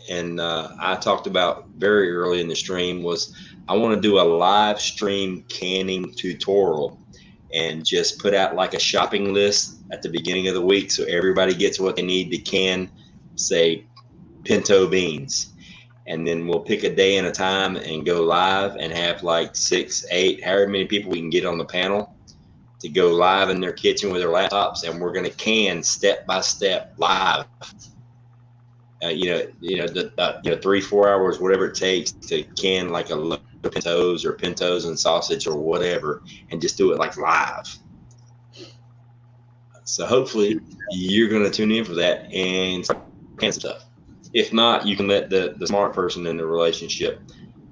and I talked about very early in the stream. Was I want to do a live stream canning tutorial and just put out like a shopping list at the beginning of the week, so everybody gets what they need to can, say, pinto beans. And then we'll pick a day and a time and go live and have like 6, 8, however many people we can get on the panel to go live in their kitchen with their laptops, and we're going to can step by step live. 3-4 hours, whatever it takes to can like a load of pintos and sausage or whatever, and just do it like live. So hopefully you're going to tune in for that and start planning stuff. If not, you can let the smart person in the relationship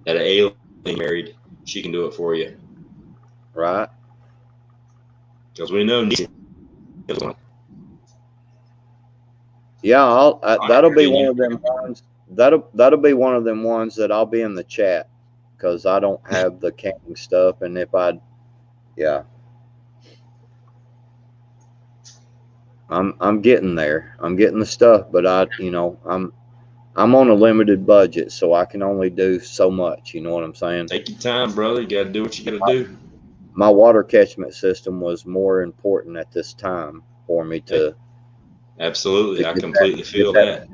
that an alien married, she can do it for you. Right. Because we know. Yeah, that'll be one of them ones. That'll be one of them ones that I'll be in the chat because I don't have the camping stuff, and if yeah, I'm getting there. I'm getting the stuff, but I'm on a limited budget, so I can only do so much. You know what I'm saying? Take your time, brother. You got to do what you got to do. My water catchment system was more important at this time for me to. Absolutely, I completely feel that.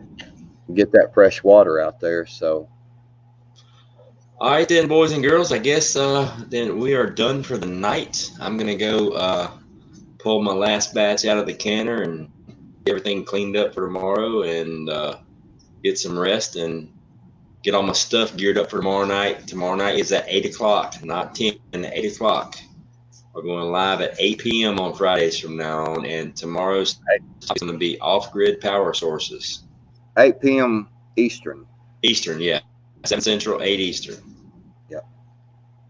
Get that fresh water out there. So. All right, then, boys and girls. I guess then we are done for the night. I'm gonna go pull my last batch out of the canner and get everything cleaned up for tomorrow, and get some rest and get all my stuff geared up for tomorrow night. Tomorrow night is at 8 o'clock, not 10. 8 o'clock. We're going live at 8 p.m. on Fridays from now on, and tomorrow's going to be off-grid power sources. 8 p.m. Eastern. Eastern, yeah. 7 Central, 8 Eastern. Yep.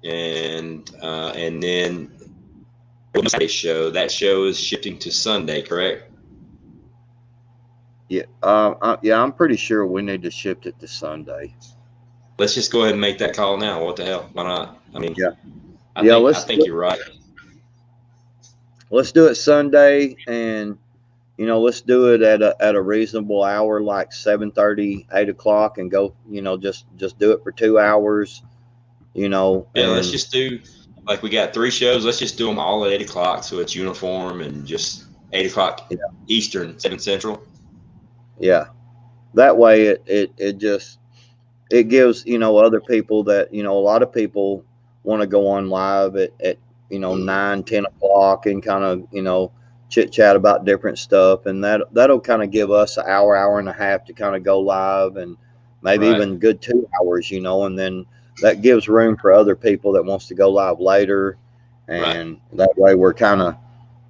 And then Saturday's show. That show is shifting to Sunday, correct? Yeah. Yeah, I'm pretty sure we need to shift it to Sunday. Let's just go ahead and make that call now. What the hell? Why not? I mean, yeah. I think you're right. Let's do it Sunday, and let's do it at a reasonable hour, like 7:30, 8 o'clock, and go. Just do it for 2 hours. Yeah, let's just do like we got 3 shows. Let's just do them all at 8 o'clock, so it's uniform and just 8 o'clock Eastern, 7 Central. Yeah, that way it gives other people that a lot of people want to go on live at 9, 10 o'clock and kind of chit chat about different stuff, and that'll kind of give us an hour and a half to kind of go live, and maybe even good 2 hours, and then that gives room for other people that wants to go live later, and that way we're kind of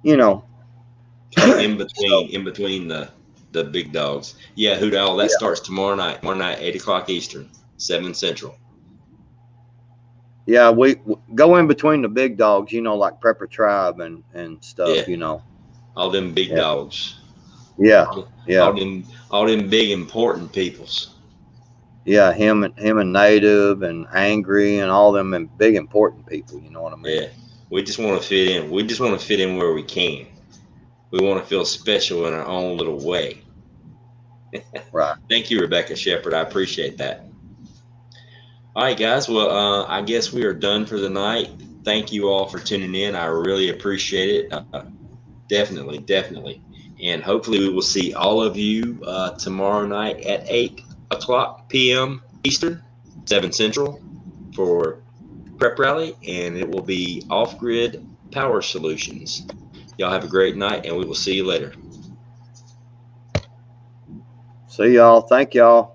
in between the big dogs. Yeah, Hoot Owl, that starts tomorrow night. 8 o'clock Eastern, 7 Central. Yeah, we go in between the big dogs, like Prepper Tribe and stuff, all them big dogs. Yeah, all them big important peoples. Yeah, him and Native and Angry and all them and big important people. You know what I mean? Yeah, we just want to fit in. We just want to fit in where we can. We want to feel special in our own little way. Right. Thank you, Rebecca Shepherd. I appreciate that. All right, guys. Well, I guess we are done for the night. Thank you all for tuning in. I really appreciate it. Definitely. And hopefully we will see all of you tomorrow night at 8 o'clock p.m. Eastern, 7 Central for Prep Rally, and it will be off-grid power solutions. Y'all have a great night, and we will see you later. See y'all. Thank y'all.